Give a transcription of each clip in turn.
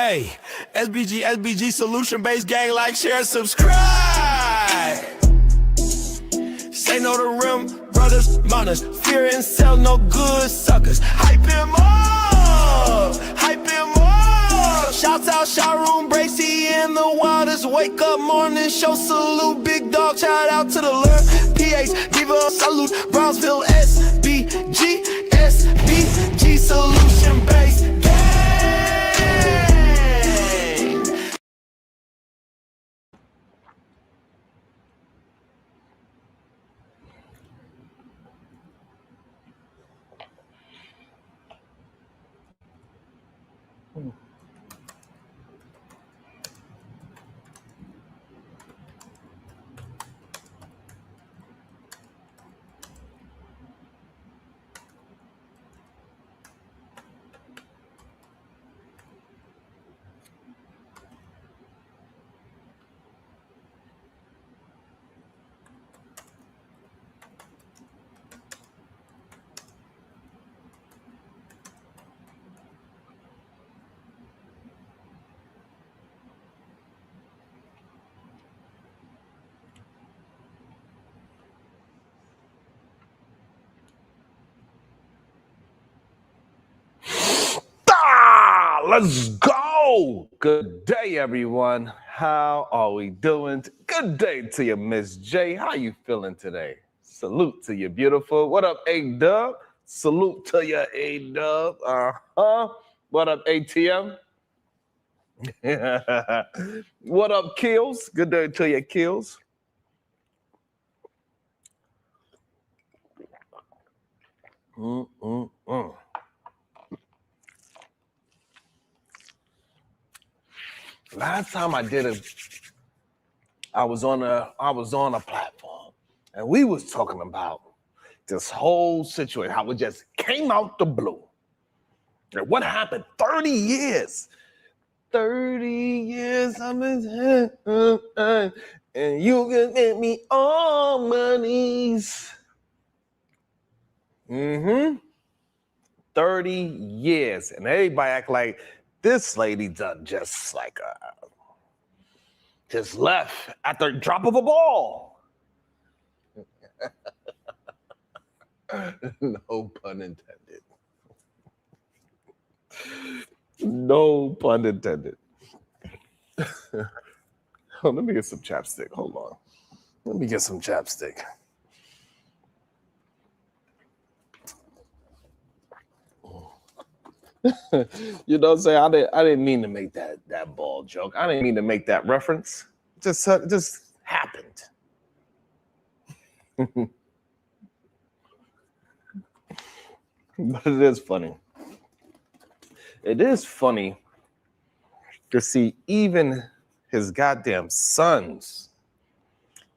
Hey, SBG Solution Based Gang, like, share, subscribe. Say no to rim, brothers, mothers, fear and sell no good suckers. Hype him up, hype him up. Shouts out Sharoon, Bracy, and the Wildest. Wake up morning show, salute, big dog, shout out to the Lord. PH, Diva, salute, Brownsville, SBG Solution Based Gang. Let's go. Good day, everyone. How are we doing? Good day to you, Miss J. How you feeling today? Salute to you, beautiful. What up, A-Dub? Salute to you, A-Dub. What up, ATM? What up, Kills? Good day to you, Kills. Last time I did it, I was on a platform, and we was talking about this whole situation, how it just came out the blue. And what happened? 30 years. 30 years I'm in and you can get me all monies. 30 years. And everybody act like this lady done just like just left at the drop of a ball. No pun intended. No pun intended. Oh, let me get some chapstick. Hold on. Let me get some chapstick. You know what I'm saying? I didn't mean to make that ball joke. I didn't mean to make that reference. It just happened. But it is funny. It is funny to see even his goddamn sons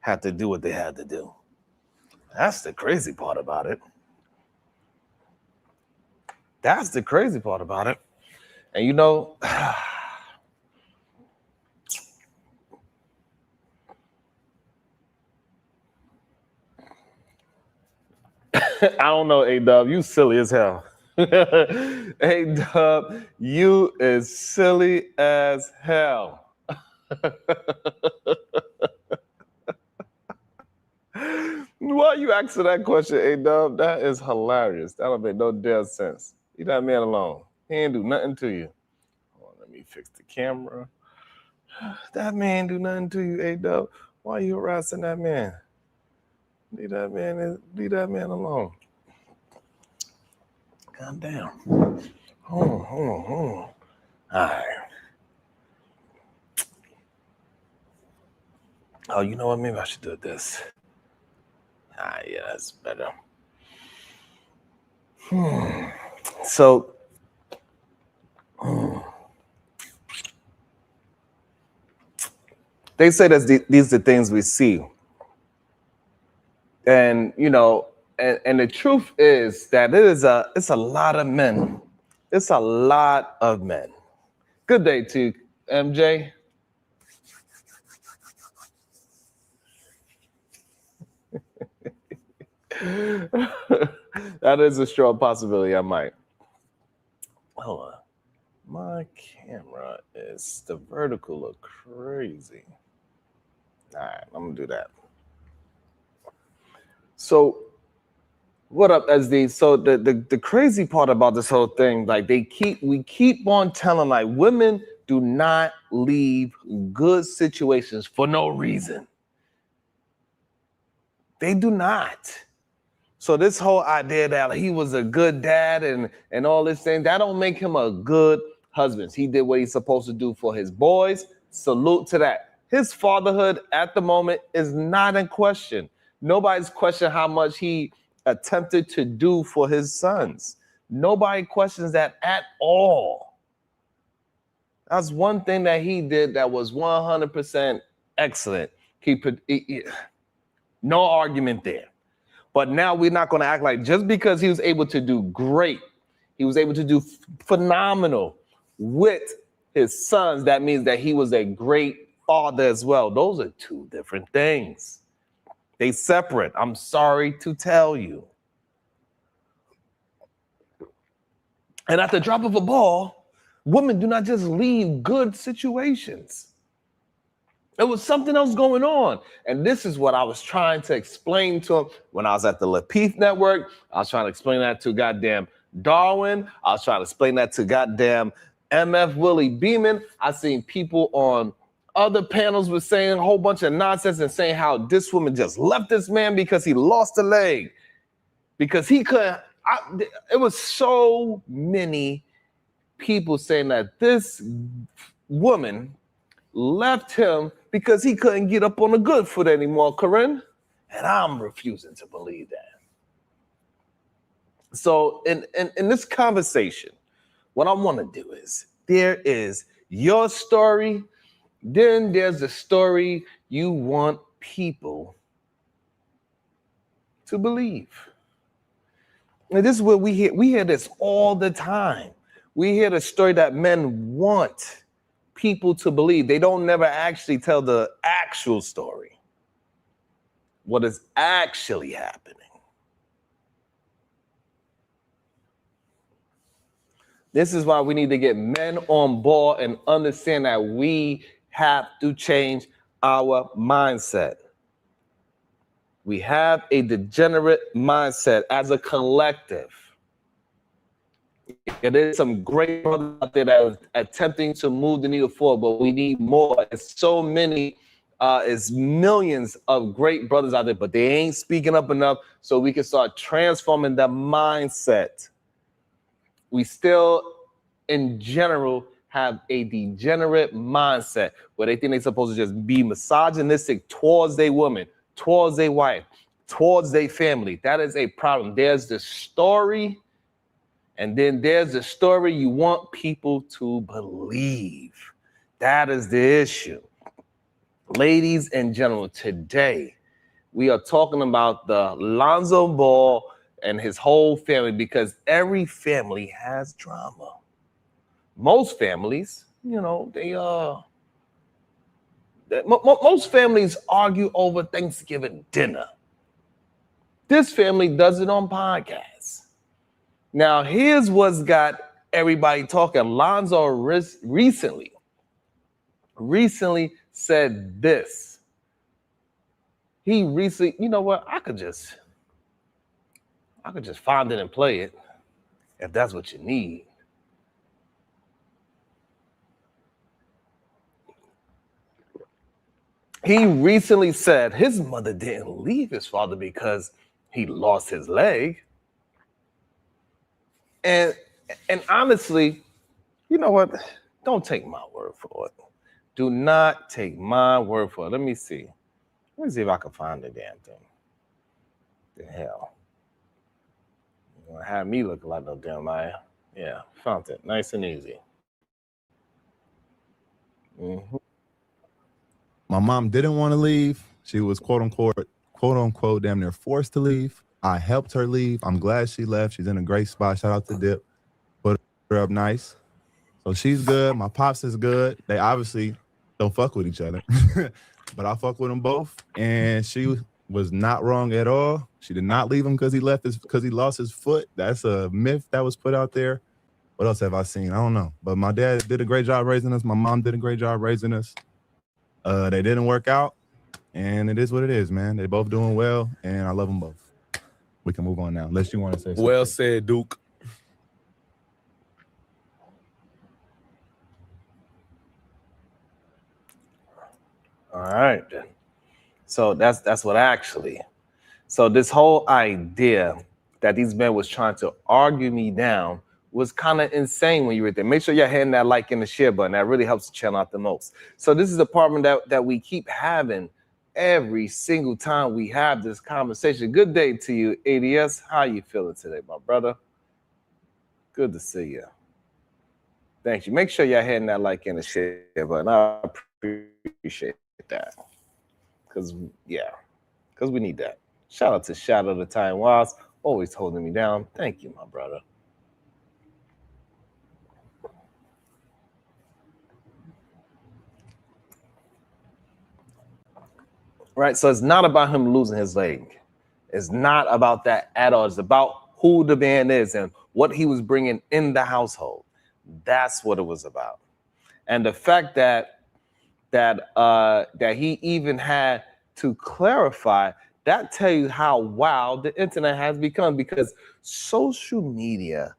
had to do what they had to do. That's the crazy part about it. That's the crazy part about it. And you know, I don't know, A-Dub, you silly as hell. A-Dub, you is silly as hell. Why you asking that question, A-Dub? That is hilarious. That don't make no damn sense. Leave that man alone. He ain't do nothing to you. Hold on, let me fix the camera. That man do nothing to you, A-Dub. Why are you harassing that man? Leave that man alone. Calm down. Hold on. All right. Oh, you know what? Maybe I should do this. Yeah, that's better. So, they say that these are the things we see. And, you know, and the truth is that it's a lot of men. It's a lot of men. Good day to you, MJ. That is a strong possibility. I might. Hold on. My camera is the vertical look crazy. All right, I'm gonna do that. So, what up, SD? So the crazy part about this whole thing, like we keep on telling like women do not leave good situations for no reason. They do not. So this whole idea that he was a good dad and all this thing, that don't make him a good husband. He did what he's supposed to do for his boys. Salute to that. His fatherhood at the moment is not in question. Nobody's questioning how much he attempted to do for his sons. Nobody questions that at all. That's one thing that he did that was 100% excellent. No argument there. But now we're not going to act like just because he was able to do great, he was able to do phenomenal with his sons, that means that he was a great father as well. Those are two different things. They separate. I'm sorry to tell you. And at the drop of a ball, women do not just leave good situations. There was something else going on. And this is what I was trying to explain to him when I was at the Lapeef Network. I was trying to explain that to goddamn Darwin. I was trying to explain that to goddamn MF Willie Beeman. I seen people on other panels were saying a whole bunch of nonsense and saying how this woman just left this man because he lost a leg. Because he couldn't. It was so many people saying that this woman left him because he couldn't get up on the good foot anymore, Corinne. And I'm refusing to believe that. So in this conversation, what I want to do is, there is your story, then there's the story you want people to believe. And this is what we hear this all the time. We hear the story that men want people to believe. They don't never actually tell the actual story. What is actually happening. This is why we need to get men on board and understand that we have to change our mindset. We have a degenerate mindset as a collective. There's some great brothers out there that are attempting to move the needle forward, but we need more. It's so many, it's millions of great brothers out there, but they ain't speaking up enough so we can start transforming the mindset. We still, in general, have a degenerate mindset where they think they're supposed to just be misogynistic towards their woman, towards their wife, towards their family. That is a problem. There's the story, and then there's the story you want people to believe. That is the issue. Ladies and gentlemen, today we are talking about the Lonzo Ball and his whole family, because every family has drama. Most families, you know, most families argue over Thanksgiving dinner. This family does it on podcasts. Now, here's what's got everybody talking. Lonzo recently said this. He recently, you know what? I could just find it and play it if that's what you need. He recently said his mother didn't leave his father because he lost his leg. And honestly, you know what? Don't take my word for it. Do not take my word for it. Let me see. Let me see if I can find the damn thing. The hell. You're gonna have me look like no damn liar. Yeah, found it. Nice and easy. Mm-hmm. My mom didn't want to leave. She was quote unquote damn near forced to leave. I helped her leave. I'm glad she left. She's in a great spot. Shout out to Dip. Put her up nice. So she's good. My pops is good. They obviously don't fuck with each other. But I fuck with them both. And she was not wrong at all. She did not leave him because he lost his foot. That's a myth that was put out there. What else have I seen? I don't know. But my dad did a great job raising us. My mom did a great job raising us. They didn't work out, and it is what it is, man. They both doing well, and I love them both. We can move on now, unless you want to say something. Well said, Duke. All right. So that's what actually. So this whole idea that these men was trying to argue me down was kind of insane when you were there. Make sure you're hitting that like and the share button. That really helps the channel out the most. So this is a problem that we keep having every single time we have this conversation. Good day to you, ADS. How you feeling today, my brother? Good to see you. Thank you. Make sure you're hitting that like and the share button. I appreciate that. Because we need that. Shout out to Shadow the Time Wiles, always holding me down. Thank you, my brother. Right, so it's not about him losing his leg. It's not about that at all. It's about who the man is and what he was bringing in the household. That's what it was about. And the fact that he even had to clarify, that tell you how wild the internet has become, because social media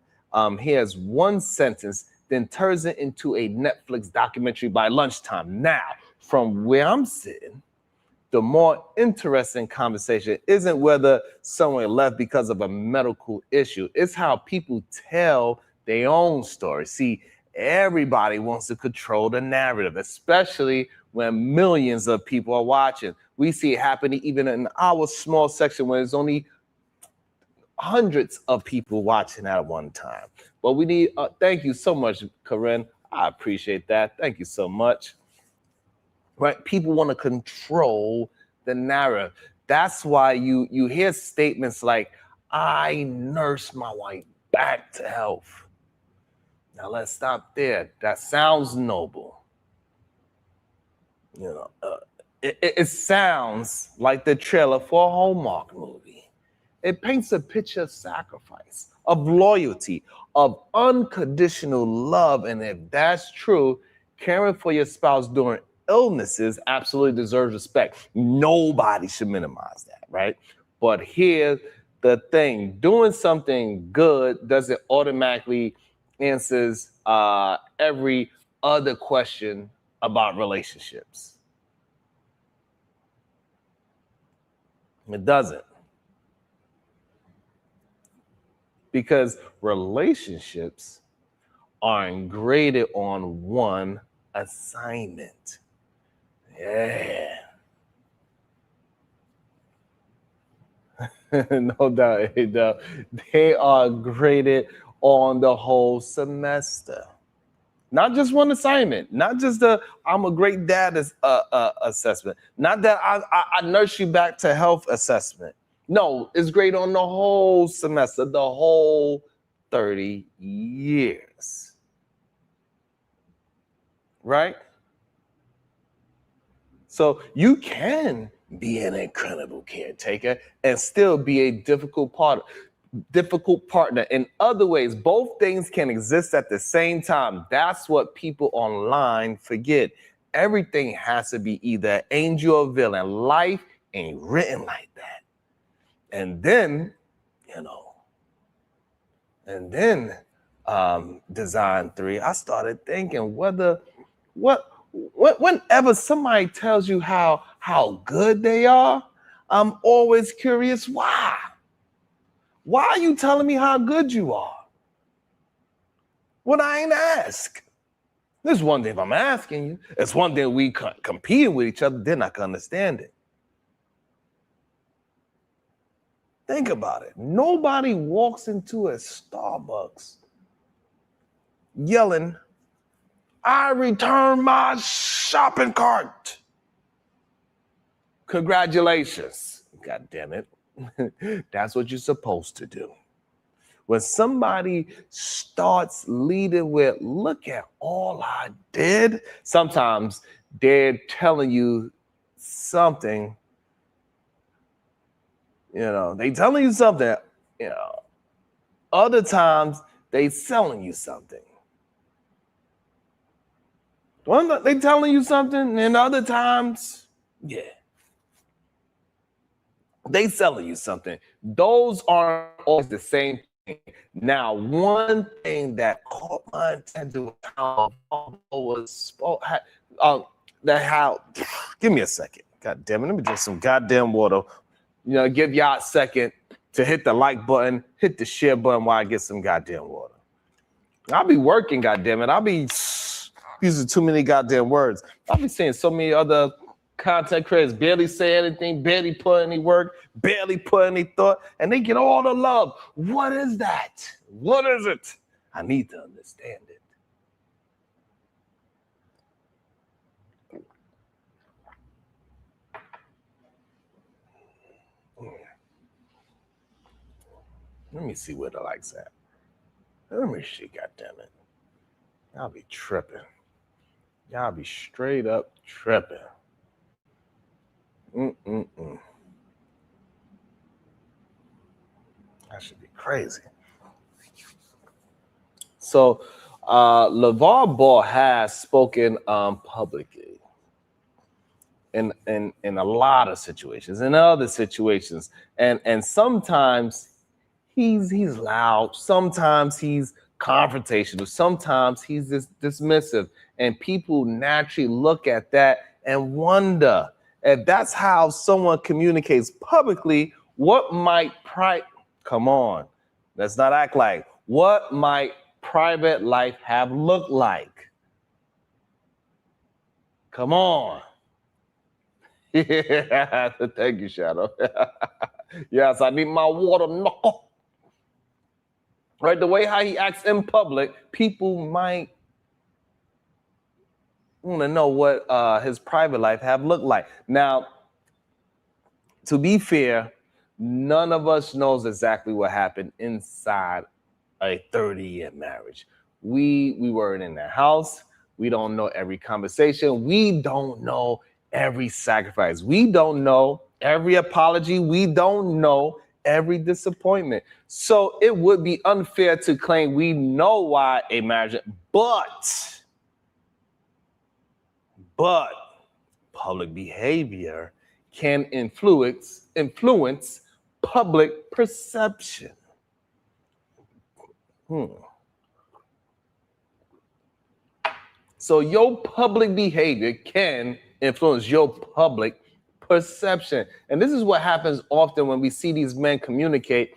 hears one sentence, then turns it into a Netflix documentary by lunchtime. Now, from where I'm sitting, the more interesting conversation isn't whether someone left because of a medical issue. It's how people tell their own story. See, everybody wants to control the narrative, especially when millions of people are watching. We see it happening even in our small section when there's only hundreds of people watching at one time. But we need, thank you so much, Corinne. I appreciate that. Thank you so much. Right? People want to control the narrative. That's why you hear statements like, I nursed my wife back to health. Now let's stop there. That sounds noble. You know, it sounds like the trailer for a Hallmark movie. It paints a picture of sacrifice, of loyalty, of unconditional love. And if that's true, caring for your spouse during illnesses absolutely deserves respect. Nobody should minimize that, right? But here's the thing. Doing something good doesn't automatically answers every other question about relationships. It doesn't. Because relationships aren't graded on one assignment. Yeah. No doubt. They are graded on the whole semester. Not just one assignment, not just the I'm a great dad assessment, not that I nurse you back to health assessment. No, it's graded on the whole semester, the whole 30 years. Right? So you can be an incredible caretaker and still be a difficult partner. In other ways, both things can exist at the same time. That's what people online forget. Everything has to be either angel or villain. Life ain't written like that. And then, Design 3, I started thinking whenever somebody tells you how good they are, I'm always curious why. Why are you telling me how good you are? When I ain't ask. There's one thing if I'm asking you. It's one thing we competing with each other, then I can understand it. Think about it. Nobody walks into a Starbucks yelling, I returned my shopping cart. Congratulations. God damn it. That's what you're supposed to do. When somebody starts leading with, look at all I did, sometimes they're telling you something, they telling you something, other times They selling you something. One, they telling you something, and other times, yeah, they selling you something. Those aren't always the same thing. Now, one thing that caught my attention was how was that how. Give me a second. God damn it! Let me drink some goddamn water. You know, give y'all a second to hit the like button, hit the share button while I get some goddamn water. I'll be working, goddamn it. I'll be using too many goddamn words. I'll be seeing so many other content creators barely say anything, barely put any work, barely put any thought, and they get all the love. What is that? What is it? I need to understand it. Let me see where the likes at. Let me see, goddammit. Y'all be tripping. Y'all be straight up tripping. That should be crazy. So, LeVar Ball has spoken publicly in a lot of situations, in other situations, and sometimes he's loud, sometimes he's confrontational, sometimes he's dismissive, and people naturally look at that and wonder if that's how someone communicates publicly. What might come on, let's not act like, what might private life have looked like? Come on. Yeah, thank you, Shadow. Yes, I need my water, knuckle. Right, the way how he acts in public, people might want to know what his private life have looked like. Now, to be fair, none of us knows exactly what happened inside a 30-year marriage. We weren't in the house. We don't know every conversation. We don't know every sacrifice. We don't know every apology. We don't know every disappointment. So it would be unfair to claim we know why a marriage, but public behavior can influence public perception. So your public behavior can influence your public perception. And this is what happens often when we see these men communicate.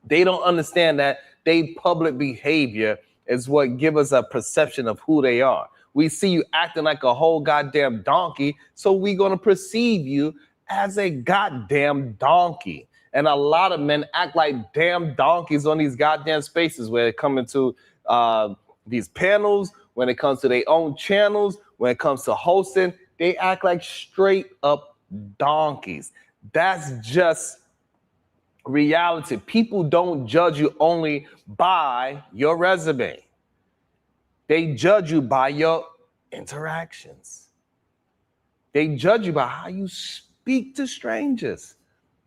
They don't understand that their public behavior is what gives us a perception of who they are. We see you acting like a whole goddamn donkey, so we're going to perceive you as a goddamn donkey. And a lot of men act like damn donkeys on these goddamn spaces where they come into these panels, when it comes to their own channels, when it comes to hosting, they act like straight up donkeys. That's just reality. People don't judge you only by your resume. They judge you by your interactions. They judge you by how you speak to strangers,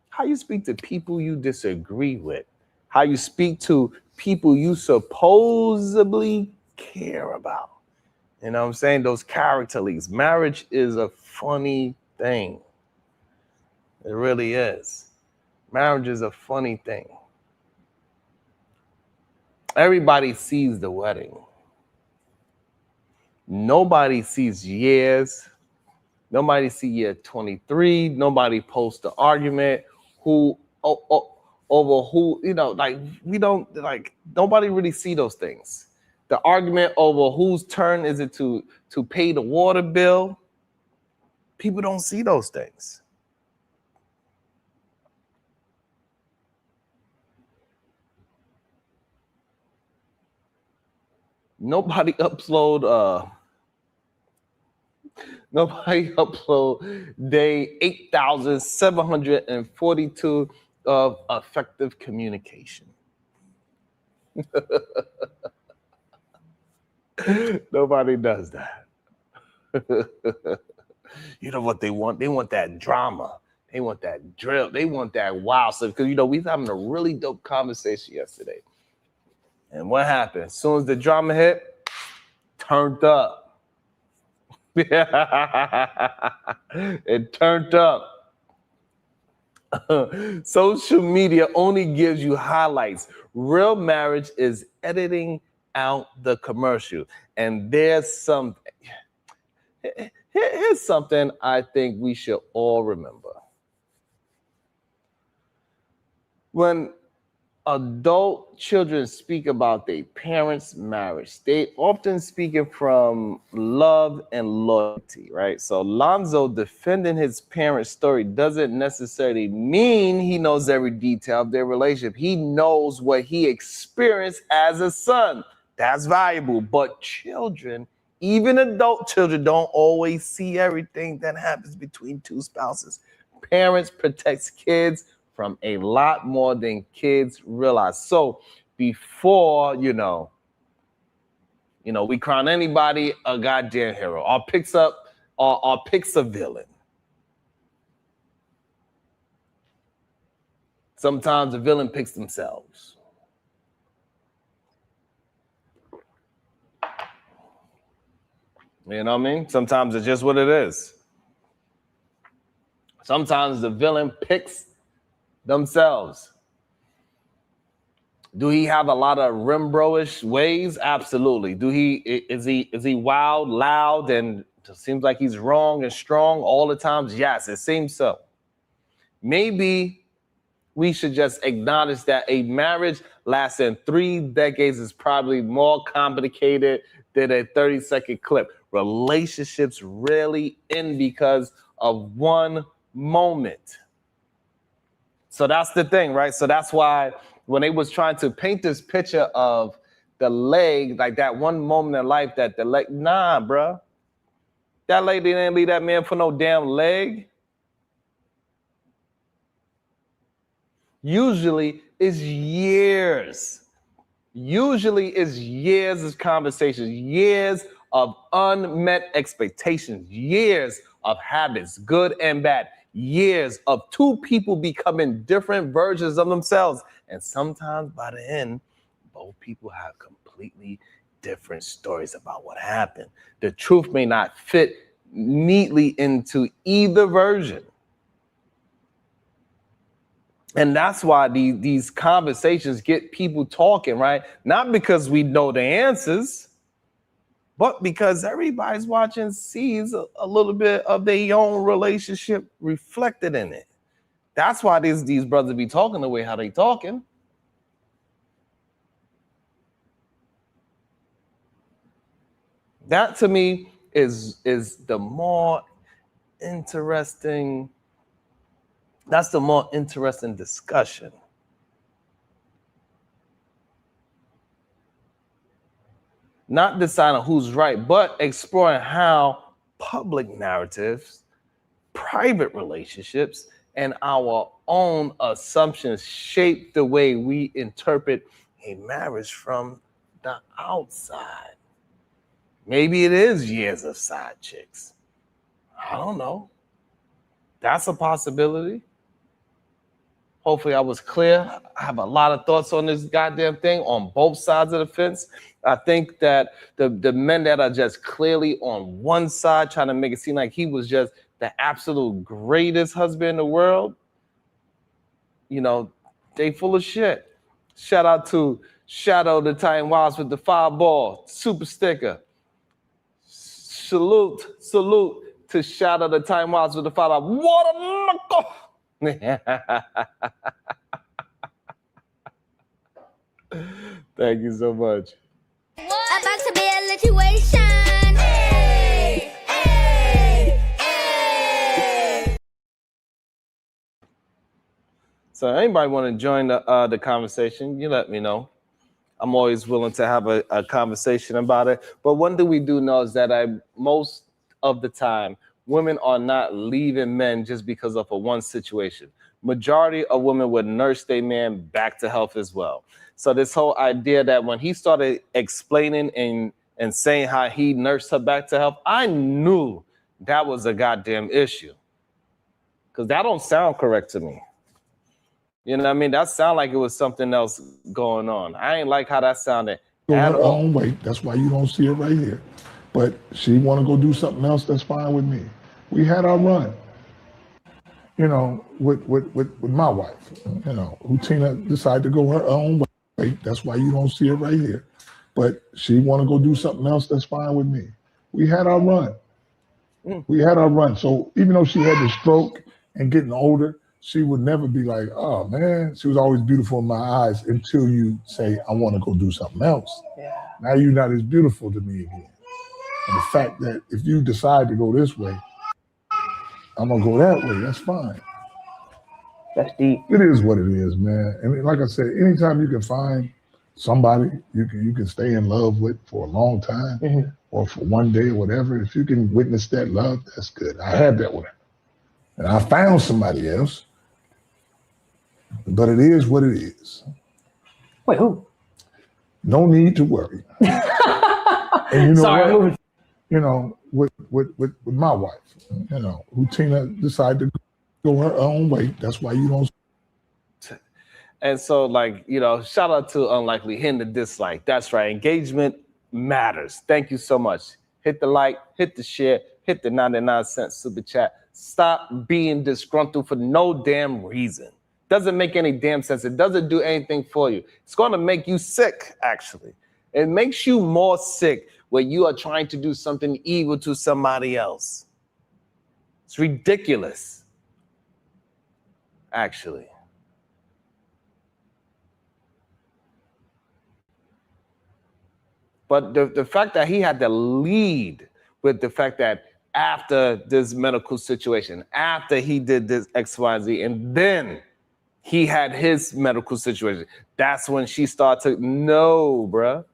how you speak to people you disagree with, how you speak to people you supposedly care about. You know what I'm saying? Those character leads. Marriage is a funny thing. It really is. Marriage is a funny thing. Everybody sees the wedding. Nobody sees years. Nobody sees year 23. Nobody posts the argument over who, you know, like we don't, like nobody really see those things. The argument over whose turn is it to pay the water bill. People don't see those things. Nobody upload day 8,742 of effective communication. Nobody does that. You know what they want? They want that drama. They want that drill. They want that wow stuff. Because, you know, we was having a really dope conversation yesterday. And what happened? As soon as the drama hit, turned up. It turned up. Social media only gives you highlights. Real marriage is editing out the commercial. And here's something I think we should all remember. When adult children speak about their parents' marriage, they often speaking from love and loyalty, right? So Lonzo defending his parents' story doesn't necessarily mean he knows every detail of their relationship. He knows what he experienced as a son. That's valuable. But children, even adult children, don't always see everything that happens between two spouses. Parents protect kids from a lot more than kids realize. So before, we crown anybody a goddamn hero or picks a villain. Sometimes the villain picks themselves. You know what I mean? Sometimes it's just what it is. Sometimes the villain picks themselves. Do he have a lot of Rimbo-ish ways? Absolutely. Is he wild, loud, and it seems like he's wrong and strong all the times? Yes, it seems so. Maybe we should just acknowledge that a marriage lasting 3 decades is probably more complicated than a 30-second clip. Relationships rarely end because of one moment. So that's the thing, right? So that's why when they was trying to paint this picture of the leg, like that one moment in life that the leg, nah, bruh. That lady didn't leave that man for no damn leg. Usually it's years. Usually it's years of conversations, years of unmet expectations, years of habits, good and bad. Years of two people becoming different versions of themselves. And sometimes by the end, both people have completely different stories about what happened. The truth may not fit neatly into either version. And that's why these conversations get people talking, right? Not because we know the answers, but because everybody's watching sees a little bit of their own relationship reflected in it. That's why these brothers be talking the way how they talking. That to me is the more interesting. That's the more interesting discussion. Not deciding who's right, but exploring how public narratives, private relationships, and our own assumptions shape the way we interpret a marriage from the outside. Maybe it is years of side chicks. I don't know. That's a possibility. Hopefully I was clear. I have a lot of thoughts on this goddamn thing on both sides of the fence. I think that the men that are just clearly on one side trying to make it seem like he was just the absolute greatest husband in the world, they full of shit. Shout out to Shadow the Titan Wilds with the 5-ball super sticker. Salute to Shadow the Titan Wilds with the 5-ball. What a Thank you so much. About to be a situation. Hey, hey, hey. So anybody want to join the conversation, you let me know. I'm always willing to have a conversation about it. But one thing we do know is that most of the time, women are not leaving men just because of a one situation. Majority of women would nurse their man back to health as well. So this whole idea that when he started explaining and saying how he nursed her back to health, I knew that was a goddamn issue. Because that don't sound correct to me. You know what I mean? That sounded like it was something else going on. I ain't like how that sounded Go at her all. own way. That's why you don't see it right here. But she want to go do something else. That's fine with me. We had our run, you know, with my wife, you know, who Tina decided to go her own way. That's why you don't see it right here. But she want to go do something else. That's fine with me. We had our run. We had our run. So even though she had the stroke and getting older, she would never be like, oh man, she was always beautiful in my eyes until you say, I want to go do something else. Yeah. Now you're not as beautiful to me again. And the fact that if you decide to go this way, I'm gonna go that way, that's fine. That's deep. It is what it is, man. And like I said, anytime you can find somebody you can stay in love with for a long time or for one day or whatever, if you can witness that love, that's good. I had that with her. And I found somebody else. But it is what it is. Wait, who? No need to worry. And you know Sorry, what? moving. You know, with my wife, you know, who Tina decided to go her own way. That's why you don't. And so, like, you know, shout out to Unlikely, hitting the dislike. That's right. Engagement matters. Thank you so much. Hit the like, hit the share, hit the 99-cent super chat. Stop being disgruntled for no damn reason. Doesn't make any damn sense. It doesn't do anything for you. It's going to make you sick, actually. It makes you more sick when you are trying to do something evil to somebody else. It's ridiculous, actually. But the fact that he had to lead with the fact that after this medical situation, after he did this X, Y, Z, and then he had his medical situation, that's when she started to, no, bruh.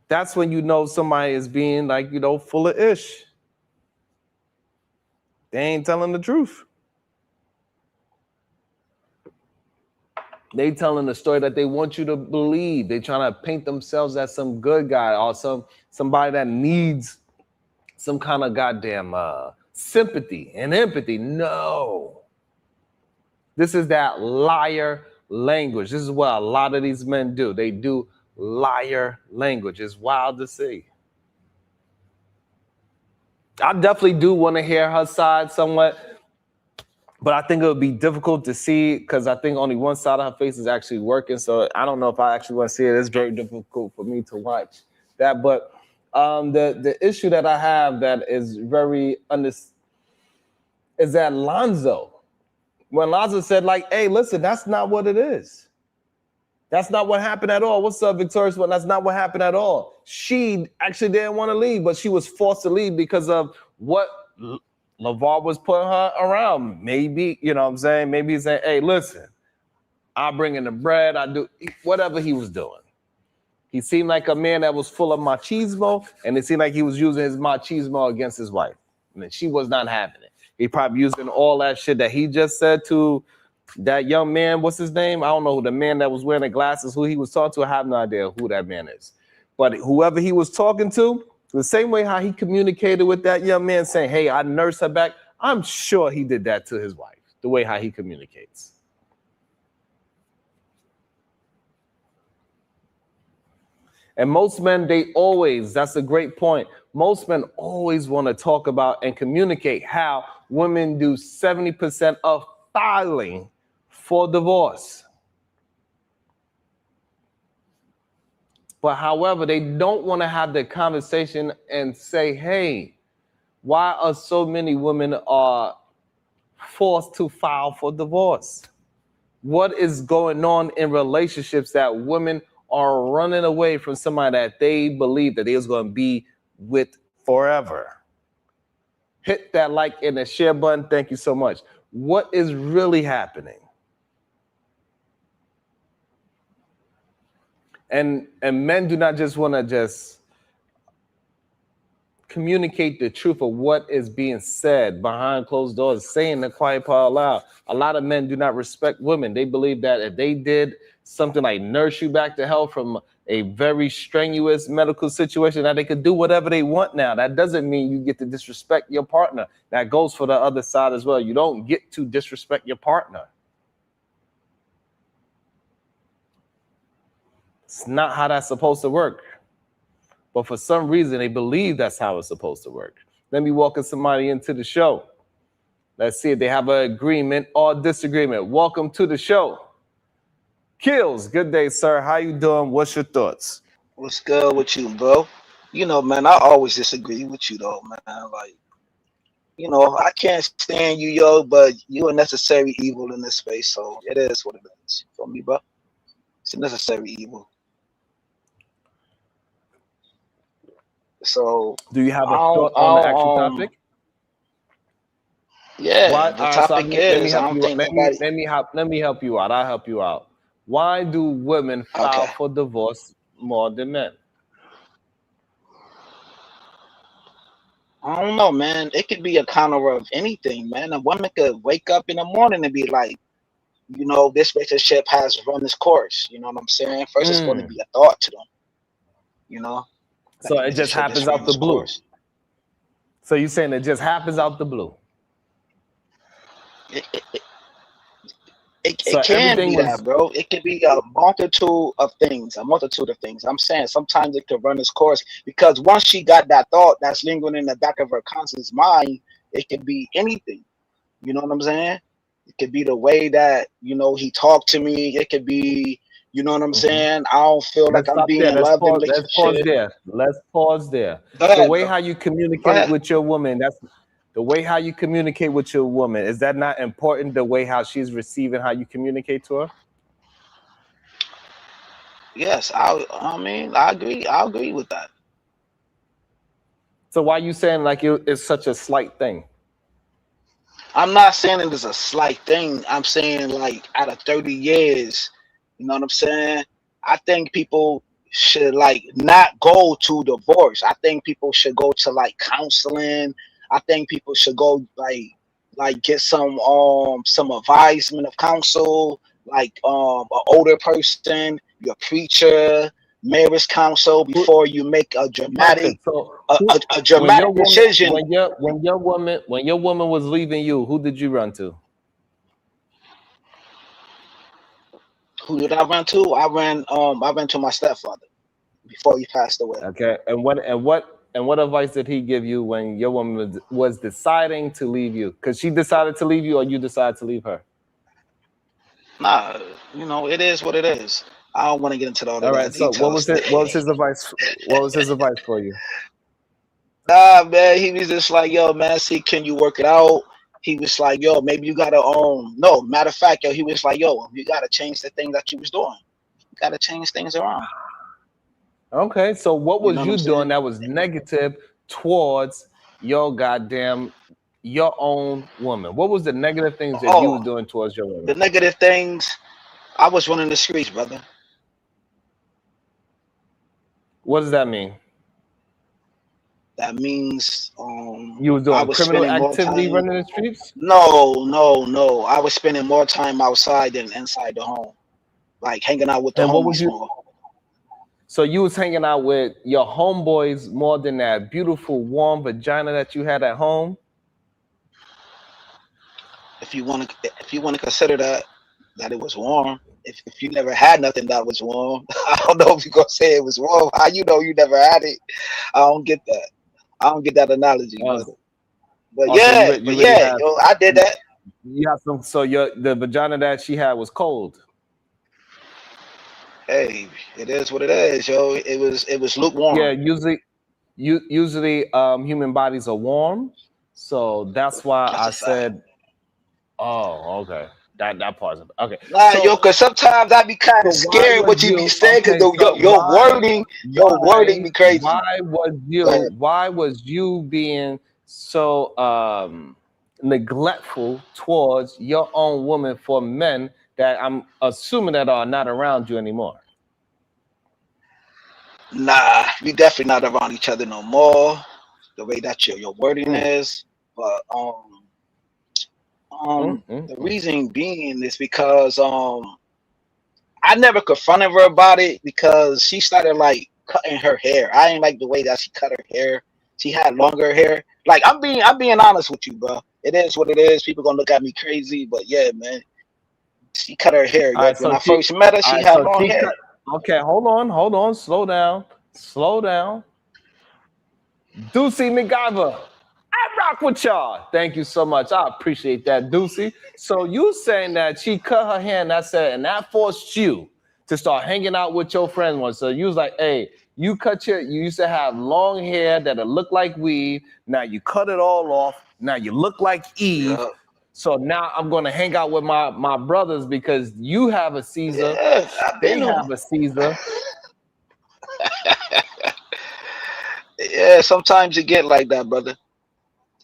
That's when you know somebody is being like, you know, full of ish. They ain't telling the truth. They telling the story that they want you to believe. They trying to paint themselves as some good guy or somebody that needs some kind of goddamn sympathy and empathy. No. This is that liar language. This is what a lot of these men do. They do liar language. It's wild to see. I definitely do want to hear her side somewhat, but I think it would be difficult to see because I think only one side of her face is actually working. So I don't know if I actually want to see it. It's very difficult for me to watch that. But the issue that I have that is very is that Lonzo. When Lonzo said, like, hey, listen, that's not what it is. That's not what happened at all. What's up, Victorious? Well, that's not what happened at all. She actually didn't want to leave, but she was forced to leave because of what LeVar was putting her around. Maybe, you know what I'm saying? Maybe he's saying, hey, listen, I bring in the bread. I do whatever he was doing. He seemed like a man that was full of machismo, and it seemed like he was using his machismo against his wife. I mean, she was not having it. He probably using all that shit that he just said to that young man. What's his name? I don't know who the man that was wearing the glasses, who he was talking to. I have no idea who that man is. But whoever he was talking to, the same way how he communicated with that young man saying, hey, I nursed her back. I'm sure he did that to his wife, the way how he communicates. And most men, that's a great point. Most men always want to talk about and communicate how women do 70% of filing for divorce. But however, they don't want to have the conversation and say, hey, why are so many women are forced to file for divorce? What is going on in relationships that women are running away from somebody that they believe that they was going to be with forever? Hit that like and the share button. Thank you so much. What is really happening? And men do not just want to just communicate the truth of what is being said behind closed doors, saying the quiet part out loud. A lot of men do not respect women. They believe that if they did something like nurse you back to health from a very strenuous medical situation that they could do whatever they want now. That doesn't mean you get to disrespect your partner. That goes for the other side as well. You don't get to disrespect your partner. It's not how that's supposed to work. But for some reason, they believe that's how it's supposed to work. Let me welcome somebody into the show. Let's see if they have an agreement or disagreement. Welcome to the show. Kills, good day, sir. How you doing? What's your thoughts? What's good with you, bro? You know, man, I always disagree with you, though, man. Like, you know, I can't stand you, yo, but you a necessary evil in this space, so it is what it is. You feel me, bro? It's a necessary evil. So, do you have a thought on the actual topic? Yeah, the topic is, I don't think nobody... Let me help you out. I'll help you out. Why do women file for divorce more than men? I don't know, man. It could be a counter of anything, man. A woman could wake up in the morning and be like, you know, this relationship has run its course. You know what I'm saying? First, it's going to be a thought to them, you know? So it just happens out the blue. So you're saying it just happens out the blue? It can be that, bro. It can be a multitude of things. I'm saying sometimes it can run its course because once she got that thought that's lingering in the back of her conscious mind, it could be anything. You know what I'm saying? It could be the way that, you know, he talked to me. It could be, you know what I'm saying? I don't feel like I'm being in love. Let's pause there. The way how you communicate with your woman, the way how you communicate with your woman, is that not important? The way how she's receiving how you communicate to her? Yes, I mean, I agree with that. So why are you saying like it's such a slight thing? I'm not saying it is a slight thing. I'm saying like out of 30 years, you know what I'm saying? I think people should like not go to divorce. I think people should go to like counseling. I think people should go like get some advisement of counsel, like an older person, your preacher, marriage counsel before you make a dramatic decision. When your woman was leaving you, who did you run to? Who did I run to? I ran to my stepfather before he passed away. Okay, and what advice did he give you when your woman was deciding to leave you? Because she decided to leave you, or you decided to leave her? Nah, you know, it is what it is. I don't want to get into all that. All right. So what was his advice? What was his advice for you? Nah, man, he was just like, yo, man, see, can you work it out? He was like, yo, maybe you gotta no, matter of fact, yo, he was like, yo, you gotta change the thing that you was doing. You gotta change things around. Okay, so what was you doing that was negative towards your own woman? What was the negative things that you was doing towards your woman? The negative things, I was running the streets, brother. What does that mean? That means you was doing criminal activity running the streets? No. I was spending more time outside than inside the home, like hanging out with the homies more. So you was hanging out with your homeboys more than that beautiful warm vagina that you had at home? If you want to consider that it was warm. If you never had nothing that was warm, I don't know if you're gonna say it was warm. How you know you never had it? I don't get that. I don't get that analogy. But I did that. You have some. So the vagina that she had was cold. Hey, it is what it is, yo. It was lukewarm. Yeah, usually human bodies are warm, so that's why I said. Oh, okay. That part's okay. Nah, so, yo, cause sometimes I be kind of scared what you be saying, cause your wording be crazy. Why was you being so neglectful towards your own woman for men that I'm assuming that are not around you anymore? Nah, we definitely not around each other no more. The way that your wording is, but the reason being is because I never confronted her about it because she started like cutting her hair. I ain't like the way that she cut her hair. She had longer hair. Like I'm being honest with you, bro. It is what it is. People gonna look at me crazy, but yeah, man. She cut her hair. All right, When so I first met her, she had long hair. Okay, hold on, slow down. Deucey MacGyver, I rock with y'all. Thank you so much. I appreciate that, Deucey. So you saying that she cut her hair and that forced you to start hanging out with your friends once. So you was like, hey, you used to have long hair that looked like weave. Now you cut it all off. Now you look like Eve. Yeah. So now I'm gonna hang out with my brothers because you have a Caesar. Yeah, They have a Caesar. Yeah, sometimes you get like that, brother.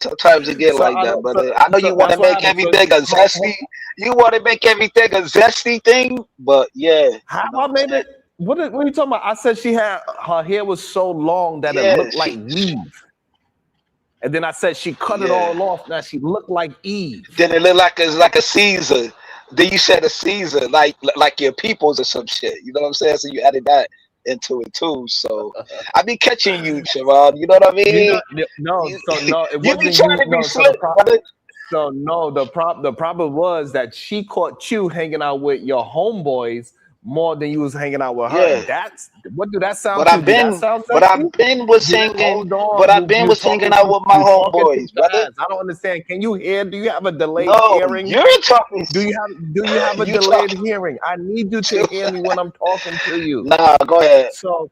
Sometimes you get like that, brother. I know you want to make everything a zesty. You want to make everything a zesty thing, but yeah. How I made it? What are you talking about? I said her hair was so long that it looked like weave. And then I said she cut it all off. Now she looked like Eve. Then it looked like a Caesar. Then you said a Caesar, like your peoples or some shit. You know what I'm saying? So you added that into it too. So I be catching you, Sherrod. You know what I mean? It wasn't you be trying to be slick, brother. So no, the problem was that she caught you hanging out with your homeboys more than you was hanging out with her. Yeah. What do that sound? But I've been was hanging. But I've been was hanging out with my homeboys, brother. I don't understand. Can you hear? Do you have a delayed No, hearing? you're talking. Do you have a delayed hearing? I need you to hear me when I'm talking to you. Nah, go ahead. So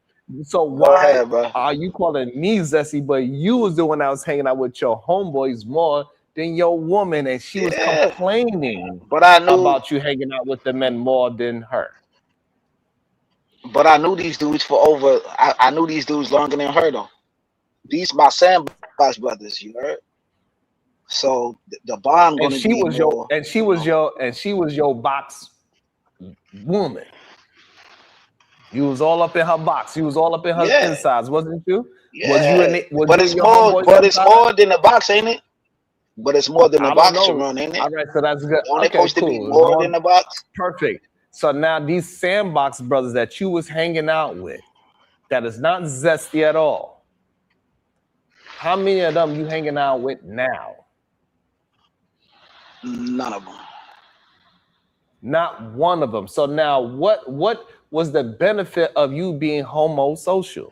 why ahead, are you calling me zesty? But you was the one that was hanging out with your homeboys more than your woman, and she was complaining But I knew about you hanging out with the men more than her. But I knew these dudes for over. I knew these dudes longer than her though. These my Sandbox brothers, you heard. So the bond And gonna she be was more, she was your box woman. You was all up in her box. You was all up in her insides, wasn't you? Yeah. But it's more than the box, ain't it? But it's more than the box to run, ain't it? All right, so that's good. Only Okay, supposed to be more than the box. Perfect. So now these Sandbox brothers that you was hanging out with, that is not zesty at all. How many of them you hanging out with now? None of them. Not one of them. So now what was the benefit of you being homosocial?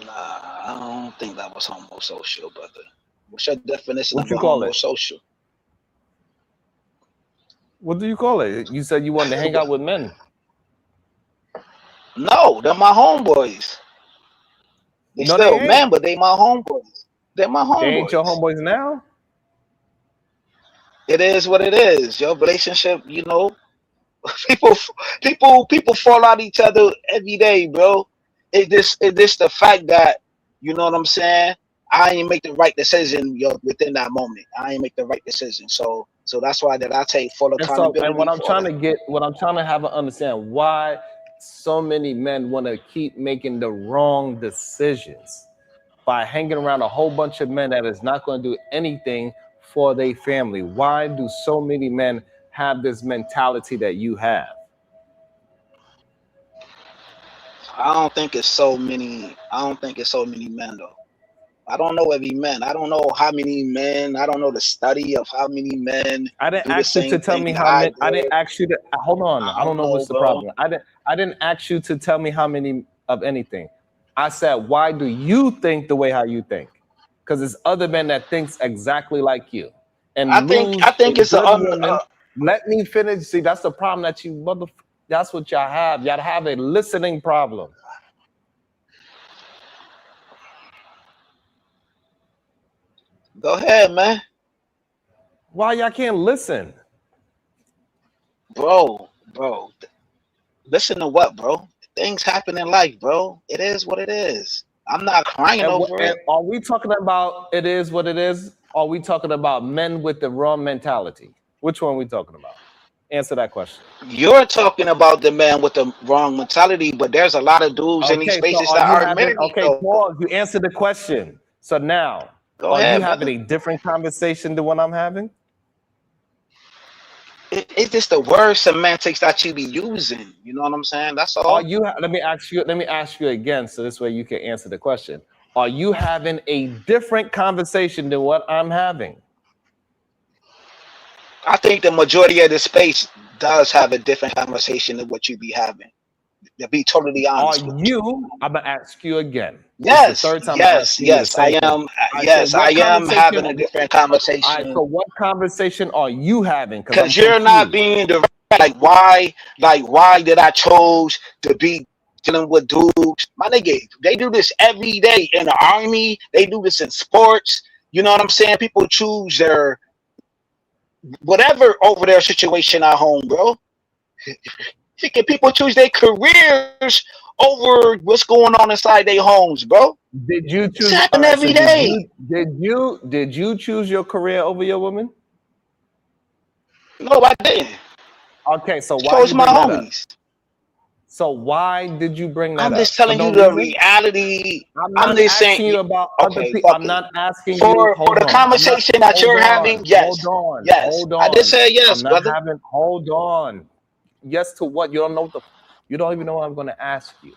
Nah, I don't think that was homosocial, brother. What's your definition What of you call it? homosocial? What do you call it? You said you wanted to hang out with men. No, they're my homeboys. They No, still they ain't. men, but they my homeboys. They're my homeboys. They ain't your homeboys now? It is what it is. Your relationship, you know, people fall out each other every day, bro. It just the fact that, you know what I'm saying? I ain't make the right decision, within that moment. I ain't make the right decision. So that's why that I take full accountability. And what I'm for trying it. to have a understand why so many men want to keep making the wrong decisions by hanging around a whole bunch of men that is not going to do anything for their family. Why do so many men have this mentality that you have? I don't think it's so many men though. I don't know every man. I don't know how many men. I don't know the study of how many men. I didn't ask you to tell me how many. I didn't ask you to hold on. I don't know what's the problem. I didn't ask you to tell me how many of anything. I said, why do you think the way how you think? Because there's other men that thinks exactly like you. And I think it's let me finish. See, that's the problem that that's what y'all have. Y'all have a listening problem. Go ahead, man. Why y'all can't listen? Bro. Listen to what, bro? Things happen in life, bro. It is what it is. I'm not crying over it. Are we talking about it is what it is? Or are we talking about men with the wrong mentality? Which one are we talking about? Answer that question. You're talking about the man with the wrong mentality, but there's a lot of dudes in these spaces that are admitting. Okay, Paul, you answered the question. So now, Go ahead, you having a different conversation than what I'm having? It's just the word semantics that you be using. You know what I'm saying? That's all. Are you? Let me ask you again, so this way you can answer the question. Are you having a different conversation than what I'm having? I think the majority of the space does have a different conversation than what you be having. To be totally honest with you. I'm gonna ask you again. Yes, This is the third time I'm yes, asking you the yes, I same thing. am. I Yes, said, I what am having a conversation? different All right, conversation. so what conversation are you having? Because I'm Because you're not confused. being direct. Why did I chose to be dealing with dudes? My nigga, they do this every day in the army. They do this in sports. You know what I'm saying? People choose their whatever over their situation at home, bro. Freaking people choose their careers over what's going on inside their homes, bro. Did you It's choose? All happening right, so every day. did you choose your career over your woman? No, I didn't. Okay, so why Chose you my bring that up? homies. So why did you bring that I'm up? just For telling no you the reason? reality. I'm I'm not just asking saying. you about other Okay, people. fuck I'm it. not asking you. For Hold the on. I'm not. conversation that Hold you're on. having, yes, Hold on. yes. Hold I did on. say yes, I'm not brother. having. Hold on. Yes to what? You don't know what the. You don't even know what I'm going to ask you.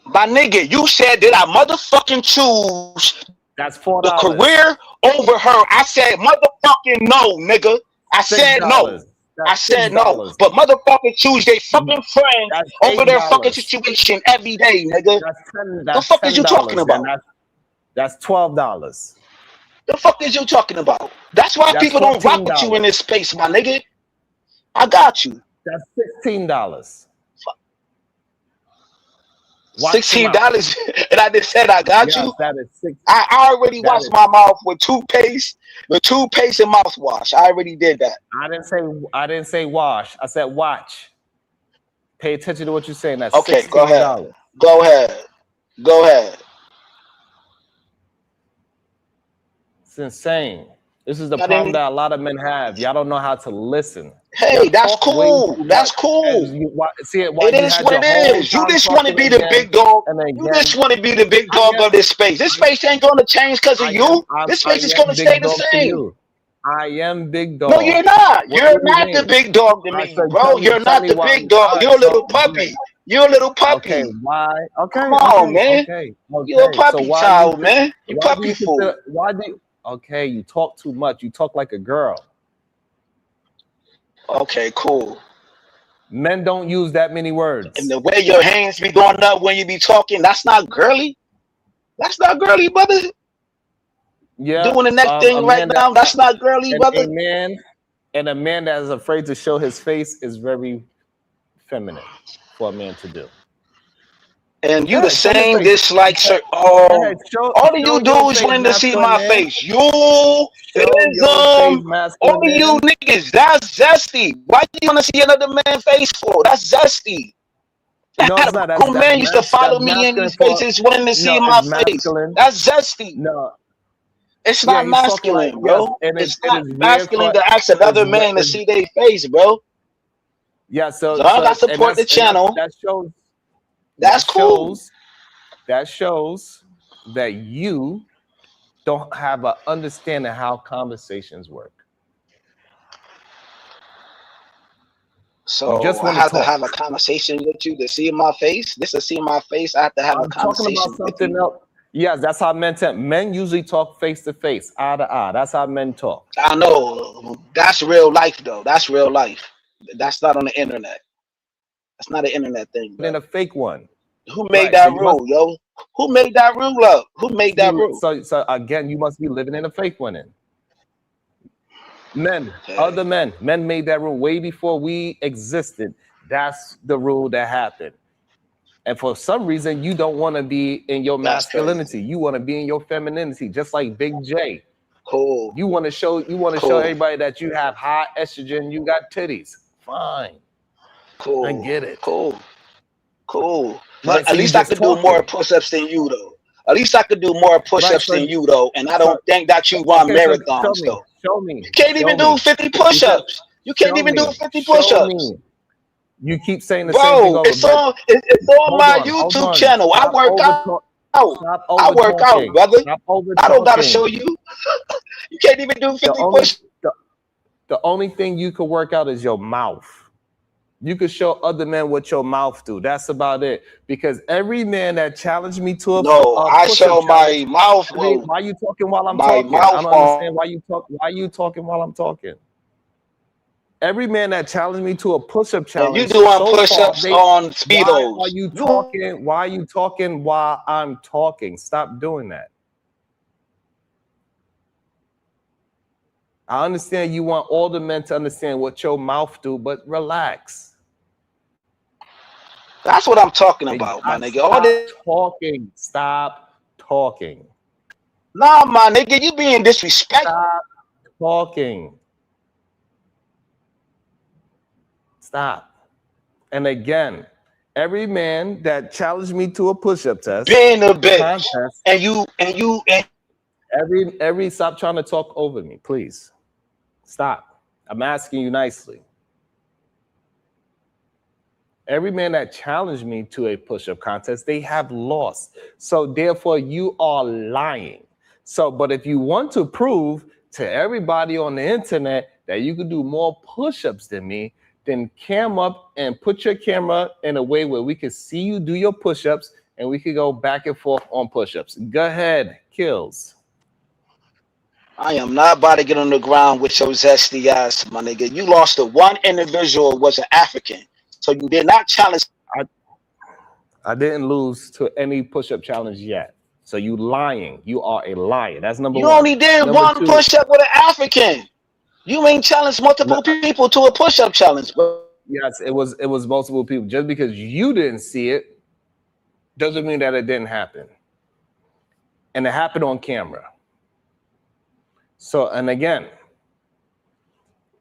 My nigga, you said that I motherfucking choose That's the $4. career over her. I said motherfucking no, nigga. I said no. $6. I That's said no. $6. But motherfuckers choose their fucking friends That's over their fucking $8. situation every day, nigga. That's $10. The That's fuck is you talking $10. about? And that's $12. The fuck is you talking about? That's why That's people don't rock with you in $14. this space, my nigga. I got you. That's $16. Watch your $16, mouth. and I just said I got Yes, you. that is $6. I already That washed is. my mouth with toothpaste and mouthwash. I already did that. I didn't say wash. I said watch. Pay attention to what you're saying. That's Okay, go ahead. $16. Go ahead. Go ahead. It's insane. This is the I problem didn't. that a lot of men have. Y'all don't know how to listen. Hey, Y'all that's talk way cool. too That's much. cool. And see it. Why It you is had what your it whole is. You time just want to talking be the again big dog. and You again. just want to be the big I dog am. of this space. This space ain't going to change because of you. This I space is going am to stay big the dog to same. you. I am big dog. No, you're not. What You're do you not the mean? big dog to I me, said, bro. You're tell not me the why. big dog. All right, You're a little so puppy. You're a little okay, puppy. why? Okay, Come on, man. okay. You're a So puppy why child, you? man. You Why do puppy you fool. consider? Why do you? Okay, you talk too much. You talk like a girl. Okay, cool. Men don't use that many And words. the way your hands be going up when you be talking, that's not girly. That's not girly, brother. Yeah, Doing the next a thing right man now, that's not girly, and brother. a man that is afraid to show his face is very feminine for a man to do. And you Go the ahead, show your same face. dislike, sir. Go ahead, All of you your dudes face, wanting to see masculine my man. face. You, Show your face, masculine all of you man. niggas, that's zesty. Why do you want to see another man's face for? That's zesty. No, it's not. Grown man used to follow me in these spaces wanting to see my it's face. masculine. That's zesty. No, It's yeah, not he's talking like masculine, bro. yes, It's it not is weird masculine for to ask another it's, man to it's, see their face, bro. yeah. So I got to support the channel. That shows. That's cool. That shows that you don't have an understanding how conversations work. So You just I want have to talk. have a conversation with you to see my face. This to see my face. I have to have a I'm talking conversation about something else. Yes, that's how men talk. Men usually talk face to face, eye to eye. That's how men talk. I know. That's real life, though. That's real life. That's not on the internet. That's not an internet thing, bro. Then a fake one. Who made Right, that so you rule, yo? Who made that rule up? Who made that rule? So again, you must be living in a fake one. Then men, Okay. other men made that rule way before we existed. That's the rule that happened. And for some reason, you don't want to be in your That's masculinity. crazy. You want to be in your femininity, just like Big J. Cool. You want to show Cool. everybody that you have high estrogen, you got titties. Fine. Cool. I get it. Cool. Right, But so at you least I just could do more push-ups than you, though. At least I could do more push-ups so- than you, though. And I don't think that you run Okay, so marathons, though. Show me. You can't even do 50 push-ups. You can't even do 50 Show push-ups. me. You keep saying the same thing Bro, over. it's on my YouTube channel. I work out. I work out, brother. I don't gotta show you. You can't even do 50 push-ups. The only thing you could work out is your mouth. You could show other men what your mouth do. That's about it. Because every man that challenged me to No, a I push-up show challenge, my mouth. why you talking while I'm My talking? I mouth don't understand why you talk. Why you talking while I'm talking? Every man that challenged me to a push-up And challenge, you doing so far, push-ups on why are speedos. you talking? Why are you talking while I'm talking? Stop doing that. I understand you want all the men to understand what your mouth do, but relax. That's what I'm talking They about, my gotta nigga. All stop this, talking. Stop talking. nah, my nigga, you being disrespectful. Stop talking. Stop. And again, every man that challenged me to a push-up test, Being a bitch, contest, and every stop trying to talk over me, please. Stop. I'm asking you nicely. Every man that challenged me to a push-up contest, they have lost. So therefore, you are lying. So, but if you want to prove to everybody on the internet that you can do more push-ups than me, then cam up and put your camera in a way where we can see you do your push-ups and we can go back and forth on push-ups. Go ahead, Kills. I am not about to get on the ground with your zesty ass, my nigga. You lost to one individual was an African. So you did not challenge. I didn't lose to any push-up challenge yet. So you lying. You are a liar. That's number You one. only did Number one two, push-up with an African. You ain't challenged multiple people to a push-up challenge, bro. yes, it was multiple people. Just because you didn't see it doesn't mean that it didn't happen. And it happened on camera. So, and again,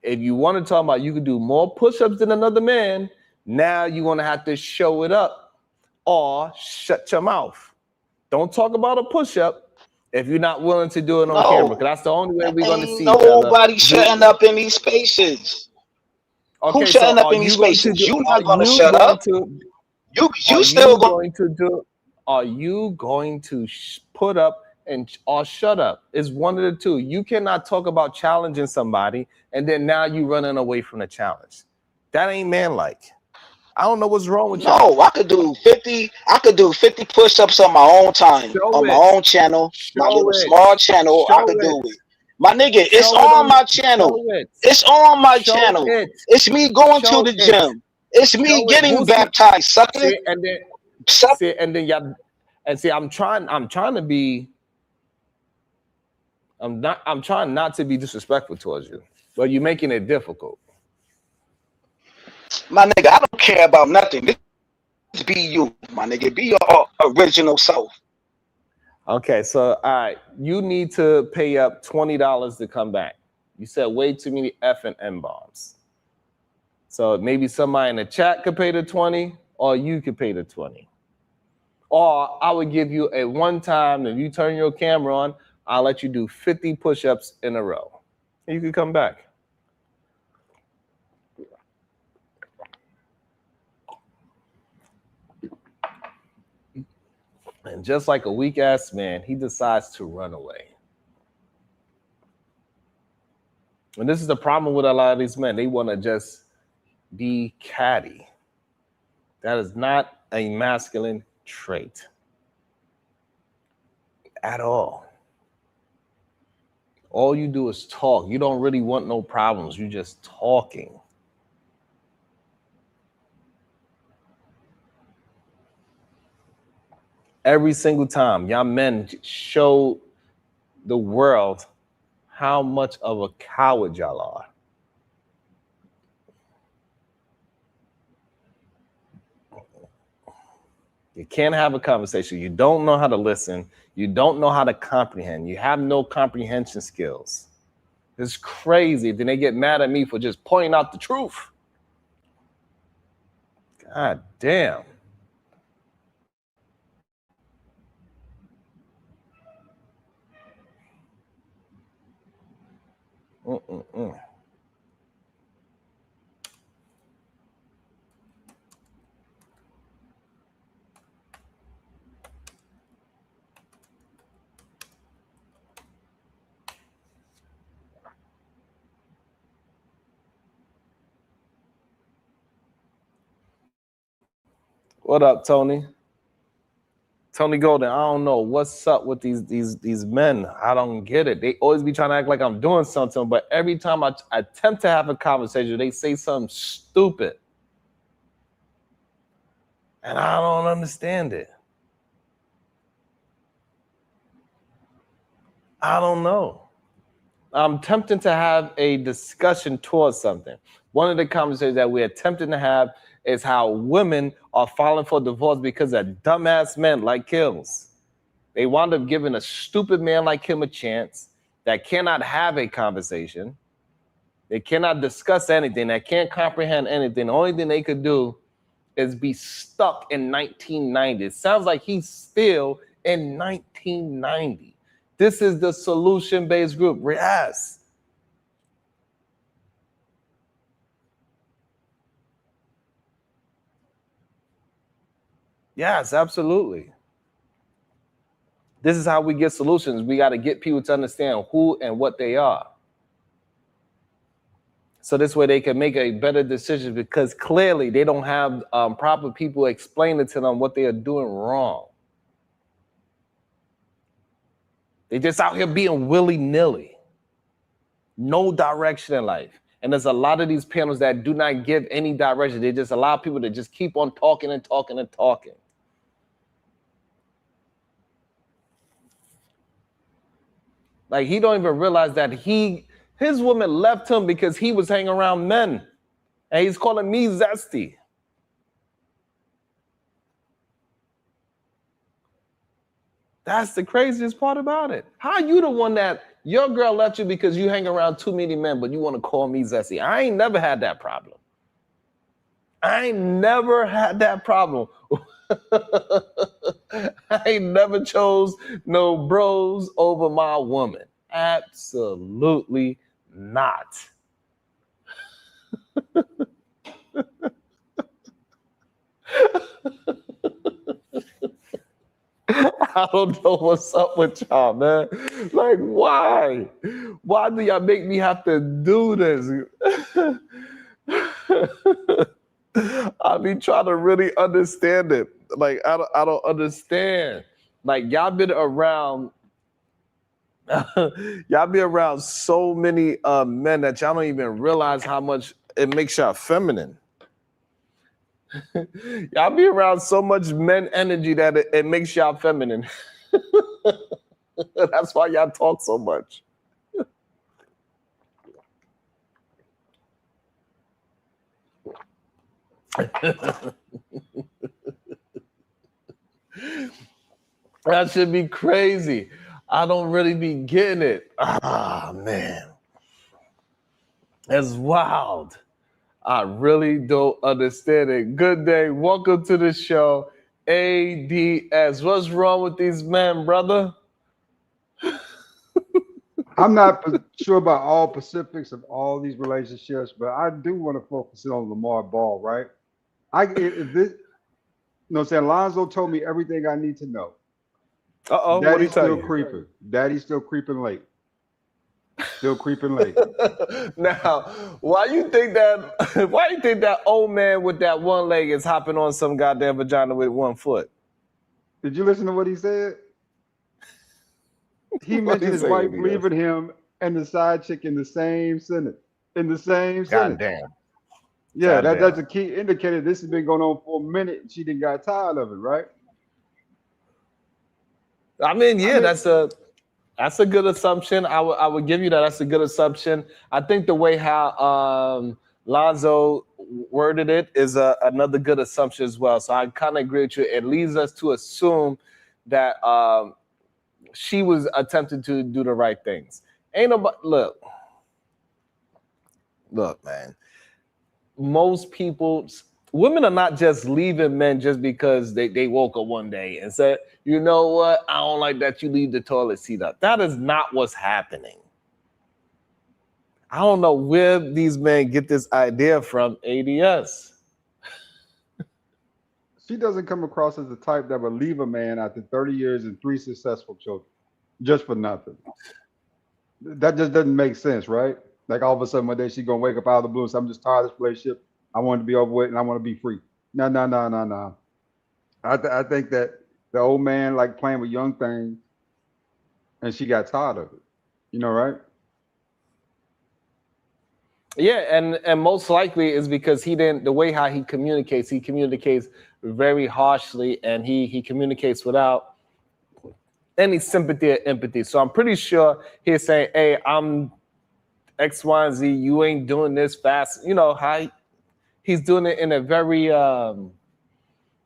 if you want to talk about you could do more push-ups than another man, now you're going to have to show it up or shut your mouth. Don't talk about a push-up if you're not willing to do it on camera, because that's the only way we're going to see each other. Nobody shutting up in these spaces. Okay, Who's shutting so up in these spaces? You're not going to you shut up. You still going to do? Are you going to put up or shut up? Is one of the two. You cannot talk about challenging somebody and then now you running away from the challenge. That ain't manlike. I don't know what's wrong with you. No, I could do 50. I could do 50 push-ups on my own time, on my own channel, my little small channel. I could do it. My nigga, it's on my channel. It's on my channel. It's me going to the gym. It's me getting baptized, sucker. And then, I'm trying not to be disrespectful towards you, but you're making it difficult. My nigga, I don't care about nothing. Just be you, my nigga. Be your original self. Okay, so all right, you need to pay up $20 to come back. You said way too many F and M bombs. So maybe somebody in the chat could pay the 20, or you could pay the 20. Or I would give you a one-time, if you turn your camera on, I'll let you do 50 push-ups in a row. You could come back. And just like a weak-ass man, he decides to run away. And this is the problem with a lot of these men. They want to just be catty. That is not a masculine trait at all. All you do is talk. You don't really want no problems. You're just talking. Every single time, y'all men show the world how much of a coward y'all are. You can't have a conversation. You don't know how to listen. You don't know how to comprehend. You have no comprehension skills. It's crazy. Then they get mad at me for just pointing out the truth. God damn. What up, Tony? Tony Golden, I don't know what's up with these men. I don't get it. They always be trying to act like I'm doing something, but every time I attempt to have a conversation, they say something stupid. And I don't understand it. I don't know. I'm tempting to have a discussion towards something. One of the conversations that we're attempting to have is how women are filing for divorce because of dumbass men like Kills. They wound up giving a stupid man like him a chance that cannot have a conversation. They cannot discuss anything, that can't comprehend anything. The only thing they could do is be stuck in 1990. It sounds like he's still in 1990. This is the solution-based group. Yes. Yes, absolutely. This is how we get solutions. We got to get people to understand who and what they are. So this way they can make a better decision, because clearly they don't have proper people explaining to them what they are doing wrong. They just out here being willy-nilly. No direction in life. And there's a lot of these panels that do not give any direction. They just allow people to just keep on talking and talking and talking. Like, he don't even realize that his woman left him because he was hanging around men. And he's calling me zesty. That's the craziest part about it. How you the one that your girl left you because you hang around too many men, but you want to call me zesty? I ain't never had that problem. I ain't never had that problem. I ain't never chose no bros over my woman. Absolutely not. I don't know what's up with y'all, man. Like, why? Why do y'all make me have to do this? I be trying to really understand it. Like, I don't understand. Like, y'all been around y'all be around so many men that y'all don't even realize how much it makes y'all feminine. Y'all be around so much men energy that it makes y'all feminine. That's why y'all talk so much. That should be crazy. I don't really be getting it. Ah, man. That's wild. I really don't understand it. Good day. Welcome to the show, ADS. What's wrong with these men, brother? I'm not sure about all specifics of all these relationships, but I do want to focus on Lamar Ball, right? If this, you know what I'm saying? Lonzo told me everything I need to know. Uh-oh, what did he tell you? Daddy's still creeping. Daddy's still creeping late. Still creeping late. Now, why you think that old man with that one leg is hopping on some goddamn vagina with 1 foot? Did you listen to what he said? He mentioned his wife leaving him and the side chick in the same sentence. In the same sentence. Goddamn. Yeah, that's a key indicator. This has been going on for a minute. She didn't got tired of it, right? I mean, that's a good assumption. I would give you that. That's a good assumption. I think the way how Lonzo worded it is another good assumption as well. So I kind of agree with you. It leads us to assume that she was attempting to do the right things. Ain't nobody look, man. Most people, women are not just leaving men just because they woke up one day and said, you know what, I don't like that you leave the toilet seat up. That is not what's happening. I don't know where these men get this idea from, ADS. She doesn't come across as the type that would leave a man after 30 years and 3 successful children just for nothing. That just doesn't make sense, right? Like all of a sudden one day she's gonna wake up out of the blue and say, I'm just tired of this relationship. I want to be over with and I want to be free. No. I think that the old man like playing with young things, and she got tired of it. You know, right? Yeah, and most likely is because he didn't, the way how he communicates very harshly, and he communicates without any sympathy or empathy. So I'm pretty sure he's saying, hey, I'm X, Y, and Z, you ain't doing this fast. You know, how he's doing it in a very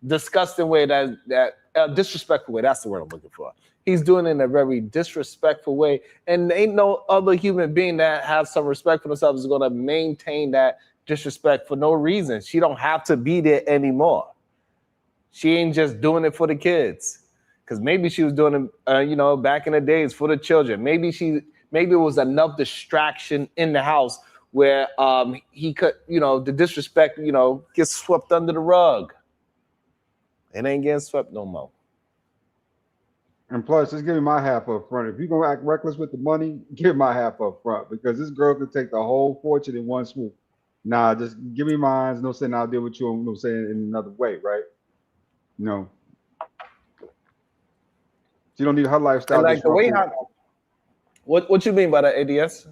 disgusting way, that disrespectful way. That's the word I'm looking for. He's doing it in a very disrespectful way, and ain't no other human being that has some respect for themselves is going to maintain that disrespect for no reason. She don't have to be there anymore. She ain't just doing it for the kids, because maybe she was doing it, you know, back in the days for the children. Maybe it was enough distraction in the house where he could, you know, the disrespect, you know, gets swept under the rug. It ain't getting swept no more. And plus, just give me my half up front. If you're gonna act reckless with the money, give my half up front, because this girl could take the whole fortune in one swoop. Nah, just give me mine. No saying I'll deal with you. No saying in another way, right? No. She don't need her lifestyle. And like the way how, what you mean by that, ADS?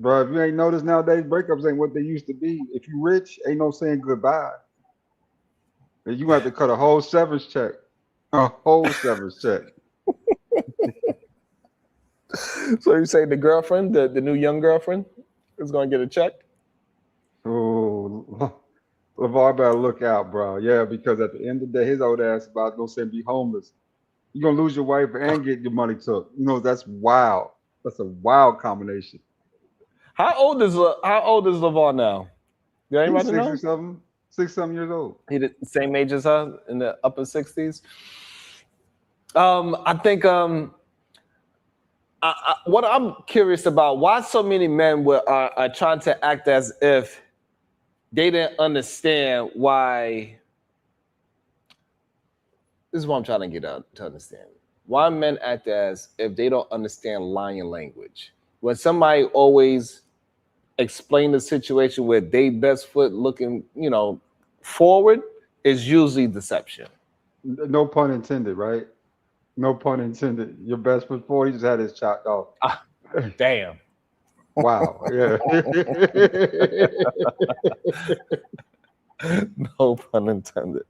Bro, if you ain't noticed nowadays, breakups ain't what they used to be. If you rich, ain't no saying goodbye. And you have to cut a whole severance check. A whole severance check. So you say the girlfriend, the new young girlfriend, is gonna get a check? Oh, LeVar better look out, bro. Yeah, because at the end of the day, his old ass about to say be homeless. You're gonna lose your wife and get your money took. You know, that's wild. That's a wild combination. How old is LeVar now? Do anybody know? 6-7 years old. He the same age as her, in the upper 60s. I think what I'm curious about, why so many men are trying to act as if they didn't understand why. This is what I'm trying to get out to understand. Why men act as if they don't understand lying language. When somebody always explain the situation where they best foot looking, you know, forward, is usually deception. No pun intended, right? No pun intended. Your best foot forward, he just had his chopped off. Damn. Wow. Yeah. No pun intended.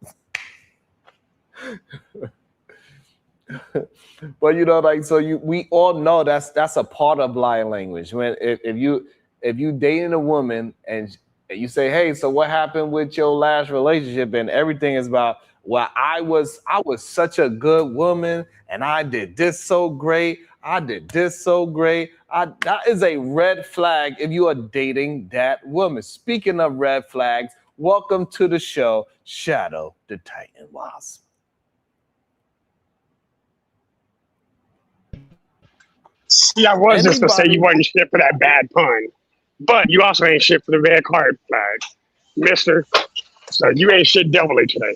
But you know, like, so we all know that's a part of lying language. When if you dating a woman and you say, hey, so what happened with your last relationship, and everything is about, well, I was such a good woman and I did this so great. I did this so great. That is a red flag if you are dating that woman. Speaking of red flags, welcome to the show, Shadow the Titan Wasp. See, I was just gonna say you wasn't shit for that bad pun, but you also ain't shit for the red card flag, mister. So you ain't shit doubly today.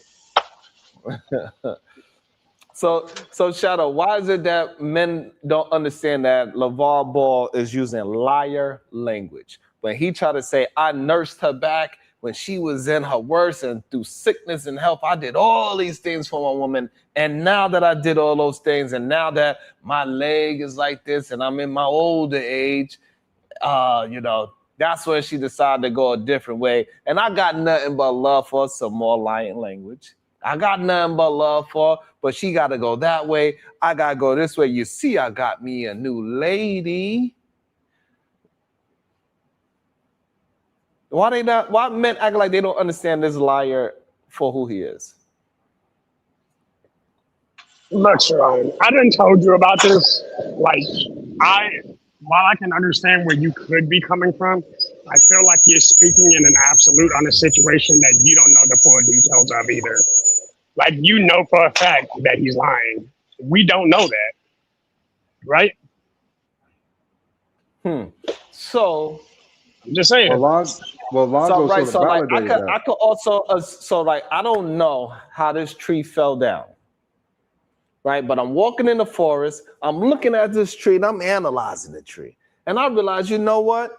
So Shadow, why is it that men don't understand that LeVar Ball is using liar language? When he tried to say, I nursed her back when she was in her worst, and through sickness and health, I did all these things for my woman. And now that I did all those things, and now that my leg is like this and I'm in my older age, you know, that's when she decided to go a different way. And I got nothing but love for some more lying language. I got nothing but love for her, but she got to go that way. I got to go this way. You see, I got me a new lady. Why men act like they don't understand this liar for who he is? Look, Sharon, I done told you about this. Like, while I can understand where you could be coming from, I feel like you're speaking in an absolute on a situation that you don't know the full details of either. Like, you know for a fact that he's lying. We don't know that, right? So I'm just saying. Lonzo I could also I don't know how this tree fell down, right? But I'm walking in the forest, I'm looking at this tree, and I'm analyzing the tree, and I realize, you know what?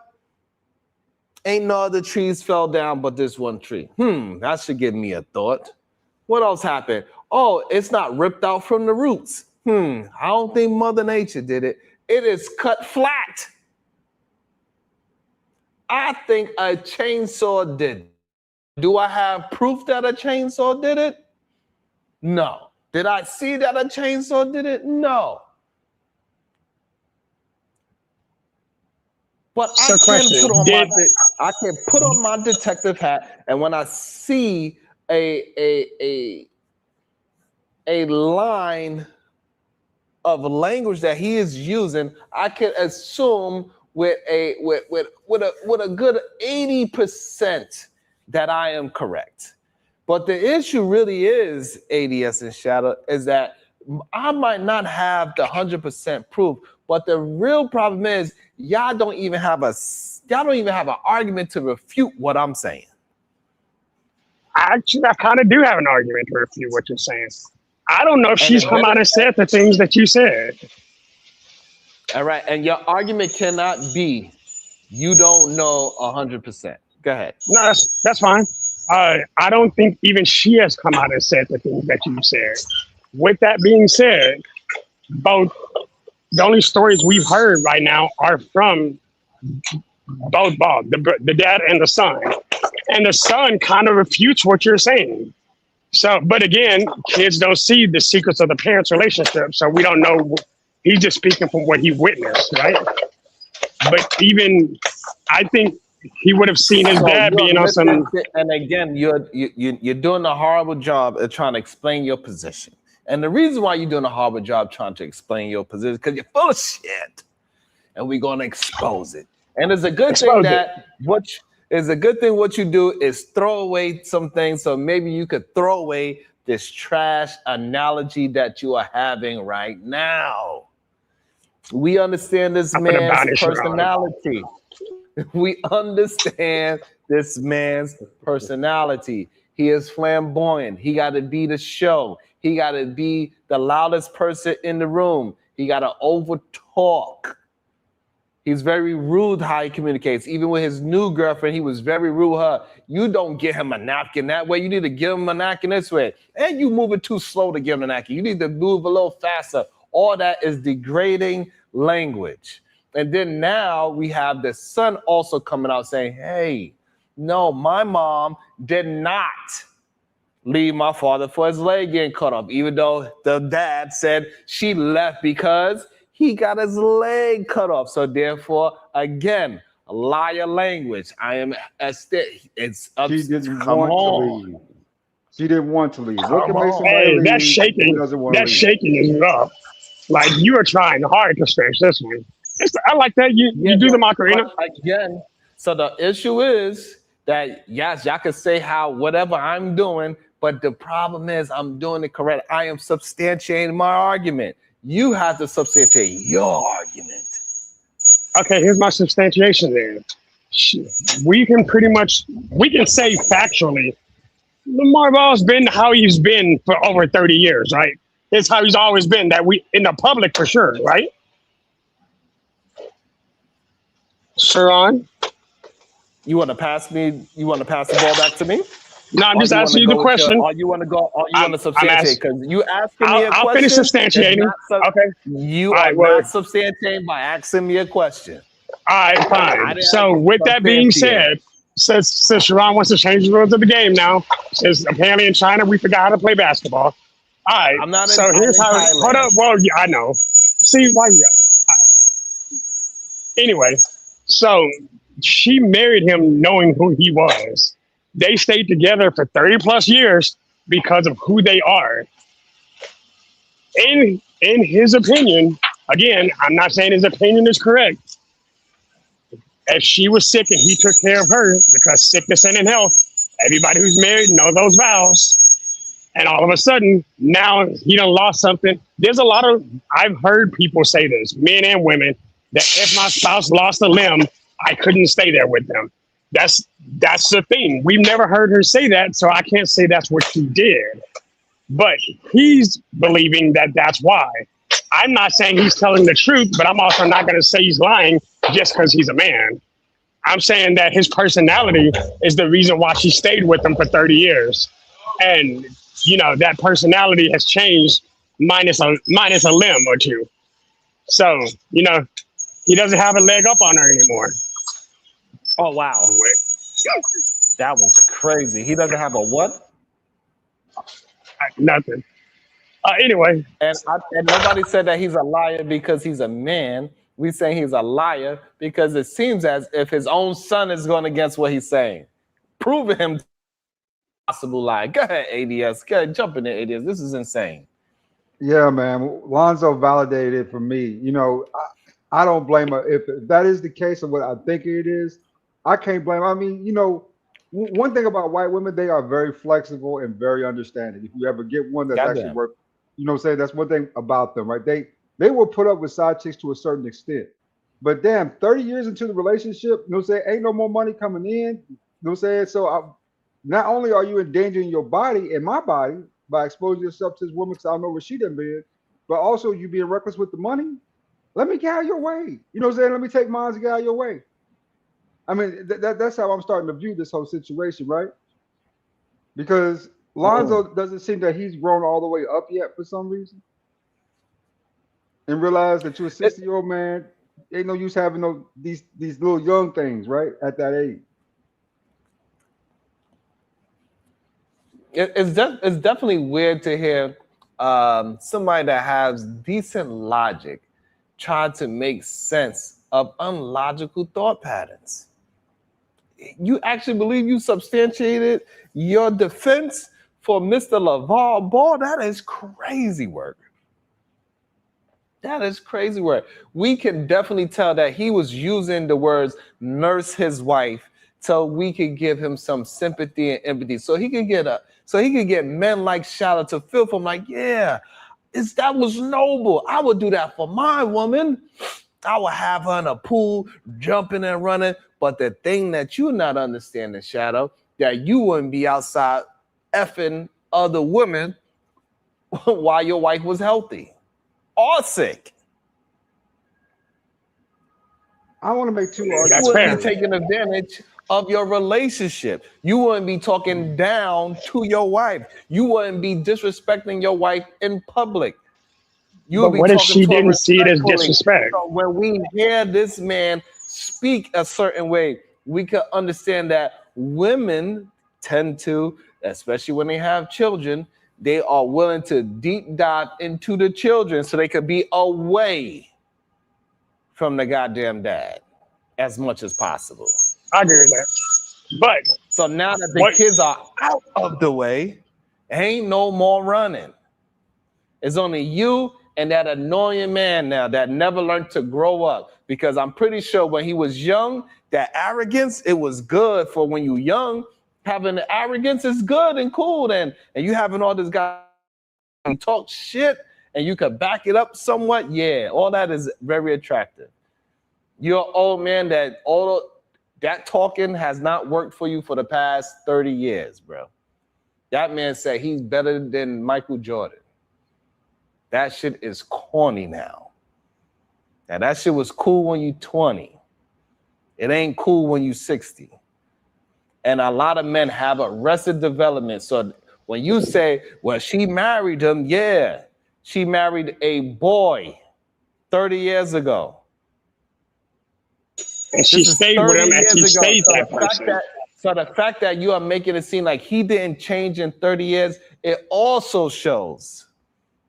Ain't no other trees fell down but this one tree. That should give me a thought. What else happened? Oh, it's not ripped out from the roots. I don't think Mother Nature did it. It is cut flat. I think a chainsaw did it. Do I have proof that a chainsaw did it? No. Did I see that a chainsaw did it? No. But I can put on my detective hat, and when I see a line of language that he is using, I can assume with a good 80% that I am correct. But the issue really is, ADS and Shadow, is that I might not have the 100% proof, but the real problem is y'all don't even have an argument to refute what I'm saying. Actually, I kind of do have an argument to refute what you're saying. I don't know if she's come out and said the things that you said. All right, and your argument cannot be you don't know 100%. Go ahead. No, that's fine. I don't think even she has come out and said the things that you said. With that being said, the only stories we've heard right now are from both the dad and the son. And the son kind of refutes what you're saying. So, but again, kids don't see the secrets of the parents' relationship, so we don't know. He's just speaking from what he witnessed, right? But even, I think he would have seen his dad being on some. And again, you're doing a horrible job at trying to explain your position. And the reason why you're doing a horrible job trying to explain your position is because you're full of shit, and we're gonna expose it. And it's a good thing that what you do is throw away some things, so maybe you could throw away this trash analogy that you are having right now. We understand this man's personality. We understand this man's personality. He is flamboyant. He got to be the show. He got to be the loudest person in the room. He got to over talk. He's very rude how he communicates. Even with his new girlfriend, he was very rude with her. You don't give him a napkin that way. You need to give him a napkin this way. And you moving too slow to give him a napkin. You need to move a little faster. All that is degrading language. And then now we have the son also coming out saying, hey, no, my mom did not leave my father for his leg getting cut off, even though the dad said she left because he got his leg cut off. So therefore, again, liar language. I am she didn't want to leave. She didn't want to leave. Hey, that's shaking. That shaking is rough. Like, you are trying hard to stretch this one. I like that. You do the Macarena. Again, so the issue is that, yes, y'all can say how whatever I'm doing, but the problem is I'm doing it correct. I am substantiating my argument. You have to substantiate your argument. Okay, here's my substantiation then. We can say factually, Lamar Ball's been how he's been for over 30 years, right? It's how he's always been, that we in the public for sure, right? Sharon? You want to pass the ball back to me? No, I'm just asking you the question. Or you want to go, or you want to substantiate? Because you asking me a question. I'll finish substantiating. Okay. You are not substantiating by asking me a question. All right, fine. So with that being said, since Sharon wants to change the rules of the game now, since apparently in China we forgot how to play basketball. All right. I'm not. So here's how. Hold up. Well, yeah, I know. See why you got. Anyway, so she married him knowing who he was. They stayed together for 30 plus years because of who they are. In his opinion, again, I'm not saying his opinion is correct. If she was sick and he took care of her, because sickness and in health, everybody who's married knows those vows. And all of a sudden, now he done lost something. There's a lot of, I've heard people say this, men and women, that if my spouse lost a limb, I couldn't stay there with them. That's the thing. We've never heard her say that, so I can't say that's what she did. But he's believing that that's why. I'm not saying he's telling the truth, but I'm also not going to say he's lying just because he's a man. I'm saying that his personality is the reason why she stayed with him for 30 years. And you know, that personality has changed minus a limb or two. So, you know, he doesn't have a leg up on her anymore. Oh wow, that was crazy. He doesn't have a what? Nothing. Anyway, And nobody said that he's a liar because he's a man. We say he's a liar because it seems as if his own son is going against what he's saying, proving him possible lie. Go ahead, ADS. Go ahead, jump in there, ADS. This is insane. Yeah, man. Lonzo validated it for me. You know, I don't blame her. If that is the case of what I think it is, I can't blame her. I mean, you know, one thing about white women, they are very flexible and very understanding. If you ever get one that's actually worth, you know what I'm saying? That's one thing about them, right? They will put up with side chicks to a certain extent. But damn, 30 years into the relationship, you know what I'm saying? Ain't no more money coming in. You know what I'm saying? So not only are you endangering your body and my body by exposing yourself to this woman, because I don't know where she done been, but also you being reckless with the money. Let me get out of your way. You know what I'm saying? Let me take mine to get out of your way. I mean, that's how I'm starting to view this whole situation, right? Because Lonzo doesn't seem that he's grown all the way up yet for some reason. And realize that you're a 60-year-old man, ain't no use having these little young things, right? At that age. It's definitely weird to hear somebody that has decent logic try to make sense of unlogical thought patterns. You actually believe you substantiated your defense for Mr. LaVar Ball? That is crazy work. That is crazy work. We can definitely tell that he was using the words nurse his wife so we could give him some sympathy and empathy. So he could get men like Shallow to feel for him like, yeah, that was noble. I would do that for my woman. I would have her in a pool, jumping and running. But the thing that you're not understanding, Shadow, that you wouldn't be outside effing other women while your wife was healthy or sick. I want to make two arguments. You wouldn't be taking advantage of your relationship. You wouldn't be talking down to your wife. You wouldn't be disrespecting your wife in public. But what if she didn't see it as disrespect? So when we hear this man speak a certain way, we can understand that women tend to, especially when they have children, they are willing to deep dive into the children so they could be away from the goddamn dad as much as possible. I agree with that. But so now that the kids are out of the way, ain't no more running. It's only you and that annoying man now that never learned to grow up. Because I'm pretty sure when he was young, that arrogance, it was good for when you're young. Having the arrogance is good and cool. And you having all this guy talk shit and you could back it up somewhat. Yeah, all that is very attractive. You're an old man that all that talking has not worked for you for the past 30 years, bro. That man said he's better than Michael Jordan. That shit is corny now. Now that shit was cool when you 20. It ain't cool when you 60. And a lot of men have arrested development. So when you say, well, she married him, yeah, she married a boy 30 years ago. And she stayed with him and she stayed that person. So the fact that you are making it seem like he didn't change in 30 years, it also shows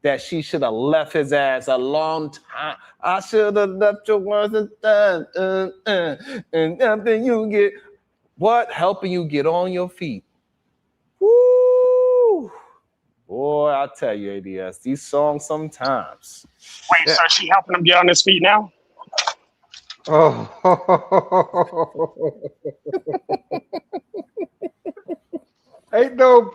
that she should have left his ass a long time. I should have left your words and nothing you get. What? Helping you get on your feet. Woo! Boy, I tell you, ADS, these songs sometimes. Wait, so she helping him get on his feet now? Oh. Ain't no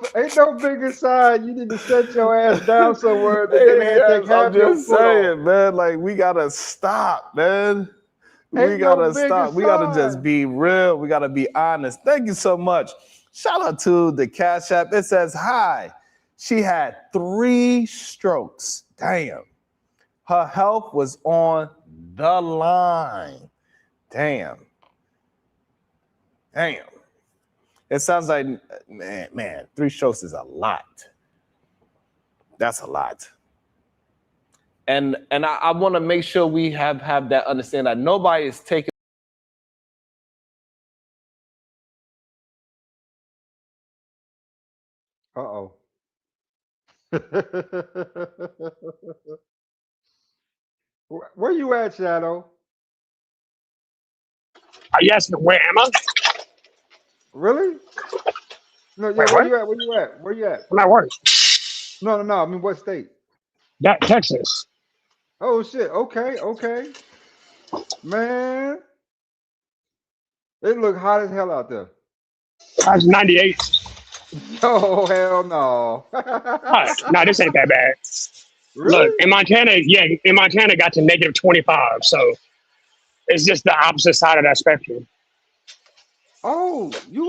bigger sign. You need to set your ass down somewhere. I'm just saying, man. Like, we gotta stop, man. We gotta stop. We gotta just be real. We gotta be honest. Thank you so much. Shout out to the Cash App. It says, hi. She had 3 strokes. Damn. Her health was on the line. Damn. It sounds like, man, 3 strokes is a lot. That's a lot. And I want to make sure we have that understanding that nobody is taking. Uh-oh. Where you at, Shadow? Yes, where am I? Really? No, yeah, Wait, where what? you at? Where you at? Where you at? I'm at work. No. I mean, what state? That Texas. Oh shit. Okay. Man, it look hot as hell out there. That's 98. Oh hell no. No, this ain't that bad. Really? Look, in Montana, got to negative 25. So it's just the opposite side of that spectrum. Oh, you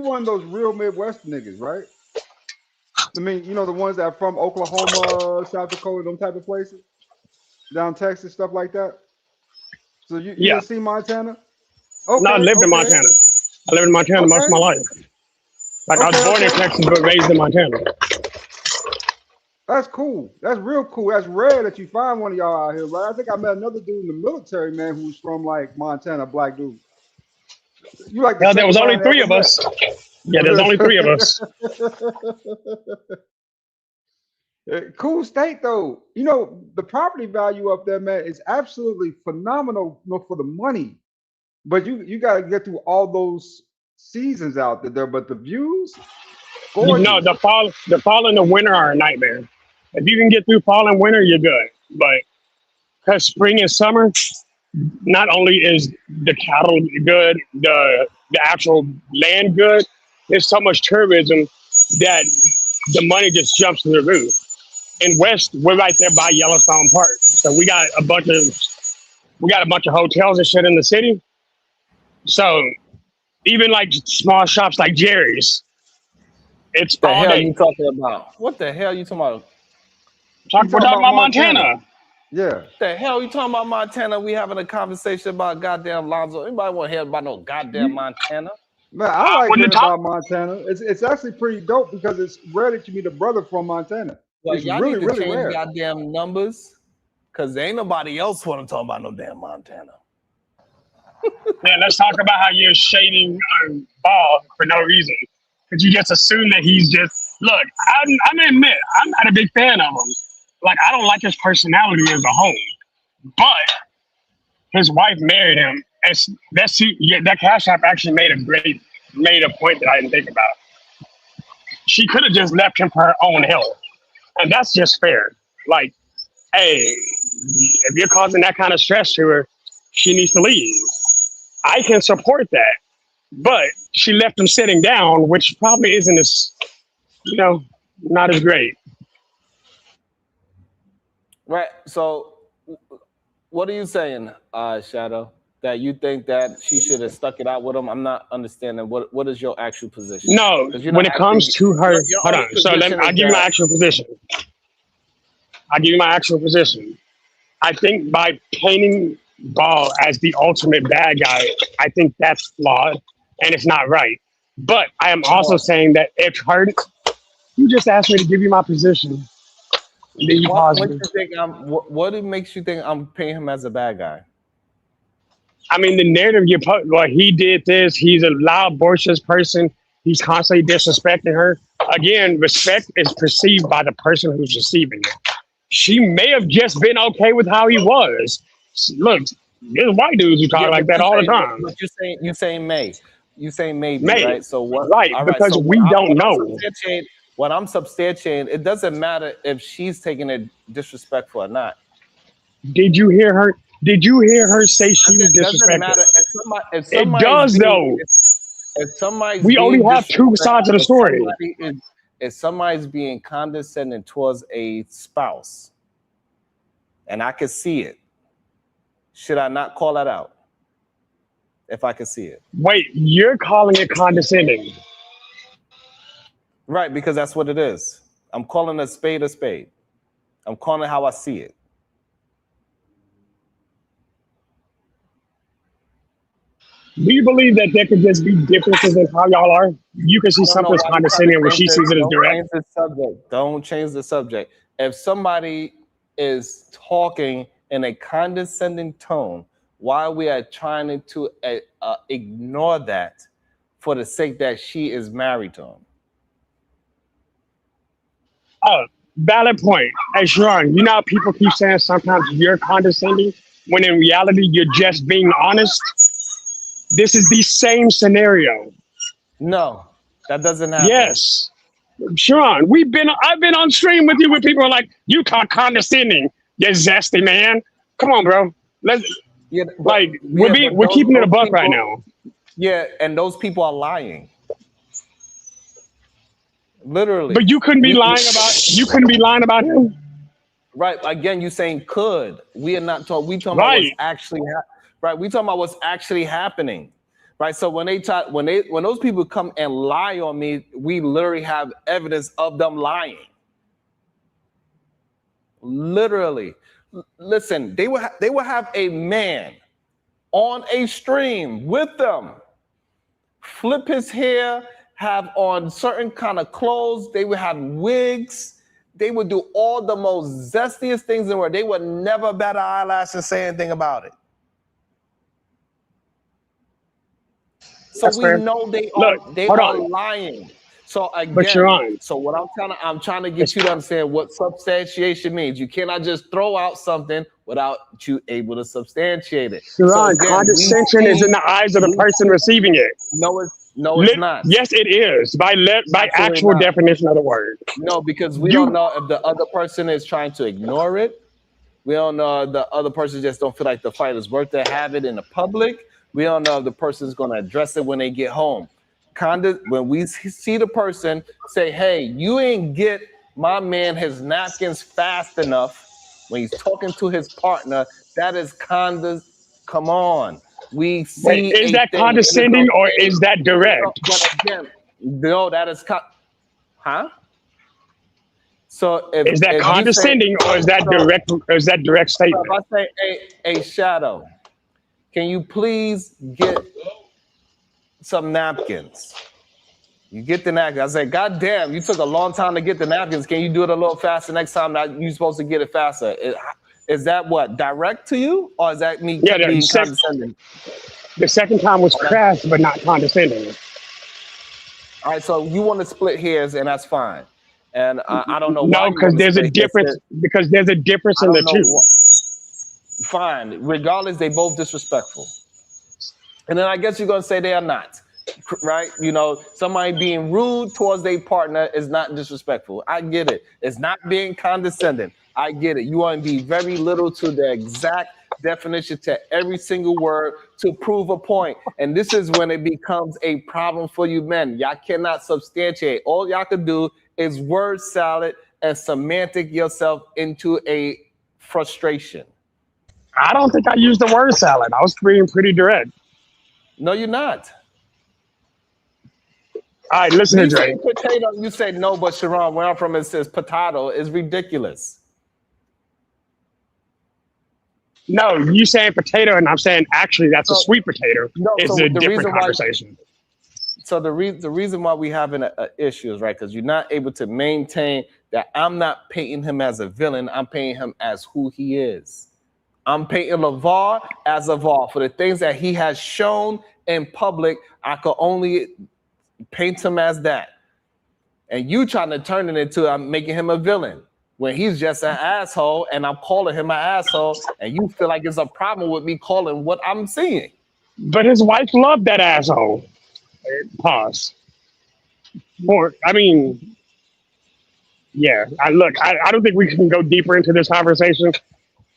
one of those real Midwest niggas, right? I mean, you know, the ones that are from Oklahoma, South Dakota, them type of places, down Texas, stuff like that. So you Yeah. didn't see Montana? No, I lived in okay. Montana. I lived in Montana most of my life. Like I was born in Texas, but raised in Montana. That's cool. That's real cool. That's rare that you find one of y'all out here, right? I think I met another dude in the military, man, who's from like Montana, black dude. You like the Hell, there was only second one I 3 ever of us. Yeah, there's only 3 of us. Cool state though. You know, the property value up there, man, is absolutely phenomenal, you know, for the money. But you got to get through all those seasons out there. But the views, gorgeous. No, the fall and the winter are a nightmare. If you can get through fall and winter, you're good. But because spring and summer, not only is the cattle good, the actual land good, there's so much tourism that the money just jumps through the roof. In West, we're right there by Yellowstone Park, so we got a bunch of hotels and shit in the city. So even like small shops like Jerry's, it's What the all hell day. you talking about? What the hell you talking about? We're talking about Montana. Yeah. What the hell you talking about Montana? We having a conversation about goddamn Lonzo. Anybody want to hear about no goddamn Montana? Man, I like wouldn't hearing talk- about Montana. It's actually pretty dope because it's rare that you meet a brother from Montana. Well, It's y'all really, need to really change rare. goddamn numbers, cause there ain't nobody else want to talk about no damn Montana. Yeah, let's talk about how you're shading Ball for no reason. Because you just assume that he's just, look, I'm gonna admit, I'm not a big fan of him. Like, I don't like his personality as a whole. But his wife married him. And that Cash App actually made a point that I didn't think about. She could have just left him for her own health. And that's just fair. Like, hey, if you're causing that kind of stress to her, she needs to leave. I can support that. But she left him sitting down, which probably isn't as, not as great. Right. So, what are you saying, Shadow? That you think that she should have stuck it out with him? I'm not understanding. What is your actual position? No, when it comes to her, hold on. So I'll give you my actual position. I think by painting Ball as the ultimate bad guy, I think that's flawed and it's not right. But I am also saying that if her, you just asked me to give you my position. And then you pause me. What makes you think I'm painting him as a bad guy? I mean, the narrative you put, well, he did this. He's a loud, boisterous person. He's constantly disrespecting her. Again, respect is perceived by the person who's receiving it. She may have just been okay with how he was. Look, there's white dudes who talk like that all the time. But you're saying may. You saying maybe, May. right? So what? Right, all because so we don't know. What I'm substantiating, it doesn't matter if she's taking it disrespectful or not. Did you hear her? Did you hear her say she was disrespectful? It does, though. If somebody's we only have 2 sides of the story. If somebody's being condescending towards a spouse, and I can see it, should I not call that out? If I can see it. Wait, you're calling it condescending. Right, because that's what it is. I'm calling a spade a spade. I'm calling it how I see it. Do you believe that there could just be differences in how y'all are? You can see I don't know something's why you condescending when she sees it as don't direct. change the subject. Don't change the subject. If somebody is talking in a condescending tone, why we are trying to ignore that for the sake that she is married to him? Oh, valid point. Hey, Sharon, you know how people keep saying sometimes you're condescending when in reality you're just being honest? This is the same scenario. No, that doesn't happen. Yes. Sharon, I've been on stream with you when people are like, you condescending, you zesty man. Come on, bro. Yeah, we're keeping it a buck right now. Yeah, and those people are lying. Literally. But you couldn't be lying about him. Right. Again, you saying could. We are not talking. We talking Right. about what's actually right. We talking about what's actually happening. Right. So when those people come and lie on me, we literally have evidence of them lying. Literally. Listen, they will have a man on a stream with them, flip his hair, have on certain kind of clothes. They would have wigs. They would do all the most zestiest things in the world. They would never bat an eyelash and say anything about it. So That's we fair. know they Look, are lying. So again, so what I'm trying to get you to understand what substantiation means. You cannot just throw out something without you able to substantiate it. Sharon, condescension is in the eyes of the person receiving it. No, it's not. Yes, it is by actual definition of the word. No, because we don't know if the other person is trying to ignore it. We don't know if the other person just don't feel like the fight is worth to have it in the public. We don't know if the person is going to address it when they get home. When we see the person say, hey, you ain't get my man his napkins fast enough when he's talking to his partner, that is come on. We see. Wait, is that condescending or is that direct? But again, no, that is huh? So is that condescending or is that direct? Or is that direct statement? So if I say, hey, Shadow, can you please get some napkins? You get the napkins. I say, God damn, you took a long time to get the napkins. Can you do it a little faster next time? That you're supposed to get it faster. Is that what, direct to you? Or is that me being condescending? The second time was crass, but not condescending. All right, so you want to split hairs, and that's fine. And I don't know why. No, because there's a difference. Because there's a difference in the two. Fine. Regardless, they both disrespectful. And then I guess you're going to say they are not. Right? You know, somebody being rude towards their partner is not disrespectful. I get it. It's not being condescending. I get it. You want to be very little to the exact definition to every single word to prove a point. And this is when it becomes a problem for you men. Y'all cannot substantiate. All y'all can do is word salad and semantic yourself into a frustration. I don't think I used the word salad. I was being pretty direct. No, you're not. All right, listen to Dre. Potato, you say no, but Sharon, where I'm from, it says potato. Is ridiculous. No, you saying potato, and I'm saying actually that's a sweet potato. No, it's a different conversation. So the reason why we having an issue is right because you're not able to maintain that. I'm not painting him as a villain. I'm painting him as who he is. I'm painting LeVar as LeVar for the things that he has shown in public. I could only paint him as that, and you trying to turn it into I'm making him a villain when he's just an asshole, and I'm calling him an asshole, and you feel like it's a problem with me calling what I'm seeing. But his wife loved that asshole. Pause. I mean, yeah. I don't think we can go deeper into this conversation.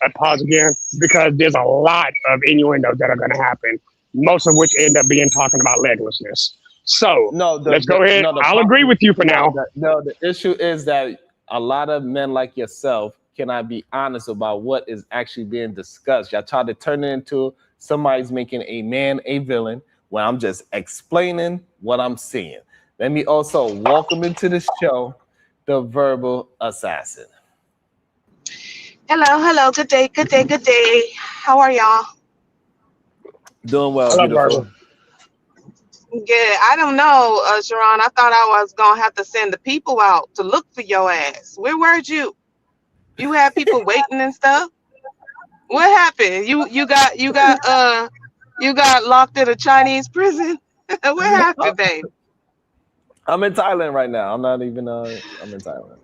I pause again because there's a lot of innuendos that are going to happen, most of which end up being talking about leglessness. So let's go ahead. I'll agree with you for now. The issue is that a lot of men like yourself cannot be honest about what is actually being discussed. Y'all try to turn it into somebody's making a man a villain when I'm just explaining what I'm seeing. Let me also welcome into the show the verbal assassin. Hello. Good day. How are y'all? Doing well. Hello, beautiful. Yeah, I don't know, Sharon. I thought I was gonna have to send the people out to look for your ass. Where were you? You had people waiting and stuff. What happened? You got locked in a Chinese prison. What happened, babe? I'm in Thailand right now. I'm not even. I'm in Thailand.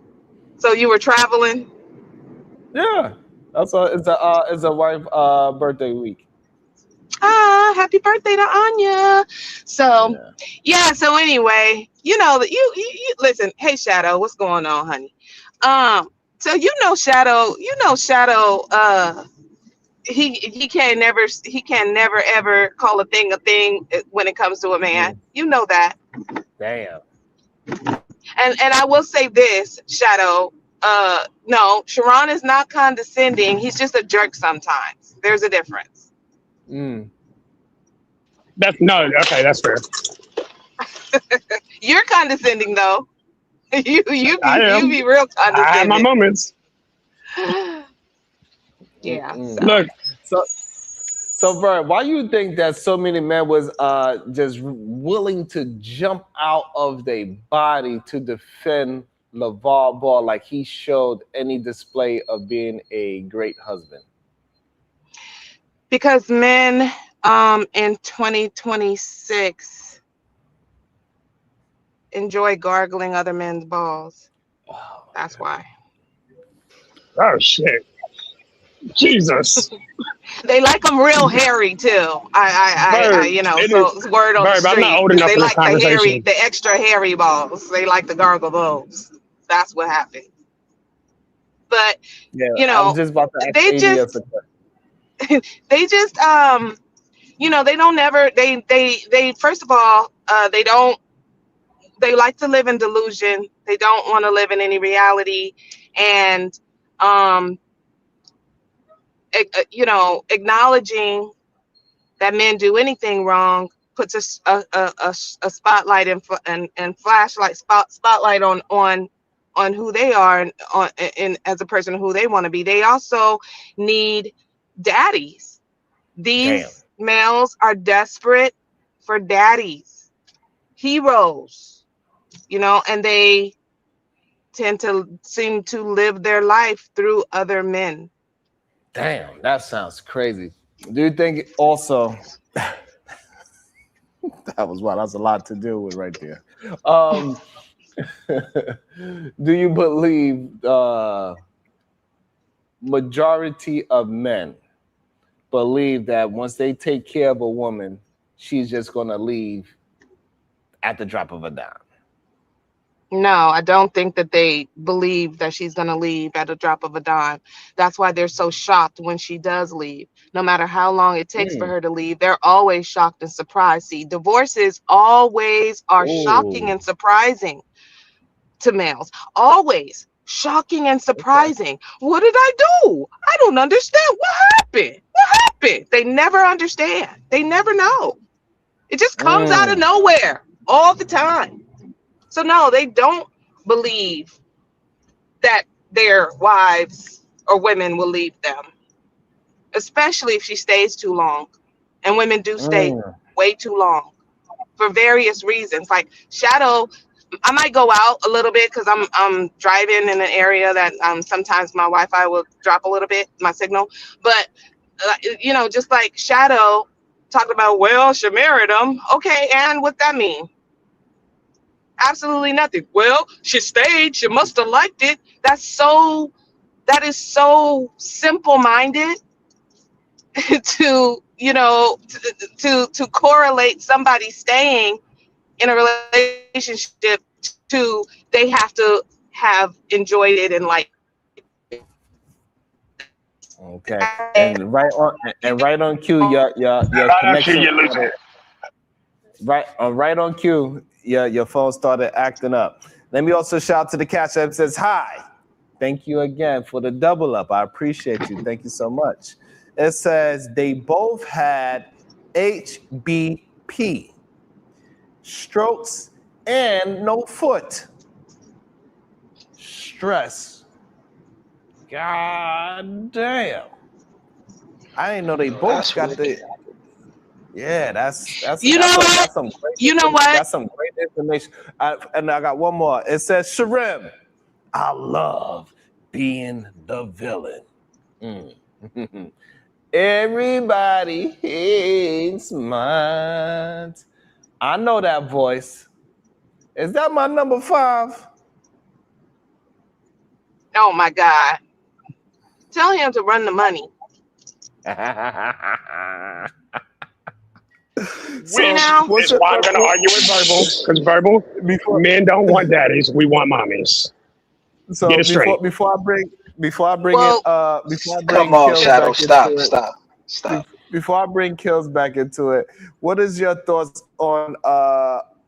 So you were traveling? Yeah, it's a wife birthday week. Ah, happy birthday to Anya. So Yeah. so anyway, you know that you listen, hey Shadow, what's going on, honey? So Shadow, he can never ever call a thing when it comes to a man. Mm. You know that. Damn. And I will say this, Shadow, no, Sharon is not condescending. He's just a jerk sometimes. There's a difference. Mm. That's fair. You're condescending though. you be real condescending. I have my moments. Yeah. Look, so Vern, why you think that so many men was just willing to jump out of their body to defend LeVar Ball like he showed any display of being a great husband? Because men in 2026 enjoy gargling other men's balls. Oh, that's why. Oh shit. Jesus. They like them real hairy too. So it's word on the street. I'm not old enough they for like this the extra hairy balls. They like to gargle those. That's what happened. But yeah, I was just about to ask they just they don't never they first of all they like to live in delusion. They don't want to live in any reality, and acknowledging that men do anything wrong puts a spotlight and spotlight on who they are and as a person who they want to be. They also need daddies. These males are desperate for daddies, heroes, and they seem to live their life through other men. Damn, that sounds crazy. Do you think also that was a lot to deal with right there? Do you believe majority of men believe that once they take care of a woman, she's just gonna leave at the drop of a dime? No, I don't think that they believe that she's going to leave at a drop of a dime. That's why they're so shocked when she does leave. No matter how long it takes for her to leave, they're always shocked and surprised. See, divorces always are shocking and surprising to males. Always shocking and surprising. What did I do? I don't understand. What happened? They never understand. They never know. It just comes out of nowhere all the time. So no, they don't believe that their wives or women will leave them, especially if she stays too long. And women do stay way too long for various reasons. Like Shadow, I might go out a little bit because I'm driving in an area that sometimes my Wi-Fi will drop a little bit, my signal. But just like Shadow talked about, well, she married him. Okay, and what that mean? Absolutely nothing. Well, she stayed. She must have liked it. That is so simple-minded to correlate somebody staying in a relationship to they have to have enjoyed it and liked it. Okay, and right on cue, your connection. Right on cue. Your phone started acting up. Let me also shout to the Cash App. Says hi. Thank you again for the double up. I appreciate you. Thank you so much. It says they both had HBP, strokes, and no foot. Stress. God damn. I didn't know they both got the. Yeah, that's You know what? that's some great. You know what? That's some great information. And I got one more. It says, Sharim, I love being the villain. Mm. Everybody hates mine. I know that voice. Is that my number 5? Oh my God. Tell him to run the money. Which now? is why I'm going to argue with Verbal, because Verbal, men don't want daddies. We want mommies. So Get it straight. before I bring Well, Come on, Kills Shadow. back into it, Stop. before I bring Kills back into it, what is your thoughts on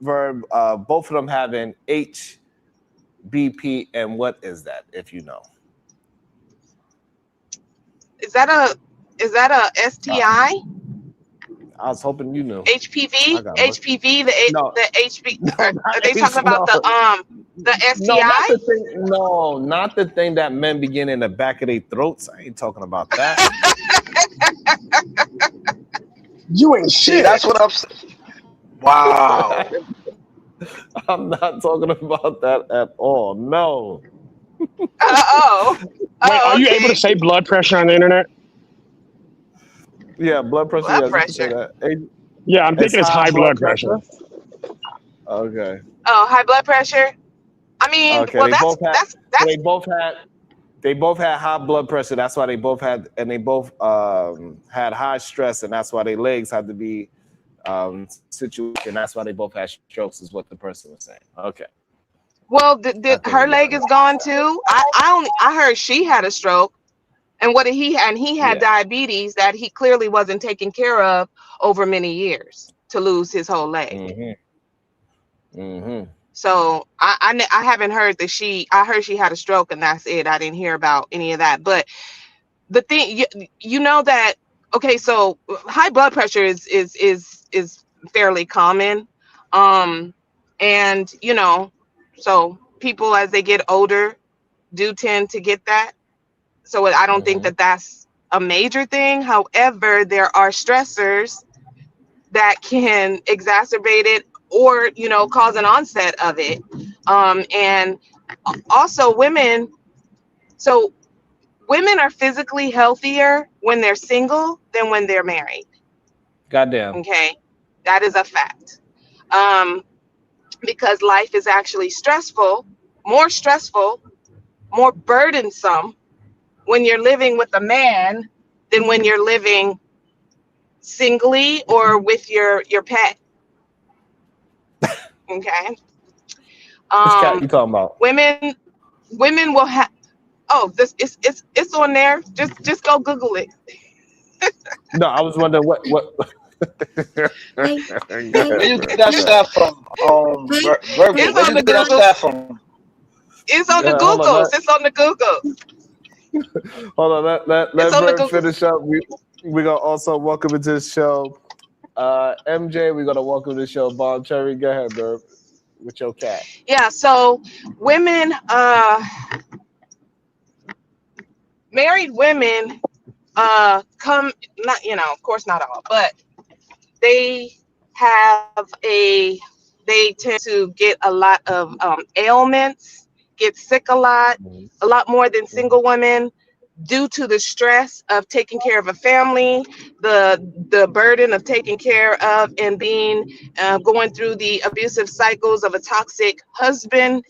Verb? Both of them having HBP, and what is that, if you know? Is that a STI? I was hoping you knew. HPV? I got HPV? The HB? No, Are they talking about the STI? Not the thing that men begin in the back of their throats. I ain't talking about that. You ain't shit. That's what I'm saying. Wow. I'm not talking about that at all. No. Wait, are you able to say blood pressure on the internet? Yeah, blood pressure. Blood yes, pressure. you can say that. Yeah, I'm thinking it's high blood pressure. Okay. Oh, high blood pressure. I mean, Okay. well, They both had high blood pressure. That's why they both had high stress, and that's why their legs had to be situated. And that's why they both had strokes, is what the person was saying. Okay. Well, her leg is gone too. I heard she had a stroke, and what did he had? And he had diabetes that he clearly wasn't taking care of over many years to lose his whole leg. So I haven't heard that I heard she had a stroke, and that's it. I didn't hear about any of that. But the thing, you know that, okay, so high blood pressure is fairly common, and so people as they get older do tend to get that. So I don't think that that's a major thing. However, there are stressors that can exacerbate it or, cause an onset of it. And also women are physically healthier when they're single than when they're married. Goddamn. Okay. That is a fact. Because life is actually more burdensome when you're living with a man than when you're living singly or with your pet. Okay. Which cat you talking about? Women will have. Oh, it's on there. Just go Google it. No, I was wondering what. Where you get that stuff from? Where you get that stuff from? It's on the Google. It's on the Google. Hold on, let Verb finish up. We're gonna also welcome into the show MJ. We're gonna welcome to the show Bomb Cherry. Go ahead, Verb, with your cat. Yeah, so women, married women, come, not, of course not all, but they tend to get a lot of ailments, get sick a lot more than single women, due to the stress of taking care of a family, the burden of taking care of and being going through the abusive cycles of a toxic husband.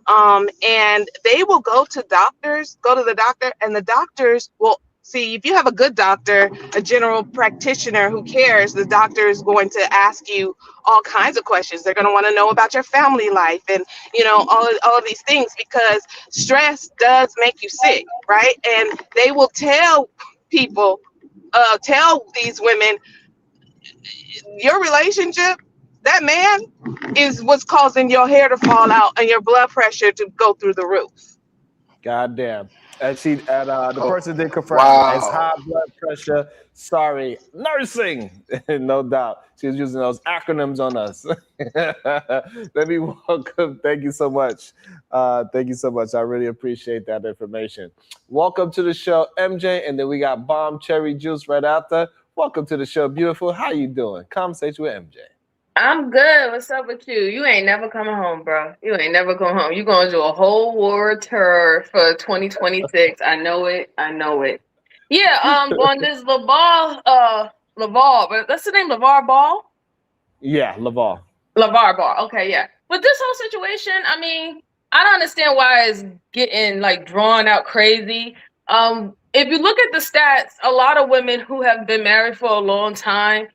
And they will go to the doctor, and the doctors will see, if you have a good doctor, a general practitioner who cares, the doctor is going to ask you all kinds of questions. They're going to want to know about your family life and, all of these things, because stress does make you sick, right? And they will tell people, tell these women, your relationship, that man is what's causing your hair to fall out and your blood pressure to go through the roof. Goddamn. And the person did confirm it's high blood pressure. Sorry, nursing. No doubt. She was using those acronyms on us. Let me welcome. Thank you so much. Thank you so much. I really appreciate that information. Welcome to the show, MJ. And then we got Bomb Cherry Juice right after. Welcome to the show, beautiful. How you doing? Conversation with MJ. I'm good. What's up with you? You ain't never coming home, bro. You ain't never going home. You going to a whole war tour for 2026. I know it. I know it. Yeah. On this LeVar, but that's the name, LeVar Ball. Yeah, LeVar. LeVar Ball. Okay, yeah. But this whole situation, I mean, I don't understand why it's getting like drawn out crazy. If you look at the stats, a lot of women who have been married for a long time,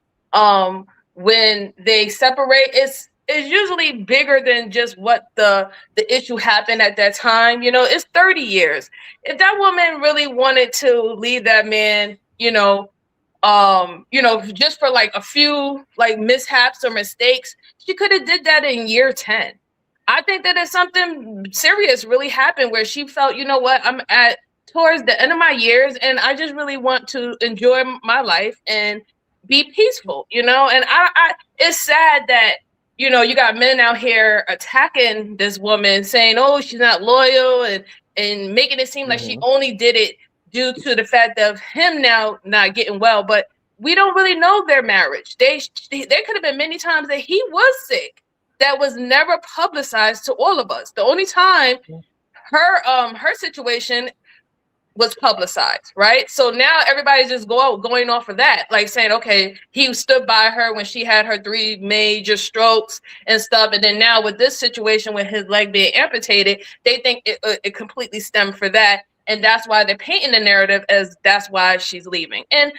when they separate, it's usually bigger than just what the issue happened at that time. You know, it's 30 years. If that woman really wanted to leave that man, just for like a few like mishaps or mistakes, she could have did that in year 10. I think that if something serious really happened where she felt, you know what, I'm at towards the end of my years and I just really want to enjoy my life and be peaceful, and I it's sad that, you got men out here attacking this woman saying, oh, she's not loyal and making it seem like she only did it due to the fact of him now not getting well. But we don't really know their marriage. There could have been many times that he was sick that was never publicized to all of us. The only time her situation was publicized, right? So now everybody's just going off of that, like saying, okay, he stood by her when she had her 3 major strokes and stuff, and then now with this situation with his leg being amputated, they think it completely stemmed for that, and that's why they're painting the narrative as that's why she's leaving. And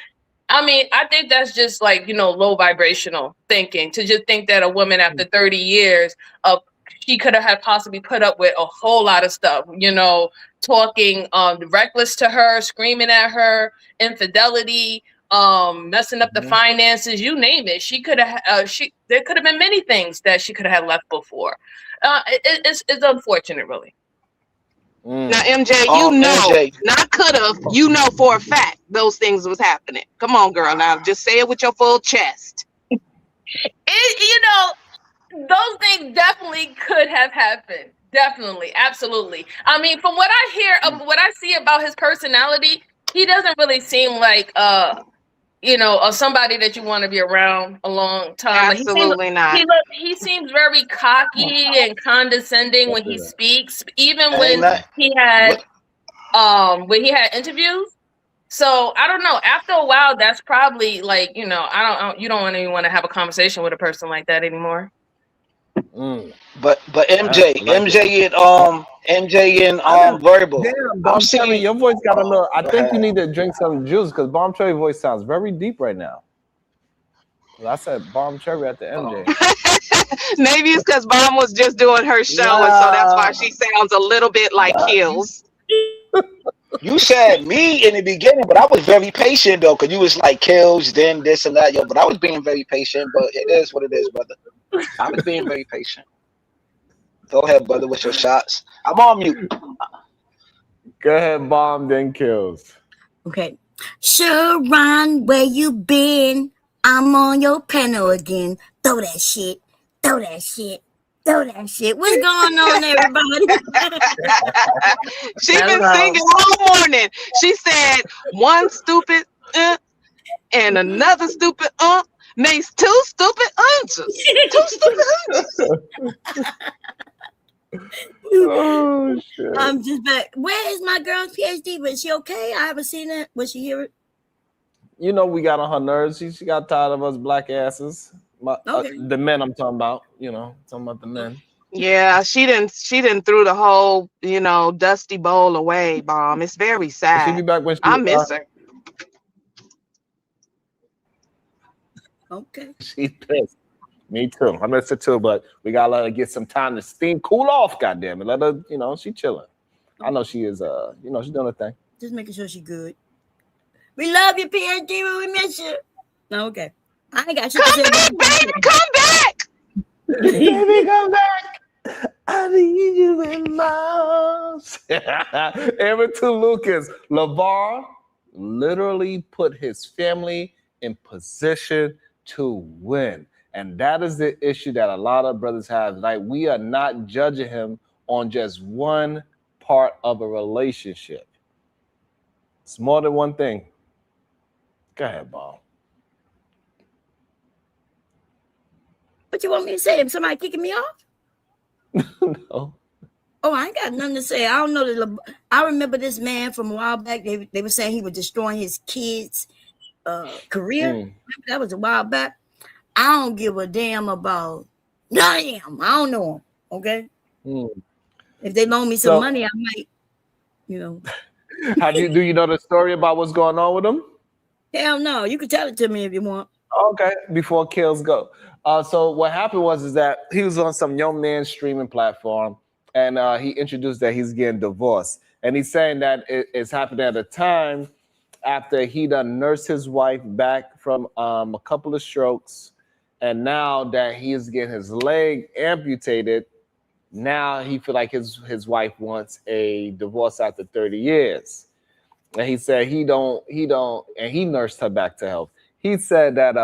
I mean, I think that's just like, low vibrational thinking, to just think that a woman after 30 years of she could have had possibly put up with a whole lot of stuff, talking reckless to her, screaming at her, infidelity, messing up the finances, you name it. She could have there could have been many things that she could have left before. It's unfortunate, really. Now, MJ, not could have, for a fact those things was happening. Come on, girl. Now just say it with your full chest. Those things definitely could have happened. Definitely. Absolutely. I mean, from what I hear, what I see about his personality, he doesn't really seem like, somebody that you want to be around a long time. Absolutely not. He seems very cocky and condescending when he speaks, even when he had interviews. So I don't know. After a while, that's probably like, you don't even want to have a conversation with a person like that anymore. But MJ and Verbal. Damn, Bomb Cherry, your voice got a little. I think you need to drink some juice because Bomb Cherry voice sounds very deep right now. I said Bomb Cherry at the MJ. Maybe it's because Bomb was just doing her show, and so that's why she sounds a little bit like Kills. You said me in the beginning, but I was very patient though, because you was like Kills, then this and that, but I was being very patient. But it is what it is, brother. I was being very patient. Go ahead, brother, with your shots. I'm on mute. Go ahead, Bomb, then Kills. Okay. Sharon, where you been? I'm on your panel again. Throw that shit. Throw that shit. Throw that shit. What's going on, everybody? She's been singing all morning. She said one stupid and another stupid makes 2 stupid answers. 2 stupid answers. Oh shit! I'm just back. Where is my girl's PhD? Was she okay? I haven't seen it. Was she here? We got on her nerves. She got tired of us black asses. The men I'm talking about. Talking about the men. Yeah, she didn't threw the whole dusty bowl away, Bomb. It's very sad. She'll be back when I miss her. Okay. She's pissed. Me too. I miss her too, but we gotta let her get some time to steam, cool off. Goddamn it, let her. She chilling. I know she is. She's doing her thing. Just making sure she's good. We love you, PhD. We miss you. No, okay. I ain't got shit to say. Come back. Baby, come back. I need you in my arms. Aaron to Lucas. LeVar literally put his family in position to win. And that is the issue that a lot of brothers have. Like, we are not judging him on just one part of a relationship. It's more than one thing. Go ahead, Bob. What you want me to say? Somebody kicking me off? No. Oh, I ain't got nothing to say. I don't know that. I remember this man from a while back. They were saying he was destroying his kids' career. That was a while back. I don't give a damn about none of them. I don't know them. Okay. If they loan me some money, I might, you know. Do you know the story about what's going on with him? Hell no. You can tell it to me if you want. Okay, before kills go. So what happened was that he was on some young man streaming platform, and he introduced that he's getting divorced. And he's saying that it's happening at a time after he done nursed his wife back from a couple of strokes. And now that he is getting his leg amputated, now he feel like his wife wants a divorce after 30 years. And he said he don't, and he nursed her back to health. He said that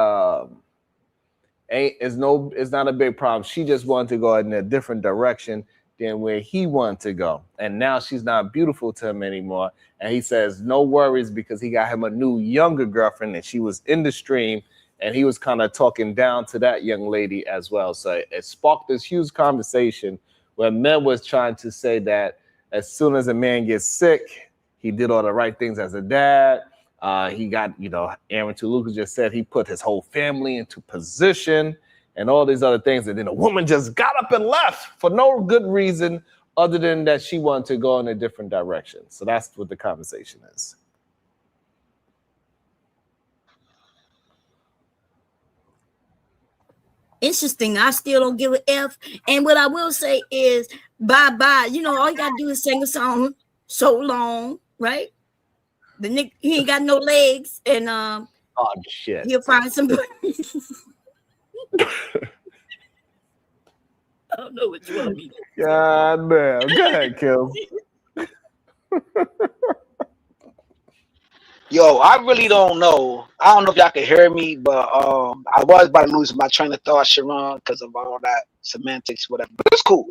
it's not a big problem. She just wanted to go in a different direction than where he wanted to go. And now she's not beautiful to him anymore. And he says no worries because he got him a new younger girlfriend and she was in the stream and he was kind of talking down to that young lady as well. So it sparked this huge conversation where men was trying to say that as soon as a man gets sick, he did all the right things as a dad. He got, Aaron Toluca just said he put his whole family into position and all these other things. And then a woman just got up and left for no good reason other than that she wanted to go in a different direction. So that's what the conversation is. Interesting. I still don't give a F. And what I will say is bye-bye. All you got to do is sing a song so long, right? The nigga, he ain't got no legs, and oh shit, he'll find somebody. I don't know what you want me to. God damn. Go ahead, Kills. Yo, I really don't know. I don't know if y'all can hear me, but I was about to lose my train of thought, Sharon, because of all that semantics, whatever. But it's cool,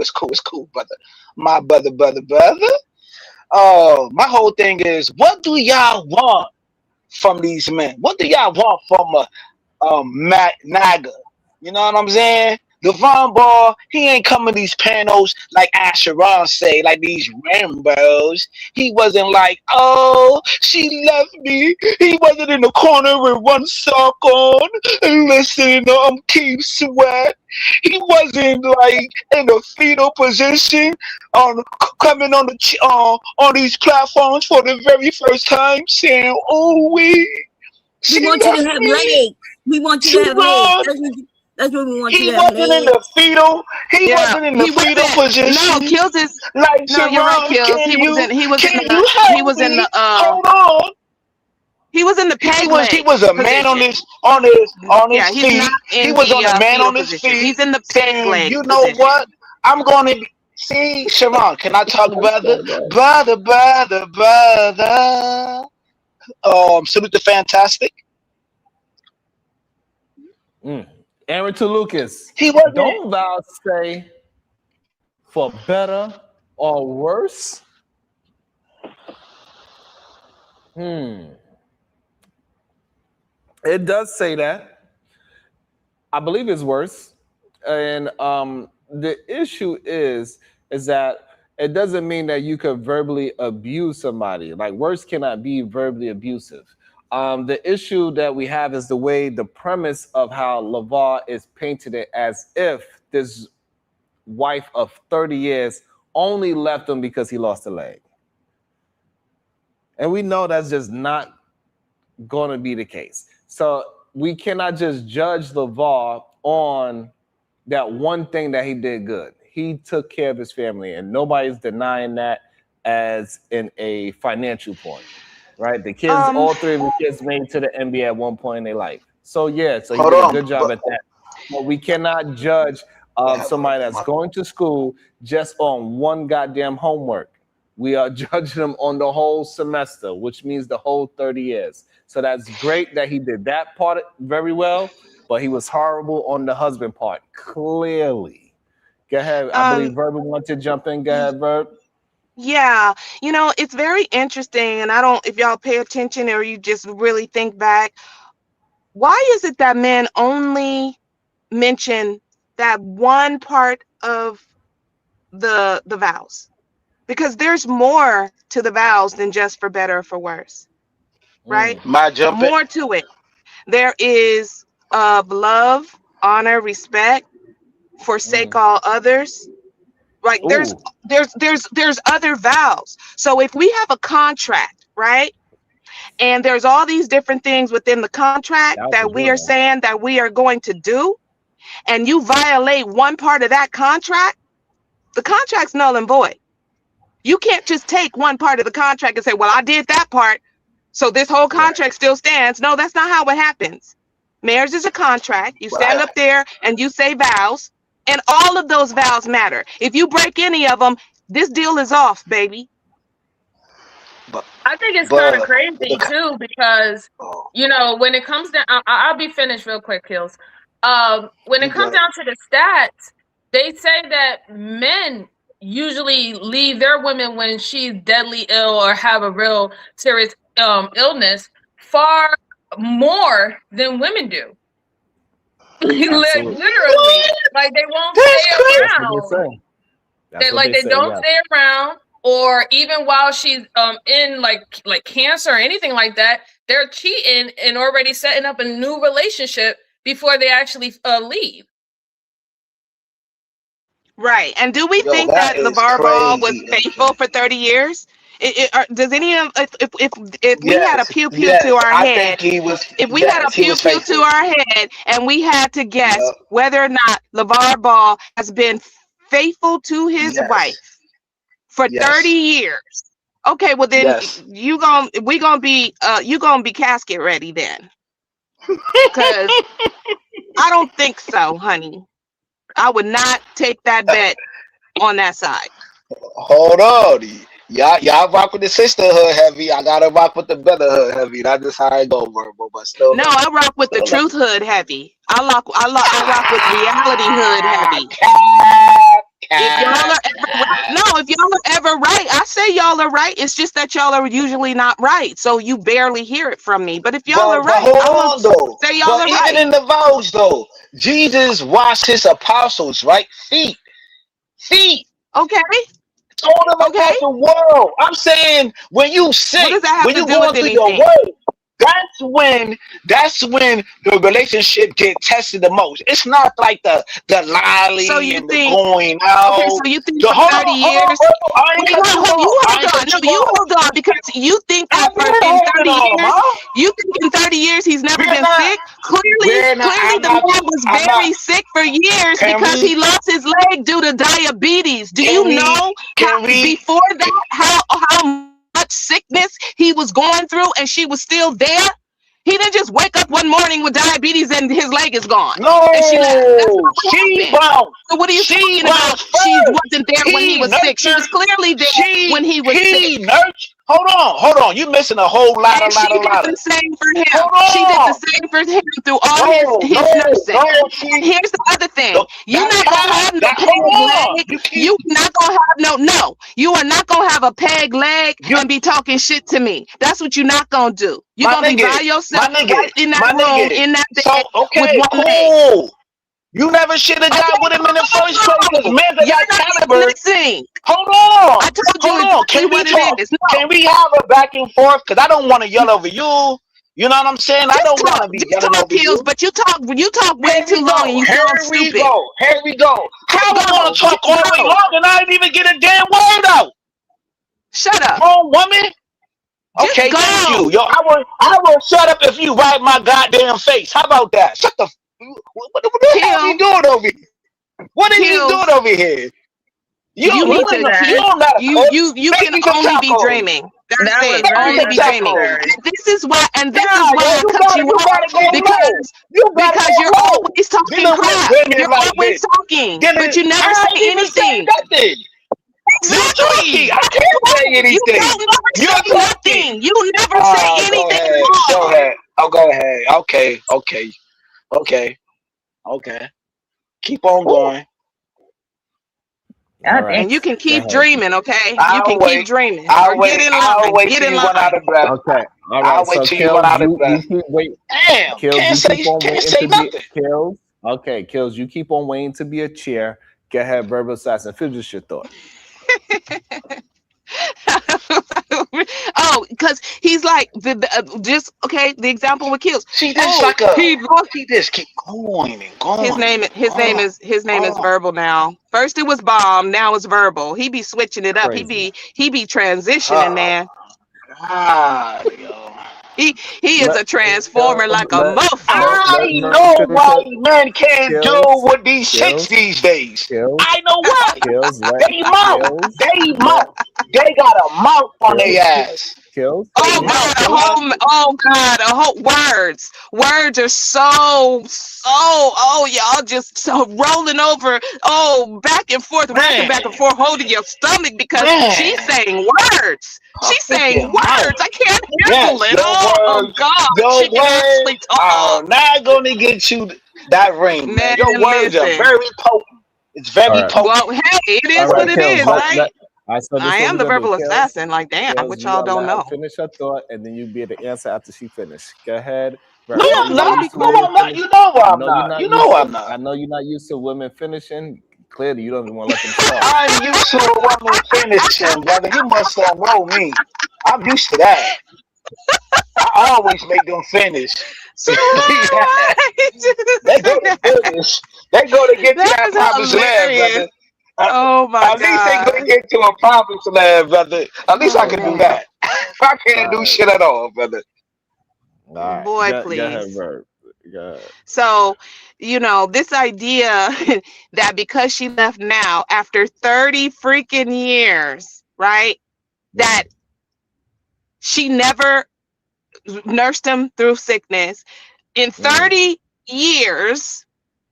brother. My brother. My whole thing is, what do y'all want from these men? What do y'all want from Naga? You know what I'm saying? LeVar Ball, he ain't coming these panels like Asheron say, like these Rambos. He wasn't like, oh, she left me. He wasn't in the corner with one sock on and listen, keep sweat. He wasn't like in a fetal position coming on these platforms for the very first time saying, oh, we want you to have legs. We want you to have legs. That's what we want. He wasn't in the fetal. He wasn't in the fetal position. No, Kills is like no. You're right, Kills. He was in the. Hold on. He was in the peg leg. He was a man on his feet. He was on a man on his feet. He's in the peg leg. You know what? I'm going to see Sharon. Can I talk, brother? Salute the Fantastic. Aaron Tolucas. He wasn't. Don't thou say for better or worse? It does say that. I believe it's worse. And the issue is that it doesn't mean that you could verbally abuse somebody. Like, worse cannot be verbally abusive. The issue that we have is the way the premise of how LeVar is painted it as if this wife of 30 years only left him because he lost a leg. And we know that's just not going to be the case. So we cannot just judge LeVar on that one thing that he did good. He took care of his family, and nobody's denying that as in a financial point. Right, the kids, all three of the kids made it to the NBA at one point in their life. So yeah, so he did a good job at that. But we cannot judge somebody that's going to school just on one goddamn homework. We are judging them on the whole semester, which means the whole 30 years. So that's great that he did that part very well, but he was horrible on the husband part, clearly. Go ahead. I believe Verb wanted to jump in. Go ahead, Verb. Yeah, it's very interesting, and I don't, if y'all pay attention or you just really think back, why is it that men only mention that one part of the vows, because there's more to the vows than just for better or for worse, right? My jump in. More to it. There is love, honor, respect, forsake all others. Like there's other vows. So if we have a contract, right? And there's all these different things within the contract that we are saying that we are going to do, and you violate one part of that contract, the contract's null and void. You can't just take one part of the contract and say, well, I did that part, so this whole contract still stands. No, that's not how it happens. Marriage is a contract. You stand up there and you say vows, and all of those vows matter. If you break any of them, this deal is off, baby. I think it's kind of crazy too, because you know, when it comes down, I'll be finished real quick, Kills. When it comes down to the stats, they say that men usually leave their women when she's deadly ill or have a real serious illness far more than women do. Literally, like they won't stay around. They don't stay around. Or even while she's in like cancer or anything like that, they're cheating and already setting up a new relationship before they actually leave. Right. And do we think that LeVar Ball was faithful for 30 years? Does any of if we had a pew pew to our head, if we had a pew pew to our head and we had to guess whether or not LeVar Ball has been faithful to his wife for 30 years. Okay, well then you gonna be casket ready then. Because I don't think so, honey. I would not take that bet on that side. Hold on. Y'all rock with the sisterhood heavy. I gotta rock with the brotherhood heavy. That's just how I go, bro. But still, no, I rock with the truth hood heavy. I rock with reality hood heavy. If y'all are ever right, if y'all are ever right, I say y'all are right. It's just that y'all are usually not right, so you barely hear it from me. But if y'all are right, hold on though. Say y'all are right. Even in the vows though, Jesus washed his apostles' right feet. Okay. Told them about the world. I'm saying when you sick, when you going through your work, that's when the relationship get tested the most. It's not like the lolly and the going out. Okay, so you think for 30 years? You hold on, because you think that in 30 years, you think in 30 years he's never been sick? Clearly the man was very sick for years because he lost his leg due to diabetes. Do you know before that how much sickness he was going through and she was still there? He didn't just wake up one morning with diabetes and his leg is gone. No, and she bounced. So what are you talking about? She wasn't there when he was sick. She was clearly there when he was sick. Hold on. You're missing a whole lot. And she did the same for him. She did the same for him through all his nursing. And here's the other thing. You're not gonna have no peg leg. You not gonna have no. You are not gonna have a peg leg and be talking shit to me. That's what you're not gonna do. You're gonna be by yourself right in that room, in that bed with one leg. You never should have got with him in the first place. You're not listening. Hold on. I told you Can we have a back and forth? Because I don't want to yell over you. You know what I'm saying? I don't want to be yelling over you. But you talk way too long and you sound stupid. Here we go. How am I going to talk all the way long and I didn't even get a damn word out? Shut up. Wrong woman. Okay, thank you. Yo, I will shut up if you ride my goddamn face. How about that? Shut the what the hell are you doing over here? What are you doing over here? You can only be dreaming. That's it. Only be dreaming. This is why I cut you off because you're always talking crap. You're always talking, but you never say anything. Exactly. I can't say anything. You're nothing. You never say anything. Go ahead. Go ahead. Okay. Keep on going. Right. And you can keep dreaming, okay? You can keep dreaming. I'll wait till you run out of breath. Okay. All right. I'll wait till you run out of breath. Damn. Can't say nothing. Kills. Okay, Kills, you keep on waiting to be a chair. Go ahead, verbal assassin. Finish your thought. Oh, because he's like just okay. The example with Kills. See, this like he just keep going and going. His name is Verbal now. First it was Bomb, now it's Verbal. He be switching it up. Crazy. He be transitioning, man. God, yo. He is a transformer like a motherfucker. I know why men can't do what these chicks these days. I know why. They mouth. They got a mouth on their ass. Oh God, words are so y'all just so rolling over, back and forth, rocking back and forth, holding your stomach because she's saying words. She's saying words. I can't handle it. Oh God, she can actually talk. I'm not gonna get you that ring, man. Your words are very potent. It's very potent. Well, hey, it is what it is, right? I am the verbal assassin. Like, damn, what y'all don't know. Finish her thought, and then you'll be able to answer after she finished. Go ahead. No, I'm not. You know why I'm not. You know I'm not. I know you're not used to women finishing. Clearly, you don't even want to let them talk. I'm used to a woman finishing, brother. You must don't know me. I'm used to that. I always make them finish. So they go to finish. They go to get to that promised land, brother. Oh my God. At least they gonna get to a promised land, brother. At least I can do that. I can't do shit at all, brother. Right. Boy, please. Go ahead. So, this idea that because she left now after 30 freaking years, right? That she never nursed him through sickness in 30 years.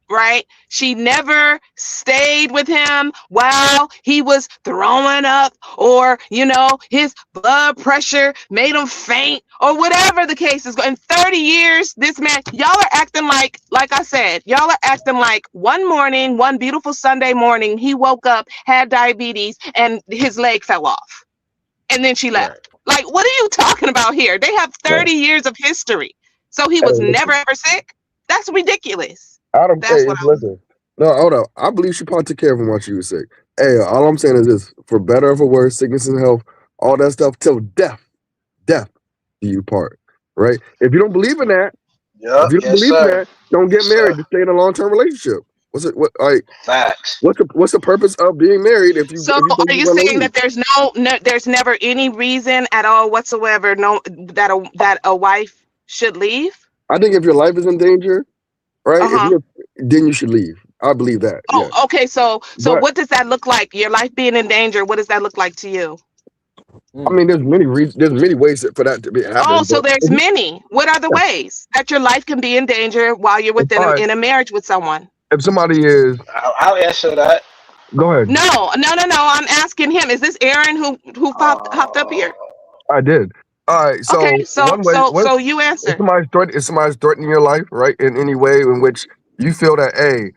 Right? She never stayed with him while he was throwing up, or his blood pressure made him faint, or whatever the case is. In 30 years, this man, y'all are acting like I said, y'all are acting like one beautiful Sunday morning, he woke up, had diabetes, and his leg fell off, and then she left. Like, what are you talking about here? They have 30 years of history, so he was never ever sick. That's ridiculous. Adam, listen. No, hold up. I believe she probably took care of him while she was sick. Hey, all I'm saying is this: for better or for worse, sickness and health, all that stuff, till death do you part. Right? If you don't believe in that, don't get married. To stay in a long-term relationship. Facts. What's the purpose of being married if you? So are you saying that there's never any reason at all whatsoever that a wife should leave? I think if your life is in danger. Right, then you should leave. I believe that. Okay. So what does that look like? Your life being in danger. What does that look like to you? I mean, there's many reasons. There's many ways for that to be happen. Oh, so there's many. What are the ways that your life can be in danger while you're in a marriage with someone? If somebody is, I'll answer that. Go ahead. No. I'm asking him. Is this Aaron who hopped up here? I did. All right, so so you answer. If somebody's threatening your life, right, in any way in which you feel that, hey,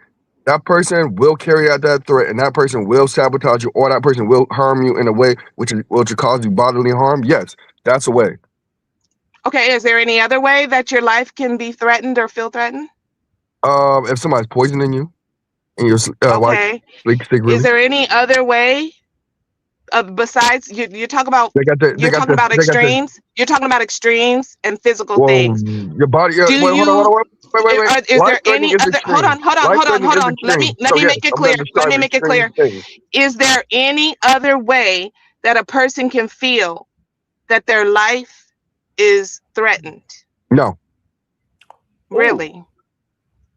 that person will carry out that threat, and that person will sabotage you, or that person will harm you in a way which will cause you bodily harm, yes, that's a way. Okay, is there any other way that your life can be threatened or feel threatened? If somebody's poisoning you, and you're okay. Is there any other way? Besides, you're talking about extremes. You're talking about extremes and physical things. Your body. Wait. Is there any other? Hold on. Let me make it clear. Let me make it clear. Is there any other way that a person can feel that their life is threatened? No. Really?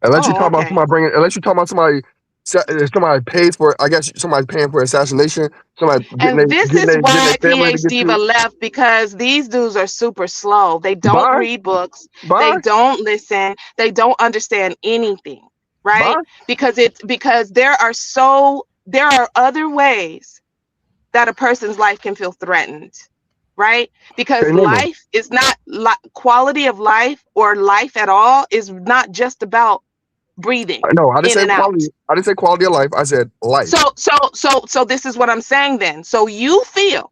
Unless you're talking about somebody unless you're talking about somebody. Somebody pays for it. I guess somebody's paying for assassination. This is why PH Diva left, because these dudes are super slow. They don't read books. They don't listen. They don't understand anything, right? Because there are other ways that a person's life can feel threatened, right? Because life is not quality of life, or life at all is not just about breathing. No, I didn't say quality. I didn't say quality of life. I said life. So this is what I'm saying then. So you feel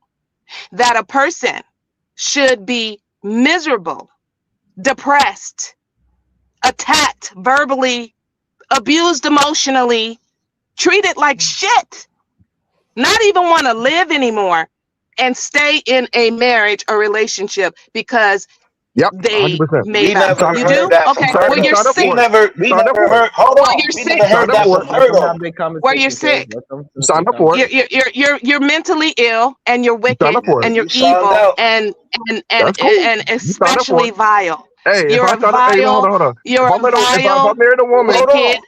that a person should be miserable, depressed, attacked, verbally abused emotionally, treated like shit, not even want to live anymore, and stay in a marriage or relationship because Yep, they 100%. made We up. never You heard do? that Okay. from her. Well, you're Sign up sick. for it. We Sign up never for it. heard. Hold Well, on. you're We sick. never heard Sign up that for from it. her Let them though. have their conversation. Well, you're Kills. sick. Let them finish Sign their up for it. You're mentally ill, and you're You sign wicked, up for it. and you're You signed evil, out. and That's cool. and You sign up for especially it. vile. Hey, if You're I a sign up, hey, hold on, vile. hold on. You're If a I vile, married a woman, Hold wicked on.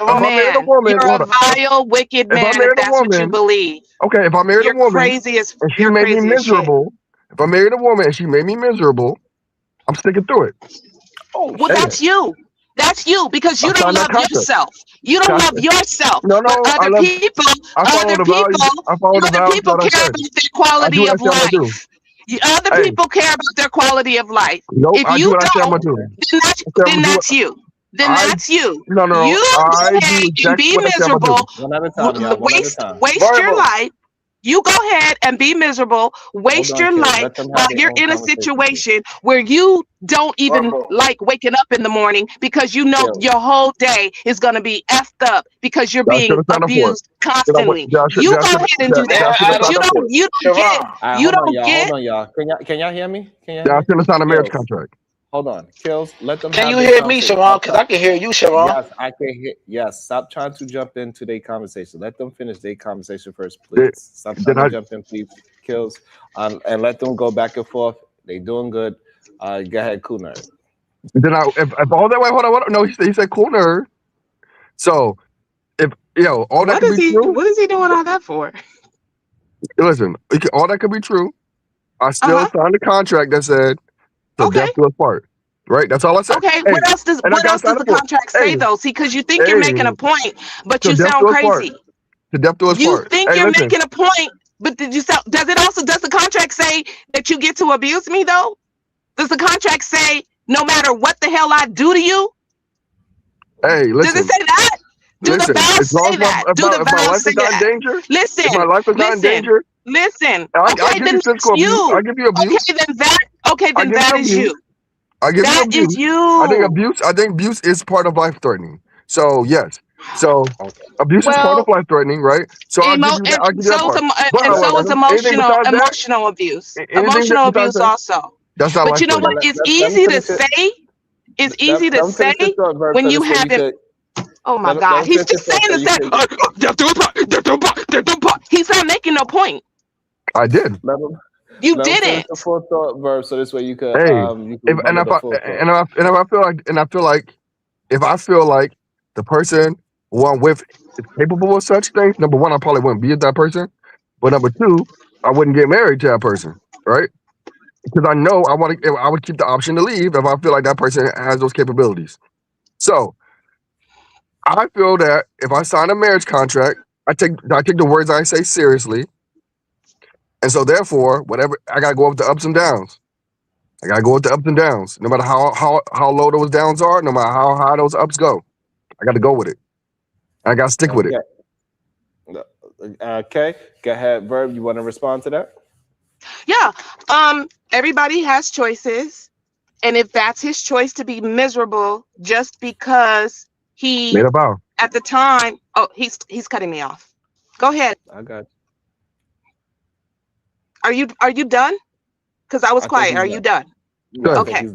if I married a man. woman, You're hold a on. vile, wicked If I man. If married a that's what you woman, believe, okay, if I married a you're woman crazy as and she you're made me crazy as shit. miserable, if I married a woman and she made me miserable, I'm sticking through it. Oh Well, shit. that's you. That's you because I you don't signed that love contract. yourself. You don't love Gotcha. yourself. No, But I other love. people, I follow the values. I follow the other values people that I care said. about their I quality do what I of say I'm gonna do. life. Other Hey, people care about their quality of life. nope. If I do you what I say I'm don't, gonna do. then I say I'm then gonna do that's you. Then I that's you. no. You I go do ahead and exactly be what I say I'm gonna do. miserable. One at a time, y'all. One at a time. Waste your Verbal. life. You go ahead and be miserable. Hold Waste on, your Kills. life Let them while have their you're own in a conversation, please. situation where you don't even Verbal. like waking up in the morning because you know Kills. your whole day is going to be effed up because you're I should being have signed up for it. abused constantly. You go ahead and do May that. I I should have But add signed you up for don't it. you don't get Siobhan. All right, you hold on, don't y'all. get Hold on, y'all. Can y'all hear me? Can y'all Yeah, I hear me? should have signed a marriage Kills. contract. Hold on. Kills. Let them Can have you their hear me, conversation. Siobhan? Because I can hear you, Siobhan. Yes, I can hear. Yes, stop trying to jump into their conversation. Let them finish their conversation first, Did, please. Stop did trying I? to jump in, please. Kills, and let them go back and forth. They doing good. Go ahead, Cool Nerd. Did I? If all that way, hold on. No, he said cool nerd. So if all that what could is be he true. what is he doing all that for? Listen, all that could be true. I still Uh-huh. signed a contract that said till Okay. death do us part. Right? That's all I said. Okay, Hey, what else does and I got signed the up for it. contract say Hey, though? See, because you think you're making a hey, point, but till you death sound do us part. crazy. Till death do us You part. think Hey, you're listen. making a point, but does the contract say that you get to abuse me though? Does the contract say no matter what the hell I do to you? Hey, Does it listen. say that? Do the Listen. vows As long say as that? Do the if my vows life say is not in that? danger, if my Listen, life is not in danger, listen. I Okay, give then you that's physical abuse. you. I give you abuse. Okay, I then give that you is abuse. you. I give you That is abuse. you. I think abuse is part of life threatening. So yes. So Okay. abuse is part of Well, life threatening, right? So I'll give you that. I'll give you that part. But and so however, is anything besides that, emotional abuse. anything Emotional besides abuse that, also. that's not But life you know what? threatening. It's Let them easy to finish it. say. It's easy to Let them say finish this thought, Verb, when so you this way you haven't. could. Oh my Let God, them he's finish this just thought saying so this you that. He's not making no point. I did. Let them. You Let them finish didn't. the full thought, Verb, so this way you could. Hey, You could rebuttal the full thought. if I feel like the person who I'm with is capable of such things, number one, I probably wouldn't be with that person. But number two, I wouldn't get married to that person, right? Because I know I would keep the option to leave if I feel like that person has those capabilities. So I feel that if I sign a marriage contract, I take the words I say seriously. And so therefore, whatever I gotta go with the ups and downs. I gotta go with the ups and downs. No matter how low those downs are, no matter how high those ups go. I gotta go with it. I gotta stick with it. Okay. Go ahead, Verb. You want to respond to that? Yeah. Everybody has choices. And if that's his choice to be miserable just because he Made a vow. at the time, he's cutting me off. Go ahead. I got you. Are you done? Because I was quiet. Are you done? Yeah, okay.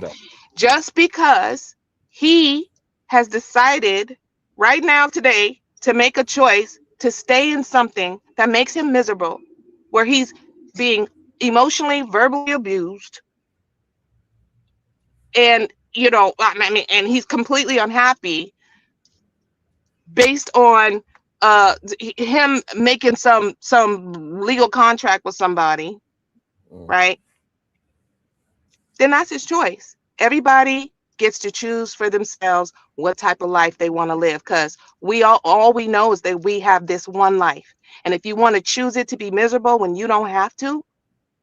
Just because he has decided right now today to make a choice to stay in something that makes him miserable, where he's being emotionally, verbally abused, and and he's completely unhappy based on him making some legal contract with somebody, right? Then that's his choice. Everybody gets to choose for themselves what type of life they want to live, because all we know is that we have this one life. And if you want to choose it to be miserable when you don't have to,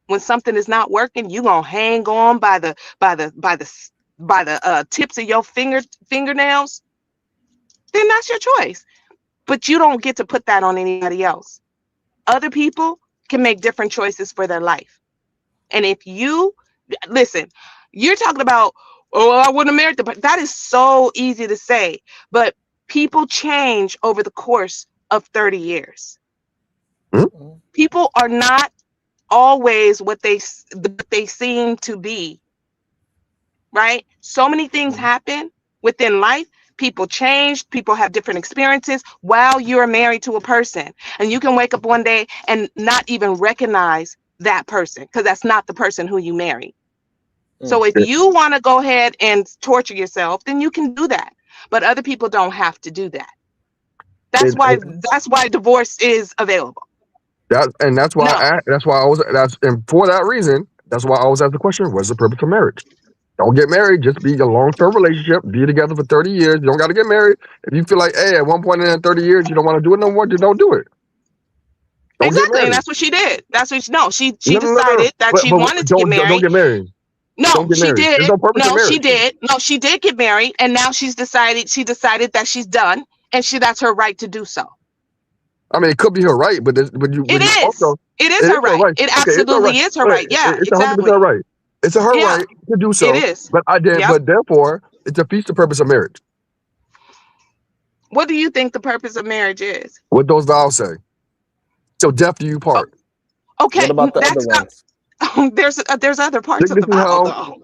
when something is not working, you gonna hang on by the tips of your fingernails, then that's your choice. But you don't get to put that on anybody else. Other people can make different choices for their life. And if you listen, you're talking about, I wouldn't have married them, but that is so easy to say. But people change over the course of 30 years. Hmm? People are not always what they seem to be, right? So many things happen within life. People change, people have different experiences while you're married to a person. And you can wake up one day and not even recognize that person because that's not the person who you married. So if you want to go ahead and torture yourself, then you can do that. But other people don't have to do that. That's why divorce is available. That's why and for that reason, that's why I always ask the question, what's the purpose of marriage? Don't get married, just be a long-term relationship, be together for 30 years. You don't got to get married. If you feel like, hey, at one point in that 30 years, you don't want to do it no more, just don't do it. Don't exactly, and that's what she did. That's what she decided that she wanted to get married. Don't get married. No, she did. There's no purpose in marriage. She did. No, she did get married, and now she decided that she's done, and that's her right to do so. I mean, it could be her right, but it is her right. It absolutely is her right. Yeah, it's 100% right. It's her right to do so. It is. But but therefore, it defeats the purpose of marriage. What do you think the purpose of marriage is? What those vows say? So death do you part. Okay. What about the other ones? There's other parts of the Bible.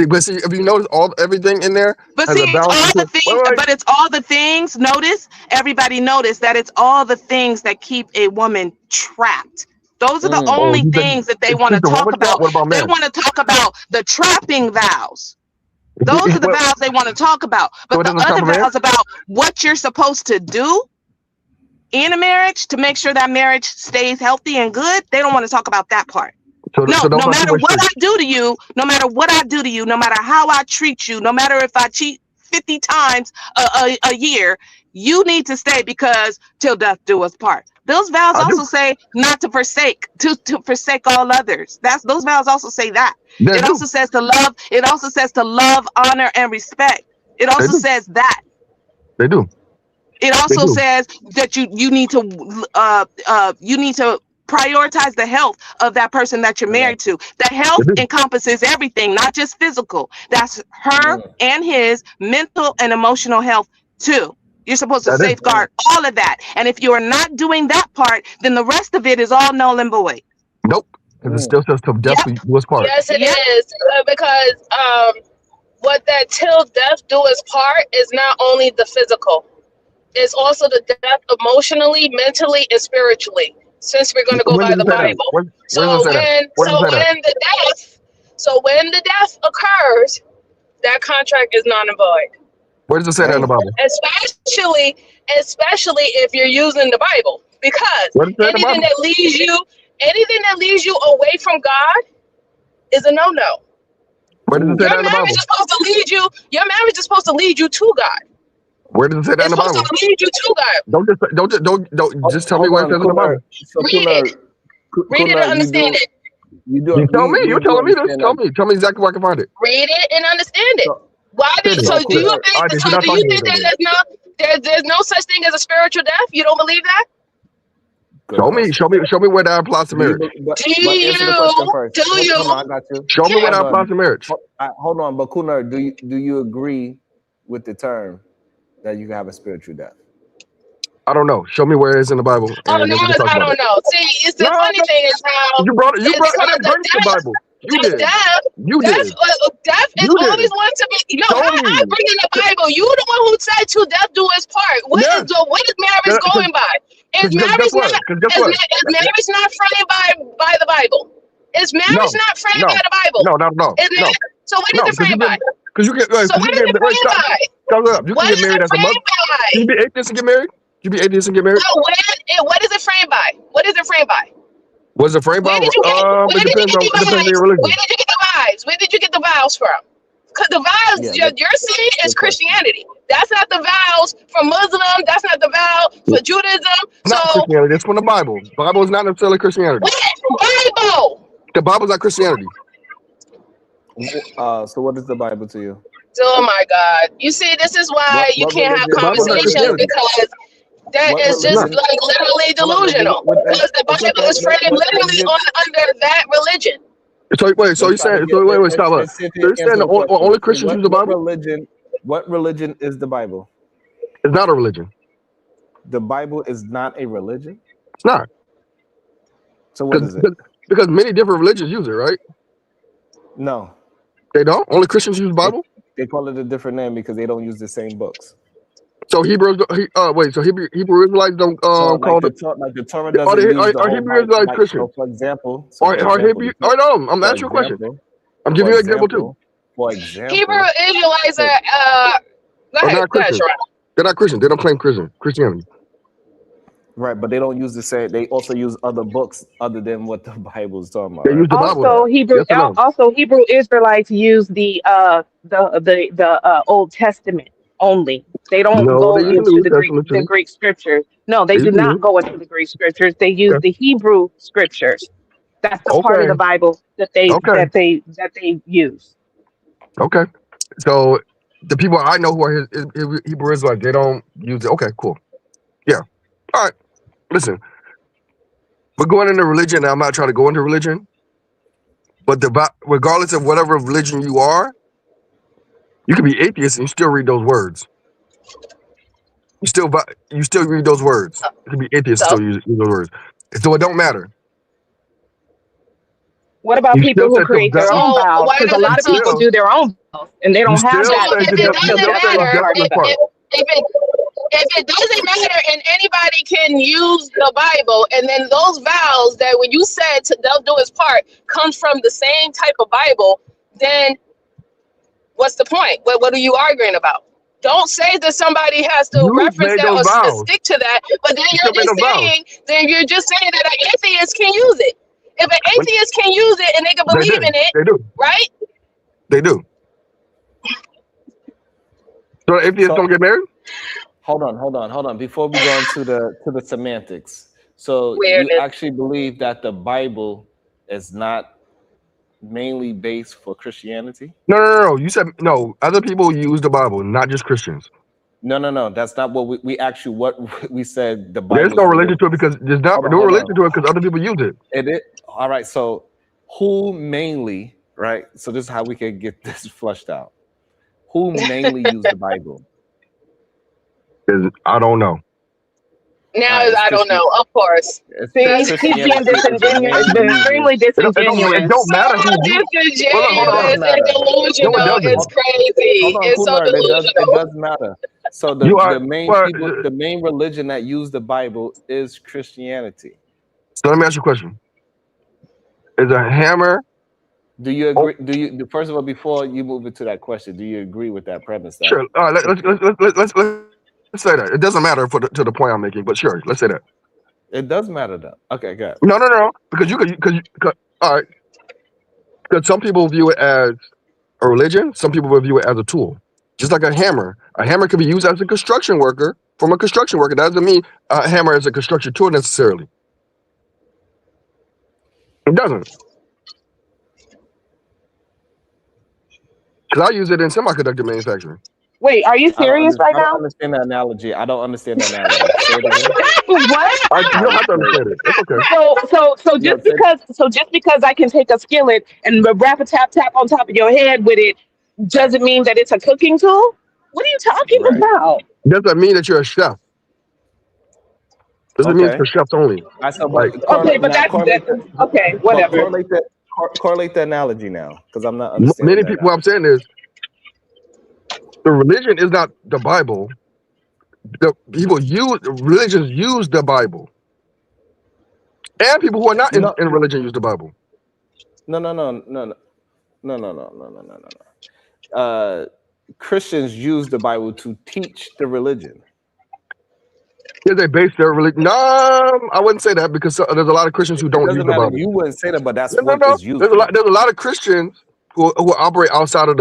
But see, if you notice everything in there, but see, it's all the things. Notice, everybody notice that it's all the things that keep a woman trapped. Those are the only things that they want to talk about. They want to talk about the trapping vows. Those are the vows they want to talk about. But the other vows about what you're supposed to do in a marriage to make sure that marriage stays healthy and good, they don't want to talk about that part. No matter what I do to you, no matter how I treat you, no matter if I cheat 50 times a year, you need to stay because till death do us part. Those vows also say not to forsake, to forsake all others. Those vows also say that. It also says to love. It also says to love, honor, and respect. It also says that. They do. It also says that you need to prioritize the health of that person that you're married to. That health encompasses everything, not just physical. That's her and his mental and emotional health too. You're supposed to safeguard all of that. And if you are not doing that part, then the rest of it is all null and void. Nope. Because it still says to death do us part. Yes, it is. Because what that till death do us part is not only the physical. It's also the death emotionally, mentally, and spiritually. Since we're going to go by the Bible. So when the death occurs, that contract is non and void. Where does it say that in the Bible? Especially if you're using the Bible, because anything that leads you away from God is a no-no. Where does it say that in the Bible? Your marriage is supposed to lead you to God. Where does it say that in the Bible? It's supposed to lead you to God. Don't just tell me where it says in the Bible. Read it and understand it. You tell me. You're telling me this. Tell me exactly where I can find it. Read it and understand it. Do you think that there's no such thing as a spiritual death? You don't believe that? Show me where that applies to marriage. Do you? I got you. Show me where that applies to marriage. Hold on, but Kunar, do you agree with the term that you can have a spiritual death? I don't know. Show me where it is in the Bible. I don't know. See, it's the funny thing is how you brought it. You didn't bring the Bible. You did. Death is always one to be. No, I bring in the Bible. You the one who said to death do his part. What is marriage going by? Is marriage not framed by the Bible? Is marriage not framed by the Bible? No. So what is it framed by? Because you get so what is it framed by? You can get married as a mother. Can you be atheist and get married? Can you be atheist and get married? No, what is it framed by? What is it framed by? Was it framed by? Where did you get the vows from? Because the vows you're seeing is Christianity. That's not the vows from Muslim. That's not the vow for Judaism. Not Christianity. It's from the Bible. The Bible is not necessarily Christianity. Bible. The Bible is not Christianity. So what is the Bible to you? Oh my God! You see, this is why you can't have conversations because. That is just like literally delusional because the Bible is framed literally under that religion. So you're saying? Wait, stop us. So you're saying only Christians use the Bible? What religion is the Bible? It's not a religion. The Bible is not a religion. It's not. So what is it? Because many different religions use it, right? No, They don't. Only Christians use the Bible. they call it a different name because they don't use the same books. So Hebrews, wait. So Hebrew Israelites don't So call like it. the Torah doesn't use the Are whole Hebrew Bible. Israelites Like, Christian? so for example, Are Hebrew? No, I'm for asking you a question. example, I'm for giving you an example too. Hebrew Israelites so- are go They're ahead, not Christian. They're not Christian. They don't claim Christianity. right, but they don't use the same. They also use other books other than what the Bible is talking about. They Right? use the Bible. Also, Hebrew Yes or no? also Hebrew Israelites use the Old Testament only. They don't No, go they use the into New the Testament the too. Greek scriptures. No, they They do use the not New. go into the Greek scriptures. They use Okay. the Hebrew scriptures. That's the part of Okay. the Bible that they Okay. use. Okay. So the people I know who are Hebrew Israelites, they don't use it. Okay, cool. Yeah. All right. Listen, we're going into religion. Now, I'm not trying to go into religion, but regardless of whatever religion you are, you can be atheist and you still read those words. You still read those words. You can be atheist and So still use those words. So it don't matter. What about You people still who said till create their death. own so vows? why Because a does lot it of people so do their own vows and they You don't have still that. said if till it death. You doesn't still said till matter death do us part. if it doesn't matter and anybody can use the Bible, and then those vows that when you said to they'll do his part comes from the same type of Bible, then what's the point? What are you arguing about? Don't say that somebody has to You reference made that those or vows. stick to that, but then You still made those vows. you're just saying that an atheist can use it. If an But atheist can use it and they can they believe do. in it, They do. right? They do. So atheists So don't get married? hold on. Before we go into the semantics, so you Weirdness. actually believe that the Bible is not mainly based for Christianity? No. You said no. Other people use the Bible, not just Christians. No. That's not what we actually what we said. The There's Bible no is religion to it because there's not no religion to it because other people use it. It is all right. So who mainly? Right. So this is how we can get this flushed out. Who mainly used the Bible? I don't know. Now Alright, it's I don't know. Of course. See, he's being disingenuous, extremely disingenuous. It don't matter who you. Disingenuous and delusional No, it doesn't. is crazy. Hold on, It's so Kunal, delusional. it does matter. So You are- the main religion that use the Bible is Christianity. So let me ask you a question. Is a hammer? Do you agree? Do you first of all, before you move into that question, do you agree with that premise? That Sure. All right. Let's say that. It doesn't matter to the point I'm making, but sure, let's say that. It does matter though. Okay, good. No. Because all right. Because some people view it as a religion. Some people will view it as a tool. Just like a hammer. A hammer can be used as a construction worker. From a construction worker, that doesn't mean a hammer is a construction tool necessarily. It doesn't. Because I use it in semiconductor manufacturing. Wait, are you serious right I don't now? understand the analogy. I don't understand the analogy. Say it again. What? You don't have to understand it. It's okay. So just because I can take a skillet and wrap a tap on top of your head with it doesn't mean that it's a cooking tool? What are you talking about? Doesn't mean that you're a chef. Doesn't mean it's Okay. for chefs only. I said, Like, Okay, but okay, whatever. Correlate the analogy now, because I'm not many understanding. people, what I'm saying is, the religion is not the Bible. The people religions use the Bible, and people who are not in religion use the Bible. No. Christians use the Bible to teach the religion. Yeah, they base their religion. No, I wouldn't say that because there's a lot of Christians who don't use Doesn't the matter. Bible. You wouldn't say that, but that's No. what is used. There's a lot of Christians who operate outside of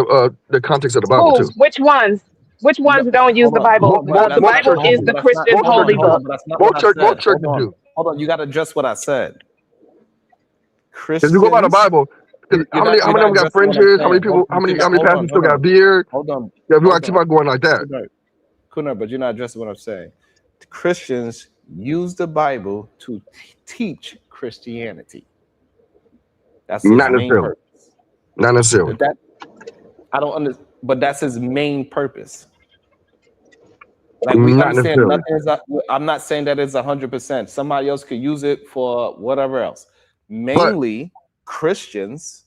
the context of the Bible too. Which ones? Which ones don't use the Bible? The Bible is the Christian holy book. Most churches do. Hold on, you got to address what I said. If you go by the Bible, how many of them got fringes? How many people? How many pastors still got beard? Hold on. Yeah, we want to keep on going like that. Kunal, but you're not addressing what I'm saying. Christians use the Bible to teach Christianity. That's his Not main necessarily. purpose. Not necessarily. I don't understand, but that's his main purpose. Like we Not understand necessarily. nothing is. I'm not saying that it's 100%. Somebody else could use it for whatever else. But Mainly, Christians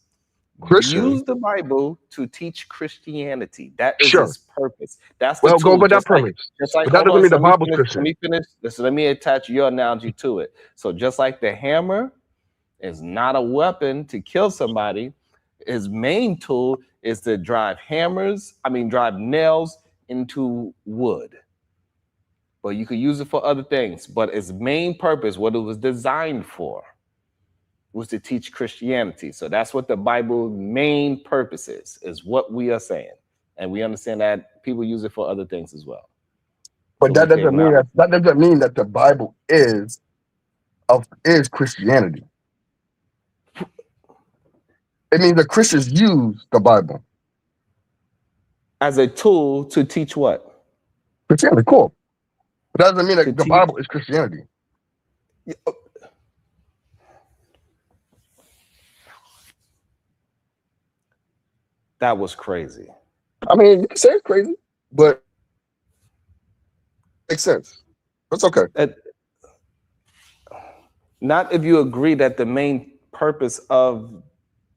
Christians, use the Bible to teach Christianity. That is sure. its purpose. That's the Well, go tool. by that premise. Just like But that hold doesn't on. mean So the Bible's Christian. let me finish. So let me attach your analogy to it. So just like the hammer is not a weapon to kill somebody, his main tool is to drive nails into wood. But you could use it for other things. But its main purpose, what it was designed for, was to teach Christianity. So that's what the Bible's main purpose is what we are saying. And we understand that people use it for other things as well. But So that doesn't mean that the Bible is Christianity. It means that Christians use the Bible as a tool to teach what? Christianity. Cool. But that doesn't mean that the teach- Bible is Christianity. That was crazy. I mean, you can say it's crazy, but it makes sense. That's okay. Not if you agree that the main purpose of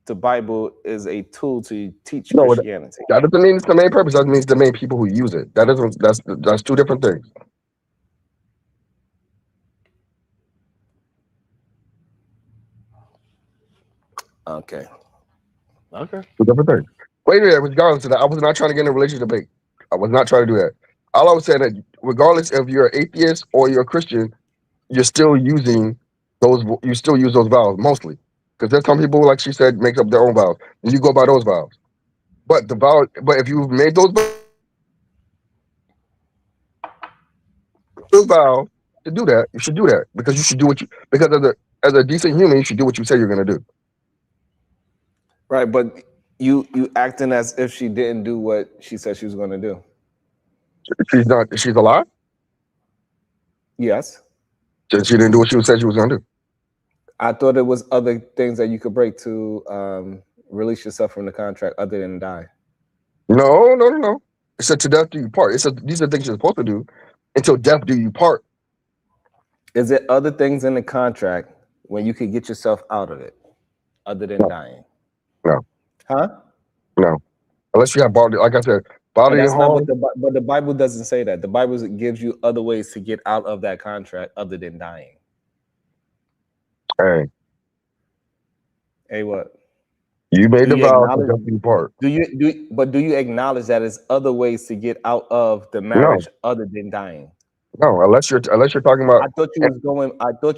the Bible is a tool to teach No, Christianity. that doesn't mean it's the main purpose. That means the main people who use it. That's two different things. Okay. Two different things. Wait a minute. Regardless of that, I was not trying to get in a religious debate. I was not trying to do that. All I was saying that regardless if you're an atheist or you're a Christian, you're still using those. You still use those vows mostly, because there's some people, like she said, make up their own vows, and you go by those vows. But if you've made those vows to do that, you should do that because you should do as a decent human, you should do what you say you're gonna do. Right, but you acting as if she didn't do what she said she was going to do. She's alive? Yes. She didn't do what she said she was gonna do. I thought it was other things that you could break to release yourself from the contract other than die. No. It said to death do you part. It said these are things you're supposed to do until death do you part. Is it other things in the contract when you could get yourself out of it other than dying? No. Huh? No. Unless you have bodily, like I said, bodily harm. But the Bible doesn't say that. The Bible gives you other ways to get out of that contract other than dying. Hey, what? You made the vow to death do you part. Do you acknowledge that there's other ways to get out of the marriage other than dying? No, unless you're talking about. I thought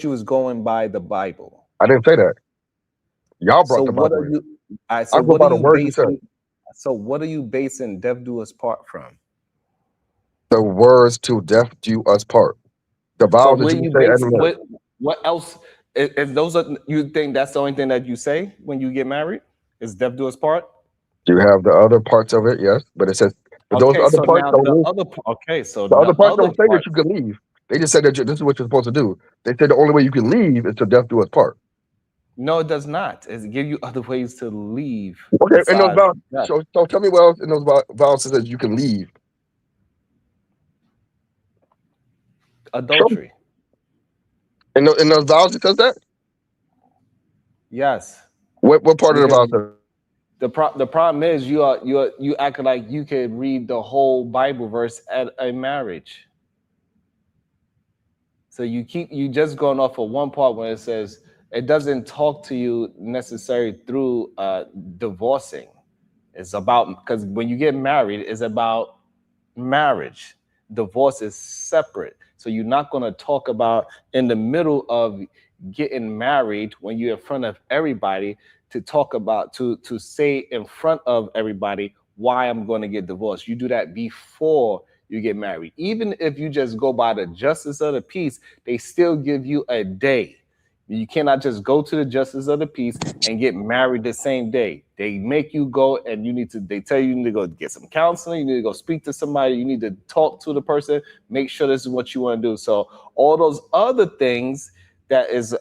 you was going by the Bible. I didn't say that. Y'all brought the Bible in. So what are you basing death do us part from? The words to death do us part. The vows that you say. What else? If those are, you think that's the only thing that you say when you get married? Is death do us part? You have the other parts of it, yes, but it says those other parts the other parts don't say that you can leave. They just said that this is what you're supposed to do. They said the only way you can leave is to death do us part. No, it does not. It give you other ways to leave. Okay, and those vows. So tell me what else in those vows says you can leave. Adultery. In those vows it says that? Yes. What part of the vows says? The problem is you acting like you could read the whole Bible verse at a marriage. So you just going off of one part when it says it doesn't talk to you necessarily through divorcing. It's about, because when you get married, it's about marriage. Divorce is separate. So you're not going to talk about in the middle of getting married when you're in front of everybody to talk about, to say in front of everybody why I'm going to get divorced. You do that before you get married. Even if you just go by the justice of the peace, they still give you a day. You cannot just go to the justice of the peace and get married the same day. They make you go and they tell you need to go get some counseling. You need to go speak to somebody. You need to talk to the person, make sure this is what you want to do. So all those other things that is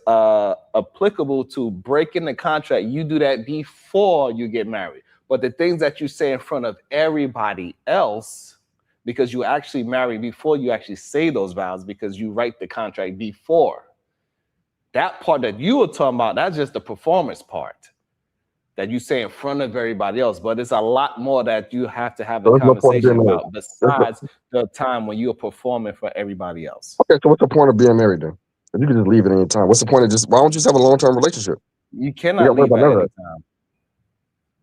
applicable to breaking the contract, you do that before you get married. But the things that you say in front of everybody else, because you actually marry before you actually say those vows, because you write the contract before. That part that you were talking about, that's just the performance part that you say in front of everybody else. But it's a lot more that you have to have a conversation about besides the time when you're performing for everybody else. Okay, so what's the point of being married then? If you can just leave at any time, what's the point of why don't you just have a long-term relationship? You cannot leave at any time.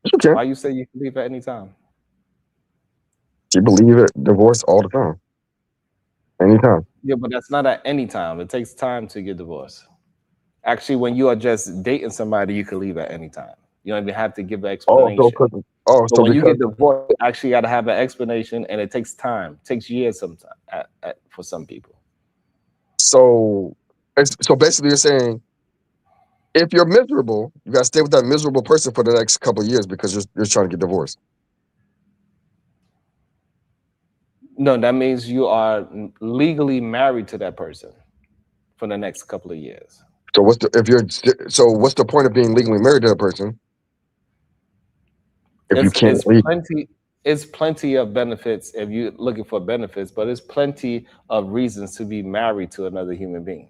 You can. Why you say you can leave at any time? You believe it, divorce all the time. Anytime. Yeah, but that's not at any time. It takes time to get divorced. Actually, when you are just dating somebody, you can leave at any time. You don't even have to give an explanation. So when you get divorced, you actually got to have an explanation, and it takes time. It takes years sometimes for some people. So basically, you're saying if you're miserable, you got to stay with that miserable person for the next couple of years because you're trying to get divorced. No, that means you are legally married to that person for the next couple of years. So what's the point of being legally married to that person if you can't leave? It's plenty of benefits if you're looking for benefits, but it's plenty of reasons to be married to another human being.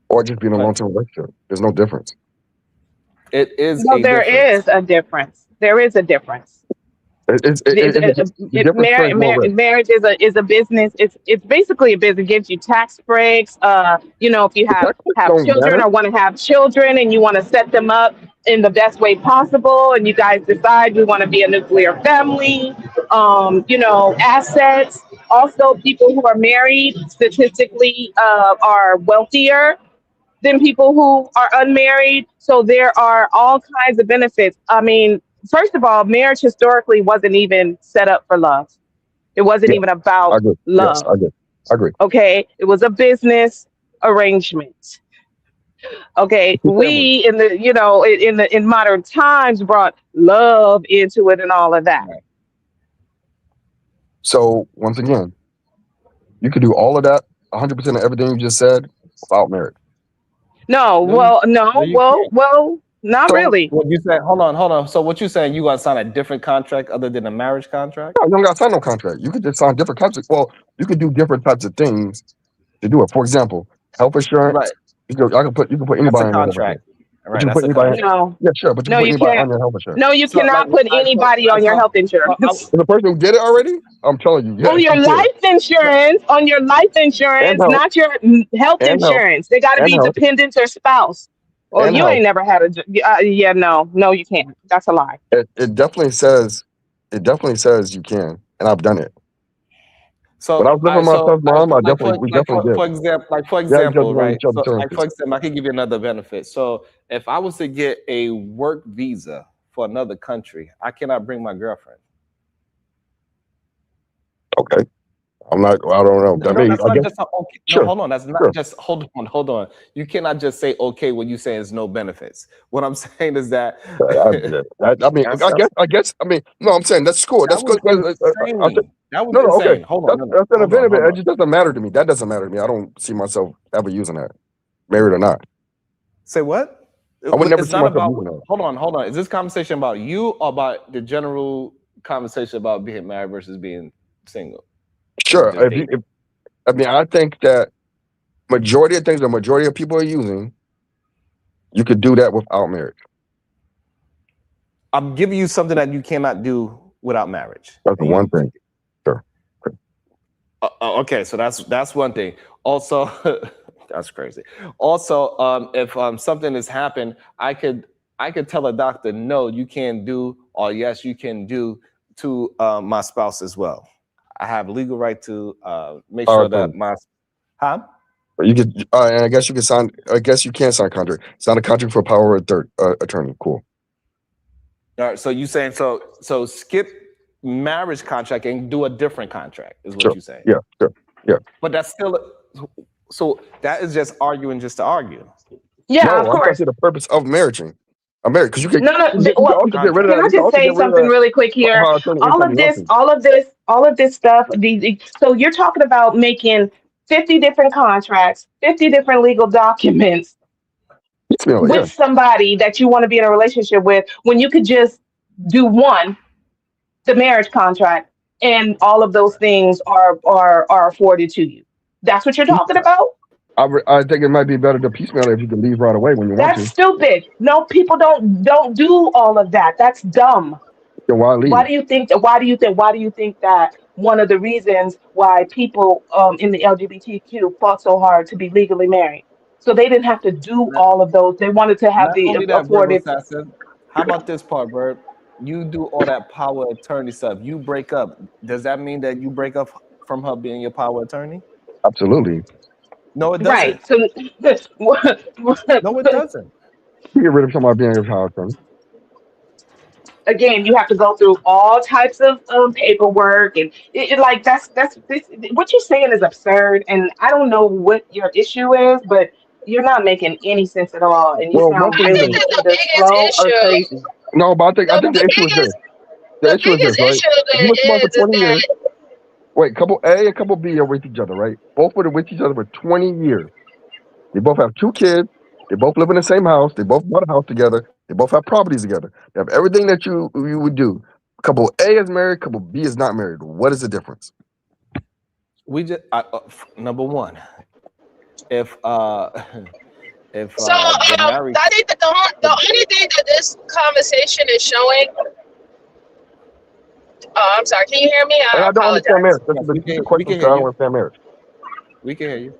Or just be in a long-term relationship. There's no difference. It is. No, there is a difference. There is a difference. Marriage is a business. It's basically a business. It gives you tax breaks. You know, if you have children or want to have children and you want to set them up in the best way possible, and you guys decide we want to be a nuclear family, you know, assets. Also, people who are married statistically are wealthier than people who are unmarried. So there are all kinds of benefits. I mean, first of all, marriage historically wasn't even set up for love. It wasn't even about love. Yes, I agree. Okay, it was a business arrangement. Okay, we in modern times brought love into it and all of that. So once again, you could do all of that, 100% of everything you just said, without marriage. Not really. What you said? Hold on. So what you saying? You gonna sign a different contract other than a marriage contract? No, you don't gotta sign no contract. You could just sign different contracts. Well, you could do different types of things to do it. For example, health insurance. Right. You can put anybody in contract. Right, you can put anybody. Yeah, sure, but you can put anybody on your health insurance. No, you cannot put anybody on your health insurance. The person who did it already, I'm telling you. On your life insurance, not your health insurance. They got to be dependents or spouse. Or you ain't never had a. No, you can't. That's a lie. It definitely says you can, and I've done it. So when I was living with my son's mom, we definitely did. For example, right? So, for example, I can give you another benefit. So if I was to get a work visa for another country, I cannot bring my girlfriend. Okay. I don't know. Hold on. That's not just hold on. You cannot just say okay when you say there's no benefits. What I'm saying is that I'm saying that's cool. That's good. Okay. Hold on. That's an benefit. It just doesn't matter to me. That doesn't matter to me. I don't see myself ever using that, married or not. Say what? I would never see myself using that. Hold on. Is this conversation about you or about the general conversation about being married versus being single? Sure. I think that majority of things the majority of people are using, you could do that without marriage. I'm giving you something that you cannot do without marriage. That's the one thing. Sure. Okay, so that's one thing. Also, that's crazy. Also, if something has happened, I could tell a doctor, no, you can't do, or yes, you can do to my spouse as well. I have legal right to make sure that my You could, I guess you can sign. I guess you can sign a contract. Sign a contract for power of attorney. Cool. All right. So you saying so skip marriage contract and do a different contract is what Sure. you saying? Yeah. Sure. Yeah. But that's still so that is just arguing just to argue. Yeah, No, of I'm trying to course. say the purpose of marrying. I'm married because you can. No. Well, get rid of can I that. just say something really quick here? All of this stuff. So you're talking about making 50 different contracts, 50 different legal documents with somebody that you want to be in a relationship with, when you could just do one, the marriage contract, and all of those things are afforded to you. That's what you're talking about? I think it might be better to piecemeal if you can leave right away when you want That's to. stupid. No, people don't do all of that. That's dumb. Then why leave? Why do you think that one of the reasons why people in the LGBTQ fought so hard to be legally married? So they didn't have to do all of those. They wanted to have Not the only that, verbal afforded. assassin. How about this part, Verb? You do all that power attorney stuff. You break up. Does that mean that you break up from her being your power attorney? Absolutely. No, it doesn't. Right. So No, it doesn't. You get rid of somebody being your power attorney. again, you have to go through all types of paperwork, and like what you're saying is absurd. And I don't know what your issue is, but you're not making any sense at all, and you Well, sound one thing really is, either slow or crazy. no, but I think the issue is this. The issue is this, right? If you were together for 20 years, wait, couple A and couple B are with each other, right? Both were with each other for 20 years. They both have 2 kids. They both live in the same house. They both bought a house together. They both have properties together. They have everything that you would do. Couple A is married. Couple B is not married. What is the difference? We just number one, if So the married, I think that the only thing that this conversation is showing. Oh, I'm sorry. Can you hear me? And I I don't understand marriage. apologize. That's the question. So I don't understand marriage. we can hear you.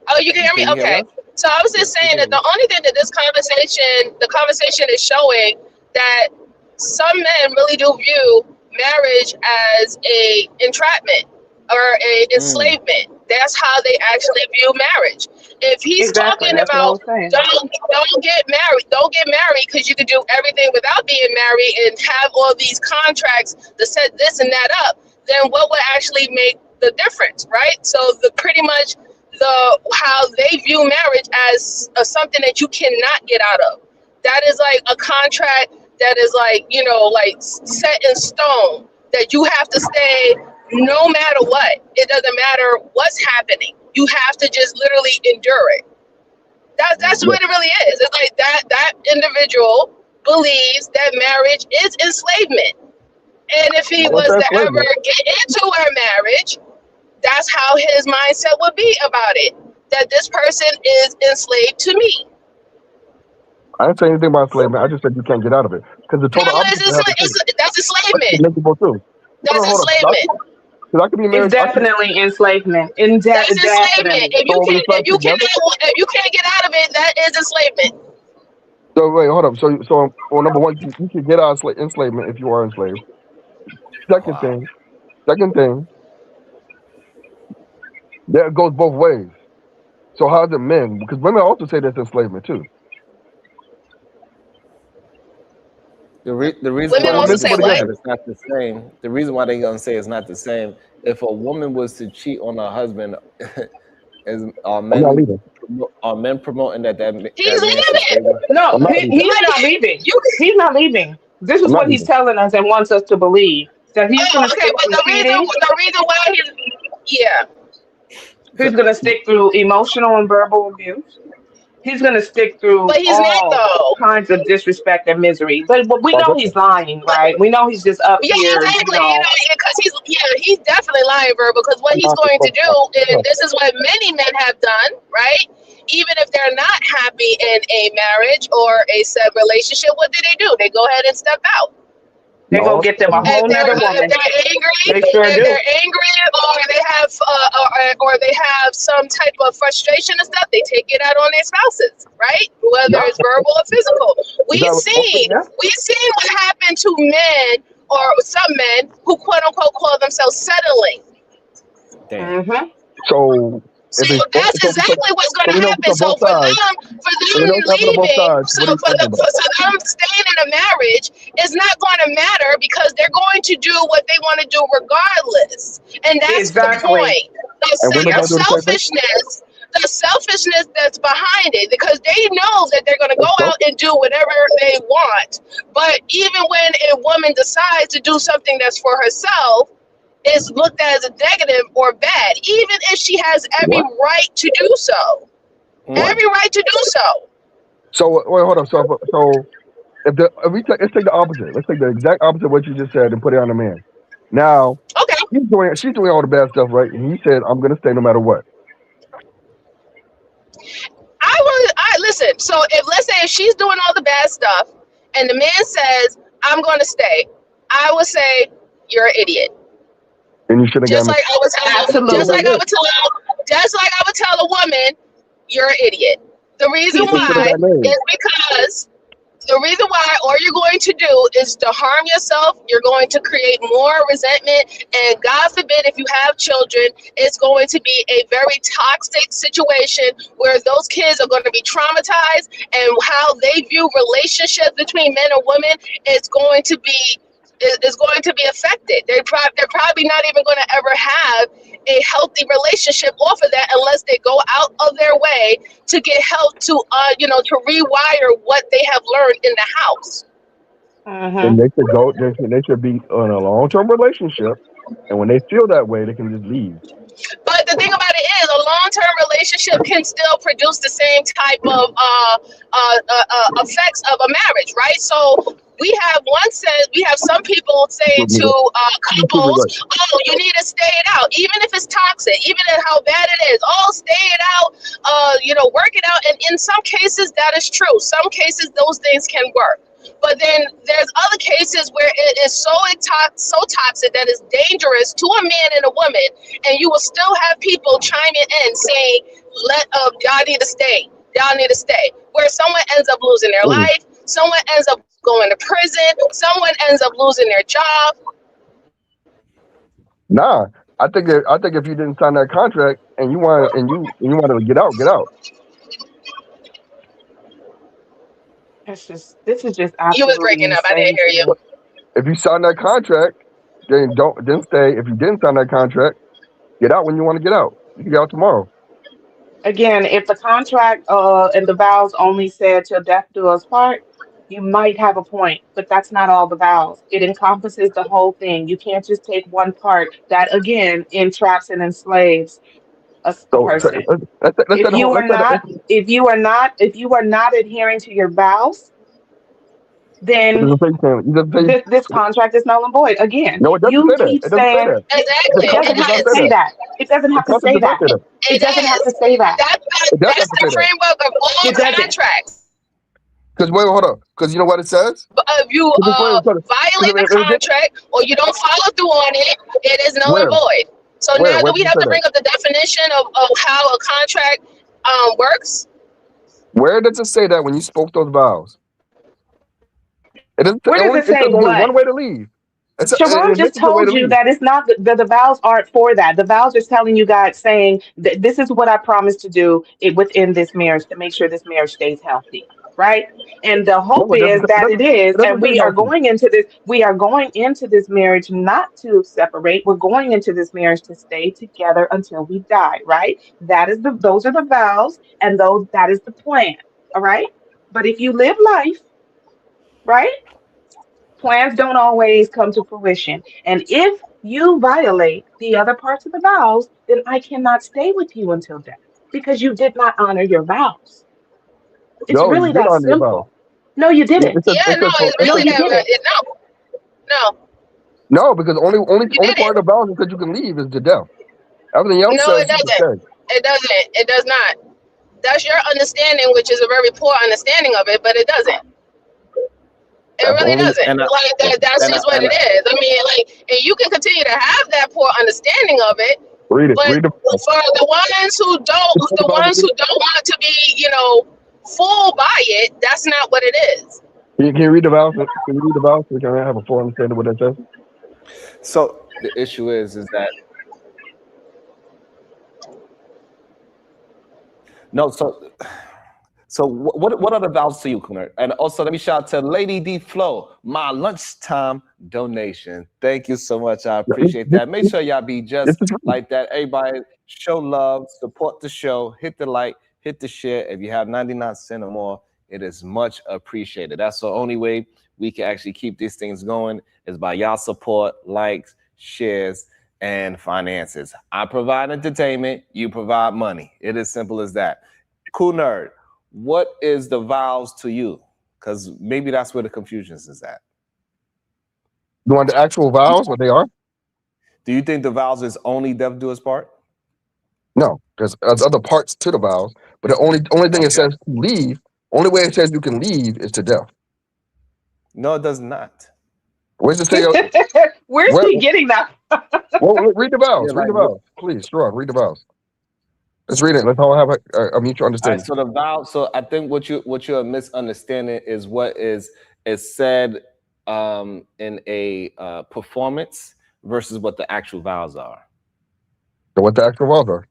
Oh, you can hear me? Can you hear Okay. So I was just saying that the only thing that the conversation is showing that some men really do view marriage as a entrapment or a enslavement. That's how they actually view marriage. If he's Exactly. talking That's what I was about saying. don't get married because you can do everything without being married and have all these contracts that set this and that up, then what would actually make the difference, right? So pretty much how they view marriage as something that you cannot get out of. That is like a contract that is like, like set in stone, that you have to stay no matter what. It doesn't matter what's happening. You have to just literally endure it. That's what it really is. It's like that individual believes that marriage is enslavement. And if he was to ever get into a marriage, that's how his mindset would be about it. That this person is enslaved to me. I didn't say anything about enslavement. I just said you can't get out of it because the total opposite. That's enslavement. That's enslavement. Because I could be married. It's definitely enslavement. That's Definitely. enslavement. If you can't get out of it, that is enslavement. So wait, hold up. So well, number one, you can get out of enslavement if you are enslaved. Second thing, that goes both ways. So how's it men? Because women also say that's enslavement too. The reason Women why also they say say what? that it's not the same. The reason why they gonna say it's not the same. If a woman was to cheat on her husband, are men promoting that He's that man should stay leaving. with? No, I'm not he's leaving. not leaving. He's not leaving. This is I'm not what he's leaving. telling us and wants us to believe. That he's going to Okay, stick but through the reason why he's going to stick through emotional and verbal abuse. He's going to stick through but he's not all though. kinds of disrespect and misery. But we know he's lying, right? We know he's just up Yeah, here, exactly. Because he's definitely lying, Verb. Because what he's going to do, and this is what many men have done, right? Even if they're not happy in a marriage or a said relationship, what do? They go ahead and step out. They go get them a whole nother woman. If they're angry, They sure if do. they're angry, or they have some type of frustration and stuff, they take it out on their spouses, right? Whether it's verbal or physical. We've seen what happened to men or some men who quote unquote call themselves settling. Mm-hmm. So So that's exactly what's going to happen. So for them leaving, so for them staying in a marriage, it's not going to matter because they're going to do what they want to do regardless, and that's the point. The selfishness that's behind it, because they know that they're going to go out and do whatever they want. But even when a woman decides to do something that's for herself, is looked at as a negative or bad, even if she has every right to do so. Every right to do so. So wait, hold on. So let's take the opposite. Let's take the exact opposite of what you just said and put it on the man. Now, Okay. she's doing all the bad stuff, right? And he said, "I'm gonna stay no matter what." I listen. So let's say if she's doing all the bad stuff, and the man says, "I'm going to stay," I would say, "You're an idiot." And you should have Just gotten. like I would tell, just like I would tell a woman, "You're an idiot." The reason why is because all you're going to do is to harm yourself. You're going to create more resentment, and God forbid if you have children, it's going to be a very toxic situation where those kids are going to be traumatized, and how they view relationships between men and women is going to be affected. They're probably not even going to ever have a healthy relationship off of that unless they go out of their way to get help to to rewire what they have learned in the house. And they should go. They should be in a long-term relationship, and when they feel that way, they can just leave. But the thing about it is, a long-term relationship can still produce the same type of effects of a marriage, right? So we have some people saying to couples, "Oh, you need to stay it out, even if it's toxic, even if how bad it is. Oh, stay it out, work it out." And in some cases, that is true. Some cases, those things can work. But then there's other cases where it is so toxic that it's dangerous to a man and a woman, and you will still have people chiming in saying, y'all need to stay. Y'all need to stay. Where someone ends up losing their life, someone ends up going to prison, someone ends up losing their job. Nah, I think if you didn't sign that contract and you wanted to get out, get out. This is just You was breaking up. I didn't hear you. If you sign that contract, then stay. If you didn't sign that contract, get out when you want to get out. You can get out tomorrow. Again, if the contract and the vows only said till death do us part, you might have a point, but that's not all the vows. It encompasses the whole thing. You can't just take one part that again entraps and enslaves a person. If you are not adhering to your vows, then this contract is null and void. Again, no, it doesn't you say keep that. saying exactly. It doesn't have to say that. It doesn't have to say that. It doesn't have to say that. That's the framework of all contracts. Because hold up. Because you know what it says? If you violate the contract or you don't follow through on it, it is null and void. So now do we have to bring up the definition of how a contract works? Where does it say that when you spoke those vows? It doesn't. Where does it say what? One way to leave. Sharon just told you that it's not the vows aren't for that. The vows are telling you guys saying that this is what I promised to do within this marriage to make sure this marriage stays healthy, right? And the hope is that it is, and we are going into this. We are going into this marriage not to separate. We're going into this marriage to stay together until we die, right? Those are the vows, and that is the plan, all right? But if you live life, right? Plans don't always come to fruition. And if you violate the other parts of the vows, then I cannot stay with you until death because you did not honor your vows. It's really that simple. No, you didn't. No, because only part of the vows that you can leave is the death. Everything else it doesn't. It doesn't. It does not. That's your understanding, which is a very poor understanding of it, but it doesn't. It really doesn't. That's just what it is. I mean, and you can continue to have that poor understanding of it. Read it. But for the ones who don't want to be, fooled by it, that's not what it is. Can you read the vows? Can you read the vows so we can have a full understanding of what that says? So the issue is that no. So what are the vows to you, Kunert? And also let me shout out to Lady D Flow, my lunchtime donation. Thank you so much. I appreciate that. Make sure y'all be just like that. Everybody show love, support the show, hit the like, hit the share. If you have 99 cents or more, it is much appreciated. That's the only way we can actually keep these things going is by y'all support, likes, shares, and finances. I provide entertainment, you provide money. It is simple as that. Cool Nerd. What is the vows to you? Because maybe that's where the confusion is at. You want the actual vows, what they are? Do you think the vows is only death do us part? No, there's other parts to the vows, but the only thing it says to leave, only way it says you can leave is to death. No, it does not. Where's it say? Where's he getting that? Well, read the vows. Yeah, Read the like- vows, please. Sure, read the vows. Let's read it. Let's all have a mutual All understanding. right, so the vow. So I think what you're misunderstanding is what is said in a performance versus what the actual vows are. So what the actual vows are?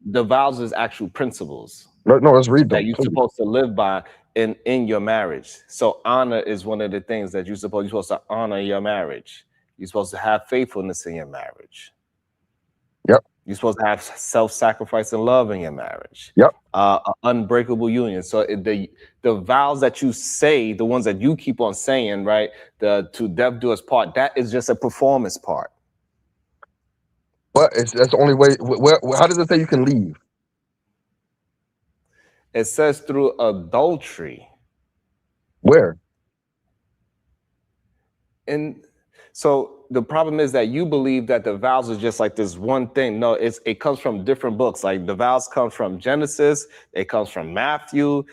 The vows is actual principles No, let's read them. that you're please. supposed to live by in your marriage. So honor is one of the things that you're supposed to honor your marriage. You're supposed to have faithfulness in your marriage. Yep. You're supposed to have self-sacrifice and love in your marriage. Yep. An unbreakable union. So the vows that you say, the ones that you keep on saying, right? The to death do us part. That is just a performance part. But that's the only way. How does it say you can leave? It says through adultery. Where? And so the problem is that you believe that the vows is just like this one thing. No, it comes from different books. Like the vows come from Genesis, it comes from Matthew,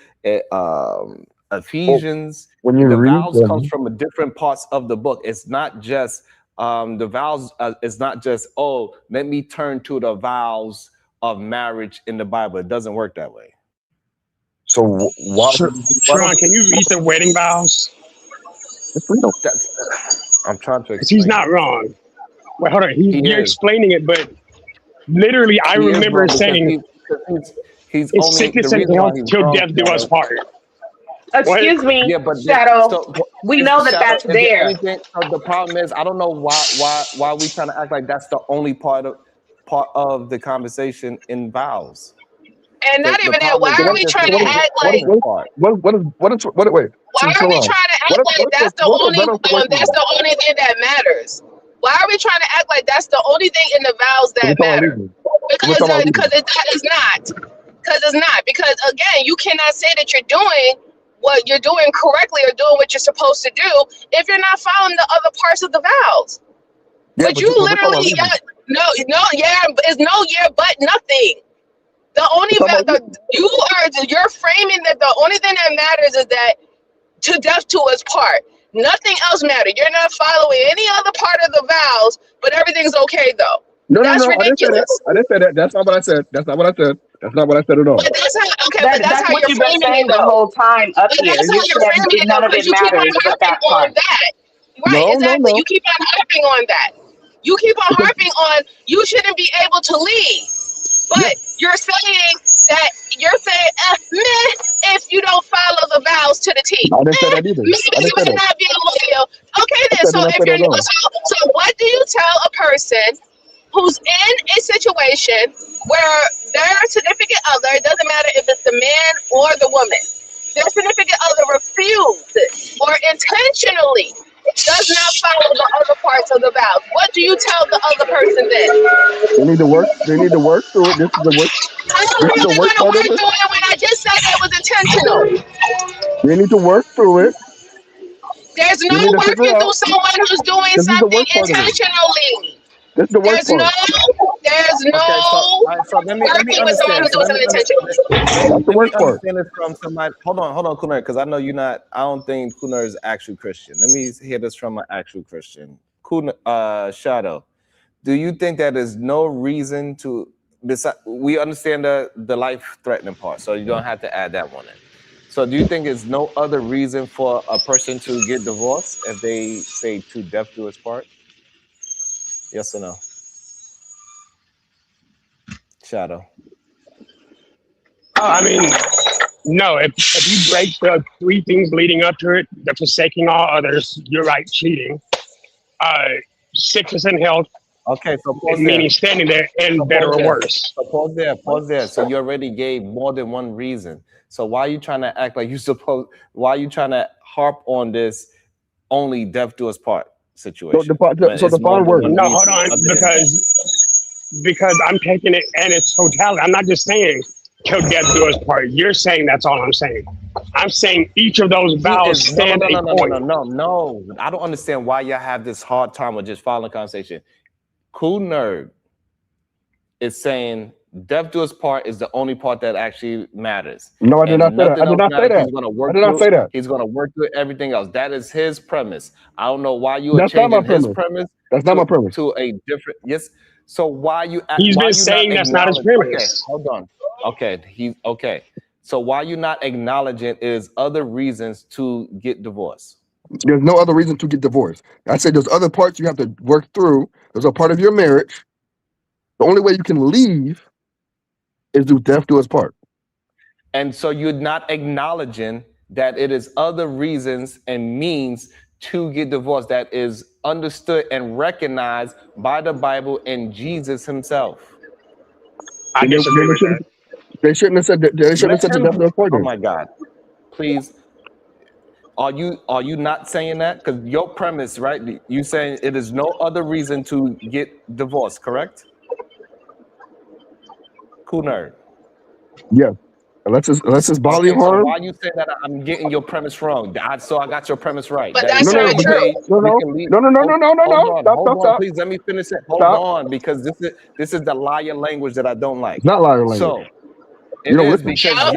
Ephesians. When you The read vows them, comes from different parts of the book. It's not just the vows. It's not just, oh, let me turn to the vows of marriage in the Bible. It doesn't work that way. so why? Sharon, can you read the wedding vows? I'm trying to. 'Cause he's not wrong. Wait, hold on. You're is. explaining it, but literally, I He is remember wrong because saying he's it's only sickness the and reason why health he's till wrong, death do us Shadow. part. Excuse me, Yeah, but Shadow. so, We know that Shadow, that's is there there. anything- so the problem is, I don't know why we trying to act like that's the only part of the conversation in vows. And not The even that. problem Why is are we just trying the to act like? performance part. Wait. Why are we trying to act like that's the only thing that matters? Why are we trying to act like that's the only thing in the vows that matter? Because it is not. Because it's not. Because again, you cannot say that you're doing what you're doing correctly or doing what you're supposed to do if you're not following the other parts of the vows. Yeah, But you literally it's no but nothing. The only you're framing that the only thing that matters is that to death to us part. Nothing else matters. You're not following any other part of the vows, but everything's okay though. No, That's I didn't say that. ridiculous. I didn't say that. That's not what I said. That's not what I said at all. But that's how, okay, but that's how what you're you've been framing saying it the though. whole time up But here. that's how You you're said framing it none though, of it because you keep on matters but harping that on part. that. Right, exactly. You keep on harping on that. You keep on harping on you shouldn't be able to leave. But you're saying meh, if you don't follow the vows to the T. I didn't say that either. Maybe I you didn't say may that. not be loyal. Okay I then, said so that if you're at all. so what do you tell a person who's in a situation where their significant other, it doesn't matter if it's the man or the woman, their significant other refused or intentionally does not follow the other parts of the vows? What do you tell the other person then? They need to work through it. This is the work. How are you going to work through it when I just said that was intentional? They need to work through it. There's You no need to figure working out- through someone who's doing This is the something work part of it. intentionally. This is the work There's no So let me working with someone understand. who's So doing let me something intentionally. That's the work part. understand it from somebody. Hold on, Kunal, because I know you're not. I don't think Kunal is actual Christian. Let me hear this from an actual Christian. Shadow, do you think that there's no reason to? We understand the life-threatening part, so you don't have to add that one in. So, do you think there's no other reason for a person to get divorced if they say to death do us part? Yes or no? Shadow. I mean, no. If you break the three things leading up to it, the forsaking all others, you're right, cheating, sickness and health, Okay, so pause meaning there. standing there, and So better pause or there. worse. So pause there. So you already gave more than one reason. So why are you trying to act like you supposed? Why are you trying to harp on this only death do us part situation? So when the it's final more than word. one No, reason hold on, other than that? because I'm taking it and its totality. I'm not just saying till death do us part. You're saying that's all I'm saying. I'm saying each of those vows stand a point. No. I don't understand why y'all have this hard time with just following the conversation. Cool Nerd is saying death do his part is the only part that actually matters. No, I did not And say that. nothing I did else not say matters. that. He's gonna I work did not through. say that. He's gonna work through everything else. That is his premise. I don't know why you are That's not my changing his premise. premise That's not my premise. to a different. Yes. So why you? He's Why been you saying not that's not his acknowledge? Okay, premise. hold on. Okay, he's okay. So why you not acknowledging is other reasons to get divorced? There's no other reason to get divorced. I said there's other parts you have to work through. There's a part of your marriage. The only way you can leave is do death do its part. And so you're not acknowledging that it is other reasons and means to get divorced that is understood and recognized by the Bible and Jesus himself. I disagree with that. They shouldn't have said that. They shouldn't have Let said the him. death do its part. Oh then. my God. Please. Are you not saying that? Because your premise, right? You saying it is no other reason to get divorced, correct? Cool Nerd. Yeah. Unless it's bodily Okay, so harm. why you say that I'm getting your premise wrong? So I got your premise right. But That is that's the not only true. way we can leave. Hold on, Stop. please let me finish it. Hold Stop. on, because this is the liar language that I don't like. It's not liar language. So You it don't is listen. because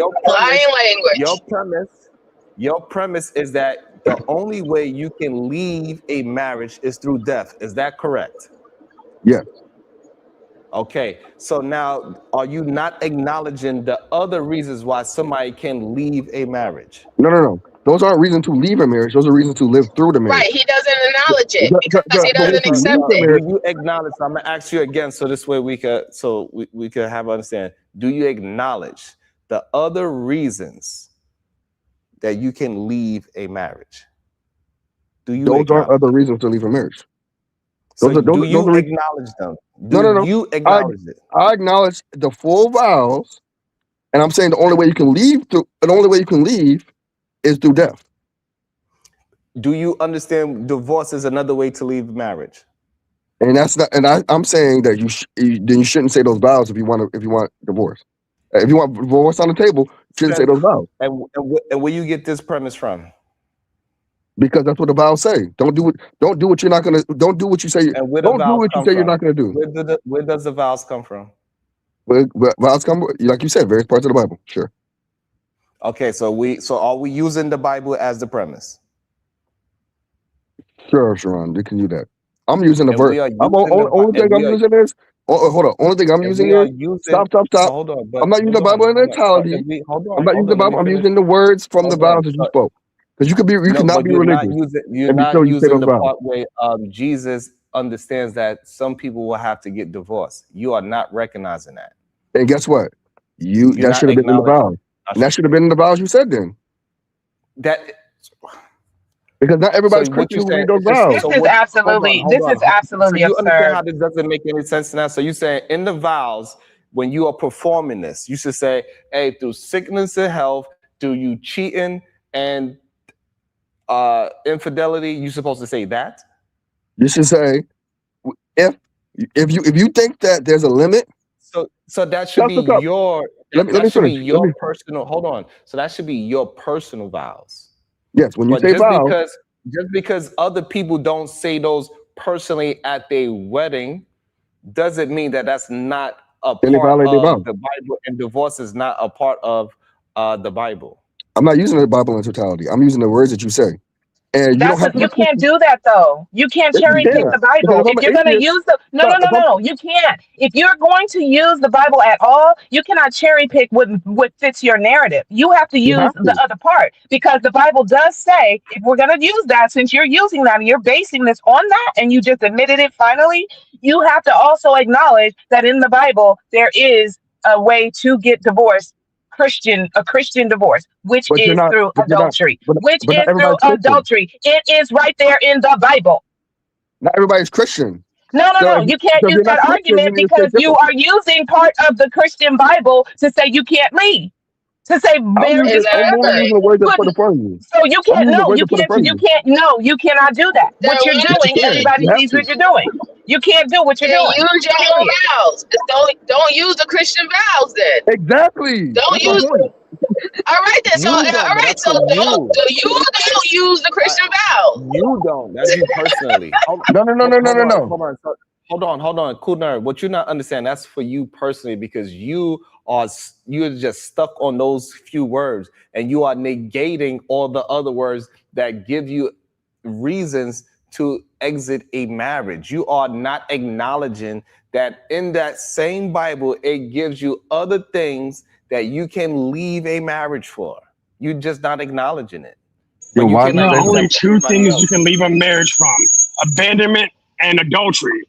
your premise is that the only way you can leave a marriage is through death. Is that correct? Yes. Okay, so now are you not acknowledging the other reasons why somebody can leave a marriage? No. Those aren't reasons to leave a marriage. Those are reasons to live through the marriage. Right, he doesn't acknowledge it because he doesn't accept it. Do you acknowledge? I'm gonna ask you again, so this way we could have understand. Do you acknowledge the other reasons that you can leave a marriage? Do you? Those aren't other reasons to leave a marriage. So Those are do you reasons. acknowledge them? Do No. you acknowledge it? I acknowledge the full vows, and I'm saying the only way you can leave is through death. Do you understand divorce is another way to leave marriage? And that's not. And I'm saying that then you shouldn't say those vows if you want divorce. If you want divorce on the table, you shouldn't say those vows. And where you get this premise from? Because that's what the vows say. Don't do what you're not gonna. Don't do what you say. And where Don't the do vows what you come say you're from? not gonna do. Where does the vows come from? Where vows come, like you said, various parts of the Bible. Sure. Okay, so are we using the Bible as the premise? Sure, Sharon, you can do that. I'm using the And we verse. are Only thing I'm using is. Hold on. Only thing I'm using is. Stop. So hold on. I'm not using the Bible in entirety. I'm not using the Bible. I'm using the words from the vows that you spoke. Because you cannot be religious. You're not using the part where Jesus understands that some people will have to get divorced. You are not recognizing that. And guess what? That should have been in the vows. And that should have been in the vows you said then. Because not everybody's Christian who read those vows. This is absolutely So you understand how absurd. this doesn't make any sense now? So you say in the vows, when you are performing this, you should say, hey, through sickness and health, through you cheating and infidelity, you're supposed to say that? You should say, if you think that there's a limit. So that should be your personal. Hold on. So that should be your personal vows. Yes, when you say vows. Just because other people don't say those personally at their wedding, doesn't mean that that's not a part of the Bible, and divorce is not a part of the Bible. I'm not using the Bible in totality. I'm using the words that you say. And You can't do that though. You can't cherry pick the Bible. If you're going to use no, you can't. If you're going to use the Bible at all, you cannot cherry pick what fits your narrative. You have to use the other part, because the Bible does say, if we're going to use that, since you're using that and you're basing this on that, and you just admitted it finally, you have to also acknowledge that in the Bible there is a way to get divorced. A Christian divorce, which is through adultery. It is right there in the Bible. Not everybody's Christian. No. You can't use that argument because you are using part of the Christian Bible to say you can't leave. To say marriage is so you can't. No, you can't. You can't. No, you cannot do that. What you're doing, everybody sees what you're doing. You can't do what you're doing. Use your own vows. Don't use the Christian vows then. Exactly. Don't use. All right then. So don't use the Christian vows. You don't. That's you personally. No. Hold on. hold on. Cool nerd. What you're not understanding, that's for you personally, because you're just stuck on those few words, and you are negating all the other words that give you reasons to exit a marriage. You are not acknowledging that in that same Bible, it gives you other things that you can leave a marriage for. You're just not acknowledging it. Yo, But you why can not? No, accept only two everybody things else. you can leave a marriage from: abandonment and adultery.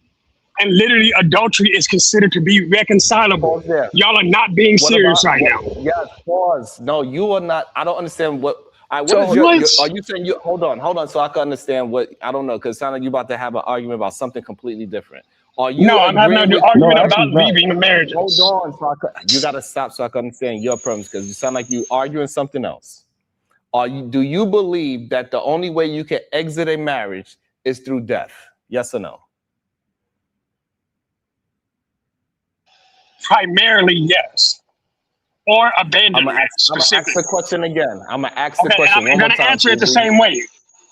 And literally, adultery is considered to be reconcilable. Pause there. Y'all are not being What serious about right now. yes, pause. No, you are not. I don't understand what what So is your What? are you saying you hold on so I can understand what I don't know, because it sounds like you're about to have an argument about something completely different. Are you No, I'm having agreeing an with no, argument actually about it's not. leaving the marriages. hold on so you gotta stop so I can understand your premise, because you sound like you arguing something else. Do you believe that the only way you can exit a marriage is through death? Yes or no? Primarily, yes. Or I'm abandonment, gonna ask the specifically. question again. I'm gonna ask the Okay, and question I'm one more going to time. answer it the same way: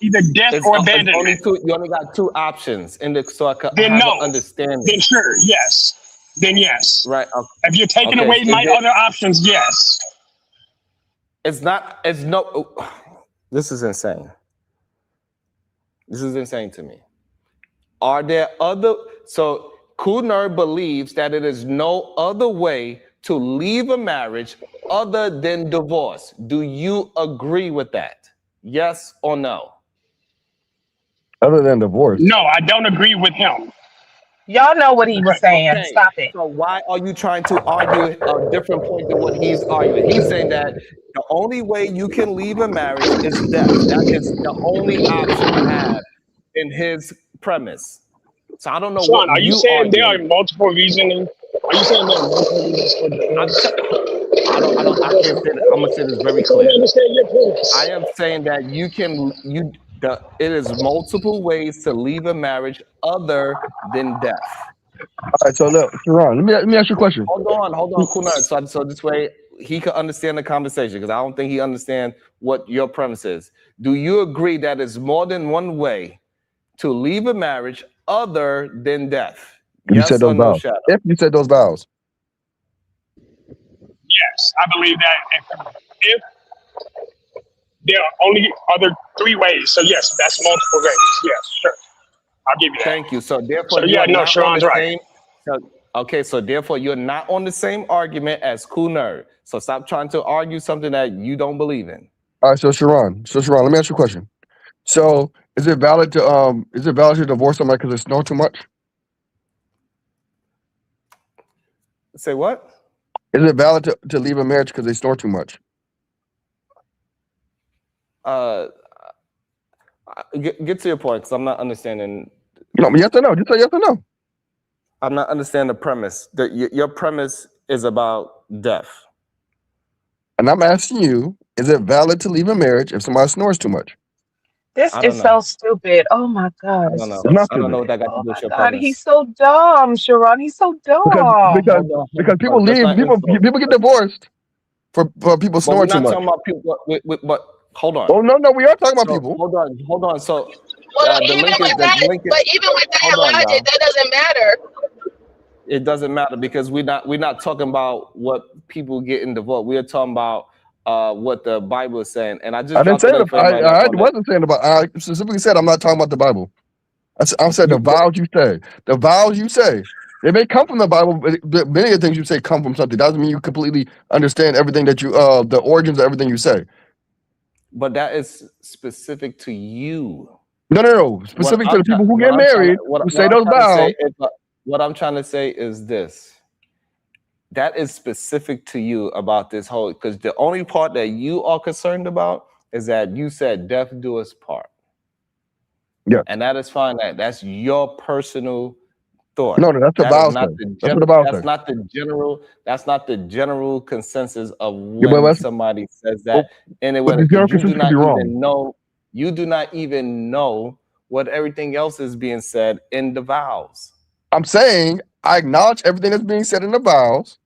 either death It's or only abandonment. two. You only got two options in the so I can Then have no. an understanding, Then sure, yes. Then yes. right? If you're taking Okay. away my other options, yes. It's not. It's no. This is insane. This is insane to me. Are there other? So Kuhner believes that it is no other way to leave a marriage other than divorce. Do you agree with that? Yes or no? Other than divorce. No, I don't agree with him. Y'all know what he was saying. Okay. Stop it. So why are you trying to argue a different point than what he's arguing? He's saying that the only way you can leave a marriage is death. That is the only option you have in his premise. So I don't know Sean, what are you saying there are arguing. multiple reasoning? Are you saying there are multiple reasons for divorce? I can't say that. I'm gonna say this very I'm trying clear. to understand your premise. I am saying that it is multiple ways to leave a marriage other than death. All right, so look, Sharon, let me ask you a question. Hold on, Kunal. So this way he can understand the conversation, because I don't think he understands what your premise is. Do you agree that it's more than one way to leave a marriage other than death? You Yes said or those no, vows. Shadow? If you said those vows. Yes, I believe that if there are only other three ways, so yes, that's multiple ways. Yes, sure. I'll give you that. Thank you. So therefore, So you yeah, are no, not on Sharon's the right. same. So therefore, you're not on the same argument as Cool Nerd. So stop trying to argue something that you don't believe in. All right, so Sharon, let me ask you a question. So is it valid to divorce somebody because they snore too much? Say what? Is it valid to leave a marriage because they snore too much? Get to your point, because I'm not understanding. No, yes or no? Just say yes or no. I'm not understanding the premise. Your premise is about death. And I'm asking you, is it valid to leave a marriage if somebody snores too much? This I don't is know. so stupid. Oh my God. I This don't is know. so It's not I don't know stupid. what that got to Oh do with my your God, premise. he's so dumb, Sharon. He's so dumb. Because people Let's leave, not insult. people get divorced for people But we're snoring too not much. talking about people. But hold on. Oh no, we are talking about So people. hold on. So Well, the even link is with that, but even with that hold on, logic, y'all. that doesn't matter. It doesn't matter, because we're not talking about what people get in divorce. We're talking about what the Bible is saying. And I just I didn't dropped the say link that. for everybody that's I on there. wasn't saying about. I specifically said I'm not talking about the Bible. I said the vows you say. The vows you say. They may come from the Bible, but many of the things you say come from something. Doesn't mean you completely understand everything that you the origins of everything you say. But that is specific to you. No. Specific to the people who get married, who say those vows. What I'm trying to say is this. That is specific to you about this whole, because the only part that you are concerned about is that you said death do us part. Yeah. And that is fine. That's your personal thought. No, that's the That vow is not say. the That's what the vow that's say. not the general. That's not the general consensus of Yeah, but when that's- somebody says that. And but the general consensus could be wrong. You do not even know what everything else is being said in the vows. I'm saying I acknowledge everything that's being said in the vows,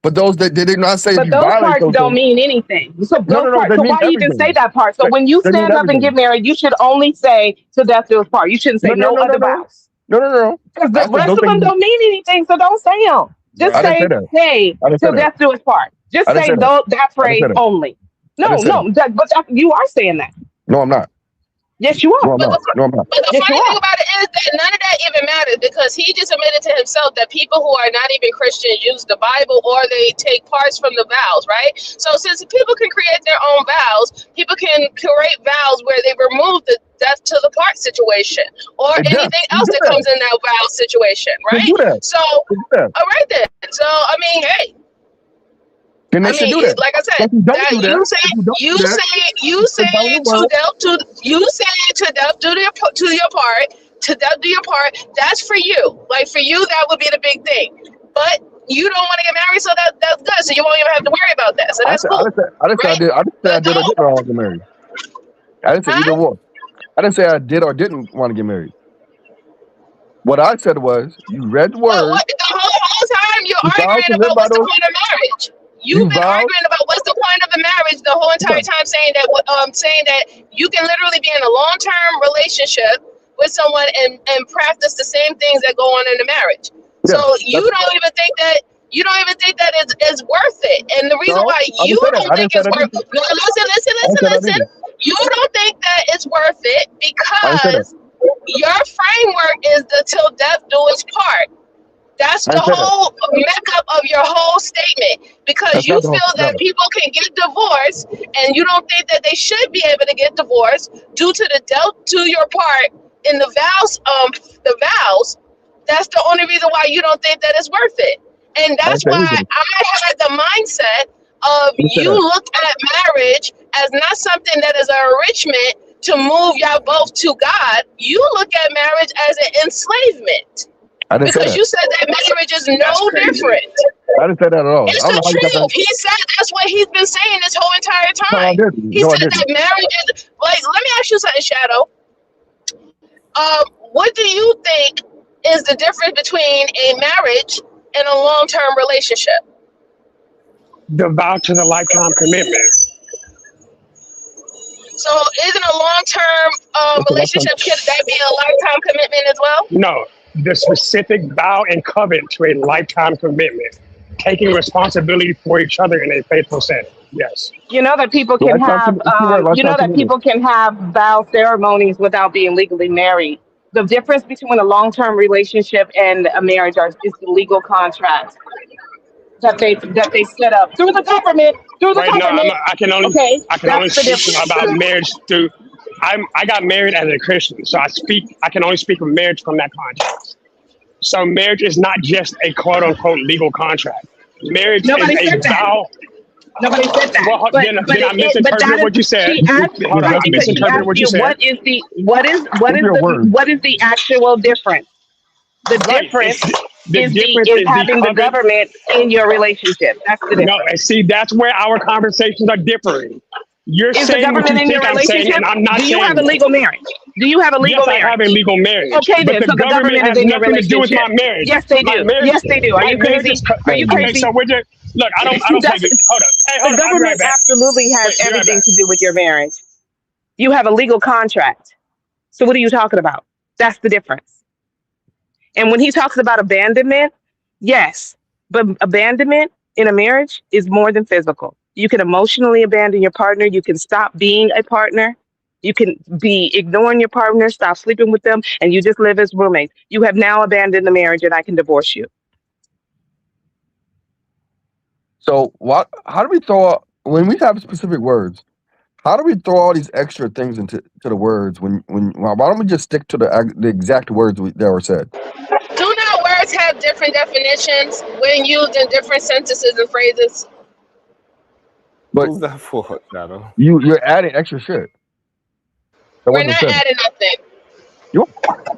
but those that they did not say But if you those violate parts those don't things. mean anything. So No, those parts. they So mean why you even everything. say that part? So when you They mean stand up and everything. get married, you should only say to death do us part. You shouldn't say no other vows. No. Because I the said rest those of them things. don't mean anything, so don't say them. Just I didn't say, say that. hey, I didn't say till that. death do its part. Just I didn't say say that. that I didn't phrase say that. only. I didn't say that. You are saying that. No, I'm not. Yes, you No, are. I'm not. No, I'm not. But the Yes, you funny thing are. about it is that none of that even matters because he just admitted to himself that people who are not even Christians use the Bible or they take parts from the vows, right? So since people can create their own vows, people can create vows where they remove the death to the part situation or It does. anything You else do that that. comes in that vow situation, They right? do that. So, They do that. all right then. So, I mean, hey. Then they I should mean, do that. like I said, If you don't that do that, you say if you don't you do that, say you it's say the Bible to word. death to you say to death do your part to death do your part. That's for you. Like for you, that would be the big thing. But you don't want to get married, so that's good. So you won't even have to worry about that. So I that's said, cool, I didn't say I right? did. I didn't say I But did or didn't want to get married. I didn't say either huh? one. I didn't say I did or didn't want to get married. What I said was, you read the But word, what the whole time you're you vowed arguing to live about by what's the those. point of marriage. You You've been vowed. arguing about what's the point of the marriage the whole entire time, saying that you can literally be in a long-term relationship with someone and practice the same things that go on in the marriage. Yeah, So you that's don't even think that is worth it. And the reason no. why I you didn't say that. don't I think didn't say it's that worth either. no, I didn't say that listen. either. You don't think that it's worth it I didn't say that. because your framework is the till death do its part. That's I the didn't say that. whole makeup of your whole statement because That's you not the whole. feel that No. people can get divorced and you don't think that they should be able to get divorced due to the death to your part in the vows. That's the only reason why you don't think that it's worth it. And I that's didn't say why anything. I had the mindset of I didn't say you that. look at marriage as not something that is an enrichment to move y'all both to God. You look at marriage as an enslavement. I didn't say Because that. you said that marriage is That's no crazy. different. I didn't say that at all. It's I don't the know how you got truth. that. He said that's what he's been saying this whole entire No, I time. didn't. He No, I said didn't. that marriage is like. Let me ask you something, Shadow. What do you think is the difference between a marriage and a long-term relationship? The vow to the lifetime commitment. So, isn't a long-term What's the last time? relationship could that be a lifetime commitment as well? No, the specific vow and covenant to a lifetime commitment, taking responsibility for each other in a faithful setting. Yes. You know that people can Lifetime. have Lifetime commitment. people can have vow ceremonies without being legally married. The difference between a long-term relationship and a marriage is the legal contract that they set up through the government. Right now, I can only Okay, speak that's the difference. about marriage through. I got married as a Christian, so I can only speak of marriage from that context. So marriage is not just a quote unquote legal contract. Marriage Nobody is a said that. vow. Nobody said that. Well, then I misinterpreted what you said. She asked, Hold on, I because she misinterpreted asked what you you said. what is the actual difference? The Right. difference The is difference is is having the covenant. government in your relationship. That's the No, difference. and see, that's where our conversations are differing. You're Is the saying what government you in your think I'm saying, relationship? and I'm not Do you saying have a it. legal marriage? Do you have a legal Yes, I marriage? have a legal marriage. Okay, but then. the So the government has is in your nothing to do with relationship. my marriage. Yes, they My do. marriage, Yes, they do. Are my you marriage crazy? is Are you okay. crazy? So we're just look. I don't play. That's- Hold up. Hey, The hold up. I'll be right government back. absolutely has Wait, be right everything back. to do with your marriage. You have a legal contract. So what are you talking about? That's the difference. And when he talks about abandonment, yes, but abandonment in a marriage is more than physical. You can emotionally abandon your partner. You can stop being a partner. You can be ignoring your partner, stop sleeping with them, and you just live as roommates. You have now abandoned the marriage, and I can divorce you. So how do we throw when we have specific words? How do we throw all these extra things into the words when why don't we just stick to the exact words that were said? Do not words have different definitions when used in different sentences and phrases? But Who's that for, Shadow? you're adding extra shit. That We're wasn't not said. adding nothing. You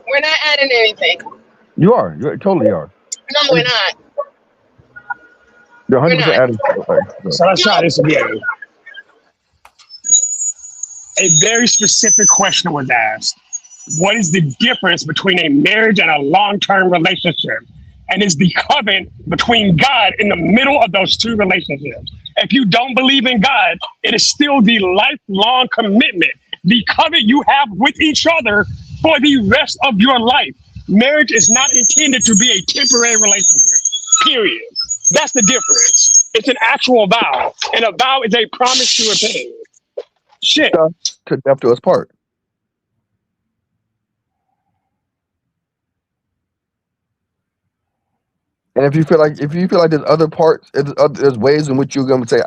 We're not adding anything. you are. You totally are. No, we're not. You're We're 100% not. adding. So let's try this again. A very specific question was asked. What is the difference between a marriage and a long-term relationship? And is the covenant between God in the middle of those two relationships? If you don't believe in God, it is still the lifelong commitment, the covenant you have with each other for the rest of your life. Marriage is not intended to be a temporary relationship. Period. That's the difference. It's an actual vow, and a vow is a promise to repay. Shit. To death do us part. And if you feel like there's other parts, there's ways in which you're gonna say,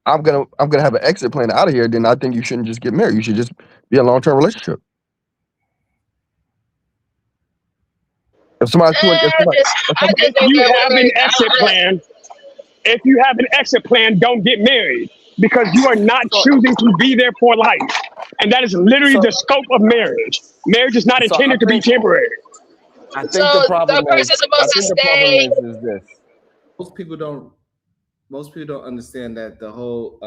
I'm gonna have an exit plan out of here, then I think you shouldn't just get married. You should just be in a long-term relationship. If somebody's too, If you have an exit plan, don't get married because you are not choosing to be there for life, and that is literally the scope of marriage. Marriage is not intended to be temporary. I think the problem is this. Most people don't understand that the whole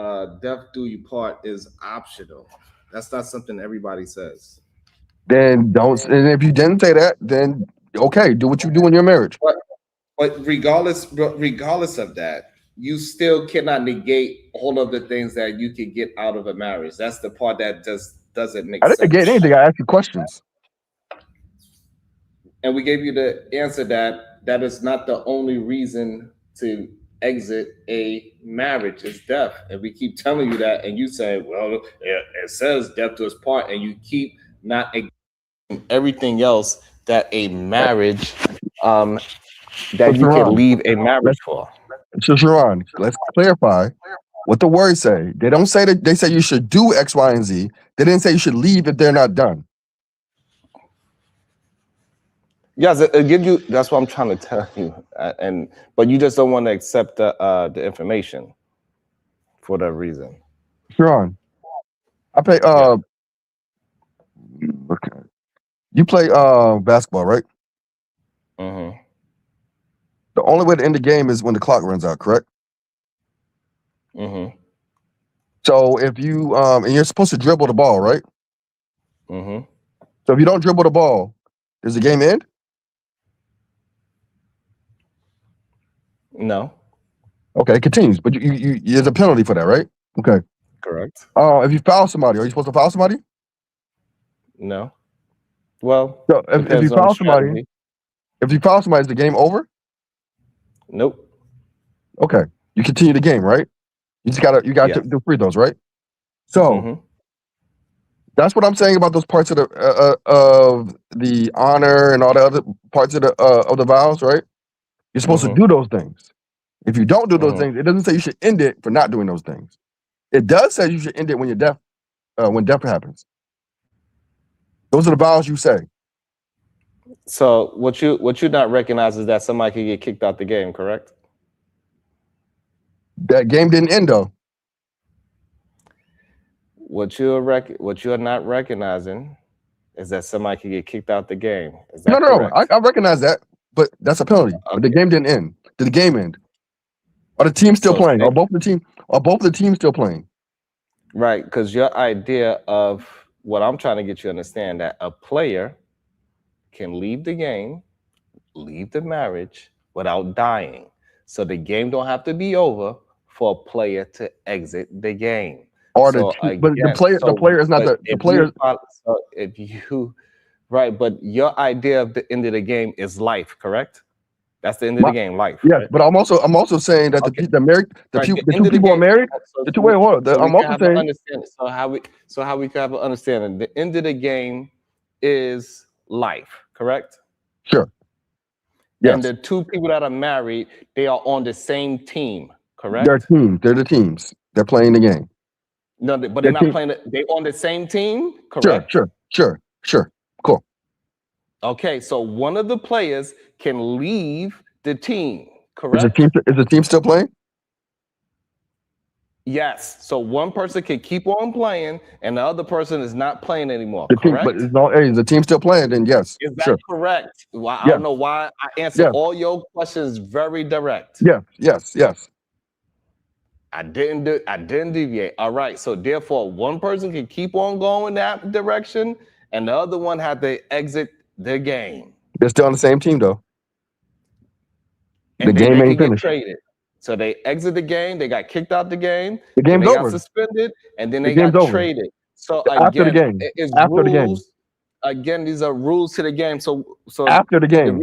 death do you part is optional. That's not something everybody says. Then don't. And if you didn't say that, then okay, do what you do in your marriage. But regardless of that, you still cannot negate all of the things that you can get out of a marriage. That's the part that just doesn't make sense. I didn't negate anything. I asked you questions. And we gave you the answer that is not the only reason to exit a marriage is death. And we keep telling you that, and you say, well, it says death do us part, and you keep not acknowledging everything else that a marriage that you can leave a marriage for. So Sharon, let's clarify what the words say. They don't say that. They say you should do X, Y, and Z. They didn't say you should leave if they're not done. Yes, it give you. That's what I'm trying to tell you, but you just don't want to accept the information for that reason. Sharon, I play. Okay. You play basketball, right? Mm-hmm. The only way to end the game is when the clock runs out, correct? Mm-hmm. So if you and you're supposed to dribble the ball, right? Mm-hmm. So if you don't dribble the ball, does the game end? No. Okay, it continues, but you there's a penalty for that, right? Okay. Correct. If you foul somebody, are you supposed to foul somebody? No. Well, so if you foul somebody, is the game over? Nope. Okay, you continue the game, right? You gotta do free throws, right? So that's what I'm saying about those parts of the honor and all the other parts of the vows, right? You're supposed to do those things. If you don't do those things, it doesn't say you should end it for not doing those things. It does say you should end it when death happens. Those are the vows you say. So what you not recognize is that somebody could get kicked out the game, correct? That game didn't end though. What you're not recognizing is that somebody could get kicked out the game. Is that No, correct? I recognize that, but that's a penalty. Okay. The game didn't end. Did the game end? Are the teams still playing? Are both the teams still playing? Right, because your idea of what I'm trying to get you to understand that a player can leave the game, leave the marriage without dying. So the game don't have to be over for a player to exit the game. Or the player is not the player. So if you right, but your idea of the end of the game is life, correct? That's the end of the game, life. Yes, right? but I'm also saying that the two people are married. I'm also saying. So how we can have an understanding? The end of the game is life, correct? Sure. Yes. And the two people that are married, they are on the same team, correct? They're teams. They're the teams. They're playing the game. No, but they're not playing. They're on the same team, correct? Sure. Cool. Okay, so one of the players can leave the team, correct? Is the team still playing? Yes. So one person can keep on playing, and the other person is not playing anymore. Correct. But is the team still playing? Then yes. Is that correct? Well, I don't know why I answered all your questions very direct. Yes. I didn't deviate. All right. So therefore, one person can keep on going that direction, and the other one had to exit the game. They're still on the same team though. And the game ain't finished. Traded. So they exit the game. They got kicked out the game. The game's over. Got suspended, and then they got traded. So after the game. again, these are rules to the game. So After the game.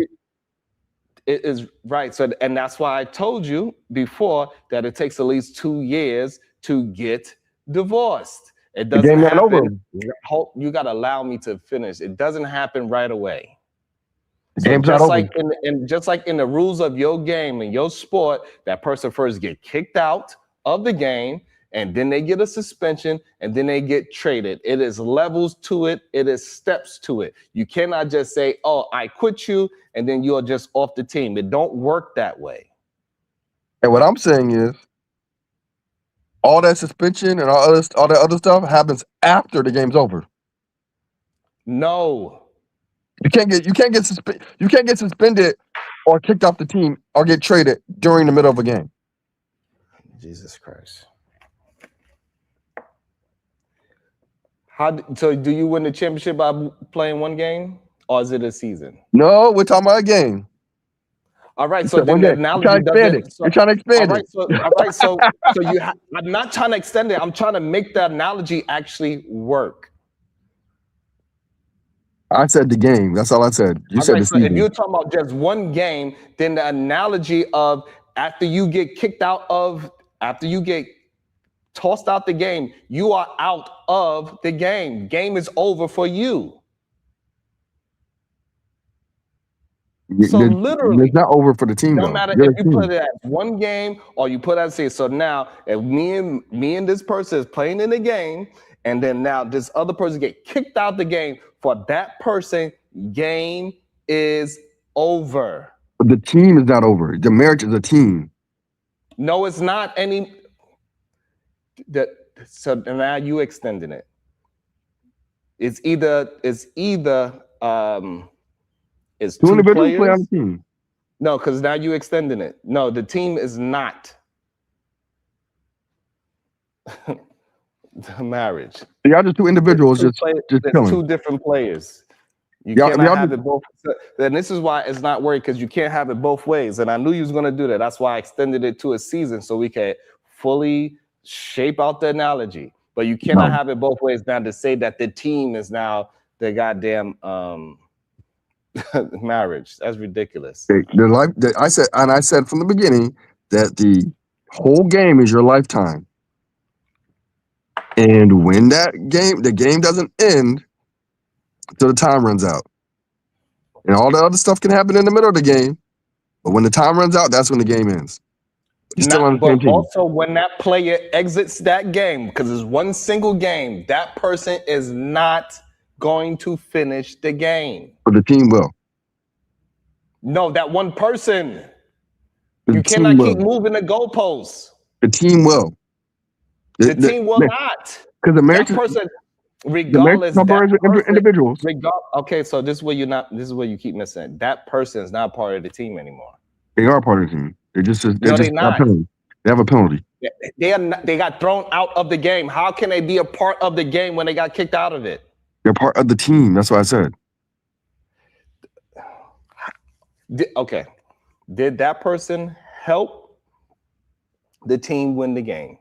It is right. So, and that's why I told you before that it takes at least 2 years to get divorced. It doesn't game not over. happen. You got to allow me to finish. It doesn't happen right away. The So game's not just over. like just like in the rules of your game and your sport, that person first get kicked out of the game, and then they get a suspension, and then they get traded. It is levels to it. It is steps to it. You cannot just say, "Oh, I quit you," and then you're just off the team. It don't work that way. And what I'm saying is, all that suspension and all that other stuff happens after the game's over. No. You can't get suspended or kicked off the team or get traded during the middle of a game. Jesus Christ. So do you win the championship by playing one game, or is it a season? No, we're talking about a game. All right, It's so a then one the game. analogy You're trying to expand doesn't. it. You're trying to expand it. All right, so I'm not trying to extend it. I'm trying to make the analogy actually work. I said the game. That's all I said. You All said right, the so if season. you're talking about just one game, then the analogy of after you get tossed out the game, you are out of the game. Game is over for you. So literally, it's not over for the team. no though. matter You're if the you team. put it as one game or you put it as so now if me and this person is playing in the game, and then now this other person get kicked out the game, for that person, game is over. But the team is not over. The marriage is a team. No, it's not any. So now you extending it. It's either it's Two two individuals play on players. the team. No, because now you extending it. No, the team is not the marriage. Y'all just two individuals Two just there's chilling. two different players. You Y'all- cannot y'all have just- it both. And this is why it's not working, because you can't have it both ways. And I knew you was gonna do that. That's why I extended it to a season so we can fully shape out the analogy. But you cannot have it both ways now to say that the team is now the goddamn marriage. That's ridiculous. I said from the beginning that the whole game is your lifetime. And when the game doesn't end until the time runs out. And all the other stuff can happen in the middle of the game. But when the time runs out, that's when the game ends. You're still on the same But team. also, when that player exits that game, because it's one single game, that person is not going to finish the game. But the team will. No, that one person. The You team cannot will. keep moving the goalposts. The team will. The team will not. Because the marriage That person, marriage regardless, separates individuals. Okay, so this is where you keep missing. That person is not part of the team anymore. They are part of the team. They're just No, got a they're not. penalty. They have a penalty. They got thrown out of the game. How can they be a part of the game when they got kicked out of it? They're part of the team. That's what I said. Okay. Did that person help the team win the game?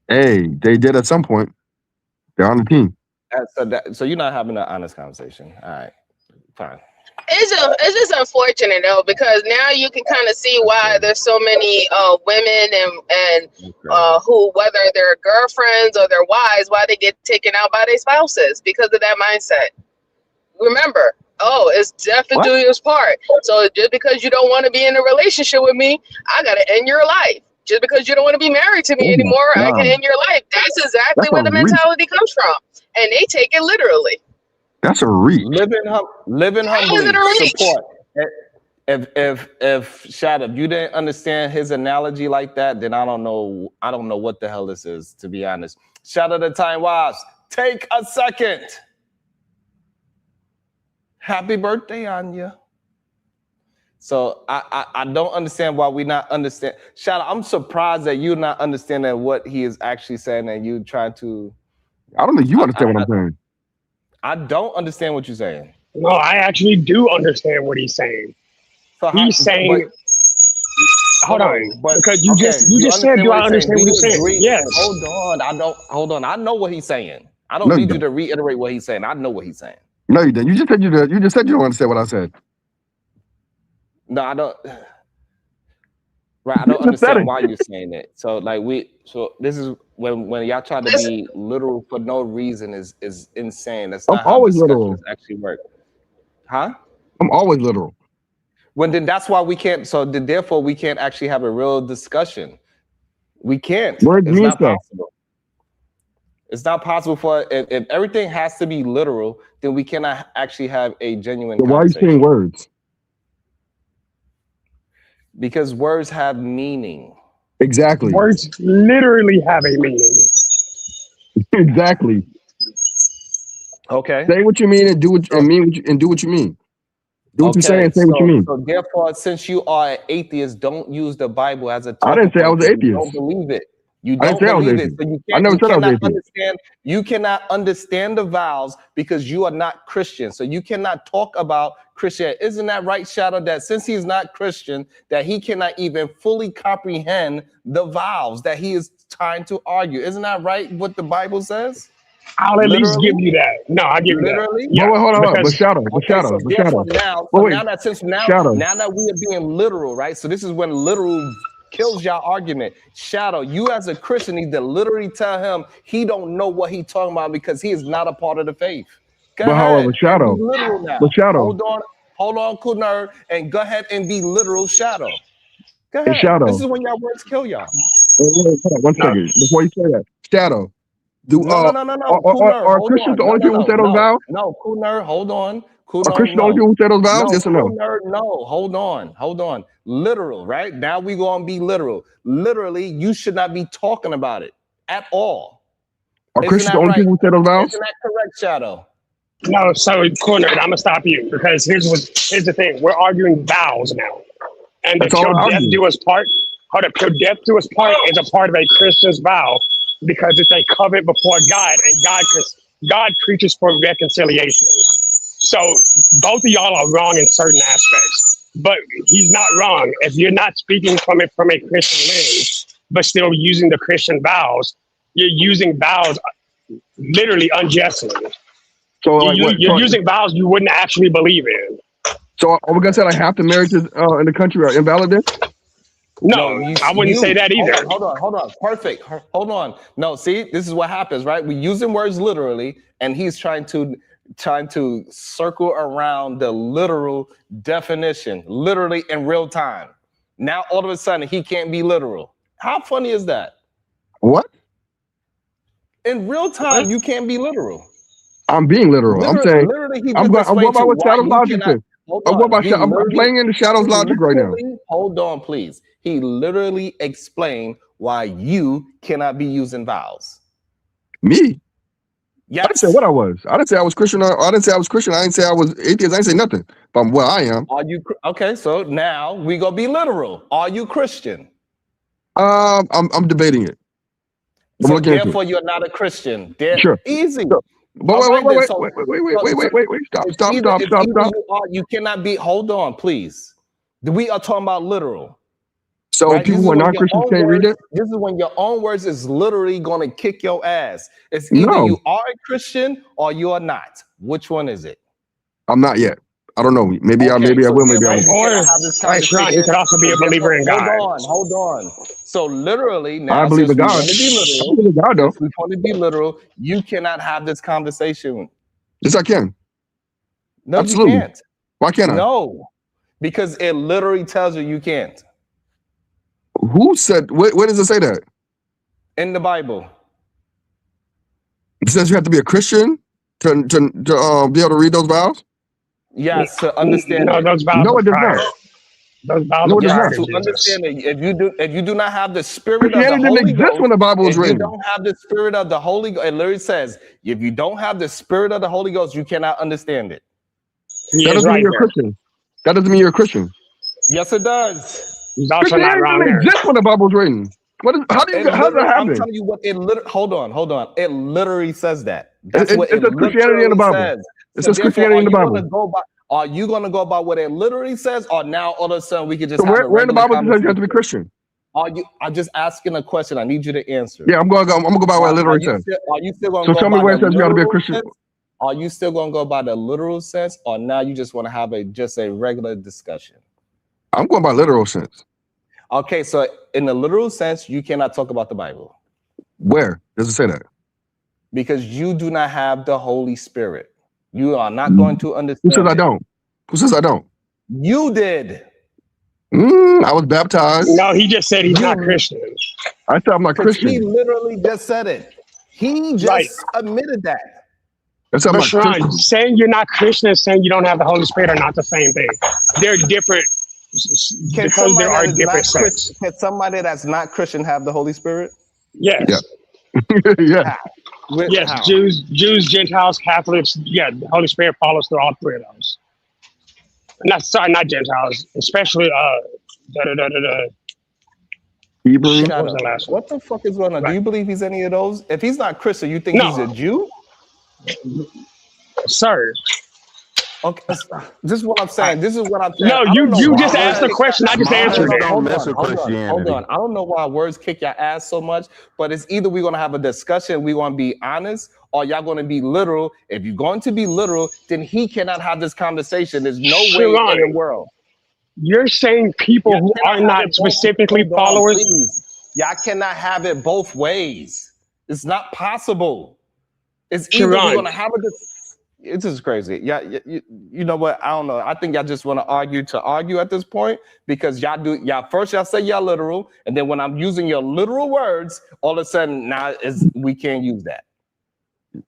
Hey, they did at some point. They're on the team. So you're not having an honest conversation. All right, fine. It's just unfortunate though, because now you can kind of see why there's so many women and who, whether they're girlfriends or their wives, why they get taken out by their spouses because of that mindset. Remember, it's death to do his part. So just because you don't want to be in a relationship with me, I gotta end your life. Just because you don't want to be married to me anymore, I can end your life. That's exactly where the mentality comes from, and they take it literally. That's a reach. Living How is it a humbly. reach? Support. If Shad, if you didn't understand his analogy like that, then I don't know what the hell this is, to be honest. Shout out to Time Wives. Take a second. Happy birthday, Anya. So I don't understand why we not understand. Shout out, I'm surprised that you're not understanding what he is actually saying and you trying to. I don't think you understand what I'm saying. I don't understand what you're saying. No, I actually do understand what he's saying. So He's saying, hold on, because you okay, just said, do I understand what he's saying? Agree? Yes. Hold on. I know what he's saying. I don't need you to reiterate what he's saying. I know what he's saying. No, you didn't. You just said you don't understand what I said. No, I don't. Right, I don't understand why you're saying it. So this is when y'all try to be literal for no reason is insane. That's not how discussions actually work. Huh? I'm always literal. Then that's why we can't. So therefore we can't actually have a real discussion. We can't. Words It's mean not stuff. possible. It's not possible for if everything has to be literal, then we cannot actually have a genuine So why are you conversation. saying words? Because words have meaning. Exactly. Words literally have a meaning. Exactly. Okay. Say what you mean and do what and mean what you, and do what you mean. Do what you say and say what you mean. So therefore, since you are an atheist, don't use the Bible as a I didn't say I was an because you atheist. don't believe it. You I don't didn't say I was believe it. atheist. So you I never said I was cannot atheist. understand. You cannot understand the vows because you are not Christian. So you cannot talk about Christian. Isn't that right, Shadow? That since he's not Christian, that he cannot even fully comprehend the vows that he is trying to argue. Isn't that right? What the Bible says? I'll at least give you that. No, I'll give you that. Literally? Yeah, Wait, hold on. But because Shadow. So therefore now, now that we are being literal, right? So this is when literal kills y'all argument. Shadow, you as a Christian need to literally tell him he don't know what he talking about because he is not a part of the faith. Go But ahead. however, Shadow. Be literal now. But Shadow. Hold on, Kunir, and go ahead and be literal, Shadow. Go ahead. Shadow. This is when y'all words kill y'all. Hold on, one second. Before you say that, Shadow. No. Are Christians the only people who say those vows? No, Kunir, hold on. Are Christians the only people who say those vows? Yes or no? No, hold on. Literal, right? Now we gonna be literal. Literally, you should not be talking about it at all. Are Christians the only people who say those vows? Isn't that correct, Shadow? no, so corner, I'm gonna stop you because here's the thing. We're arguing vows now, and the That's all till I'm death arguing. do us part. Hold up, till death do us part is a part of a Christian's vow because it's a covenant before God, and God preaches for reconciliation. So both of y'all are wrong in certain aspects, but he's not wrong. If you're not speaking from a Christian lens, but still using the Christian vows, you're using vows literally unjustly. So like You're using vows you wouldn't actually believe in. So are we gonna say like half the marriages in the country are invalid then? No, I wouldn't say that either. Hold on. Perfect. Hold on. No, see, this is what happens, right? We're using words literally, and he's trying to circle around the literal definition, literally in real time. Now all of a sudden he can't be literal. How funny is that? What? In real time, you can't be literal. I'm being literal. I'm saying I'm going by what Shadow's logic is. I'm playing in the Shadow's logic right now. Hold on, please. He literally explained why you cannot be using vowels. Me? Yes. I didn't say what I was. I didn't say I was Christian. I didn't say I was Christian. I didn't say I was atheist. I didn't say nothing. But well, I am. Are you okay? So now we gonna be literal. Are you Christian? I'm debating it. So therefore, you're not a Christian. Sure. Easy. Sure. But wait. Stop. You cannot be. Hold on, please. We are talking about literal. So right? people who are non-Christians can't read it? This is when your own words is literally going to kick your ass. It's either you are a Christian or you are not. Which one is it? I'm not yet. I don't know. Maybe I will. Maybe I won't. You could also be a believer in God. Hold on. So literally, now I believe in God. I believe in God, though. We want to be literal. You cannot have this conversation. Yes, I can. No, absolutely. You can't. Why can't I? No, because it literally tells you can't. Who said? Where does it say that? In the Bible. It says you have to be a Christian to be able to read those vows. Yes, to understand. No, those vows. No, it does not. Those vows No, it does are not. To understand it, if you do not have the spirit of the Christianity didn't Holy exist Ghost, when the Bible was written. you don't have the spirit of the Holy Ghost, it literally says, if you don't have the spirit of the Holy Ghost, you cannot understand it. That doesn't mean you're a Christian. That doesn't mean you're a Christian. Yes, it does. Christianity didn't exist when the Bible was written. How does that happen? I'm telling you what it literally. Hold on. It literally says that. That's what it says Christianity in the Bible. says. It says Christianity in the Bible. Are you going to go by what it literally says, or now all of a sudden we can just? So where in the Bible does it say you have to be Christian? I'm just asking a question. I need you to answer. Yeah, I'm gonna go by what it literally says. Are you still going so to tell me where it says you got to be a Christian. Are you still gonna go by the literal sense, or now you just want to have just a regular discussion? I'm going by literal sense. Okay, so in the literal sense, you cannot talk about the Bible. Where does it say that? Because you do not have the Holy Spirit. You are not going to understand. Who says I it. don't? Who says I don't? You did. I was baptized. No, he just said he's not Christian. I said I'm not Christian. He literally just said it. He just admitted that. That's But Sharon, saying you're not Christian and saying you don't have the Holy Spirit are not the same thing. They're different because there are different sects. Can somebody that's not Christian have the Holy Spirit? Yes. Yeah. Yeah. Yes, How? Jews, Gentiles, Catholics. Yeah, the Holy Spirit follows through all three of those. Not Gentiles, especially Hebrew. Shut up. What the fuck is going on? Do you believe he's any of those? If he's not Christian, you think he's a Jew? Sir. Okay, this is what I'm saying. This is what I'm saying. No, you just asked the question. I just answered it. Hold on. I don't know why words kick your ass so much, but it's either we're going to have a discussion, we're going to be honest, or y'all going to be literal. If you're going to be literal, then he cannot have this conversation. There's no way in the world. You're saying people who are not specifically followers. Y'all cannot have it both ways. It's not possible. It's either we're going to have a discussion. It's just crazy. Yeah, you know what? I don't know. I think y'all just want to argue at this point because y'all say y'all literal, and then when I'm using your literal words, all of a sudden now we can't use that.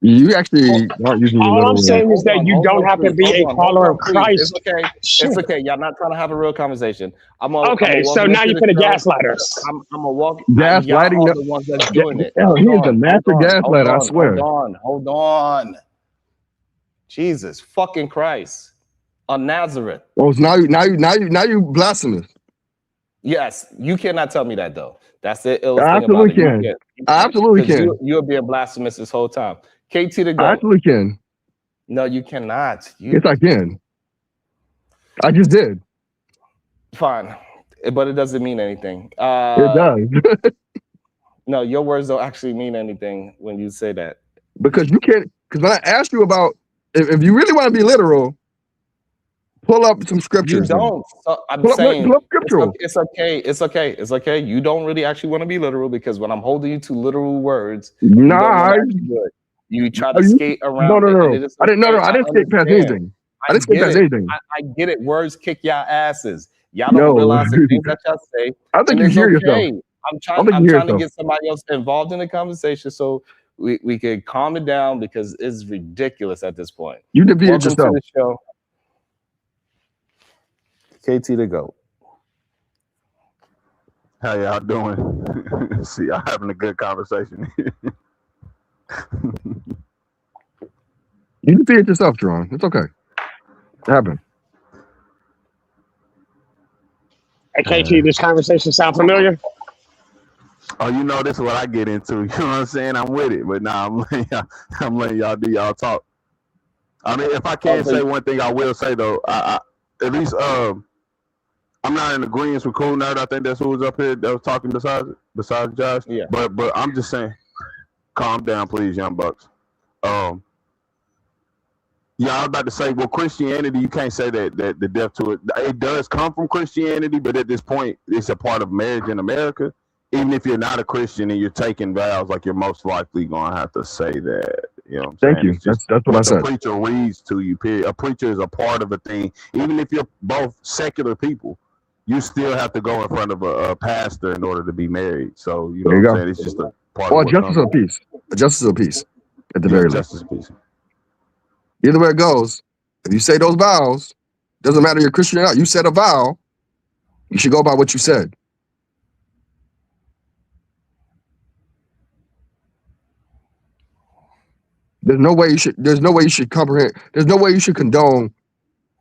You actually aren't using your All I'm saying is that you don't have to be a follower of Christ. It's okay. It's okay. Y'all not trying to have a real conversation. Okay, so now you're gonna gaslight us. I'm gonna walk. Gaslighting. The ones that's doing it. He is a master gaslighter. I swear. Hold on. Jesus fucking Christ. On Nazareth. Oh, now you blasphemous. Yes, you cannot tell me that though. That's the illest I thing about absolutely it. can. I absolutely can. You're being blasphemous this whole time. KT to go. I absolutely can. No, you cannot. Yes, I can. I just did. Fine, but it doesn't mean anything. It does. No, your words don't actually mean anything when you say that. Because you can't. Because when I asked you about if you really want to be literal, pull up some scriptures. You don't. So I'm saying it's okay. It's okay. It's okay. You don't really actually want to be literal because when I'm holding you to literal words, you try to skate around. No. I didn't skate past anything. I didn't skate past anything. I get it. Words kick y'all asses. Y'all don't realize the things that y'all say. I think you hear yourself. I'm trying to get somebody else involved in the conversation so we could calm it down because it's ridiculous at this point. You defeated yourself. To the show. KT the GOAT. How y'all doing? See, y'all having a good conversation. You defeated yourself, Jerron. It's okay. It happened. Hey, KT, this conversation sound familiar? Oh, you know, this is what I get into. You know what I'm saying? I'm with it, but nah, I'm letting y'all do y'all talk. I mean, if I can say one thing, I will say though. I at least I'm not in agreement with Cool Nerd. I think that's who was up here that was talking besides Josh. Yeah. But I'm just saying, calm down, please, young bucks. Yeah, I was about to say, well, Christianity, you can't say that the death to it. It does come from Christianity, but at this point, it's a part of marriage in America. Even if you're not a Christian and you're taking vows, like you're most likely gonna have to say that. You know what I'm saying? Thank you. That's what I said. A preacher reads to you. Period. A preacher is a part of a thing. Even if you're both secular people, you still have to go in front of a pastor in order to be married. So you know what I'm saying? It's just a part of justice of peace. A justice of peace, at the very least. Justice of peace. Either way it goes, if you say those vows, doesn't matter you're Christian or not. You said a vow, you should go by what you said. There's no way you should comprehend. There's no way you should condone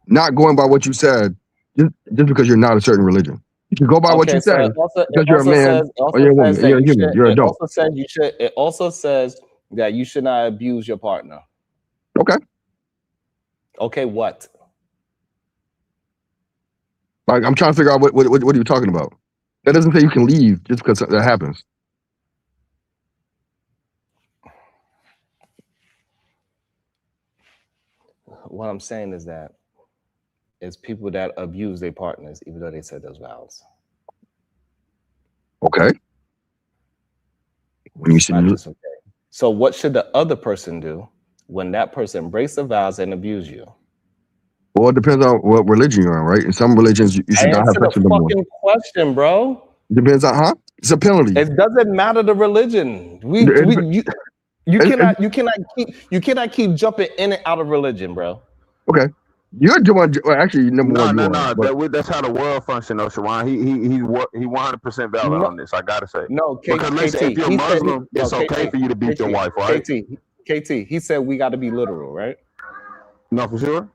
not going by what you said just because you're not a certain religion. You should go by what you said because you're a man or you're a woman. You're a human. You're an adult. It also says that you should not abuse your partner. Okay. Okay, what? Like, I'm trying to figure out what are you talking about? That doesn't say you can leave just because that happens. what I'm saying is that it's people that abuse their partners, even though they said those vows. Okay. When you should. Okay. So what should the other person do when that person breaks the vows and abuse you? Well, it depends on what religion you're on, right? In some religions, you should not have sex with them. Fucking question, bro. Depends on It's a penalty. It doesn't matter the religion. You cannot keep jumping in and out of religion, bro. Okay. You're doing actually number one. No. That's how the world functions, though, Shawan. He 100% valid on this. I gotta say. No, because listen, if you're Muslim, it's okay for you to beat your wife, right? KT, he said we got to be literal, right? No, for sure.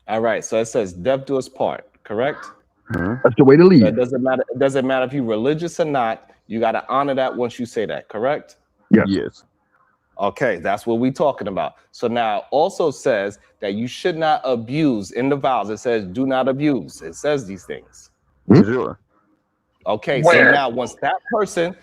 All right, so it says death do us part, correct? That's the way to leave. So it doesn't matter. It doesn't matter if you're religious or not. You got to honor that once you say that, correct? Yes. Okay, that's what we're talking about. So now it also says that you should not abuse in the vows. It says do not abuse. It says these things. Sure. Okay, Where? so now once that person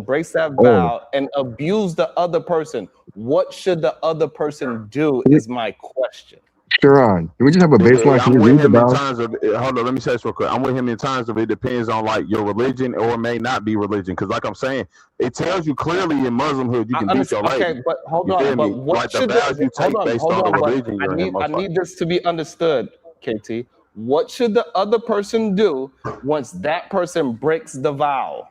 breaks that vow and abuse the other person, what should the other person do is my question. Sharon, can we just have a baseline? Can you read the vows? Hold on, let me say this real quick. I'm with him in terms of it depends on like your religion or it may not be religion. Because like I'm saying, it tells you clearly in Muslimhood you can beat your lady. Okay, but hold on. But what like should the vows you take based on the religion you're in. I need this to be understood, KT. What should the other person do once that person breaks the vow?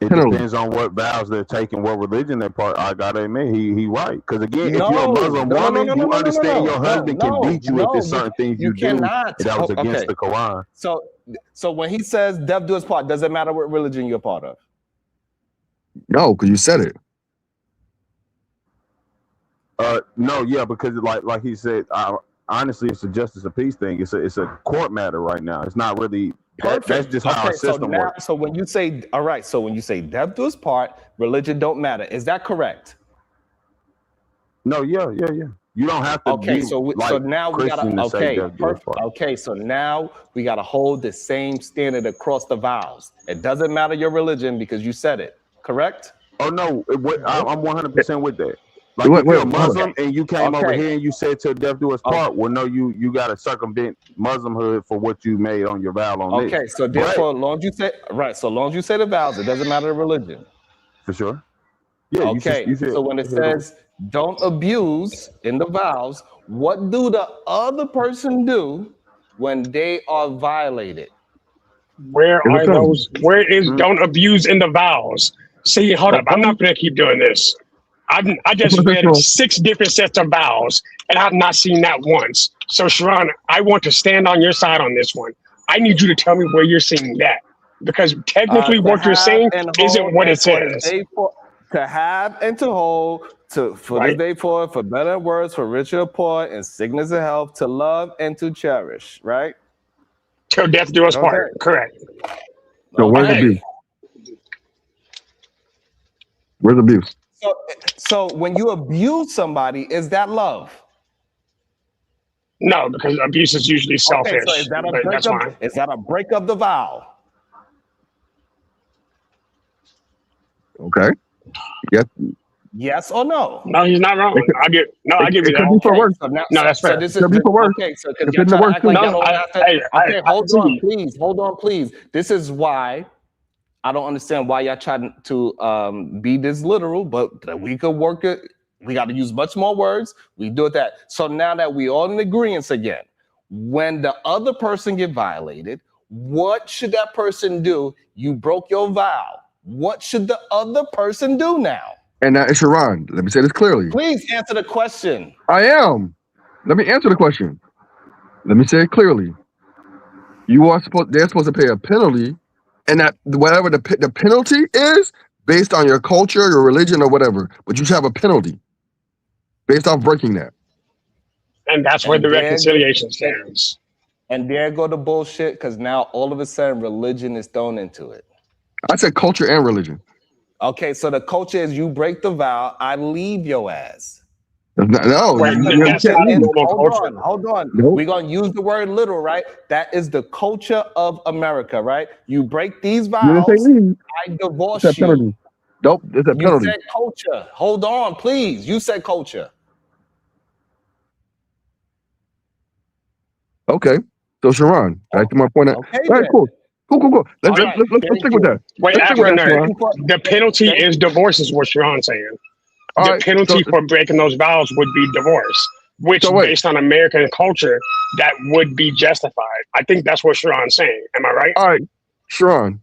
It depends on what vows they're taking, what religion they're part. I gotta admit, he right. Because again, if you're a Muslim woman, you understand your husband can beat you if there's certain things you do that was against the Quran. So when he says death do us part, does it matter what religion you're part of? No, because you said it. No, yeah, because like he said, honestly, it's a justice of peace thing. It's a court matter right now. It's not really. That's just how our system works. So when you say, all right, so when you say death do us part, religion don't matter. Is that correct? No, yeah. You don't have to. Okay, be so now we gotta. Perfect. Okay, so now we gotta hold the same standard across the vows. It doesn't matter your religion because you said it. Correct? Oh no, I'm 100% with that. Like if you're a Muslim and you came over here and you said till death do us part, well, no, you got to circumvent Muslimhood for what you made on your vow on this. Okay, so therefore, as long as you say the vows, it doesn't matter the religion. For sure. Yeah. Okay. So when it says don't abuse in the vows, what do the other person do when they are violated? Where are those? Where is don't abuse in the vows? See, hold up. I'm not going to keep doing this. I just read 6 different sets of vows, and I've not seen that once. So, Sharon, I want to stand on your side on this one. I need you to tell me where you're seeing that, because technically what you're saying isn't what it says. To have and to hold, for this day forward, for better and worse, for richer or poor, in sickness and health, to love and to cherish, right? Till death do us part. Correct. So where's abuse? Where's abuse? So when you abuse somebody, is that love? No, because abuse is usually selfish. Okay, so is that a break of the vow? Okay. Yes. Yes or no? No, he's not wrong. I give you that. Could be for worse. So now, no, that's fair. This is for worse. Okay, so It's in the worst. Hold on, please. This is why I don't understand why y'all trying to be this literal, but we could work it. We got to use much more words. We do it that. So now that we all in agreement again, when the other person get violated, what should that person do? You broke your vow. What should the other person do now? And now, Sharon, let me say this clearly. Please answer the question. I am. Let me answer the question. Let me say it clearly. They're supposed to pay a penalty. And that whatever the penalty is based on your culture, your religion, or whatever, but you should have a penalty based off breaking that. And that's where the reconciliation stands. And there go the bullshit, because now all of a sudden religion is thrown into it. I said culture and religion. Okay, so the culture is you break the vow, I leave your ass. No, hold on. Nope. We're gonna use the word literal, right? That is the culture of America, right? You break these vows, I divorce you. Nope, it's a penalty. You said culture. Hold on, please. You said culture. Okay. So Sharon, back to my point. Okay, All right, then. cool. Let's All right. let's stick with that. Wait, Let's stick with after that, Sharon. the penalty Thank is you. divorce, is what Sharon's saying. All The right. penalty for breaking those vows would be divorce, which, So wait. based on American culture, that would be justified. I think that's what Sharon's saying. Am I right? All right, Sharon.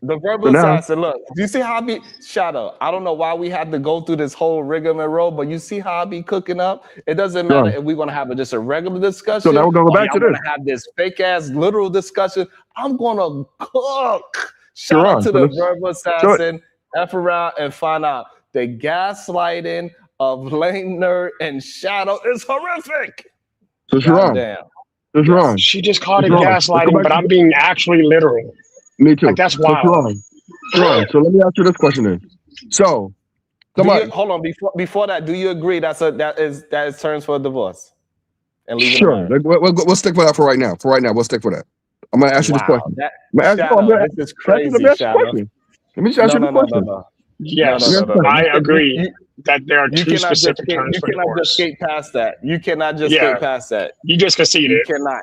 The verbal So now, assassin. Look, do you see how I be Shadow? I don't know why we had to go through this whole rigmarole, but you see how I be cooking up. It doesn't matter Sharon. if we're gonna have just a regular discussion. So now we're gonna go or back to y'all this. wanna have this fake ass literal discussion. I'm gonna cook. Shout out Sharon. to So the let's verbal assassin. F around and find out the gaslighting of Lane Nerd and Shadow is horrific. so Sharon. Goddamn. So Sharon. She just called it Sharon. Let's go gaslighting, back but to I'm being actually literal. me too. Like, that's So wild. Sharon. So let me ask you this question then. So somebody. Hold on, before that, do you agree that is terms for a divorce and leaving a Sure. marriage? We'll stick for that for right now. We'll stick for that. I'm gonna ask you this Wow, question. that I'm gonna ask you. I'm Shadow, gonna this is ask you crazy, the best Shadow. question. Let me just ask you the question. No. Yes, No. I agree that there are You two cannot just specific terms you for cannot just divorce. skate past that. You cannot just Yeah. skate past that. You just conceded. You cannot.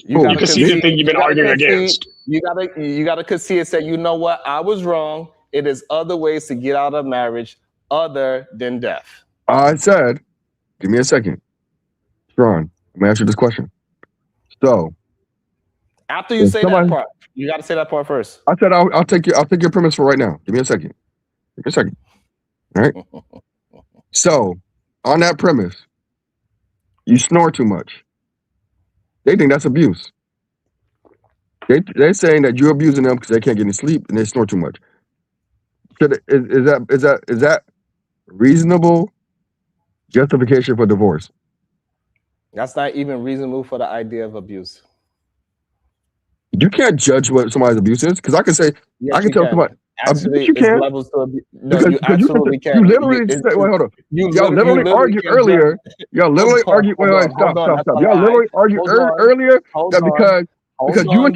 You Who? gotta You conceded the concede. thing you've been You gotta arguing concede. against. You gotta concede and say, you know what, I was wrong. It is other ways to get out of marriage other than death. I said, give me a second. Sharon, I'm gonna ask you this question. So After you if say somebody, that part, you gotta say that part first. I said I'll take your premise for right now. Give me a second. Give me a second. All right. So on that premise, you snore too much. They think that's abuse. They're saying that you're abusing them because they can't get any sleep and they snore too much. Is that reasonable justification for divorce? That's not even reasonable for the idea of abuse. You can't judge what somebody's abuse is because I can say Yes, I can you tell can. somebody. Actually, You it's can levels to abuse. No, because you absolutely can. you literally say, wait, hold on. Y'all literally argued earlier. Y'all literally argued. Wait, stop. Y'all literally argued earlier that because you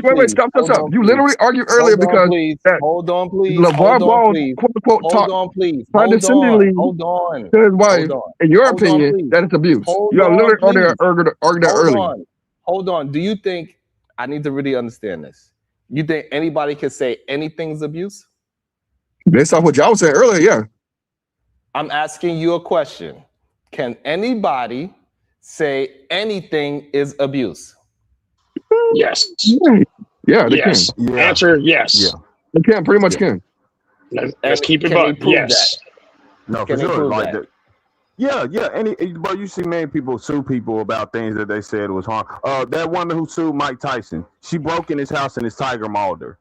stop. You literally argued earlier because that Hold on, please. LeVar Ball quote unquote Hold talked on, please. condescendingly Hold on. to his wife. Hold on. In your Hold on, opinion, please. that it's abuse. Hold Y'all on, literally please. argued that earlier. Hold on. Do you think I need to really understand this? You think anybody can say anything's abuse? Based off what y'all was saying earlier, yeah. I'm asking you a question. Can anybody say anything is abuse? Yes. Yeah, they Yes. can. Yeah. Answer yes. Yeah. They can pretty much can. Let's keep it Can they buck. prove Yes. No, Can for they sure. prove Like that? But you see many people sue people about things that they said was harm. That woman who sued Mike Tyson, she broke in his house and his tiger mauled her.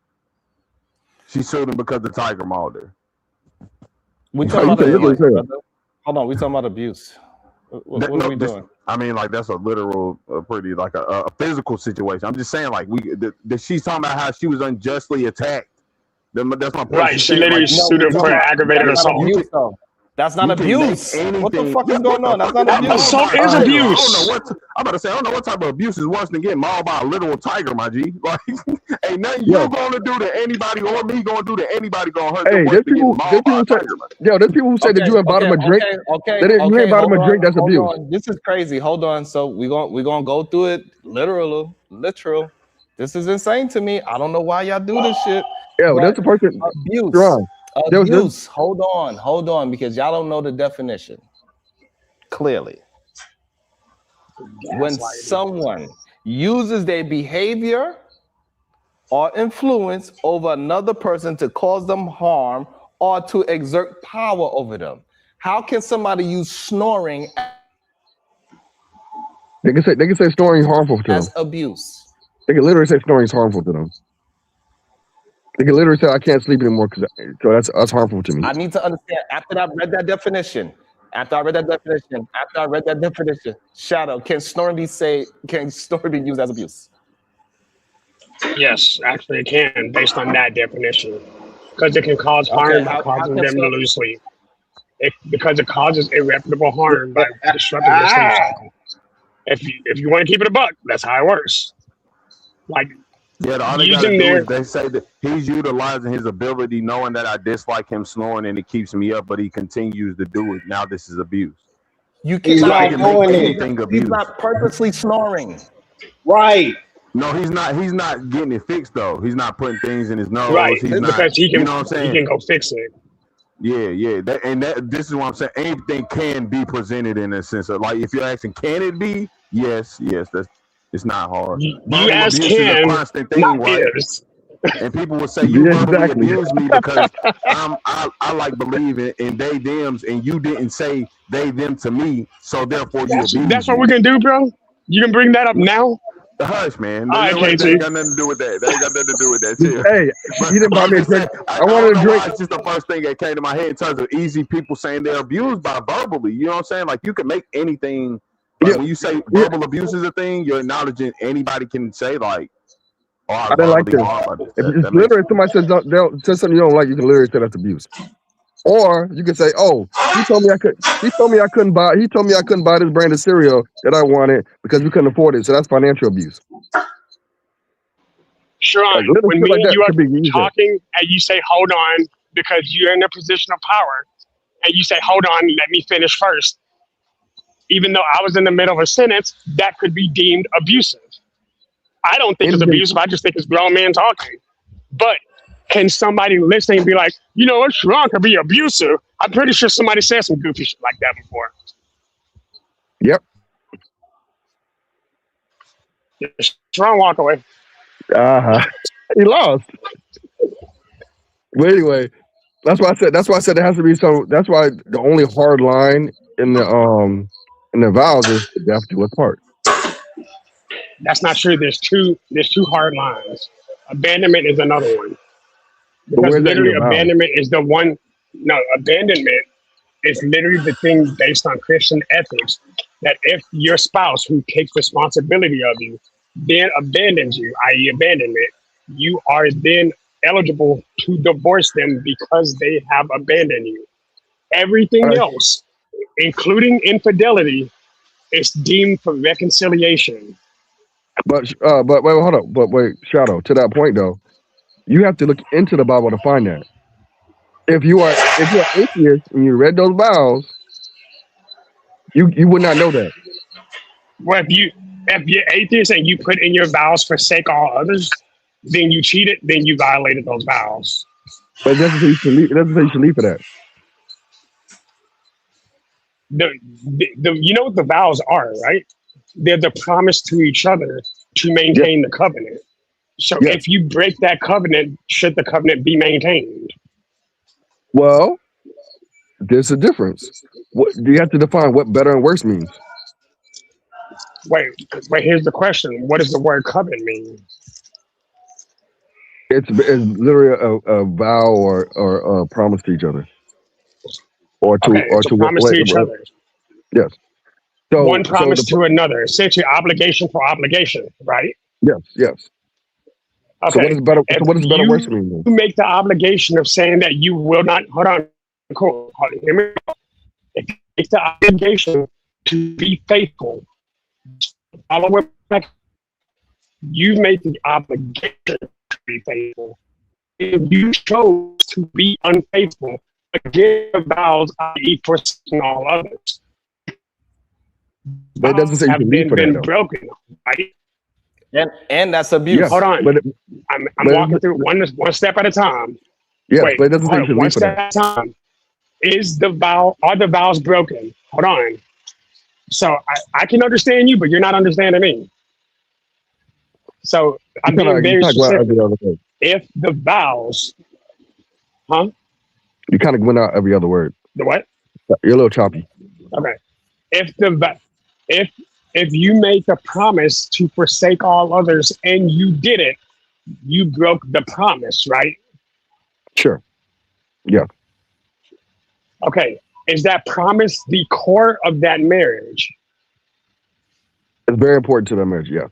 She sued him because the tiger mauled her. We You talking know about what I'm saying? abuse, Like, brother. Hold on, we talking about abuse. What are we doing? I mean, like that's a literal, pretty like a physical situation. I'm just saying, like she's talking about how she was unjustly attacked. That's my point. Right. She's She saying, literally like, sued him for aggravated That's not assault. abuse, though. That's not you can make abuse. What the anything- fuck is Yeah, going what on? the That's fuck not is abuse. Assault is I abuse. don't know I'm about to say I don't know what type of abuse is worse than getting mauled by a literal tiger, my G. Like, ain't nothing you're gonna do to anybody or me gonna do to anybody gonna hurt Hey, them worse there's than people. getting mauled by a Say, tiger. there's people who say that you ain't bought them a drink. You ain't bought them a drink. That's hold abuse. on. This is crazy. Hold on. So we're gonna go through it literal. This is insane to me. I don't know why y'all do this shit. Yeah, but that's the person. abuse. Ron, Abuse. Hold on, because y'all don't know the definition. Clearly. When someone uses their behavior or influence over another person to cause them harm or to exert power over them. How can somebody use snoring They can say snoring is harmful to them. as abuse? They can literally say snoring is harmful to them. They can literally say I can't sleep anymore because that's harmful to me. I need to understand. After I read that definition, Shadow, can snoring be used as abuse? Yes, actually it can, based on that definition. Because it can cause harm by causing them to lose sleep. Because it causes irreparable harm by disrupting the sleep cycle. If you want to keep it a buck, that's how it works. Like, Yeah, all they gotta do is they say that he's utilizing his ability, knowing that I dislike him snoring and it keeps me up, but he continues to do it. Now this is abuse. You He's can't. not No, doing he's it. not, he's not purposely snoring. Right. No, he's not. He's not getting it fixed though. He's not putting things in his nose. Right, He's not. because he You know what I'm can saying? go fix it. Yeah. This is what I'm saying. Anything can be presented in a sense of like if you're asking, can it be? Yes. That's it's not hard. You Verbal ask abuse is a him, constant thing, not right? is. And people will say you Yeah, verbally exactly. abuse me because I like believing in they thems and you didn't say they them to me, so therefore you That's abuse what me. we can do, bro. You can bring that up now. The hush, man. All right, That ain't KT. got nothing to do with that. That ain't got nothing to do with that, too. Hey, But, you didn't buy I'm me a just saying, drink. I I wanted don't a know drink. why it's just the first thing that came to my head in terms of easy people saying they're abused by verbally. You know what I'm saying? Like you can make anything. Like Yeah, when you say yeah. verbal abuse is a thing, you're acknowledging anybody can say like, "Oh, I I didn't like verbally this. harm others." If That it's makes literally somebody says says something you don't like, you can literally say that's abuse. Or you can say, "Oh, he told me I couldn't buy this brand of cereal that I wanted because we couldn't afford it. So that's financial abuse." Sean, Like little when shit me like and that you are could be used. talking and you say, hold on, because you're in a position of power, and you say, hold on, let me finish first. Even though I was in the middle of a sentence, that could be deemed abusive. I don't think it's Anything, abusive. I just think it's grown men talking. But can somebody listening be like, you know what, Sean could be abusive? I'm pretty sure somebody said some goofy shit like that before. yep. Sean, walk away. He lost. But anyway, that's why I said there has to be some. That's why the only hard line in the vows is the death do us part. That's not true. There's two hard lines. Abandonment is another one. But Because where's that in literally your vows? abandonment is the one. No, abandonment is literally the thing based on Christian ethics that if your spouse who takes responsibility of you then abandons you, i.e. abandonment, you are then eligible to divorce them because they have abandoned you. Everything else, including infidelity, is deemed for reconciliation. But wait, hold up. But wait, Shadow. To that point though, you have to look into the Bible to find that. If you're atheist and you read those vows, you would not know that. Well, if you're atheist and you put in your vows forsake all others, then you cheated, then you violated those vows. But it doesn't say you should leave for that. You know what the vows are, right? They're the promise to each other to maintain the covenant. So if you break that covenant, should the covenant be maintained? Well, there's a difference. What do you have to define what better and worse means? Wait, here's the question. What does the word covenant mean? It's literally a vow or a promise to each other. Or to promise to each other. Yes. So one promise to another, essentially obligation for obligation, right? Yes. Okay. So what is better? So what does better worse mean? You make the obligation of saying that you will not. Hold on. Cool. Hear me. If you make the obligation to be faithful, follow what you made the obligation to be faithful. If you chose to be unfaithful, again, vows, i.e., forsaking all others. But it doesn't say you can leave for that, been though. broken, right? And that's abuse. Yes, Hold on. but I'm walking through one step at a time. Yes, Wait, but it doesn't say hold you on, should one leave for step that. at a time. Are the vows broken? Hold on. So I can understand you, but you're not understanding me. So I'm being very specific. If the vows, You kind of went out every other word. The what? You're a little choppy. Okay. If you make a promise to forsake all others and you did it, you broke the promise, right? Sure. Yeah. Okay. Is that promise the core of that marriage? It's very important to the marriage. Yes.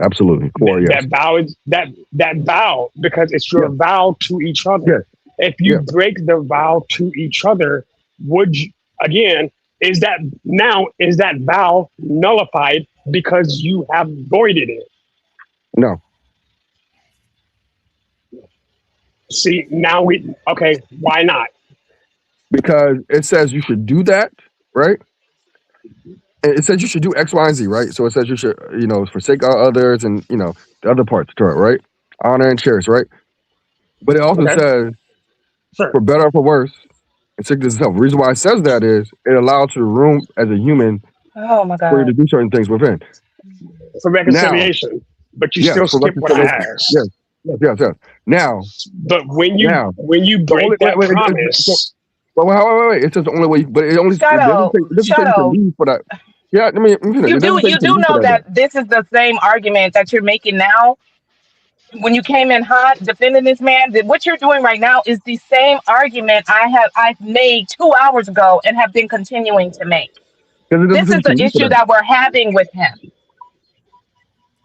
Absolutely. Core. Yes. That vow is that vow, because it's your vow to each other. If you break the vow to each other, is that vow nullified because you have voided it? No. See, why not? Because it says you should do that, right? it says you should do X, Y, and Z, right? So it says you should, forsake our others and the other parts, right? Honor and cherish, right? But it also says for better or for worse, and sickness and health. The reason why it says that is it allows you room as a human Oh my for you God. to do certain things within. For reconciliation, but you still for skip what I reconciliation. asked. Yes. Now, But when you break that promise, wait. It says the only way, but it only Shadow, it doesn't say you Shadow. can leave for that. Yeah, let me finish. You It do doesn't say you can do leave for know that. that this is the same argument that you're making now. When you came in hot defending this man, that what you're doing right now is the same argument I've made 2 hours ago and have been continuing to make. Because it doesn't This say is you the can leave for issue that. that we're having with him.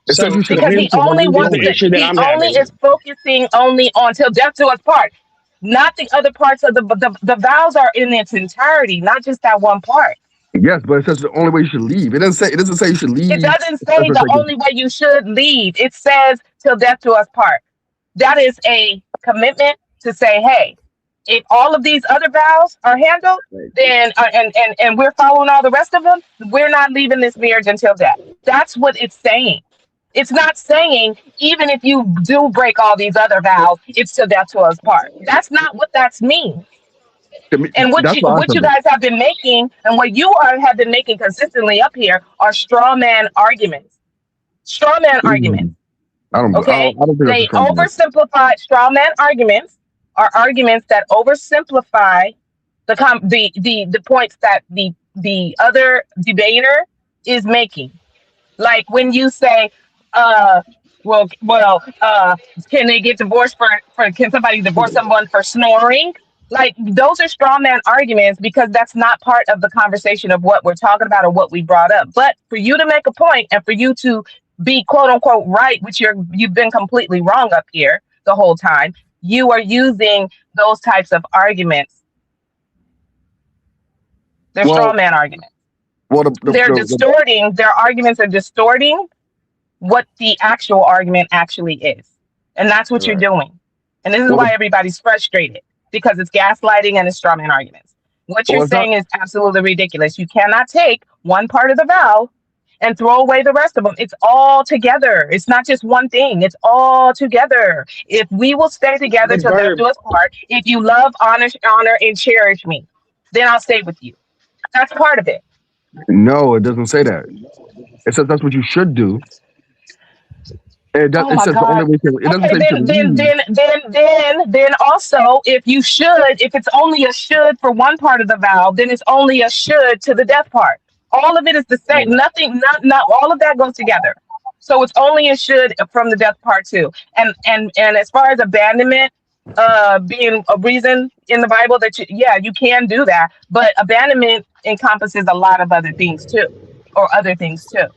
It says you should Because leave he for one only reason wants only. to, issue that he I'm only having. is focusing only on till death do us part. Not the other parts of the vows are in its entirety, not just that one part. Yes, but it says the only way you should leave. It doesn't say you should leave. It doesn't say the only way you should leave. It says till death do us part. That is a commitment to say, hey, if all of these other vows are handled, then and we're following all the rest of them, we're not leaving this marriage until death. That's what it's saying. It's not saying even if you do break all these other vows, it's till death to us part. That's not what that's mean. And That's why I what said you that. guys have been making and what you have been making consistently up here are straw man arguments. Straw man arguments. I don't Okay, think that's they a strong point. oversimplify straw man arguments are arguments that oversimplify the points that the other debater is making. Like when you say, can they get divorced for can somebody divorce someone for snoring? Like those are straw man arguments because that's not part of the conversation of what we're talking about or what we brought up. But for you to make a point and for you to be quote unquote right, which you've been completely wrong up here the whole time, you are using those types of arguments. They're straw man arguments. Well, Their arguments are distorting what the actual argument actually is. And that's what you're doing. And this is why everybody's frustrated because it's gaslighting and it's straw man arguments. What you're saying is absolutely ridiculous. You cannot take one part of the vow and throw away the rest of them. It's all together. It's not just one thing. It's all together. If we will stay together till death do us part, if you love, honor, and cherish me, then I'll stay with you. That's part of it. No, it doesn't say that. It says that's what you should do. It says the only way it doesn't say you should then also if it's only a should for one part of the vow, then it's only a should to the death part. All of it is the same. Nothing, not all of that goes together. So it's only a should from the death part too. And as far as abandonment being a reason in the Bible that you can do that, but abandonment encompasses a lot of other things too, or other things too.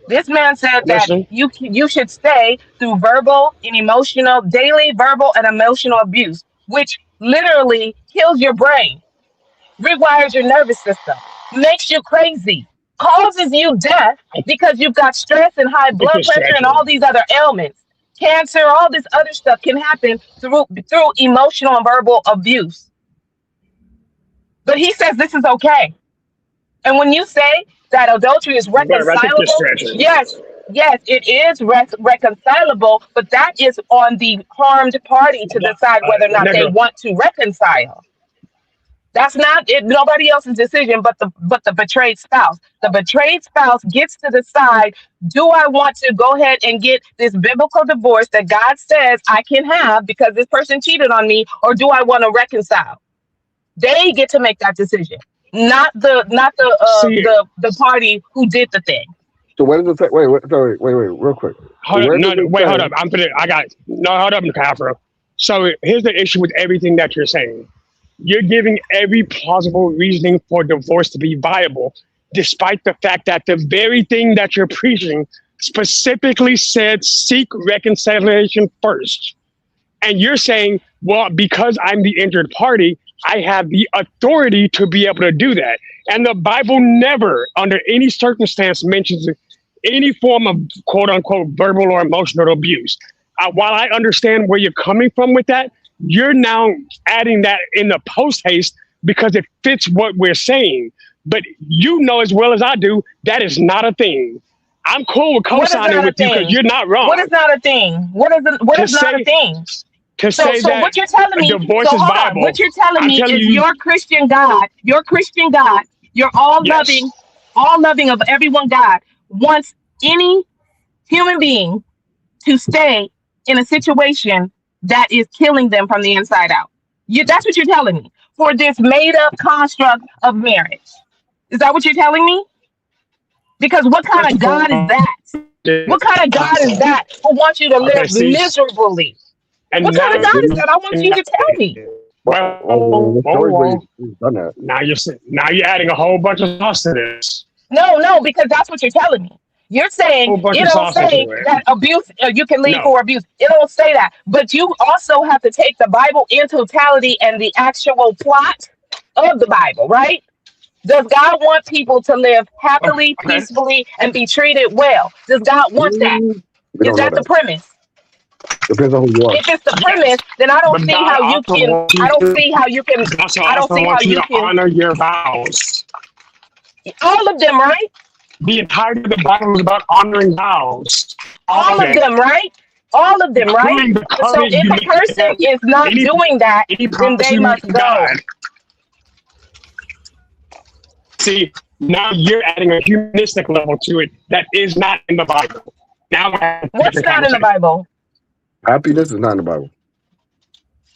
This man said that you should stay through daily verbal and emotional abuse, which literally kills your brain, rewires your nervous system, makes you crazy, causes you death because you've got stress and high blood pressure and all these other ailments. Cancer, all this other stuff can happen through emotional and verbal abuse. But he says this is okay. And when you say that adultery is reconcilable, yes, it is reconcilable, but that is on the harmed party to decide whether or not they want to reconcile. That's not it, nobody else's decision but the betrayed spouse. The betrayed spouse gets to decide, do I want to go ahead and get this biblical divorce that God says I can have because this person cheated on me, or do I want to reconcile? They get to make that decision, not the party who did the thing. So what does it say? Wait, real quick. Hold up, hold up, Afro. So here's the issue with everything that you're saying. You're giving every plausible reasoning for divorce to be viable, despite the fact that the very thing that you're preaching specifically said seek reconciliation first. And you're saying, well, because I'm the injured party, I have the authority to be able to do that. And the Bible never, under any circumstance, mentions any form of quote unquote verbal or emotional abuse. While I understand where you're coming from with that, you're now adding that in the post haste because it fits what we're saying. But you know as well as I do, that is not a thing. I'm cool with What is co-signing not a with you because thing? you're not wrong. What is not a thing? What is not a thing? To So say that what you're telling a me, divorce so is hold on, viable, what you're telling I'm me telling is you, your Christian God, you're all loving of everyone God wants any human being to stay in a situation that is killing them from the inside out. That's what you're telling me for this made up construct of marriage. Is that what you're telling me? Because what kind of God is that? What kind of God is that who wants you to okay, live see, miserably? and What kind of now, God is that? I want you to tell me. well, now you're adding a whole bunch of sauce to this. No, because that's what you're telling me. You're saying Whole bunch it of don't sauce say into it. that abuse, you can leave No. for abuse. It don't say that. But you also have to take the Bible in totality and the actual plot of the Bible, right? Does God want people to live happily, Okay. peacefully, and be treated well? Does God want that? We Is don't know that the that. premise? Depends on who you are. If it's the premise, then I don't But see God how you also can. wants I you don't to, see how you can. God I don't also see how wants you you to can. honor your vows. All of them, right? The entirety of the Bible is about honoring vows. All of them, right? All of them, right? Including the So covenant if you a make person with is not any doing that, then promise they you make must to go. God. See, now you're adding a humanistic level to it that is not in the Bible. Now we're having a What's different not in the conversation. Bible? Happiness is not in the Bible.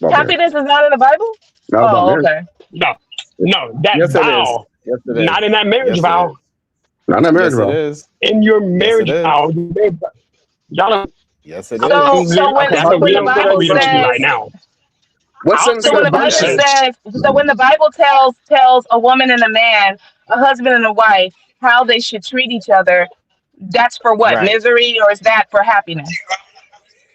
About marriage. Happiness is not in the Bible? Not about Oh, marriage. okay. No, that Yes, it is. vow, Yes, it is. not in that marriage Yes, it vow. is. Not in that marriage Yes, it vow. is. In your Yes, marriage it is. vow, y'all are Yes, it So, is. when okay, so we the don't gotta Bible read it to you right says, now. What I'll sentence take so when got the to do with Bible that? says, so when the Bible tells a woman and a man, a husband and a wife, how they should treat each other, that's for what? Right. Misery, or is that for happiness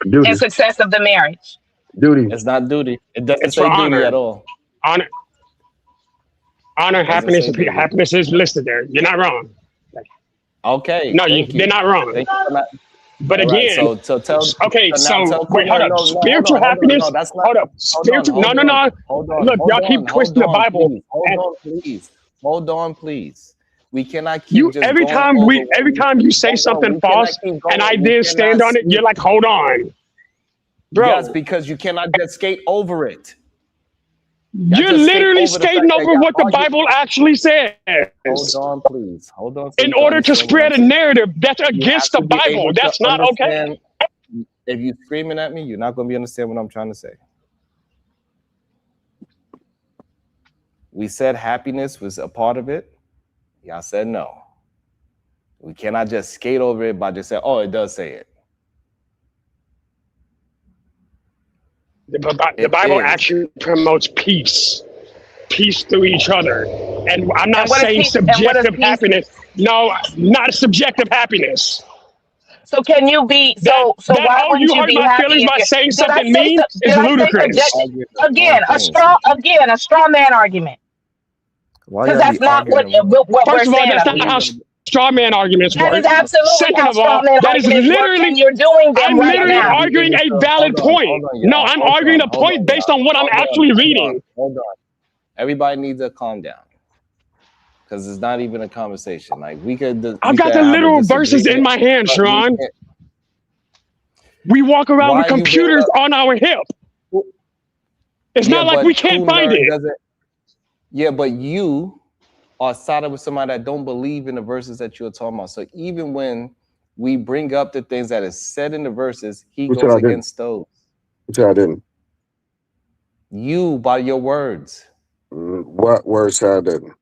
and Duty. success of the marriage? Duty. It's not duty. It doesn't It's for say duty honor. at all. Honor, It doesn't happiness, say duty. happiness is listed there. You're not wrong. Okay. No, Thank they're you. not wrong. Thank you for not. But All right. again, So tell. okay, So now so tell wait, Kumar. hold up. No, Spiritual hold on. happiness. No, that's not. Hold up. Hold on. Spiritual. Hold No. on. Hold on. Look, Hold y'all keep on. twisting the Hold on, Bible. please. Hold And on, please. Hold on, please. We cannot keep you just every going time over we what every we. time you say Hold on. something We cannot false keep going. and I We then cannot stand on it, you're speak. like, hold on. Bro, Yes, because you cannot just skate over it. Y'all you're just skate literally over the skating fact that over y'all what the argue. Bible actually says. Hold on, please. Hold on. So In you can order to understand what I'm spread a saying. narrative that's You have against to the be Bible. able to That's not okay. understand. If you're screaming at me, you're not going to be understand what I'm trying to say. We said happiness was a part of it. Y'all said no. We cannot just skate over it by just saying, oh, it does say it. The Bible actually promotes peace through each other. And I'm not saying subjective happiness. No, not subjective happiness. So can you be so why oh, wouldn't you you hurt be my happy feelings if by you saying did I something say mean so, is did I say ludicrous. again a straw man argument? Why Because y'all that's be not what arguing? what First we're of all, saying that's up not here. how straw man arguments That work. is absolutely Second how of all, straw man that is arguments work, literally, and you're doing them I'm right literally now. arguing a valid point. No, I'm arguing a point based on what I'm actually reading. Hold on. Everybody needs to calm down. Because it's not even a conversation. Like we could. I've got the literal verses in my hand, Sharon. We walk around with computers on our hip. It's not like we can't find it. Yeah, but you are siding with somebody that don't believe in the verses that you're talking about. So even when we bring up the things that is said in the verses, he Who said goes I didn't? against those. Who said I didn't? You, by your words. What words said I didn't?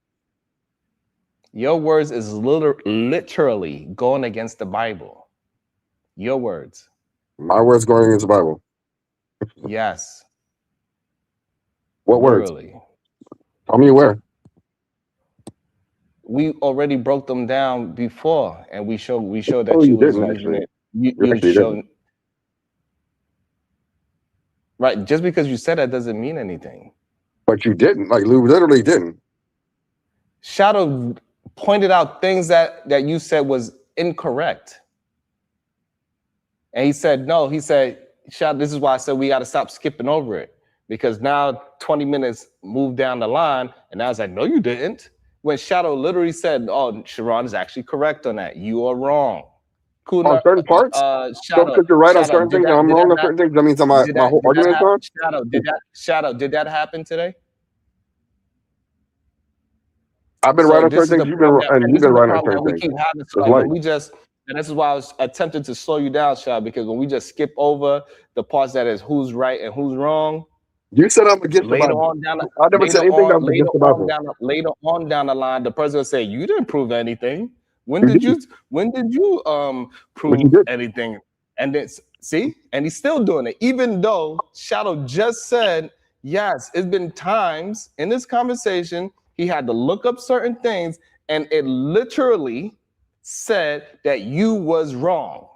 Your words is literally going against the Bible. Your words. My words going against the Bible. Yes. What literally. words? Tell me where. We already broke them down before, and we showed that Oh, you you was didn't using actually. it. You You actually showed didn't. right. Just because you said that doesn't mean anything. But you didn't. Like, you literally didn't. Shadow pointed out things that you said was incorrect. And he said, no, he said, Shadow, this is why I said we got to stop skipping over it. Because now 20 minutes moved down the line, and I was like, no, you didn't. when Shadow literally said, "Oh, Sharon is actually correct on that. You are wrong." Cool. On certain parts? So because you're right on certain things and I'm wrong on certain things, that means my whole argument is wrong? Did that happen today? I've been right on certain things, you've been right on certain things. And this is why I was attempting to slow you down, Shadow, because when we just skip over the parts that is who's right and who's wrong. You said I'm against the Bible. I never said anything that was against the Bible. Later on down the line, the person will say, "You didn't prove anything. When did you prove anything?" And then see, and he's still doing it, even though Shadow just said, yes, it's been times in this conversation he had to look up certain things, and it literally said that you was wrong.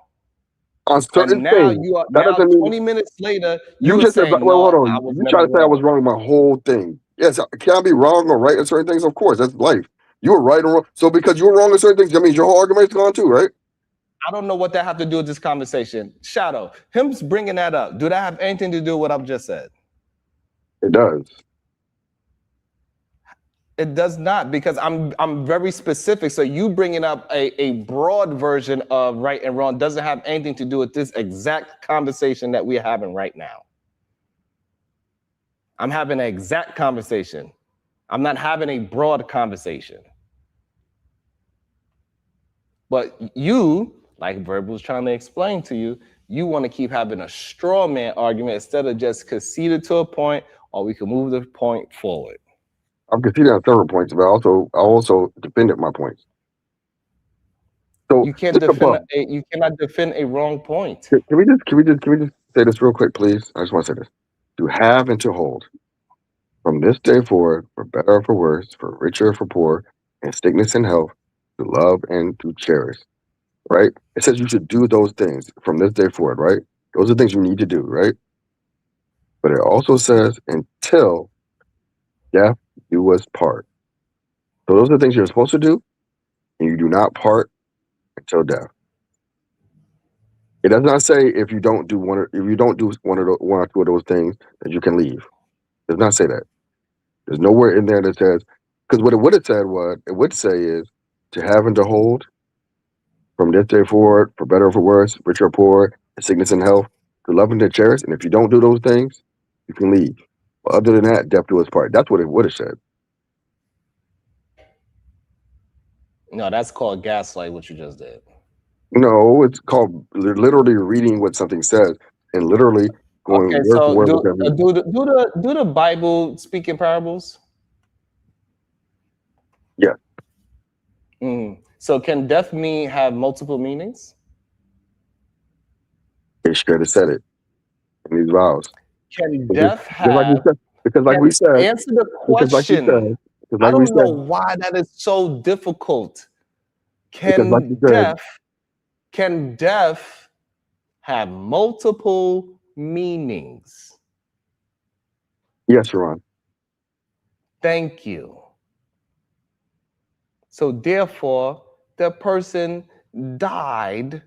On certain now things. You are That now doesn't mean 20 minutes later. you just said, hold on. You try to say I was wrong my whole thing. Yes, can I be wrong or right on certain things? Of course, that's life. You were right or wrong. So because you were wrong on certain things, that means your whole argument is gone too, right? I don't know what that have to do with this conversation. Shadow, him bringing that up, do that have anything to do with what I've just said? It does. It does not, because I'm very specific. So you bringing up a broad version of right and wrong doesn't have anything to do with this exact conversation that we're having right now. I'm having an exact conversation. I'm not having a broad conversation. But you, like Verb was trying to explain to you, you want to keep having a straw man argument instead of just conceded to a point, or we can move the point forward. I'm conceding on several points, but I also defended my points. So you can't you cannot defend a wrong point. Can we just say this real quick, please? I just want to say this. To have and to hold. From this day forward, for better or for worse, for richer or for poor, in sickness and health, to love and to cherish. Right? It says you should do those things from this day forward, right? Those are things you need to do, right? But it also says until death do us part. So those are things you're supposed to do, and you do not part until death. It does not say if you don't do one or two of those things that you can leave. It does not say that. There's nowhere in there that says, because what it would have said it would say is to have and to hold from this day forward, for better or for worse, rich or poor, sickness and health, to love and to cherish. And if you don't do those things, you can leave. But other than that, death do us part. That's what it would have said. No, that's called gaslight, what you just did. No, it's called literally reading what something says and literally going okay, word for word. Do the Bible speak in parables? Yeah. So can death have multiple meanings? They should have said it in these vows. Can death have? Like we said. Answer the question. I don't know why that is so difficult. Can death have multiple meanings? Yes, Sharon. Thank you. So therefore, the person died,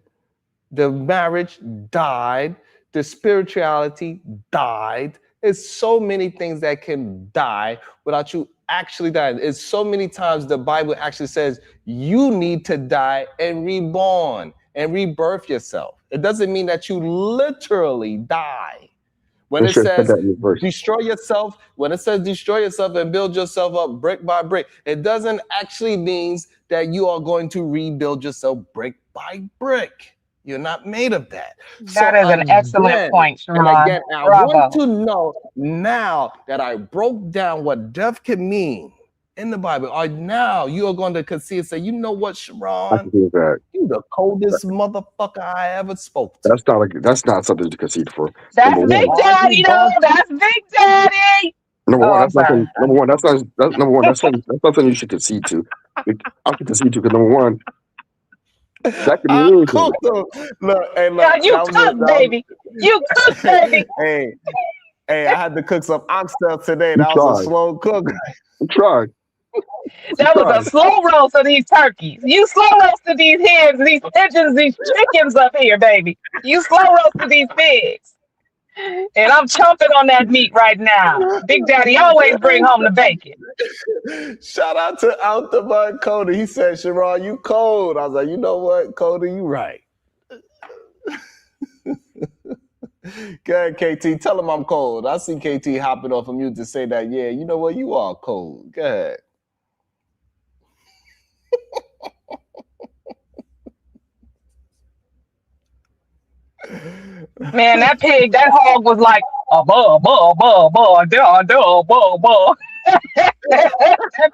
the marriage died, the spirituality died. There's so many things that can die without you actually dying. It's so many times the Bible actually says you need to die and reborn and rebirth yourself. It doesn't mean that you literally die. When it says destroy yourself, when it says destroy yourself and build yourself up brick by brick, it doesn't actually mean that you are going to rebuild yourself brick by brick. You're not made of that. That is an excellent point, Sharon. And again, I want to know now that I broke down what death can mean in the Bible. Now you are going to concede and say, you know what, Sharon? You the coldest motherfucker I ever spoke to. That's not something to concede for. That's Big Daddy, though. That's Big Daddy. Number one, that's something you should concede to. I can concede to because number one, that can mean anything. Look, you cook, baby. You cook, baby. Hey, I had to cook some oxtail today. That was a slow cook. You tried. That was a slow roast of these turkeys. You slow roasted these hens, these pigeons, these chickens up here, baby. You slow roasted these pigs. And I'm chomping on that meat right now. Big Daddy always bring home the bacon. Shout out to Out the Mud Cody. He said, Sharon, you cold. I was like, you know what, Cody, you right. Go ahead, KT. Tell him I'm cold. I see KT hopping off of mute to say that, yeah, you know what, you are cold. Go ahead. Man, that pig, that hog was like, that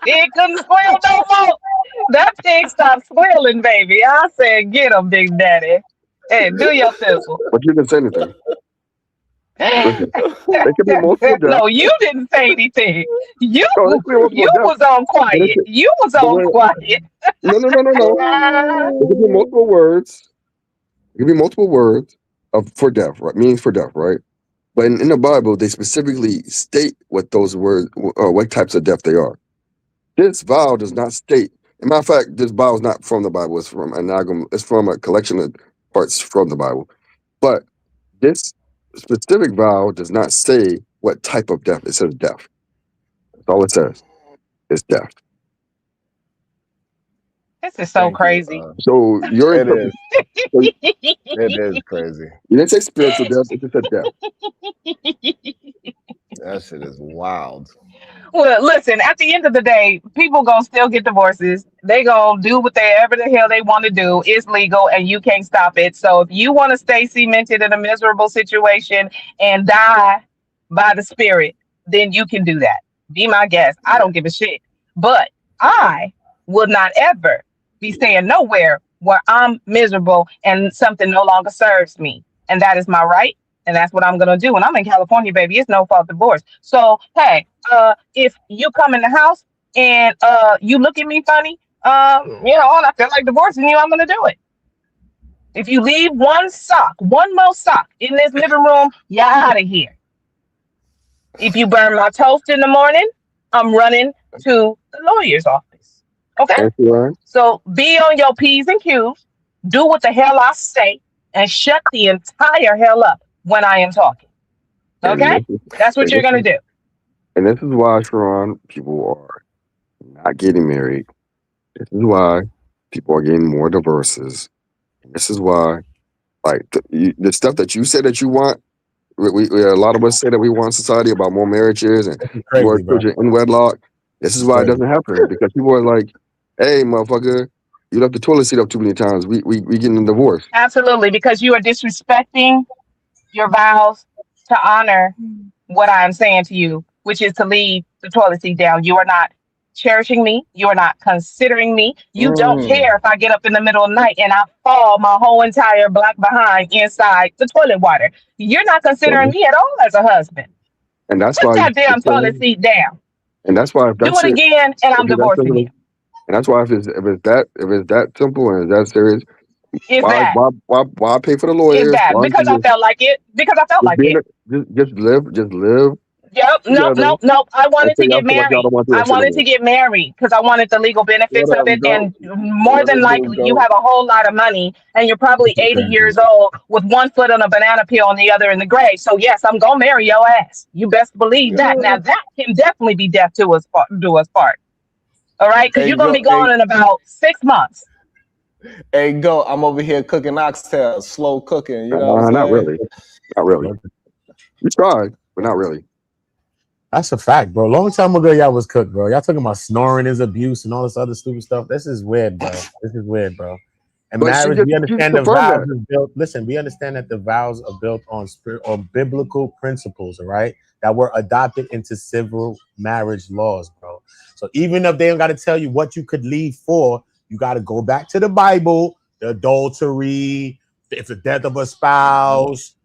pig couldn't squeal no more. That pig stopped squealing, baby. I said, get him, Big Daddy. Hey, do your thistle. But you didn't say anything. Listen, there could be multiple deaths. No, you didn't say anything. You No, there could be multiple deaths. was on quiet. You was on quiet. No. There could be multiple words. It could be multiple words for death, right? Means for death, right? But in the Bible, they specifically state what those words, what types of death they are. This vow does not state. As a matter of fact, this vow is not from the Bible. It's from it's from a collection of parts from the Bible. But this specific vow does not say what type of death. It says death. That's all it says. It's death. This is so crazy. So you're It is. It is crazy. You didn't say spiritual death. It just said death. That shit is wild. Well, listen, at the end of the day, people gonna still get divorces. They gonna do whatever the hell they want to do. It's legal and you can't stop it. So if you want to stay cemented in a miserable situation and die by the spirit, then you can do that. Be my guest. I don't give a shit. But I would not ever be staying nowhere where I'm miserable and something no longer serves me. And that is my right. And that's what I'm going to do. And I'm in California, baby. It's no fault divorce. So, hey, if you come in the house and you look at me funny, and I feel like divorcing you, I'm going to do it. If you leave one more sock in this living room, you're out of here. If you burn my toast in the morning, I'm running to the lawyer's office. Okay? So be on your P's and Q's, do what the hell I say, and shut the entire hell up when I am talking. Okay? That's what you're going to do. And this is why, Sharon, people are not getting married. This is why people are getting more divorces. And this is why, like, the stuff that you say that you want, we a lot of us say that we want society about more marriages and more children in wedlock. This is why it doesn't happen, because people are like, hey, motherfucker, you left the toilet seat up too many times. We getting a divorce. Absolutely, because you are disrespecting your vows to honor what I am saying to you, which is to leave the toilet seat down. You are not cherishing me. You are not considering me. You don't care if I get up in the middle of the night and I fall my whole entire black behind inside the toilet water. You're not considering me at all as a husband. And that's Put why that damn toilet seat down. And that's why if Do that's it again, and I'm divorcing you. And that's why if it's that simple and that serious, why pay for the lawyers? Is that because I felt like it? Because I felt like it. Just live. Yep. Nope. I wanted to get married. I wanted to get married because I wanted the legal benefits of it. And more than likely, you have a whole lot of money and you're probably 80 years old with one foot on a banana peel and the other in the grave. So yes, I'm going to marry your ass. You best believe that. Now that can definitely be death to us part. All right? Because you're going to be gone in about 6 months. Hey, go. I'm over here cooking oxtail, slow cooking. You know what I'm Not saying? really. You tried, but not really. That's a fact, bro. Long time ago, y'all was cooked, bro. Y'all talking about snoring is abuse and all this other stupid stuff. This is weird, bro. And But marriage, we understand the confirmed vows that. is built. Listen, we understand that the vows are built on biblical principles, all right, that were adopted into civil marriage laws, bro. So even if they don't got to tell you what you could leave for, you got to go back to the Bible, the adultery, if the death of a spouse,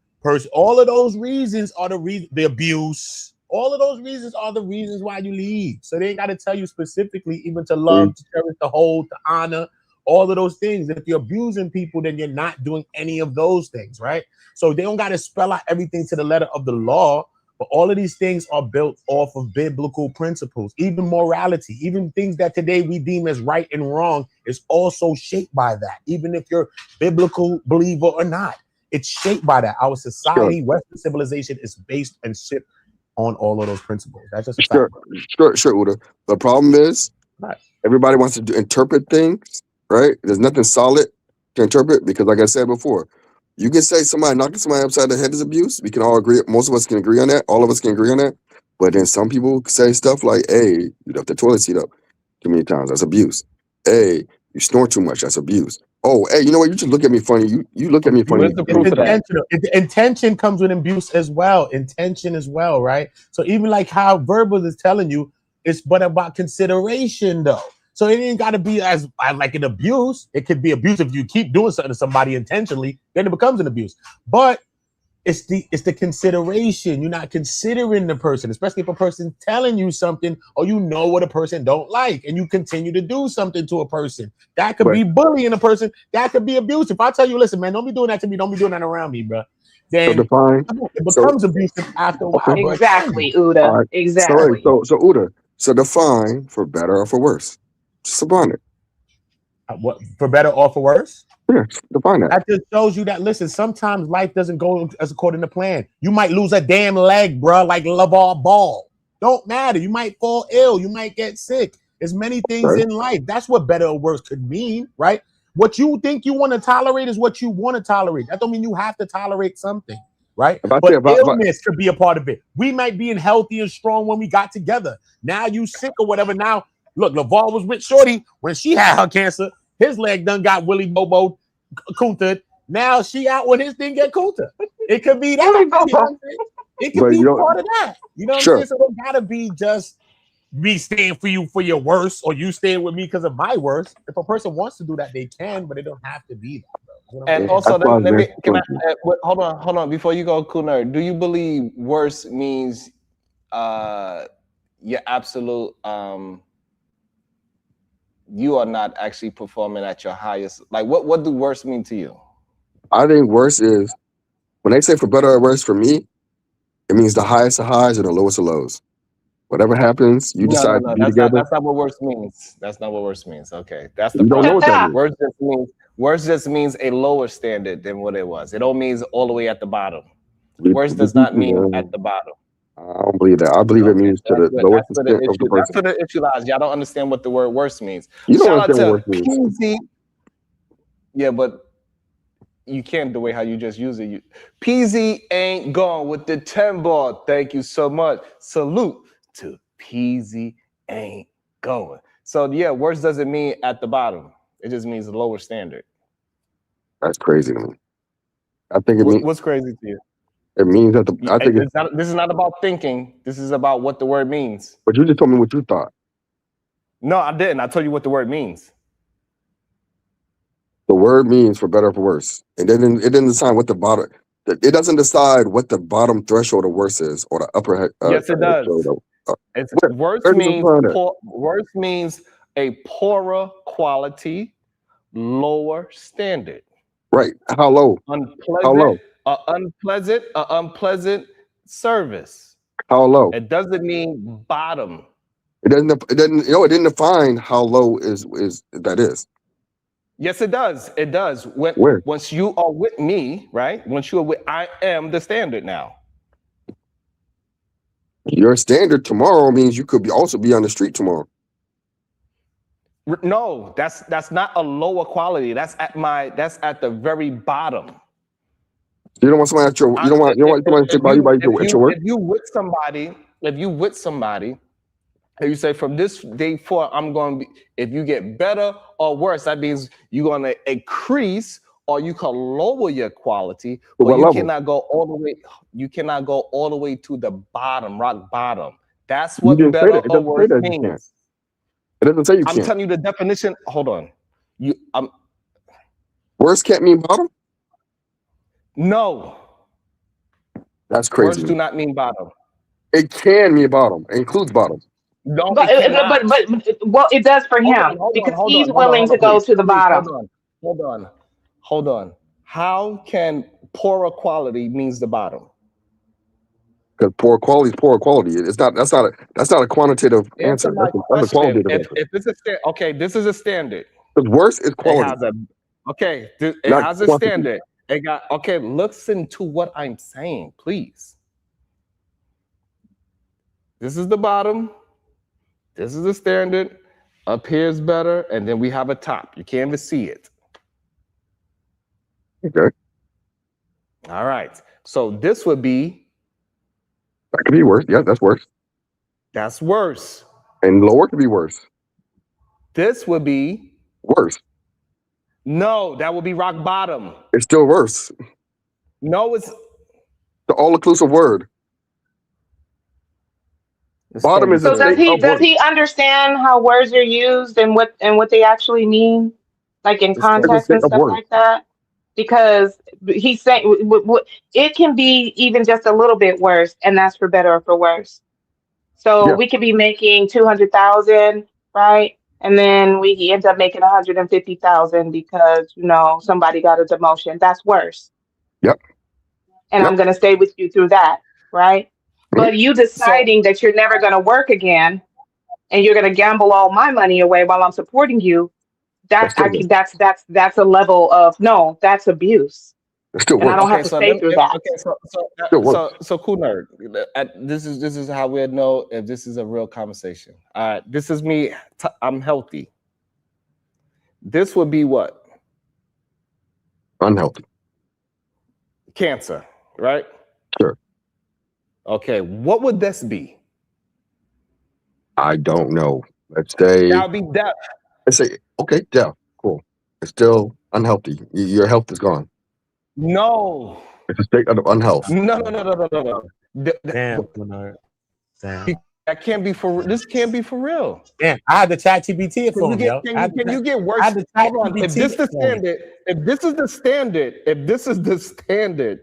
all of those reasons are the abuse. All of those reasons are the reasons why you leave. So they ain't got to tell you specifically, even to love, to cherish, to hold, to honor, all of those things. If you're abusing people, then you're not doing any of those things, right? So they don't got to spell out everything to the letter of the law, but all of these things are built off of biblical principles, even morality, even things that today we deem as right and wrong is also shaped by that, even if you're biblical believer or not. It's shaped by that. Our society, Western civilization, is based and shaped on all of those principles. That's just a fact. Sure, Uda. The problem is everybody wants to interpret things, right? There's nothing solid to interpret because, like I said before, you can say somebody knocking somebody upside the head is abuse. We can all agree. Most of us can agree on that. All of us can agree on that. But then some people say stuff like, "Hey, you left the toilet seat up too many times. That's abuse. Hey, you snore too much. That's abuse. Oh, hey, you know what? You just look at me funny. You look at me funny. It's intentional. Intention comes with abuse as well. Intention as well, right? So even like how verbal is telling you, it's but about consideration though. So it ain't got to be as like an abuse. It could be abuse if you keep doing something to somebody intentionally, then it becomes an abuse. But it's the consideration. You're not considering the person, especially if a person's telling you something or you know what a person don't like and you continue to do something to a person. That could be bullying a person. That could be abuse. If I tell you, listen, man, don't be doing that to me. Don't be doing that around me, bro. Then it becomes abusive after a while. Exactly, Uda. Right. Exactly. So Uda, so define for better or for worse. Just define it. What for better or for worse? Yeah, define that. That just shows you that, listen, sometimes life doesn't go as according to plan. You might lose a damn leg, bro, like LeVar Ball. Don't matter. You might fall ill. You might get sick. There's many things in life. That's what better or worse could mean, right? What you think you want to tolerate is what you want to tolerate. That don't mean you have to tolerate something, right? But illness could be a part of it. We might be healthy and strong when we got together. Now you sick or whatever. Now, look, LeVar was with Shorty when she had her cancer. His leg done got Willie Bobo Kunta. Now she out when his thing get Kunta. It could be that. You know what I'm saying? It could be part of that. You know what I'm saying? So it gotta be just me staying for you for your worst, or you staying with me because of my worst. If a person wants to do that, they can, but it don't have to be that. You know And also, let me hold on before you go, Cool Nerd. Do you believe worse means your absolute you are not actually performing at your highest? Like, what do worse mean to you? I think worse is when they say for better or worse for me, it means the highest of highs and the lowest of lows. Whatever happens, you decide to be together. That's not what worse means. That's not what worse means. Okay, that's the You don't know what that means. Worse just means a lower standard than what it was. It don't mean all the way at the bottom. Worse does not mean at the bottom. I don't believe that. I believe it means to the lowest extent of the That's person. where the issue lies. Y'all don't understand what the word worse means. You don't Shout out understand to what worse means. PZ. Yeah, but you can't the way how you just use it. PZ ain't gone with the 10 ball. Thank you so much. Salute to PZ ain't going. So yeah, worse doesn't mean at the bottom. It just means a lower standard. That's crazy to me. I think it means What's crazy to you? it means that I think This is not about thinking. This is about what the word means. but you just told me what you thought. No, I didn't. I told you what the word means. The word means for better or for worse. It didn't decide what the bottom. It doesn't decide what the bottom threshold of worse is or the upper. Yes, it does. It's worse means worse means a poorer quality, lower standard. Right. How low? Unpleasant. How low? Unpleasant service. How low? It doesn't mean bottom. It doesn't. It didn't define how low is. Yes, it does. It does. Where? Once you are with me, right? Once you are with, I am the standard now. Your standard tomorrow means you could also be on the street tomorrow. No, that's not a lower quality. That's at the very bottom. You don't want somebody at your. You don't want somebody to sit by you at your work. If you with somebody, and you say from this day forward, I'm going to be. If you get better or worse, that means you're going to increase or you can lower your quality, but you cannot go all the way. You cannot go all the way to the bottom, rock bottom. That's what better or worse means. It doesn't say you I'm can't. telling you the definition. Hold on. Worse can't mean bottom? No. That's crazy. Worse do not mean bottom. It can mean bottom. It includes bottom. No, but well, it does for him because he's willing to go to the bottom. Hold on. How can poorer quality means the bottom? Because poor quality is poor quality. It's not. That's not a quantitative answer. That's a qualitative answer. If it's this is a standard. Because worse is quality. It has a standard. Okay, listen to what I'm saying, please. This is the bottom. This is the standard. Up here is better, and then we have a top. You can't even see it. Okay. All right. So this would be. That could be worse. Yeah, that's worse. That's worse. And lower could be worse. This would be worse. No, that would be rock bottom. It's still worse. No, it's the all-inclusive word. Bottom is So a state does of he understand how words are used and what they actually mean, like in context and stuff like that? Because he's saying it can be even just a little bit worse, and that's for better or for worse. So we could be making 200,000, right? And then we end up making 150,000 because somebody got a demotion. That's worse. Yep. And I'm gonna stay with you through that, right? But you deciding that you're never gonna work again, and you're gonna gamble all my money away while I'm supporting you. That's a level of that's abuse. And I don't have to stay through that. Okay, so cool nerd. This is how we'll know if this is a real conversation. All right, this is me. I'm healthy. This would be what? Unhealthy. Cancer, right? Sure. Okay, what would this be? I don't know. Let's say that would be death. Let's say okay, death. Cool. It's still unhealthy. Your health is gone. No. It's a state of unhealth. No. Damn, Bernard. Damn. That can't be for. This can't be for real. Damn, I had to chat GPT for him, yo. Can you get worse? Hold on. If this is the standard,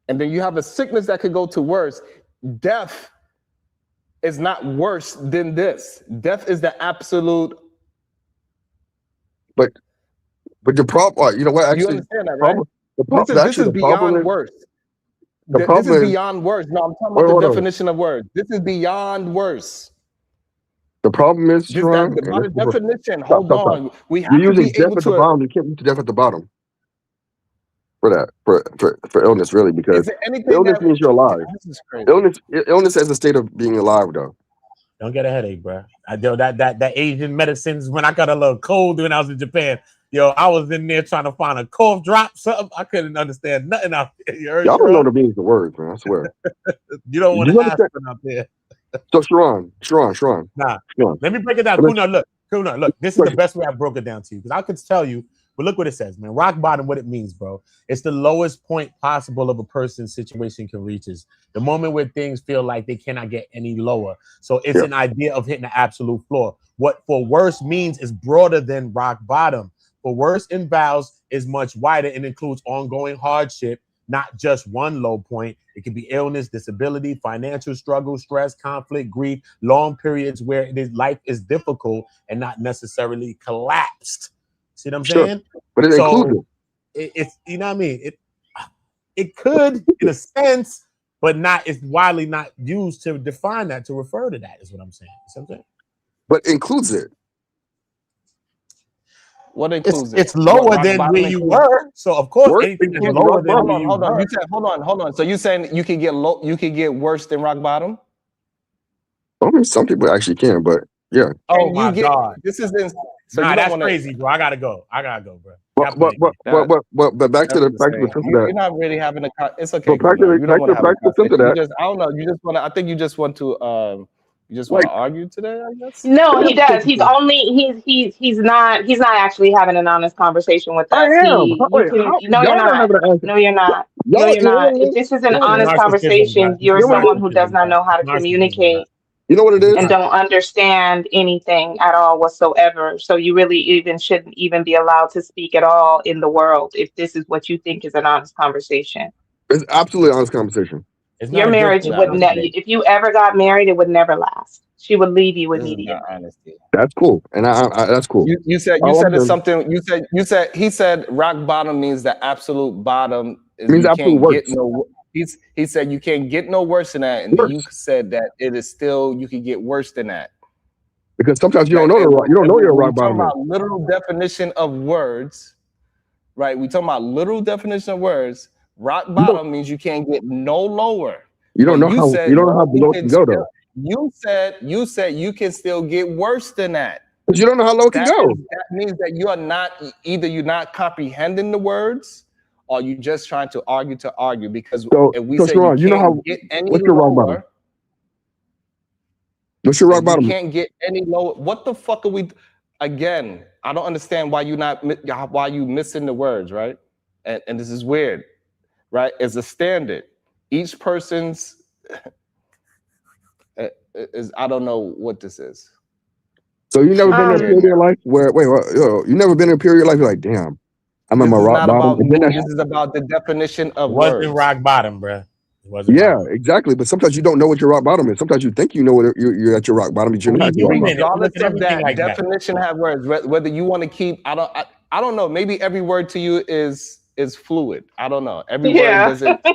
and then you have a sickness that could go to worse, death is not worse than this. Death is the absolute. But the problem, you know what? Actually, you understand that, right? This is beyond worse. This is beyond words. No, I'm talking about the definition of words. This is beyond worse. The problem is, Sharon, the definition. Hold on. We have you're to using be death able at the to. bottom. You can't use death at the bottom for that for illness, really, because illness means you're alive. This is crazy. Illness has a state of being alive, though. Don't get a headache, bro. I do that Asian medicines. When I got a little cold when I was in Japan, yo, I was in there trying to find a cough drop, something. I couldn't understand nothing out there. Y'all don't know the meanings of words, man. I swear. You don't want to ask them out there. So Sharon. Nah. Sharon. Let me break it down. Kuna, look. This is the best way I broke it down to you, because I could tell you. But look what it says, man. Rock bottom, what it means, bro. It's the lowest point possible of a person's situation can reach. Is the moment where things feel like they cannot get any lower. So it's an idea of hitting the absolute floor. What for worse means is broader than rock bottom. For worse involves is much wider and includes ongoing hardship, not just one low point. It can be illness, disability, financial struggle, stress, conflict, grief, long periods where life is difficult and not necessarily collapsed. See what I'm saying? But it includes it's you know what I mean? It could in a sense, but it's widely not used to define that, to refer to that, is what I'm saying. You see what I'm saying? But includes it. What includes it's lower than where you were. So of course anything that's lower than where you were. Hold on. So you saying you can get low, you can get worse than rock bottom? I mean, some people actually can, but yeah. Oh my God. This is so that's crazy, bro. I gotta go, bro. But back to the you're not really having a. It's okay. Back to that. I don't know. You just want to. I think you just want to. You just want to argue today, I guess. No, he does. He's not actually having an honest conversation with us. I am. No, you're not. If this is an honest conversation, you're someone who does not know how to communicate. You know what it is? And don't understand anything at all whatsoever. So you really shouldn't even be allowed to speak at all in the world if this is what you think is an honest conversation. It's absolutely an honest conversation. Your marriage would never. If you ever got married, it would never last. She would leave you immediately. That's cool, and I that's cool. You said it's something. He said rock bottom means the absolute bottom. Means absolute worst. He said you can't get no worse than that, and then you said that it is still you can get worse than that. Because sometimes you don't know your rock bottom. About literal definition of words, right? We talking about literal definition of words. Rock bottom means you can't get no lower. You don't know how below can can go though. You said you can still get worse than that. But you don't know how low it can go. That means that you are not you're not comprehending the words, or you just trying to argue. Because if we say Sharon, you know how get any what's your rock bottom? lower, What's your rock bottom? you can't get any lower. What the fuck are we? Again, I don't understand why you missing the words, right? And this is weird, right? It's a standard. Each person's is I don't know what this is. So you never been in a period of your life where you never been in a period of your life you're like, damn, I'm at my rock bottom. This is about the definition of words. Wasn't rock bottom, bruh. Yeah, exactly. But sometimes you don't know what your rock bottom is. Sometimes you think you know what you're at your rock bottom, but you're not. Regardless of that, definition have words. Whether you want to keep, I don't know. Maybe every word to you is fluid. I don't know. Every word doesn't.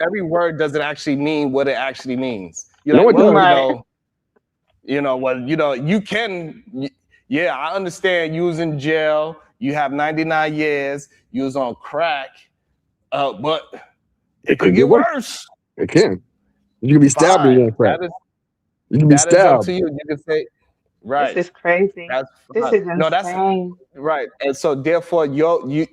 every word doesn't actually mean what it actually means. You're like, well, you can. Yeah, I understand. You was in jail. You have 99 years. You was on crack, but it could get worse. It can. You can be stabbed in your crack. You can be stabbed. That is up to you. You can say, right. This is crazy. This is insane. No, that's right. And so therefore, you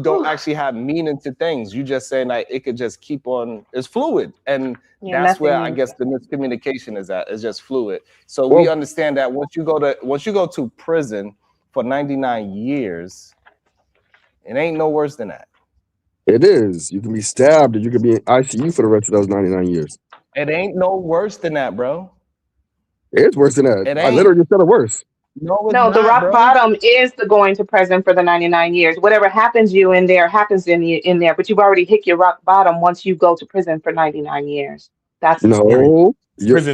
don't actually have meaning to things. You just saying like it could just keep on. It's fluid, and that's where I guess the miscommunication is at. It's just fluid. So we understand that once you go to prison for 99 years, it ain't no worse than that. It is. You can be stabbed and you can be in ICU for the rest of those 99 years. It ain't no worse than that, bro. It's worse than that. I literally just said it worse. No, the rock bottom is the going to prison for the 99 years. Whatever happens you in there happens in there, but you've already hit your rock bottom once you go to prison for 99 years. That's you're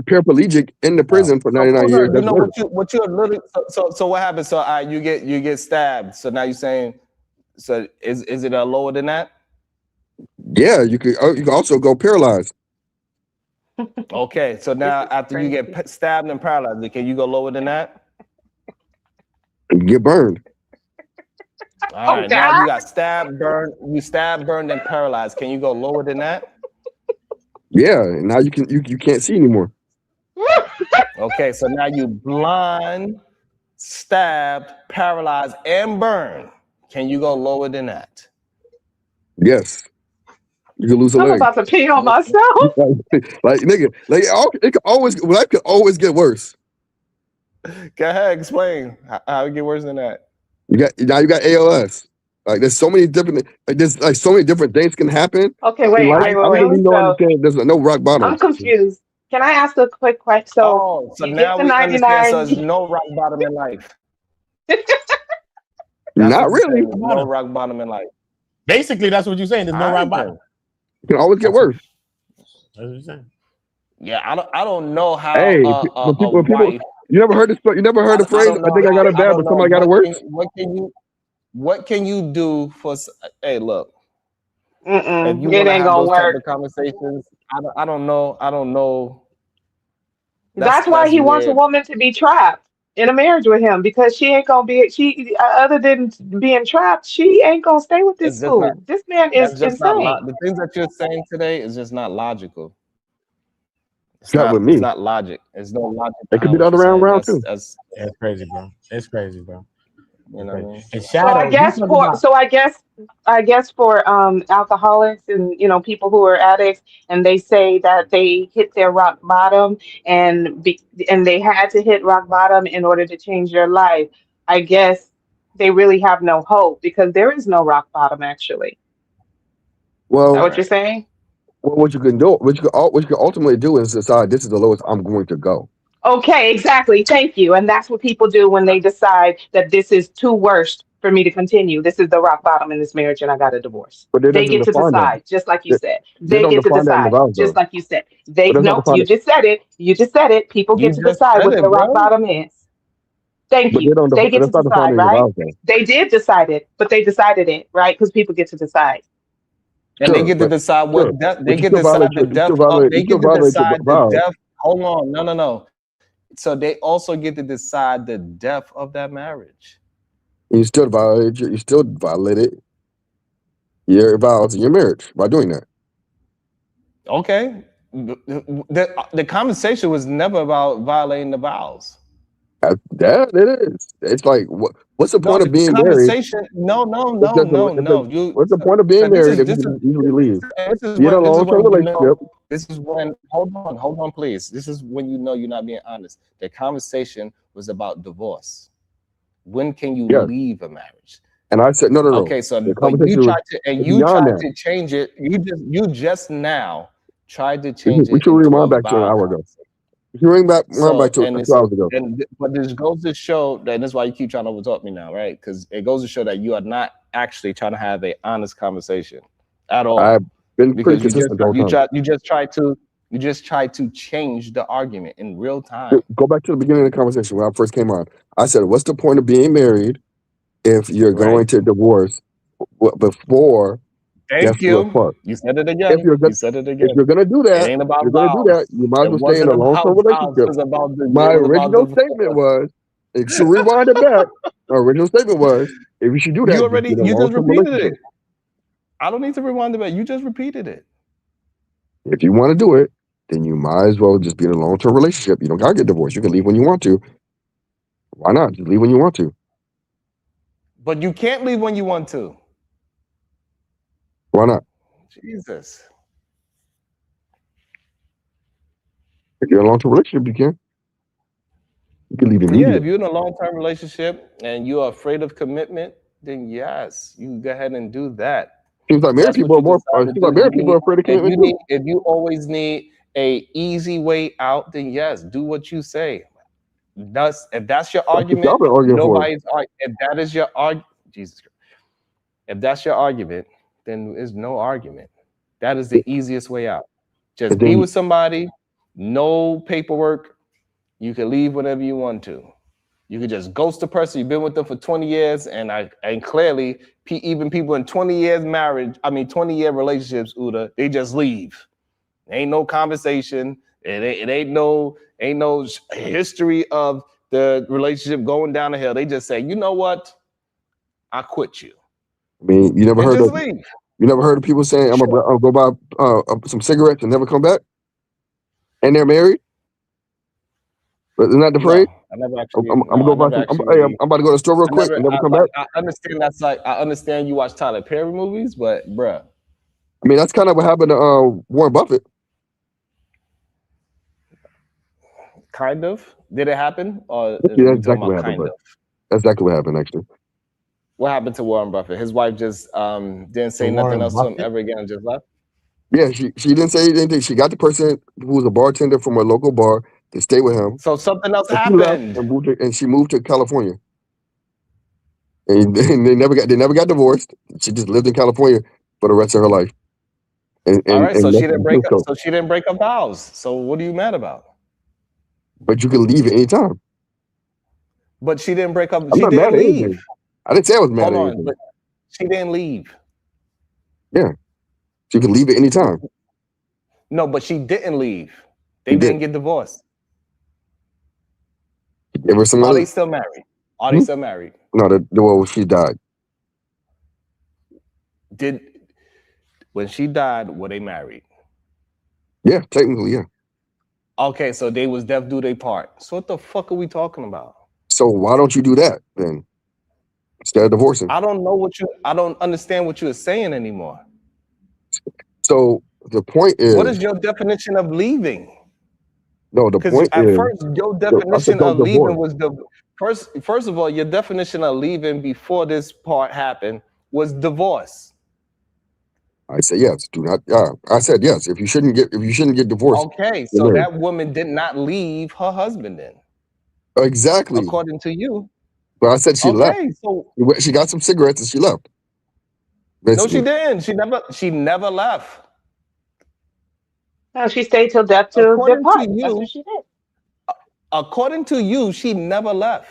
paraplegic in the prison for 99 years. You know what you're literally. So what happens? So you get stabbed. So now you're saying. So is it lower than that? Yeah, you can also go paralyzed. Okay, so now after you get stabbed and paralyzed, can you go lower than that? Get burned. All right, now you got stabbed, burned, and paralyzed. Can you go lower than that? Yeah, now you can't see anymore. Okay, so now you blind, stabbed, paralyzed, and burned. Can you go lower than that? Yes. You can lose a leg. I'm about to pee on myself. like nigga, life could always get worse. Go ahead, explain how it get worse than that. You got ALS. Like there's so many different things can happen. Okay, wait. There's no rock bottom. I'm confused. Can I ask a quick question? So now we understand. So there's no rock bottom in life. Not really. No rock bottom in life. Basically, that's what you're saying. There's no rock bottom. It can always get worse. That's what you're saying. Yeah, I don't know how. Hey, people, you never heard this? You never heard the phrase? I think I got it bad, but somebody got it worse. What can you do for? Hey, look. If you it ain't gonna work. Conversations. I don't know. That's why he wants a woman to be trapped in a marriage with him, because she ain't gonna be. She other than being trapped, she ain't gonna stay with this fool. This man is insane. The things that you're saying today is just not logical. It's not with me. It's not logic. It's no logic. It could be the other round too. That's crazy, bro. It's crazy, bro. You know what I mean? And I guess for alcoholics and people who are addicts, and they say that they hit their rock bottom and they had to hit rock bottom in order to change their life. I guess they really have no hope, because there is no rock bottom actually. Well, is that what you're saying? Well, what you can ultimately do is decide this is the lowest I'm going to go. Okay, exactly. Thank you. And that's what people do when they decide that this is too worst for me to continue. This is the rock bottom in this marriage and I got a divorce. They get to decide, just like you said. They get to decide, just like you said. You just said it. You just said it. People get to decide what the rock bottom is. Thank you. They get to decide, right? They did decide it, but they decided it, right? Because people get to decide. And they get to decide what they get to decide the depth. They get to decide the depth. Hold on, no. So they also get to decide the depth of that marriage. You still violated your vows in your marriage by doing that. Okay. The conversation was never about violating the vows. That it is. It's like what's the point of being married? Conversation. No. What's the point of being married if you can easily leave? Be in a long-term relationship. This is when hold on, please. This is when you know you're not being honest. The conversation was about divorce. When can you leave a marriage? And I said no. Okay, so you tried to change it. You just now tried to change it. We should rewind back to an hour ago. You rewind back to 2 hours ago. But this goes to show that that's why you keep trying to overtalk me now, right? Because it goes to show that you are not actually trying to have an honest conversation at all. I've been pretty consistent. You just tried to change the argument in real time. Go back to the beginning of the conversation when I first came on. I said, "What's the point of being married if you're going to divorce before?" Thank you. You said it again. If you're gonna do that, you might as well stay in a long-term relationship. My original statement was, it should rewind it back. My original statement was, if you should do that, you just repeated it. I don't need to rewind it back. You just repeated it. If you want to do it, then you might as well just be in a long-term relationship. You don't gotta get divorced. You can leave when you want to. Why not? Just leave when you want to. But you can't leave when you want to. Why not? Jesus. If you're in a long-term relationship, you can. You can leave immediately. Yeah, if you're in a long-term relationship and you're afraid of commitment, then yes, you go ahead and do that. Seems like married people are more. Seems like married people are afraid of commitment. If you always need a easy way out, then yes, do what you say. If that's your argument, if that is your argument, Jesus Christ. If that's your argument, then there's no argument. That is the easiest way out. Just be with somebody, no paperwork. You can leave whenever you want to. You can just ghost the person. You've been with them for 20 years, and clearly, even people in 20-year relationships, Uda, they just leave. Ain't no conversation. It ain't no history of the relationship going down the hill. They just say, you know what? I quit you. I mean, you never heard of people saying, I'll go buy some cigarettes and never come back? And they're married? But they're not afraid? No, I'm about to go to the store real quick and never come back. I understand I understand you watch Tyler Perry movies, but bruh. I mean, that's kind of what happened to Warren Buffett. Kind of. Did it happen? Or that's exactly what happened. That's exactly what happened, actually. What happened to Warren Buffett? His wife just didn't say nothing else to him ever again and just left? Yeah, she didn't say anything. She got the person who was a bartender from a local bar to stay with him. So something else happened. And she moved to California. And they never got divorced. She just lived in California for the rest of her life. All right, so she didn't break up. So she didn't break up vows. So what are you mad about? But you can leave at any time. But she didn't break up. She didn't leave. I didn't say I was mad at anything. But she didn't leave. Yeah. She could leave at any time. No, but she didn't leave. They didn't get divorced. Are they still married? Are they still married? No, she died. When she died, were they married? Yeah, technically, yeah. Okay, so they was deaf do their part. So what the fuck are we talking about? So why don't you do that then? Instead of divorcing. I don't understand what you're saying anymore. So the point is, what is your definition of leaving? No, the point at is, first your definition of leaving was first of all, your definition of leaving before this part happened was divorce. I said yes. Do not. I said yes. If you shouldn't get divorced. Okay, so that woman did not leave her husband then. Exactly. According to you. But I said she left. So she got some cigarettes and she left. No, Basically. she didn't. She never left. No, she stayed till death to depart. That's what she did. According to you, she never left.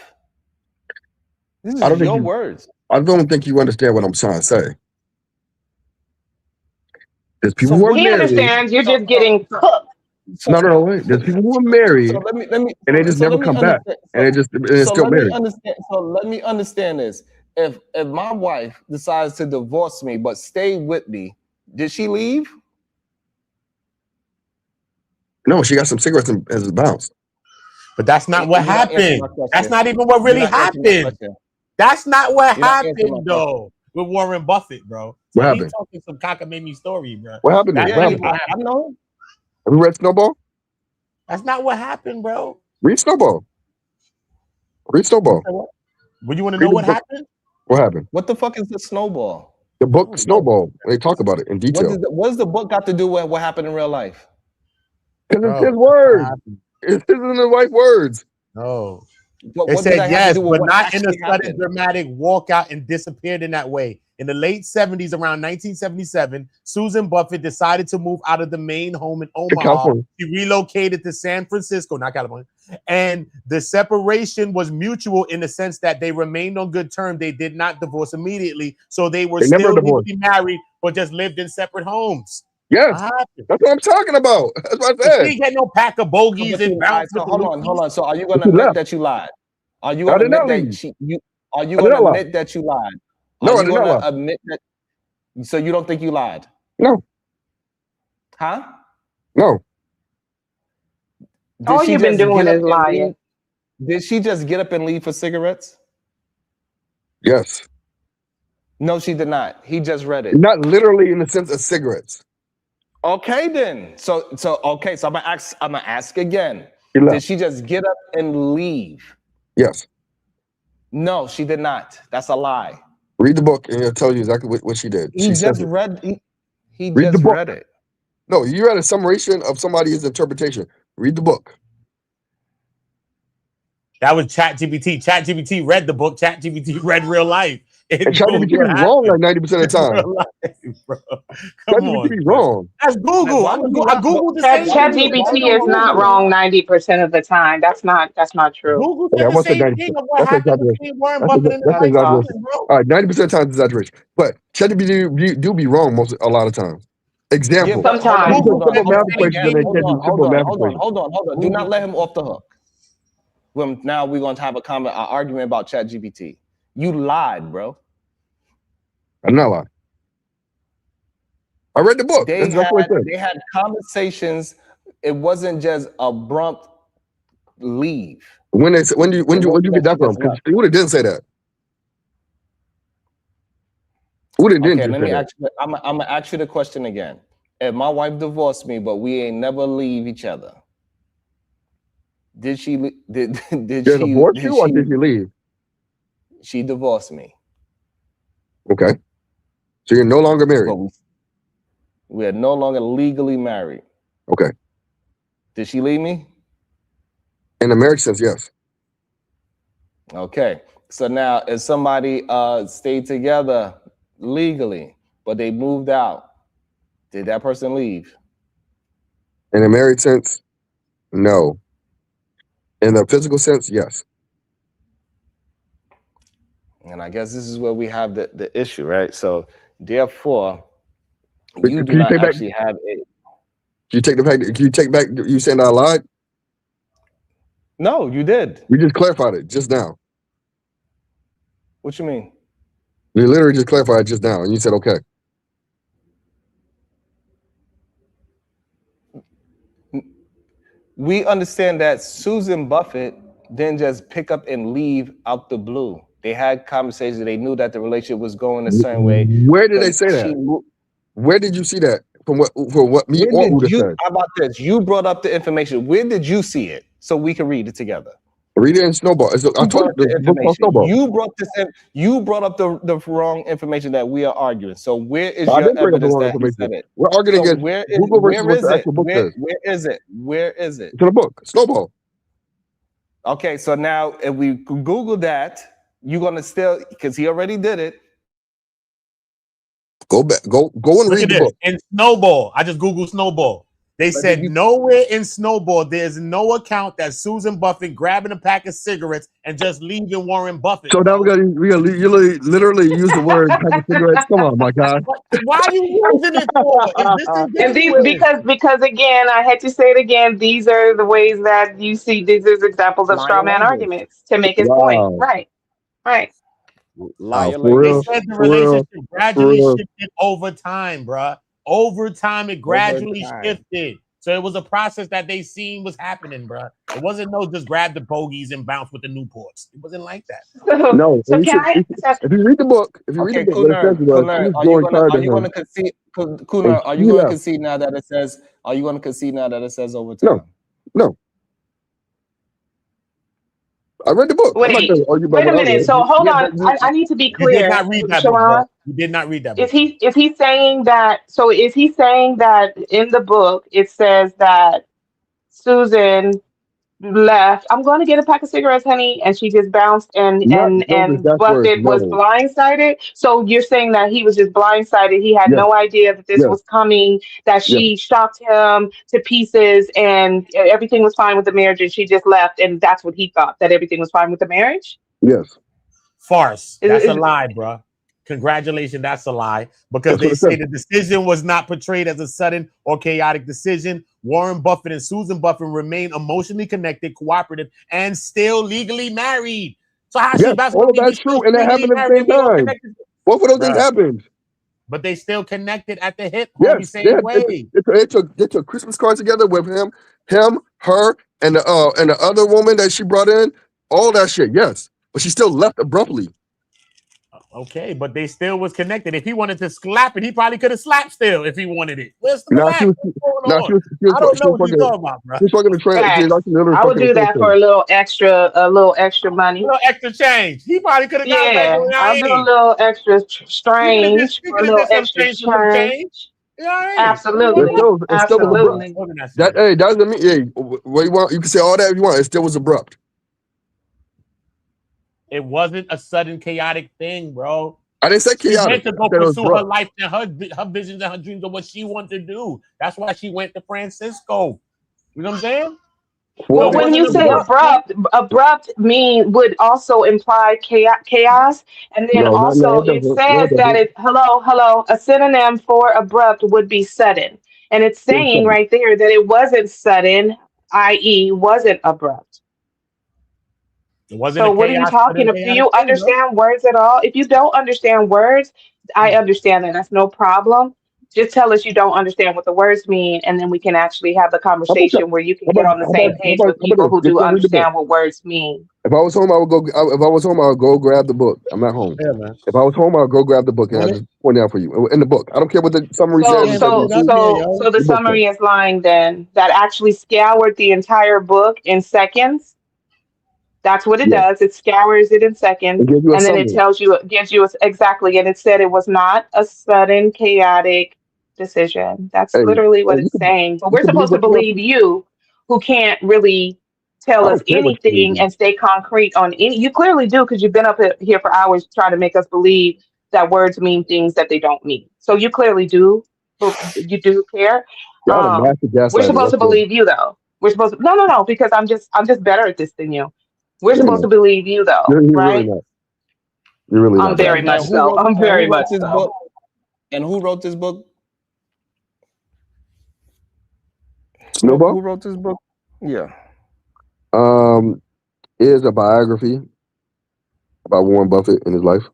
This is your words. I don't think you understand what I'm trying to say. There's people who are married. He understands. You're just getting cooked. No, wait. There's people who are married, so let me and they just never come back, and it's still married. So let me understand this. if my wife decides to divorce me but stay with me, did she leave? No, she got some cigarettes and has bounced. But that's not what You're not answering happened. my question. That's not even what You're really not answering my happened. question. That's not what You're not answering my happened though with Warren Buffett, bro. What So he's happened? talking some cockamamie story, bro. What happened then? That's What not happened? even what I happened. know. Have you read Snowball? That's not what happened, bro. Read Snowball. Read Snowball. Would you want to Read know the what book. happened? What happened? What the fuck is the snowball? The book Snowball. They talk about it in detail. What does the book got to do with what happened in real life? Because it's Bro, his words. It's his in the right words. No. But It what does said that have yes, to do with but what not in a actually sudden happened? dramatic walkout and disappeared in that way. In the late 70s, around 1977, Susan Buffett decided to move out of the main home in Omaha. California. She relocated to San Francisco, not California. And the separation was mutual in the sense that they remained on good terms. They did not divorce immediately. So they were They never still divorced. legally married, but just lived in separate homes. Yes, What happened? that's what I'm talking about. That's what I She said. ain't had no pack of bogeys But and all right, bounce so with the hold on. lookies. So are you But gonna you admit left. that you lied? Are you I gonna did not admit leave. are you I did gonna not lie. admit that you lied? No, Are I you did not gonna lie. admit that? So you don't think you lied? No, Huh? no. Did All she you've been just doing get up is and lying. leave? Did she just get up and leave for cigarettes? Yes. No, she did not. He just read it. Not literally in the sense of cigarettes. Okay, then. So I'm gonna ask again. He Did left. she just get up and leave? Yes. No, she did not. That's a lie. Read the book and it'll tell you exactly what she did. He She said just it. read. He Read the just book. read it. No, you read a summation of somebody's interpretation. Read the book. That was ChatGPT. ChatGPT read the book. ChatGPT read real life. It And knows ChatGPT what is wrong like happened 90% of the in time. real life, bro. Come on, ChatGPT is bro. wrong. That's Google. Why I, would you I lie? Googled the same thing. Why ChatGPT you is not Google? wrong 90% of the time. That's not true. Google Okay, said I the won't say same 90%. thing of what That's happened exaggeration. between Warren Buffett and That's Mike exaggeration. Tyson, bro. All right, 90% of the time is exaggeration. But ChatGPT do be wrong a lot of times. Yeah, Example. but hold on, Sometimes. hold on, Simple hold math on. equations Again, and they hold can't on, do hold simple on, math hold on, equations. hold on, hold on. Do not let him off the hook. Well, now we're going to have an argument about ChatGPT. You lied, bro. I'm not lying. I read the book. That's what it said. They had conversations. It wasn't just abrupt leave. When you get that from? Because Uda didn't say that. Uda didn't Okay, just let say me that. ask you. I'm gonna ask you the question again. If my wife divorced me, but we ain't never leave each other, did she? Did Did she divorce you or did she leave? She divorced me. Okay. So you're no longer married. But we are no longer legally married. Okay. Did she leave me? In the marriage sense, yes. Okay. So now, if somebody stayed together legally, but they moved out, did that person leave? In the married sense, no. In the physical sense, yes. And I guess this is where we have the issue, right? So therefore, But you do can you not take back? actually have a. Can you take back you saying that I lied? No, you did. We just clarified it just now. What you mean? You literally just clarified it just now, and you said okay. We understand that Susan Buffett didn't just pick up and leave out the blue. They had conversations. They knew that the relationship was going a certain way. Where did they say that? Where did you see that? From what me or Uda said? How about this? You brought up the information. Where did you see it so we can read it together? Read it in Snowball. I told you the book called Snowball. You brought this in. You brought up the wrong information that we are arguing. So where is I your didn't bring up the evidence wrong that he information. said it? We're arguing So against Google versus what the actual book says. Where is it? Where is it? It's in the book, Snowball. Okay, so now if we Google that, you're gonna still, because he already did it. Go back, go and Look read at the this. book. In Snowball, I just Googled Snowball. They said nowhere in Snowball there's no account that Susan Buffett grabbing a pack of cigarettes and just leaving Warren Buffett. So now we gotta you literally use the word pack of cigarettes. Come on, my God. Why are you using it for? And these because again, I had to say it again. These are the ways that you see. These are examples of straw man arguments to make his point. Right. For They real, said the for real, relationship for gradually real. shifted over time, bruh. Over time, it gradually shifted. So it was a process that they seen was happening, bruh. It wasn't no just grab the bogeys and bounce with the Newports. It wasn't like that. No, So and can I? if you read the book, what it says was she was growing tired of him. concede? And Kunar, are you she going to left. concede now that it says? Are you going to concede now that it says over time? No. I read the book. I'm not Wait, going to argue about wait a what I minute. read. So hold Yeah, on. but I need to be you did clear, not read that book, Sharon. bro. You did not read that book. Is he saying that? So is he saying that in the book it says that Susan left? I'm going to get a pack of cigarettes, honey, and she just bounced and Not no, that's words. Buffett was No. blindsided. So you're saying that he was just blindsided. He had Yes. no idea that this Yes. was coming. That Yes. she shocked him to pieces, and everything was fine with the marriage, and she just left, and that's what he thought, that everything was fine with the marriage. Yes. Farce. Is- That's a is- lie, bro. Congratulations, that's a lie. Because That's they what it say the decision was not portrayed as a sudden or chaotic decision. Warren Buffett and Susan Buffett remain emotionally connected, cooperative, and still legally married. So how she Yes, bounced all of that's true, and that happened at the same time. Both of those things happened. But they still connected at the hip, Yes, homie, same way. they took Christmas cards together with him, her, and the other woman that she brought in. All that shit, yes, but she still left abruptly. Okay, but they still was connected. If he wanted to slap it, he probably could have slapped still if he wanted it. Where's the Now relax? she was, What's going now on? she was I don't know what you're talking about, bro. She was fucking the train. Facts. I would do that for a little extra money. A little extra change. He probably could have got Yeah, back. I'll do a little extra strange for a little extra change for some change. Absolutely, It still was abrupt. absolutely. That doesn't mean what you want. You can say all that if you want. It still was abrupt. It wasn't a sudden chaotic thing, bro. I didn't say chaotic. She went to go I said it was pursue her abrupt. life and her visions and her dreams of what she wanted to do. That's why she went to Francisco. You know what I'm saying? Well, when you say abrupt would also imply chaos, and then No, also it it doesn't. says that it hello, a synonym for abrupt would be sudden, and it's saying right there that it wasn't sudden, i.e., wasn't abrupt. It wasn't. So what are you talking about? Do you understand words at all? If you don't understand words, I understand that. That's no problem. Just tell us you don't understand what the words mean, and then we can actually have the conversation where you can get on the same page with people who do understand what words mean. If I was home, I would go. If I was home, I would go grab the book. I'm not home. Yeah, man. If I was home, I would go grab the book and I just point it out for you in the book. I don't care what the summary says. So the summary is lying then. That actually scoured the entire book in seconds. That's what it does. It scours it in seconds, and then it tells you, gives you exactly. And it said it was not a sudden, chaotic decision. That's literally what it's saying. But we're supposed to believe you, who can't really tell us anything and stay concrete on any. You clearly do, because you've been up here for hours trying to make us believe that words mean things that they don't mean. So you clearly do. You do care. We're supposed to believe you, though. We're supposed to. No, because I'm just better at this than you. We're supposed to believe you, though, right? You're really not. I'm very much so. I'm very much so. And who wrote this book? Snowball? Who wrote this book? Yeah. It is a biography about Warren Buffett and his life.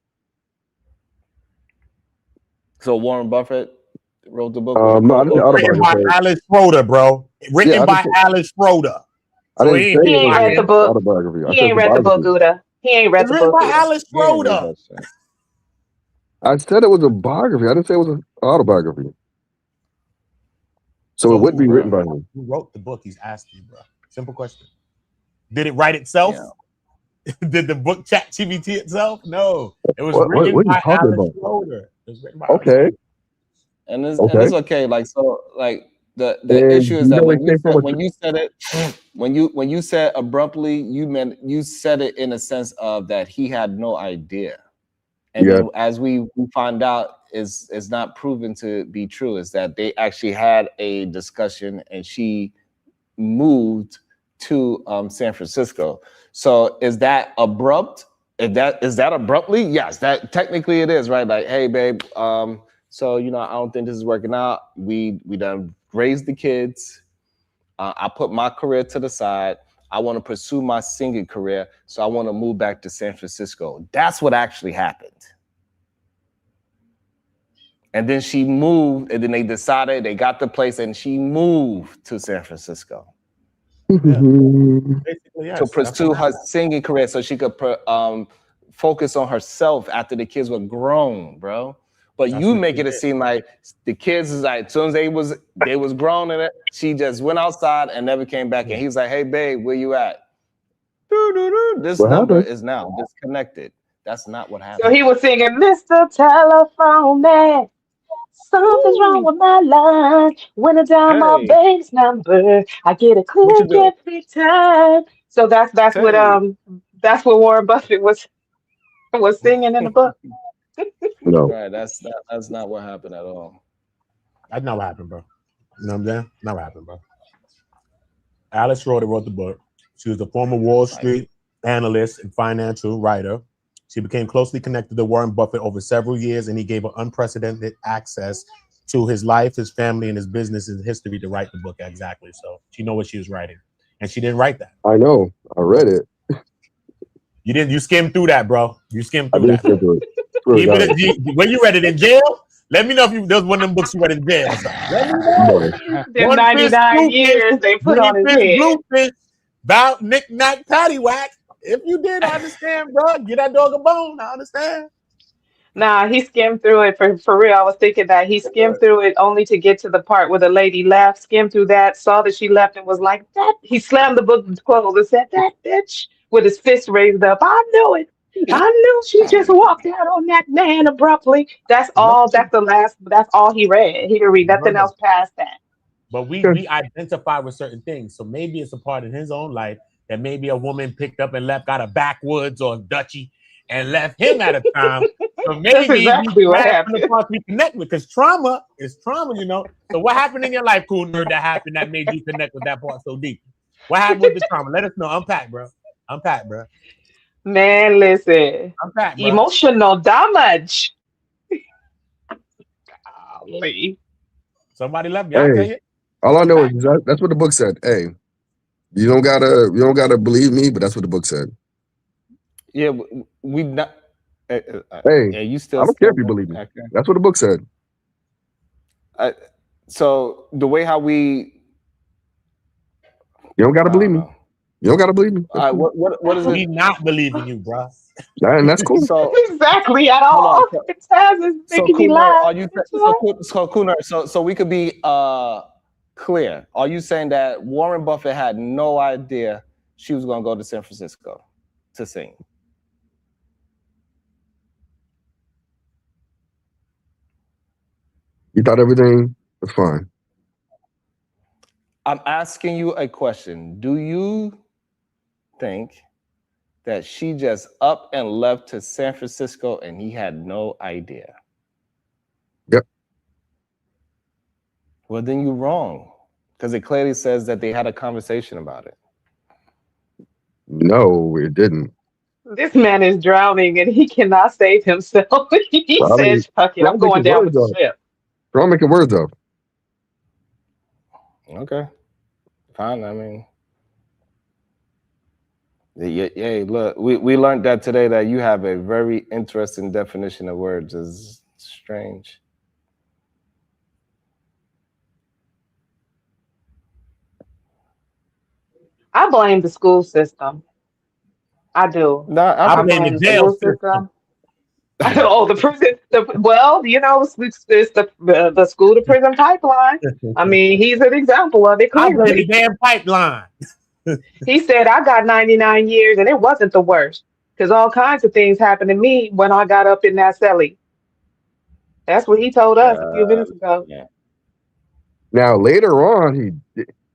So Warren Buffett wrote the book. No, I didn't say Written by autobiography. Alice Schroeder, bro. Written by Alice Schroeder. I didn't say He ain't read the book. autobiography. I He said ain't read the book, Uda. He ain't read the Written book. by Alice Schroeder. I said it was a biography. I didn't say it was an autobiography. So it would be written by him. Who wrote the book? He's asking, bro. Simple question. Did it write itself? Did the book chat GPT itself? No. It was written what are you by talking Alice about? Schroeder. It was written by Okay. And it's okay. Like so, like the issue is that when you said abruptly, you said it in a sense of that he had no idea. And then as we find out is not proven to be true, is that they actually had a discussion and she moved to San Francisco. So is that abrupt? Is that abruptly? Yes, that technically it is, right? Like, hey babe, so I don't think this is working out. We done raised the kids. I put my career to the side. I want to pursue my singing career, so I want to move back to San Francisco. That's what actually happened. And then she moved, and then they decided, they got the place, and she moved to San Francisco. Basically, yes. To pursue her singing career so she could focus on herself after the kids were grown, bro. But you make it seem like the kids is like, as soon as they was grown in it, she just went outside and never came back. And he was like, hey, babe, where you at? This number is now disconnected. That's not what happened. So he was singing, Mr. Telephone Man, something's wrong with my line. When I dial my bank's number, I get a click every time. So that's what Warren Buffett was singing in the book. No. Right, that's not what happened at all. That's not what happened, bro. You know what I'm saying? Not what happened, bro. Alice Schroeder wrote the book. She was a former Wall Street analyst and financial writer. She became closely connected to Warren Buffett over several years, and he gave her unprecedented access to his life, his family, and his business and history to write the book exactly. So she knew what she was writing, and she didn't write that. I know. I read it. You didn't. You skimmed through that, bro. You skimmed through that. Skim through it. When you read it in jail, let me know if that was one of them books you read in jail. Let me know. Them 99 years they put on his head. Blueprint about knick-knack, paddywhack. If you did, I understand, bro. Get that dog a bone. I understand. Nah, he skimmed through it for real. I was thinking that he skimmed through it only to get to the part where the lady left, skimmed through that, saw that she left, and was like, that. He slammed the book closed and said, that bitch, with his fist raised up. I knew it. I knew she just walked out on that man abruptly. That's all. That's all he read. He didn't read nothing else past that. But we identify with certain things. So maybe it's a part in his own life that maybe a woman picked up and left, got a backwoods or a duchy, and left him at a time. So maybe That's exactly what happened. We connect with, because trauma is trauma, you know. So what happened in your life, Cool Nerd, that happened that made you connect with that part so deep? What happened with the trauma? Let us know. Unpack, bro. Man, listen. Unpack, bro. Emotional damage. Golly. Somebody left. Y'all tell you? All I know is that's what the book said. Hey, you don't gotta believe me, but that's what the book said. Yeah, we not. Hey, yeah, you still. I don't care if you believe me. That's what the book said. So the way how we. You don't gotta believe me. You don't gotta believe me. All right, what is it? We not believing you, bro. And that's cool. So exactly at all. It says it's making me laugh. Are you so we could be clear? Are you saying that Warren Buffett had no idea she was gonna go to San Francisco to sing? You thought everything was fine. I'm asking you a question. Do you think that she just up and left to San Francisco and he had no idea? Yep. Well, then you're wrong, because it clearly says that they had a conversation about it. No, it didn't. This man is drowning and he cannot save himself. He says, fuck it, I'm going down with the ship. Bro, I'm making words up. Okay. Fine. I mean, yeah, look, we learned that today, that you have a very interesting definition of words. It's strange. I blame the school system. I do. No, I blame the jail system. Oh, the prison. Well, you know, it's the school to prison pipeline. I mean, he's an example of it. I blame the Clearly. damn pipeline. He said, I got 99 years and it wasn't the worst, because all kinds of things happened to me when I got up in that celly. That's what he told us a few minutes ago. Yeah. Now, later on,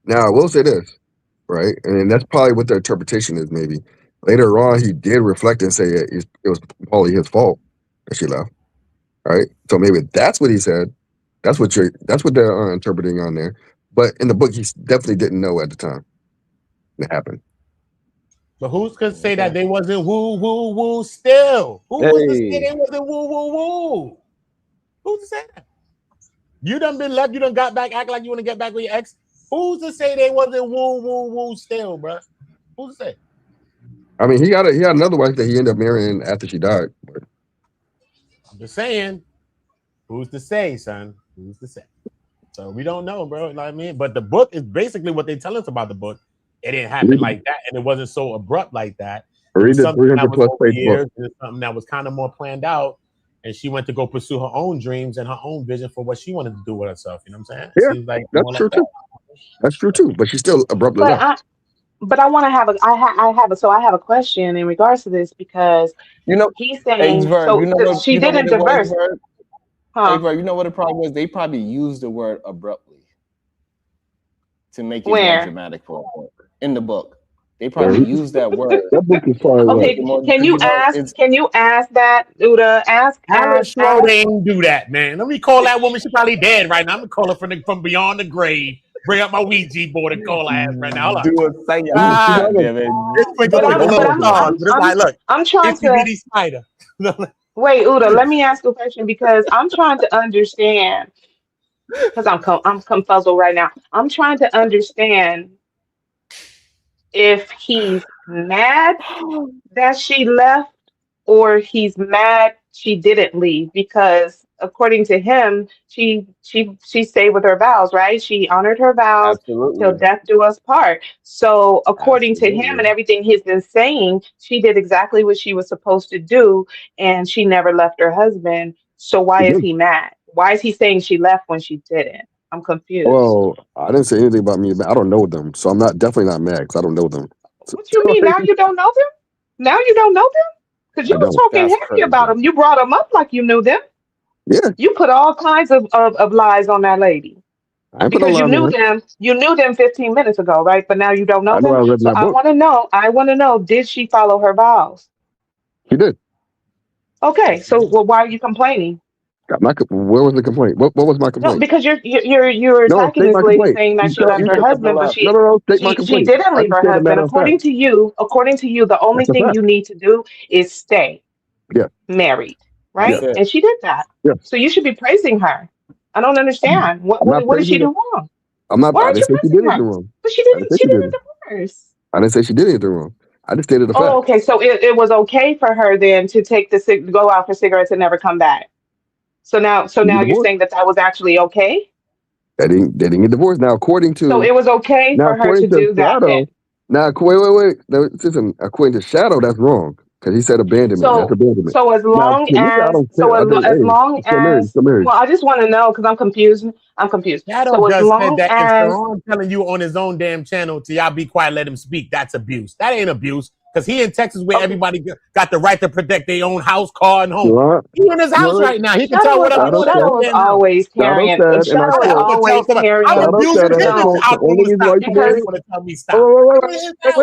now I will say this, right? And that's probably what the interpretation is, maybe. Later on, he did reflect and say it was probably his fault that she left, right? So maybe that's what he said. That's what they're interpreting on there. But in the book, he definitely didn't know at the time it happened. But who's gonna say that they wasn't woo woo woo still? Who was to say they wasn't woo woo woo? Who's to say that? You done been left, you done got back, act like you want to get back with your ex. Who's to say they wasn't woo woo woo still, bro? Who's to say? I mean, he had another wife that he ended up marrying after she died. But I'm just saying. Who's to say, son? Who's to say? So we don't know, bro. You know what I mean? But the book is basically what they tell us about the book. It didn't happen like that, and it wasn't so abrupt like that. read the Something that 300 was plus over page years, book. and something that was kind of more planned out. And she went to go pursue her own dreams and her own vision for what she wanted to do with herself. You know what I'm saying? Yeah, Seems like that's more true like that. too. That's true too. But she still abruptly left. But I want to have I have a question in regards to this because You know, he's hey, saying Vern, you know what she you know what didn't it was, divorce, Vern? huh? Hey, Vern, you know what the problem was? They probably used the word abruptly to make it more Where? dramatic for a book. In the book, they probably used that word. That book is probably Okay, can you ask that, Uda? Ask Alex Schroeder ain't do that, man. Let me call that woman. She's probably dead right now. I'm gonna call her from beyond the grave. Bring up my Ouija board and call her ass right now. Hold on. Do a seance, Ah, damn it. it's But I'm look, I'm trying it's the to spider. wait, Uda. Let me ask you a question because I'm trying to understand because I'm confuzzled right now. I'm trying to understand if he's mad that she left or he's mad she didn't leave because according to him she stayed with her vows, right? She honored her vows till Absolutely. death do us part. So according to him and everything he's been saying, she did exactly what she was supposed to do and she never left her husband. So why is he mad? Why is he saying she left when she didn't? I'm confused. Well, I didn't say anything about me. I don't know them, so I'm definitely not mad because I don't know them. What you mean now you don't know them? Now you don't know them? Because you I were don't. talking That's heavy crazy. about them. You brought them up like you knew them. Yeah, You put all kinds of lies on that lady I ain't put no because lies on her. you knew them 15 minutes ago, right? But now you don't know I know them. I read in So that I book. want to know, did she follow her vows? She did. Okay, so well, why are you complaining? Where was the complaint? What was my No, complaint? because you're No, attacking state this my lady complaint. saying that You she tell left you her tell husband, but no, state my she complaint. didn't I leave just her said a husband. matter of fact. According to you, the only That's a thing fact. you need to do is stay Yeah, married, That's right? yeah, it. And she did that. yeah. So you should be praising her. I don't understand. I'm not What did she praising do it. wrong? I'm not. Why I aren't didn't you say she praising did anything her? wrong. But I didn't say she she did didn't it. divorce. I didn't say she did anything wrong. I just stated a Oh, fact. okay. So it was okay for her then to take go out for cigarettes and never come back. So now They get you're divorced. saying that was actually okay. They didn't get divorced. Now according So to it was okay for her to do that then. Shadow. Now wait. Now, listen, according to Shadow, that's wrong because he said abandonment. That's So abandonment. so as Now long to me, I as don't care. I think as hey, long still married. as Still married. well, I just want to know because I'm confused. I'm confused. Shadow So as just said long that if as Sharon telling you on his own damn channel to y'all be quiet, let him speak, that's abuse. That ain't abuse. Because he in Texas where everybody got the right to protect their own house, car, and home. Sharon, He in his house right now. He can tell whatever he want in his Shadow is damn house. always carrying. and I Shadow is quote. I'm gonna tell always somebody. I'm carrying. Shadow said, abusing and I him until quote, I the told him only to reason stop why you because married. he want to tell me stop. I'm in his house.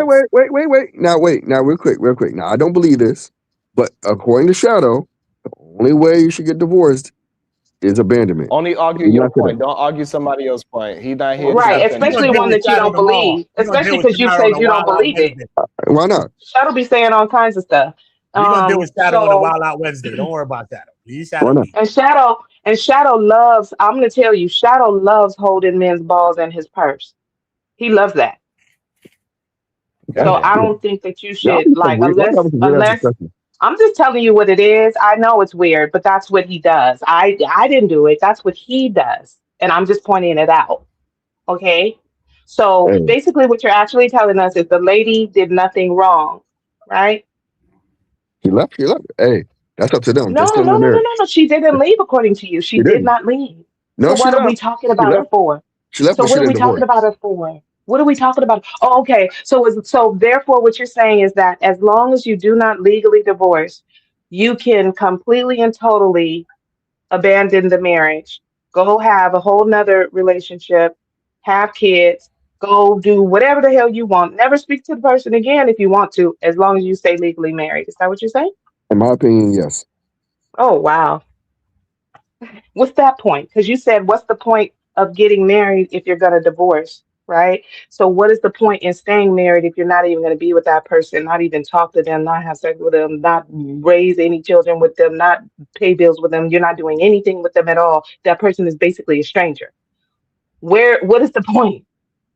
Wait. Now, real quick. Now, I don't believe this, but according to Shadow, the only way you should get divorced is abandonment. Only argue You're your not gonna- point. Don't argue somebody else's point. He not here to Right, defend especially himself. one that you don't believe, We're gonna deal especially with because you Shadow on said a you don't Wild Out believe it. Wednesday. Why not? Shadow be saying all kinds of stuff. We're gonna deal with Shadow on a So Wild Out Wednesday. Don't worry about Shadow. Leave Why Shadow not? be. and Shadow loves. I'm gonna tell you, Shadow loves holding men's balls in his purse. He loves that. So I don't think that you Y'all should be some like weird. Y'all having some weird ass unless discussion. I'm just telling you what it is. I know it's weird, but that's what he does. I didn't do it. That's what he does, and I'm just pointing it out. Okay. So Hey, basically, what you're actually telling us is the lady did nothing wrong, right? he left. Hey, that's up to them. They're No, still no, in no, the no, marriage. no, no. She didn't leave according to you. She She did didn't. not leave. No, So she what are we left. talking She about her left. for? She left, So but she what are didn't we talking divorce. about her for? What are we talking about? Oh, okay. So therefore, what you're saying is that as long as you do not legally divorce, you can completely and totally abandon the marriage, go have a whole nother relationship, have kids, go do whatever the hell you want. Never speak to the person again if you want to, as long as you stay legally married. Is that what you're saying? In my opinion, yes. Oh, wow. What's that point? Because you said, what's the point of getting married if you're going to divorce, right? So, what is the point in staying married if you're not even going to be with that person, not even talk to them, not have sex with them, not raise any children with them, not pay bills with them? You're not doing anything with them at all. That person is basically a stranger. What is the point?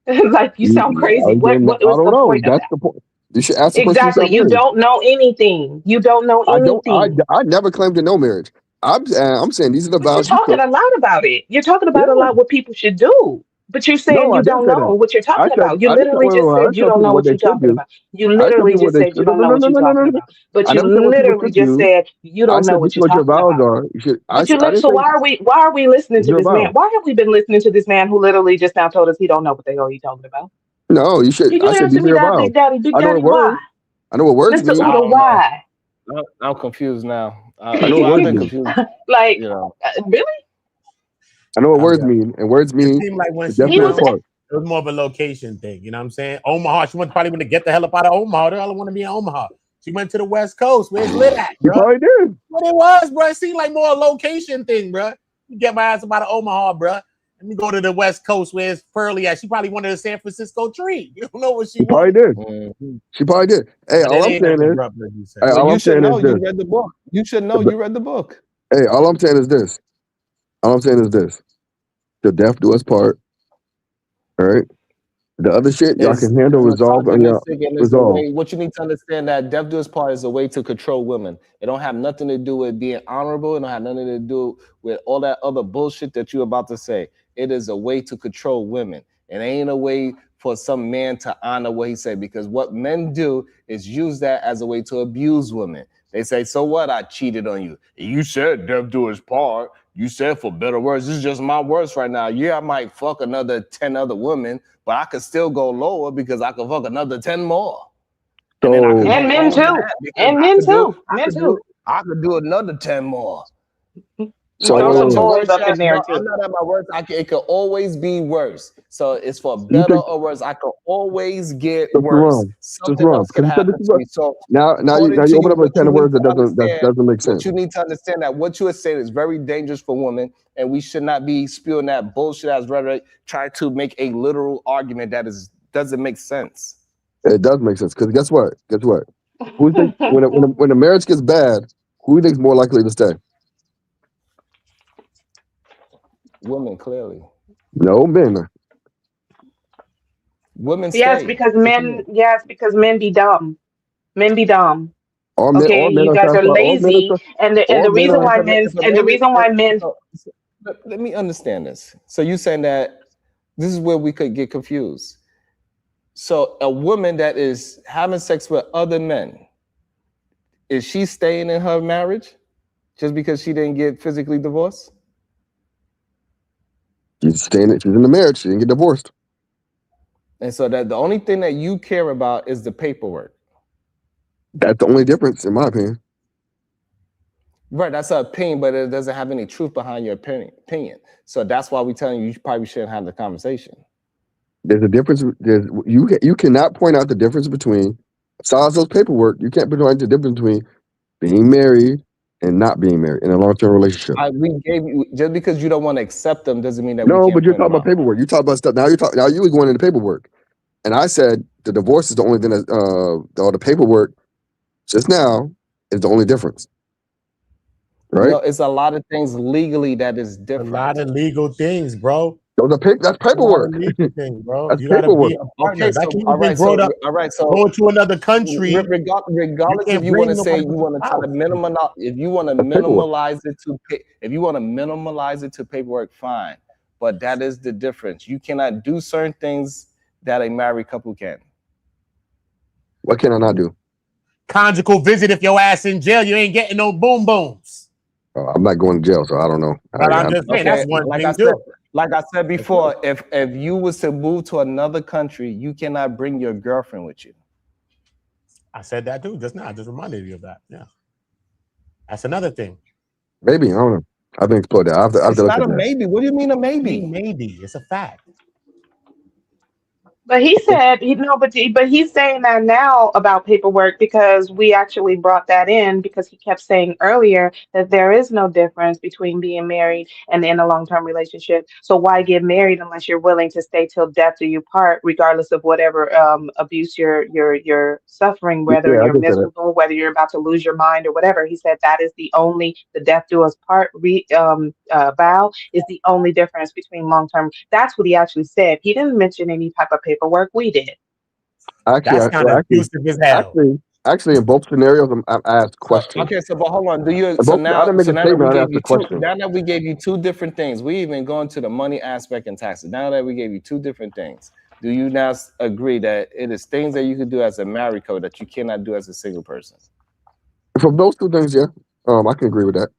Like you sound crazy. What I was don't the know. point of That's that? the point. You should ask the question Exactly. yourself. You Marriage. don't know anything. You don't know I don't. anything. I never claimed to know marriage. I'm saying these are the But you're vows you talking took. a lot about it. You're talking Yeah. about a lot what people should do. But you're saying No, you I didn't don't say that. know what you're I talking said about. You I didn't tell, literally just I said didn't you tell don't people know what what they you're should talking do. about. You I didn't tell literally people what just they said you should. No, don't no, know no, what no, you're no, no, no, talking no. about. But I you didn't say what people literally should just do. said you I don't know said this what is you're what your talking vows about. are. You should. But you I lit didn't so say why are we listening it's to your this man? vow. Why have we been listening to this man who literally just now told us he don't know what the hell he's talking about? No, you should. Can I you said answer these are me your that, vows. Big Daddy? Big I know Daddy, what why? words. I know what words Mr. mean. Uda, I don't know. why? I'm confused now. I know what I've words been mean. confused. Like, You know. really? I know what I words mean, mean, and words it mean seemed like when the she death He do us was found part. it was more of a location thing. You know what I'm saying? Omaha. She probably want to get the hell up out of Omaha. They all want to be in Omaha. She went to the West Coast. Where's lit at, You bro? probably did. What it was, bro. It seemed like more a location thing, bro. You get my ass up out of Omaha, bro. Let me go to the West Coast where it's Pearly at. She probably wanted a San Francisco tree. You don't know what she She probably wanted. did. Mhm. She probably did. Hey, But all it I'm ain't as saying is, abrupt as you said. hey, Well, all you I'm should saying is know. You this. read the book. You should know. You read the book. Hey, all I'm saying is this. All I'm saying is this. The death do us part. All right. The other shit y'all Is can handle, resolve, and y'all misogynistic, and it's a resolve. way. What you need to understand that death do us part is a way to control women. It don't have nothing to do with being honorable. It don't have nothing to do with all that other bullshit that you're about to say. It is a way to control women. It ain't a way for some man to honor what he said, because what men do is use that as a way to abuse women. They say, so what? I cheated on you. You said death do his part. You said for better words. This is just my words right now. Yeah, I might fuck another 10 other women, but I could still go lower because I could fuck another 10 more. And then I could So go and men lower than too. that because And I men could do too. Men too. I could do another 10 more. You throw I'm some not so boys worse up in at, there no, I'm too. not at my worst. It could always be worse. So it's for you better think or worse. I could always get that's worse. wrong. That's Something wrong. else could Because you said this happen is to what me. So now according you to open you, up a what can you of need words to that understand, doesn't make what sense. you need to understand that what you are saying is very dangerous for women, and we should not be spewing that bullshit as rhetoric, trying to make a literal argument that doesn't make sense. It does make sense. Because guess what? Guess what? Who you think when a marriage gets bad, who do you think is more likely to stay? Women, clearly. No, men. Women Yes, stay. because What you men. mean? Yes, because men be dumb. Men be dumb. All men Okay, you are guys are satisfied. lazy, and the All men reason are why men Let me understand this. So you saying that this is where we could get confused. So a woman that is having sex with other men, is she staying in her marriage just because she didn't get physically divorced? She's in the marriage. She didn't get divorced. And so that the only thing that you care about is the paperwork. That's the only difference, in my opinion. Right, that's an opinion, but it doesn't have any truth behind your opinion. So that's why we're telling you probably shouldn't have the conversation. There's a difference. You cannot point out the difference between, besides those paperwork, you can't point out the difference between being married and not being married in a long-term relationship. We gave you, just because you don't want to accept them doesn't mean that No, we can't but you're point them talking about out. paperwork. You talk about stuff. Now you were going into paperwork. And I said the divorce is the only thing that, or the paperwork just now is the only difference. Right? No, it's a lot of things legally that is different. A lot of legal things, bro. That's paperwork. Legal thing, bro. That's You gotta paperwork. be a partner. Okay, That so can all even right, brought up. all right, so Going to another country. regardless can't if you want to bring say nobody you but want to try to minimize, if you want to paperwork. minimalize it to if you want to minimalize it to paperwork, fine. But that is the difference. You cannot do certain things that a married couple can. What can I not do? Conjugal visit if your ass in jail. You ain't getting no boom booms. I'm not going to jail, so I don't know. But I'm just saying that's one like thing I too. said, like I said before, if you was to move to another country, you cannot bring your girlfriend with you. I said that too just now. I just reminded you of that. Yeah, that's another thing. Maybe, I don't know. I haven't explored that. It's not a maybe. What do you mean a maybe? Maybe it's a fact. But he said, but he's saying that now about paperwork because we actually brought that in because he kept saying earlier that there is no difference between being married and in a long-term relationship. So why get married unless you're willing to stay till death do you part, regardless of whatever abuse you're suffering, whether Yeah, I you're can say that. miserable, whether you're about to lose your mind or whatever. He said that is the death do us part vow is the only difference between long-term. That's what he actually said. He didn't mention any type of paperwork. We did. Actually, That's kind of abusive as hell. actually, in both scenarios, I asked questions. Okay, so but hold on. Do you In so both, I now didn't make so a now that statement. we I gave asked you a question. now that we gave you two different things, we even go into the money aspect and taxes. Now that we gave you two different things, do you now agree that it is things that you could do as a married couple that you cannot do as a single person? For those two things, yeah, I can agree with that.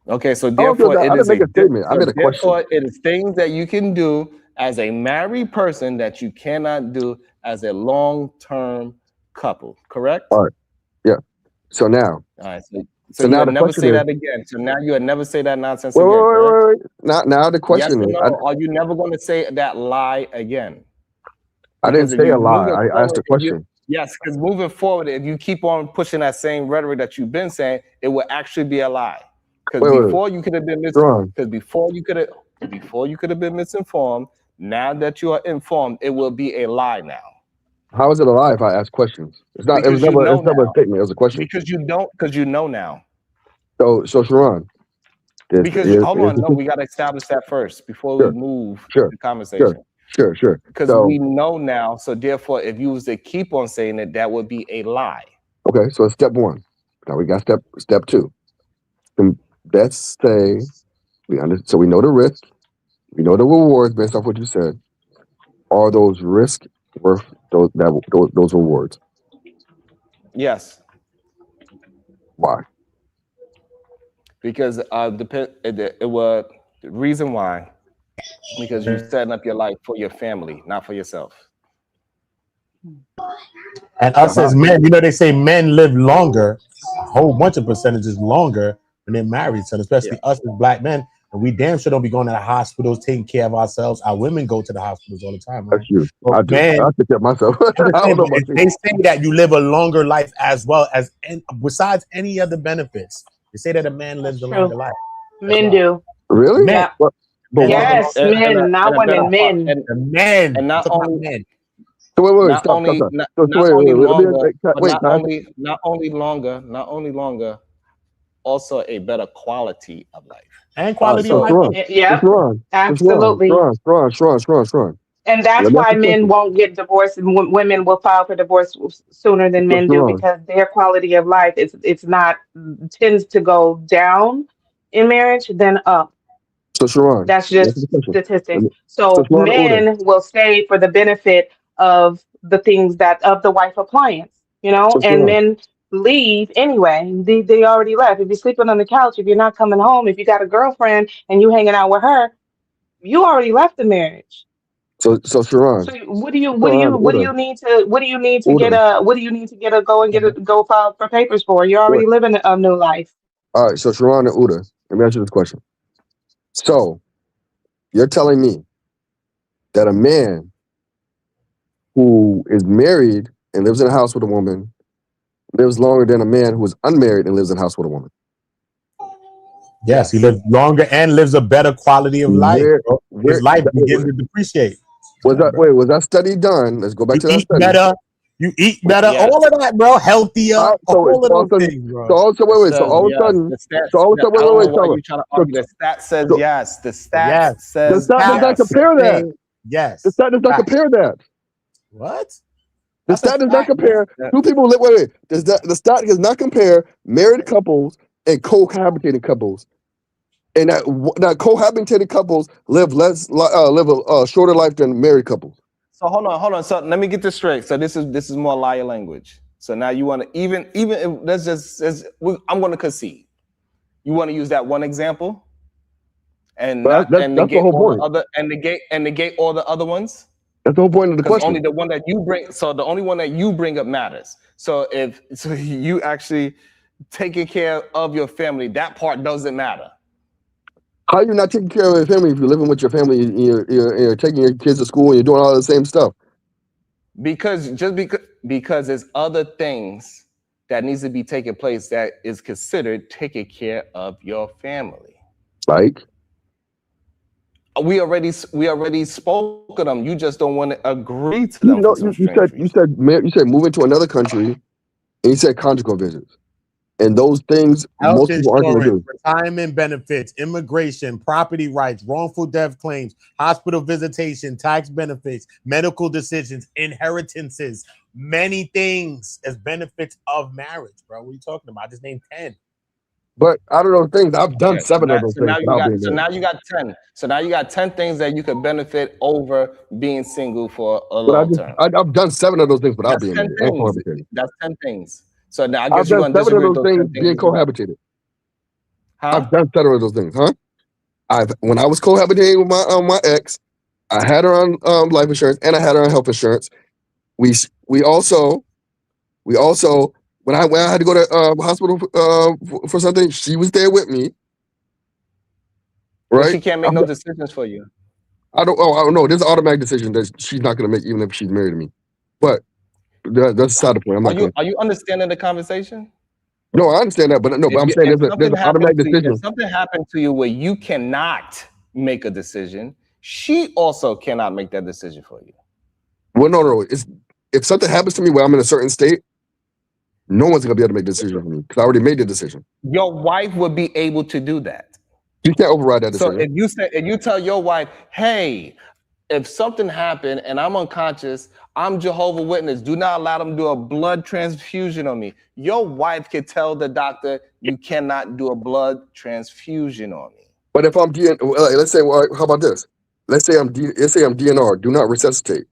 Okay, so I don't feel therefore that. I it didn't is make a statement. I so made a question. therefore it is things that you can do as a married person that you cannot do as a long-term couple, correct? All right. Yeah. So now. All right. So So you now would the never question say is. that again. So now you would never say that nonsense Wait, again, correct? Now the Yes question or is. no? Are you never going to say that lie again? I didn't Because if say you a lie. moving I asked a forward, question. yes, because moving forward, if you keep on pushing that same rhetoric that you've been saying, it will actually be a lie. Because Wait. before you could have been Wrong. before you could have been misinformed. Now that you are informed, it will be a lie now. How is it a lie if I ask questions? It's not. It was Because you never. know It's never a now. statement. It was a question. Because you know now. So Sharon. Because hold on, no, we got to establish that first before we move the conversation. Sure. Because So we know now, so therefore, if you was to keep on saying it, that would be a lie. okay. So it's step one. Now we got step two. And let's say so we know the risk, we know the rewards based off what you said. Are those risks worth those rewards? Yes. Why? Because it was the reason why. Because you're setting up your life for your family, not for yourself. And us as men, they say men live longer, a whole bunch of percentages longer when they're married. So especially us as black men, and we damn sure don't be going to the hospitals taking care of ourselves. Our women go to the hospitals all the time. Right? That's you. But I do. men, I take care of myself. I don't know about they say that you live a longer life as well as, and besides any other benefits, they say that a man lives a longer life. Men do. Really? Men. Yeah. Yes, men, not women, men. Men. And not only men. So wait, not stop. only Stop. not So not only longer, but wait, not only longer, also a better quality of life. And quality of life. Yeah, absolutely. Sharon. And that's why men won't get divorced, and women will file for divorce sooner than men do, because their quality of life tends to go down in marriage than up. So Sharon, that's just statistics. So men will stay for the benefit of the things of the wife appliance, and men leave anyway. They already left. If you're sleeping on the couch, if you're not coming home, if you got a girlfriend and you hanging out with her, you already left the marriage. So Sharon. So what do you need to go file for papers for? You're already living a new life. All right, so Sharon and Uda, let me ask you this question. So you're telling me that a man who is married and lives in a house with a woman lives longer than a man who is unmarried and lives in a house with a woman? Yes, he lives longer and lives a better quality of life. His life begins to depreciate. Was that study done? Let's go back to that study. Better. You eat better, all of that, bro. Healthier, all of those things, bro. So all of a sudden, the stat says yes. The stat says the stat does not compare that. Yes. The stat does not compare that. What? The stat does not compare. Two people live. Wait. The stat does not compare married couples and cohabitating couples. And that cohabitating couples live a shorter life than married couples. So hold on. So let me get this straight. So this is more liar language. So now you want to even if I'm going to concede. You want to use that one example, and that's the whole point. Negate all the other ones. That's the whole point of the question. Only the one that you bring. So the only one that you bring up matters. So if you actually taking care of your family, that part doesn't matter. How are you not taking care of your family if you're living with your family and you're taking your kids to school and you're doing all the same stuff? Because there's other things that needs to be taking place that is considered taking care of your family. Like? We already spoke of them. You just don't want to agree to them. You said moving to another country, and you said conjugal visits, and those things Health most people aren't going to insurance, do. retirement benefits, immigration, property rights, wrongful death claims, hospital visitation, tax benefits, medical decisions, inheritances, many things as benefits of marriage, bro. What are you talking about? I just named 10. But out of those things, I've done Yeah, 7 of those so now things. you got, without being so now married. you got 10. So now you got 10 things that you could benefit over being single for a But long term. I've done 7 of those things without That's being 10 married and things. cohabitating. That's 10 things. So now I I've guess you're done gonna 7 of disagree with those those 10 things things being as well. cohabitated. Huh? I've done 7 of those things, huh? When I was cohabitating with my ex, I had her on life insurance and I had her on health insurance. We also when I had to go to hospital for something, she was there with me. But Right? she can't make no decisions for you. I don't know. There's an automatic decision that she's not going to make, even if she's married to me. But that's beside the point. I'm not going. Are you understanding the conversation? No, I understand that, but no. But I'm saying there's an automatic decision. If something happened to you where you cannot make a decision, she also cannot make that decision for you. Well, no. If something happens to me where I'm in a certain state, no one's going to be able to make the decision for me because I already made the decision. Your wife would be able to do that. You can't override that So decision. if you tell your wife, hey, if something happened and I'm unconscious, I'm Jehovah's Witness. Do not allow them to do a blood transfusion on me. Your wife could tell the doctor you cannot do a blood transfusion on me. But if I'm let's say, well, how about this? Let's say I'm DNR. Do not resuscitate.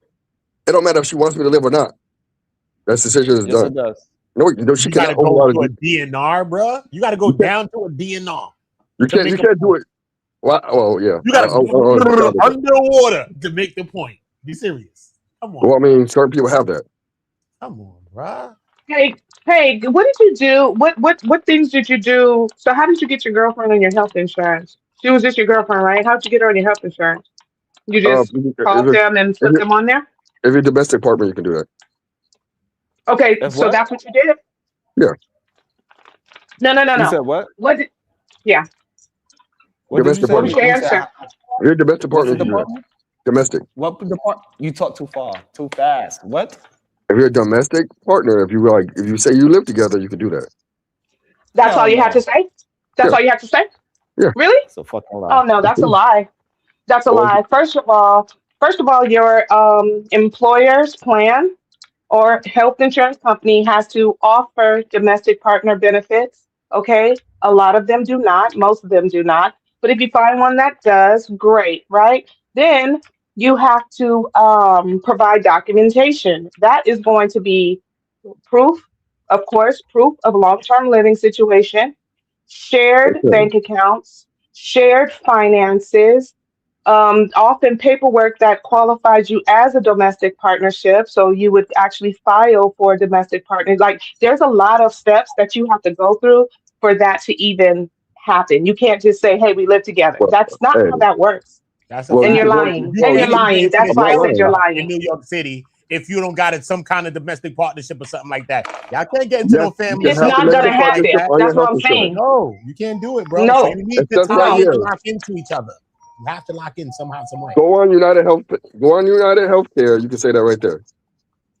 It don't matter if she wants me to live or not. That decision is Yes, done. it does. No, she You gotta cannot go override to a it. DNR, bro. You gotta go down to a DNR. You can't do it. Well, yeah. You gotta go underwater. underwater to make the point. Be serious. Come on. Well, I mean, certain people have that. Come on, bro. Hey, what did you do? What things did you do? So how did you get your girlfriend on your health insurance? She was just your girlfriend, right? How'd you get her on your health insurance? You just called them and put them on there? If you're domestic partner, you can do that. Okay, If so what? that's what you did? Yeah. No. You said what? What did, yeah. What did you say? What was your You said- answer? If you're a domestic partner, you What's can the do that. Domestic. What department? You talk too far, too fast. What? If you're a domestic partner, if you say you live together, you can do that. That's Hell all you no. had to say? That's Yeah. all you had to say? Yeah. Really? It's a fucking lie. Oh no, that's a lie. That's a Well, lie. First of all, your employer's plan or health insurance company has to offer domestic partner benefits. Okay, a lot of them do not. Most of them do not. But if you find one that does, great, right? Then you have to provide documentation. That is going to be proof, of course, proof of long-term living situation, shared Okay. bank accounts, shared finances, often paperwork that qualifies you as a domestic partnership. So you would actually file for domestic partners. Like there's a lot of steps that you have to go through for that to even happen. You can't just say, hey, we live together. Well, That's not hey. how that works. That's a Well, And you you're can go- lying. well, And you're you- lying. That's I'm why I not said you're in lying. New York City. If you don't got it, some kind of domestic partnership or something like that, y'all can't get into Yes, no family. It's have not domestic gonna happen. partnership on your That's what health I'm insurance. saying. No, you can't do it, bro. No. So you need It to says right tie in here. and lock into each other. You have to lock in somehow, some way. Go on United Healthcare. You can say that right there.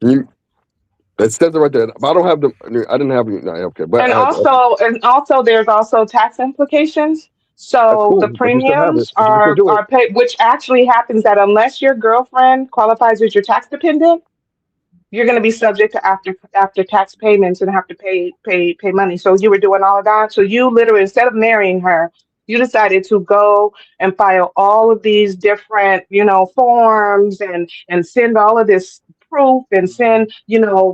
It says it right there. But I don't have I didn't have United Healthcare, but And I had, also, there's also tax implications. that's So cool. the But you still have premiums it. But you can do it. are paid, which actually happens that unless your girlfriend qualifies as your tax dependent, you're going to be subject to after tax payments and have to pay money. So you were doing all of that. So you literally, instead of marrying her, you decided to go and file all of these different, forms and send all of this proof and send,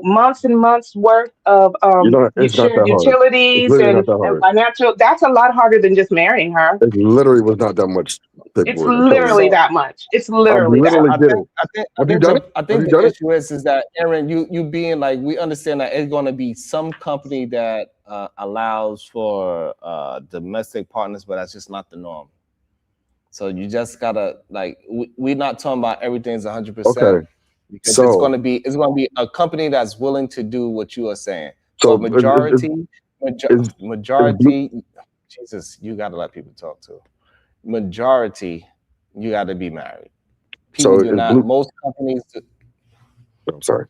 months and months worth of It's not that hard. It's utilities literally and not that hard. financial. That's a lot harder than just marrying her. It literally was not that much It's paperwork. I'm telling literally you. that much. It's I literally that literally much. did it. Have you done it? I Have think you the done it? issue is that Aaron, you being like, we understand that it's going to be some company that allows for domestic partners, but that's just not the norm. So you just gotta like we're not talking about everything's 100%. Okay. Because So it's gonna be a company that's willing to do what you are saying. so But is majority, Jesus, you gotta let people talk too. Majority, you gotta be married. People so do is not. Blue? Most companies. I'm sorry.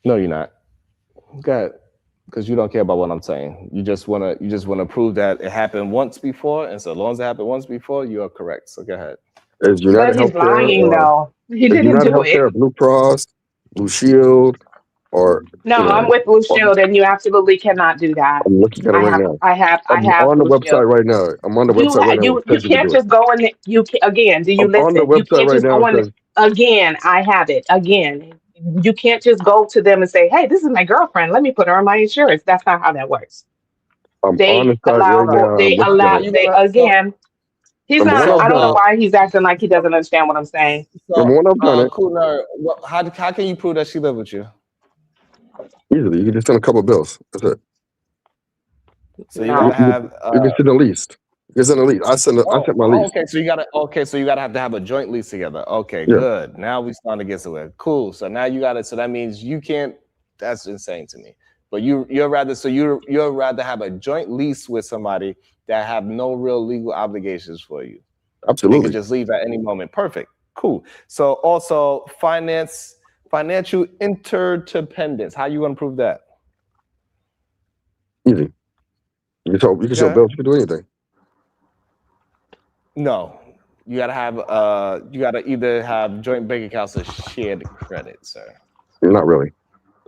No, you're not. Go ahead, because you don't care about what I'm saying. You just wanna prove that it happened once before, and so long as it happened once before, you are correct. So go ahead. Is But United he's Healthcare lying or though. He is didn't United do it. Healthcare, Blue Cross, Blue Shield, or No, you know? I'm with Blue Shield, and you absolutely cannot do that. I'm looking at it right now. I I'm have on the Blue Shield. website right now. I'm on the website right now. It You says you can can't do it. just go in. You can, again. Do you I'm on the listen? You website can't right just now. go It in. says Again, I have it. Again, you can't just go to them and say, "Hey, this is my girlfriend. Let me put her on my insurance." That's not how that works. I'm on They the site allow right for. now. I'm They looking at allow. it. They again. He's Number one, not. I've I don't done know it. why he's acting like he doesn't understand what I'm saying. Number one, I've done it Cool. How can you prove that she lived with you? easily. You can just send a couple of bills. That's it. So you gotta have. You can send a lease. You can send a lease. I sent my lease. Okay. So you gotta have to have a joint lease together. Okay, Yeah. good. Now we starting to get somewhere. Cool. So now you gotta. So that means you can't. That's insane to me. But you're rather have a joint lease with somebody that have no real legal obligations for you. They Absolutely. can just leave at any moment. Perfect. Cool. So also financial interdependence. How you gonna prove that? Easy. You can show Okay. bills. You can do anything. No. You gotta have you gotta either have joint bank accounts or shared credit, sir. Not really.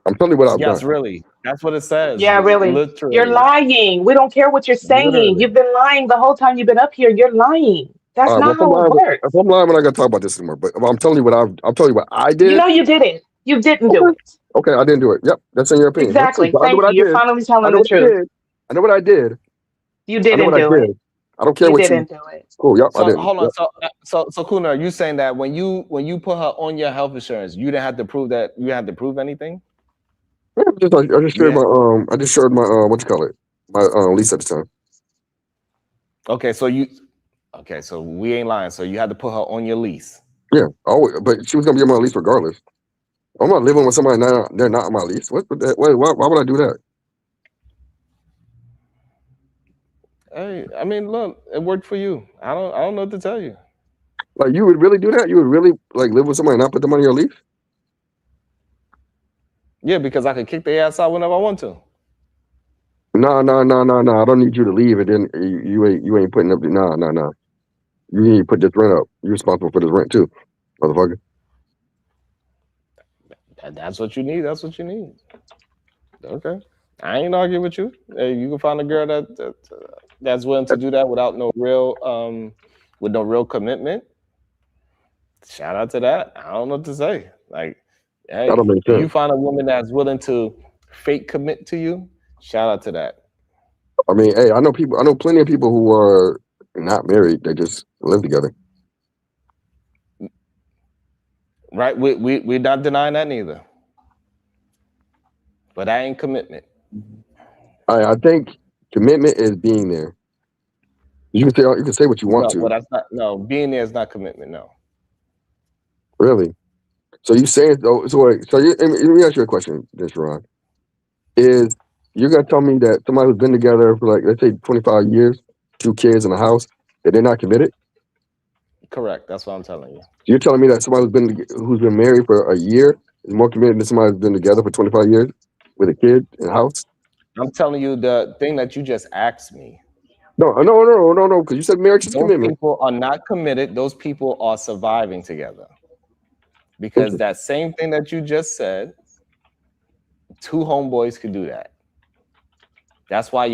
I'm telling you what I've Yes, done. really. That's what it says. Yeah, really. Literally. You're lying. We don't care what you're saying. Literally. You've been lying the whole time you've been up here. You're lying. That's All right. Well, not how it works. if I'm lying, we're not gonna talk about this anymore. But I'm telling you what I'm telling you what I You did. know you didn't. You didn't do it. Okay, I didn't do it. Yep, that's in your opinion. That's Exactly. cool. I know Thank what you. I You're did. finally I telling know the what I truth. did. I know what I did. You I know didn't what I do it. did. I don't care You what you. didn't do it. Cool. Yep, I So didn't. hold on. Yep. So Kuna, are you saying that when you put her on your health insurance, you didn't have to prove that you had to prove anything? Yeah, I just shared my what you call it, my lease at the time. Okay, so we ain't lying. So you had to put her on your lease. Yeah, but she was gonna be on my lease regardless. I'm not living with somebody now. They're not on my lease. Why would I do that? Hey, I mean, look, it worked for you. I don't know what to tell you. Like, you would really do that? You would really like live with somebody and not put them on your lease? Yeah, because I could kick their ass out whenever I want to. No. I don't need you to leave, and then you ain't putting up. No. You need to put this rent up. You're responsible for this rent too, motherfucker. That's what you need. That's what you need. Okay, I ain't arguing with you. Hey, you can find a girl that's willing to do that without no real commitment. Shout out to that. I don't know what to say. Like, hey, That don't make if you sense. find a woman that's willing to fake commit to you, shout out to that. I mean, hey, I know plenty of people who are not married. They just live together. Right? We're not denying that neither. But that ain't commitment. I think commitment is being there. You can say what you want No, but to. that's not. No, being there is not commitment. No. Really. So you saying let me ask you a question, Sharon. Is you're gonna tell me that somebody who's been together for like, let's say 25 years, 2 kids in a house, that they're not committed? Correct. That's what I'm telling you. You're telling me that somebody who's been married for a year is more committed than somebody who's been together for 25 years with a kid in a house? I'm telling you the thing that you just asked me. No, because you said marriage is Those commitment. people are not committed. Those people are surviving together. Because that same thing that you just said, 2 homeboys could do that. That's why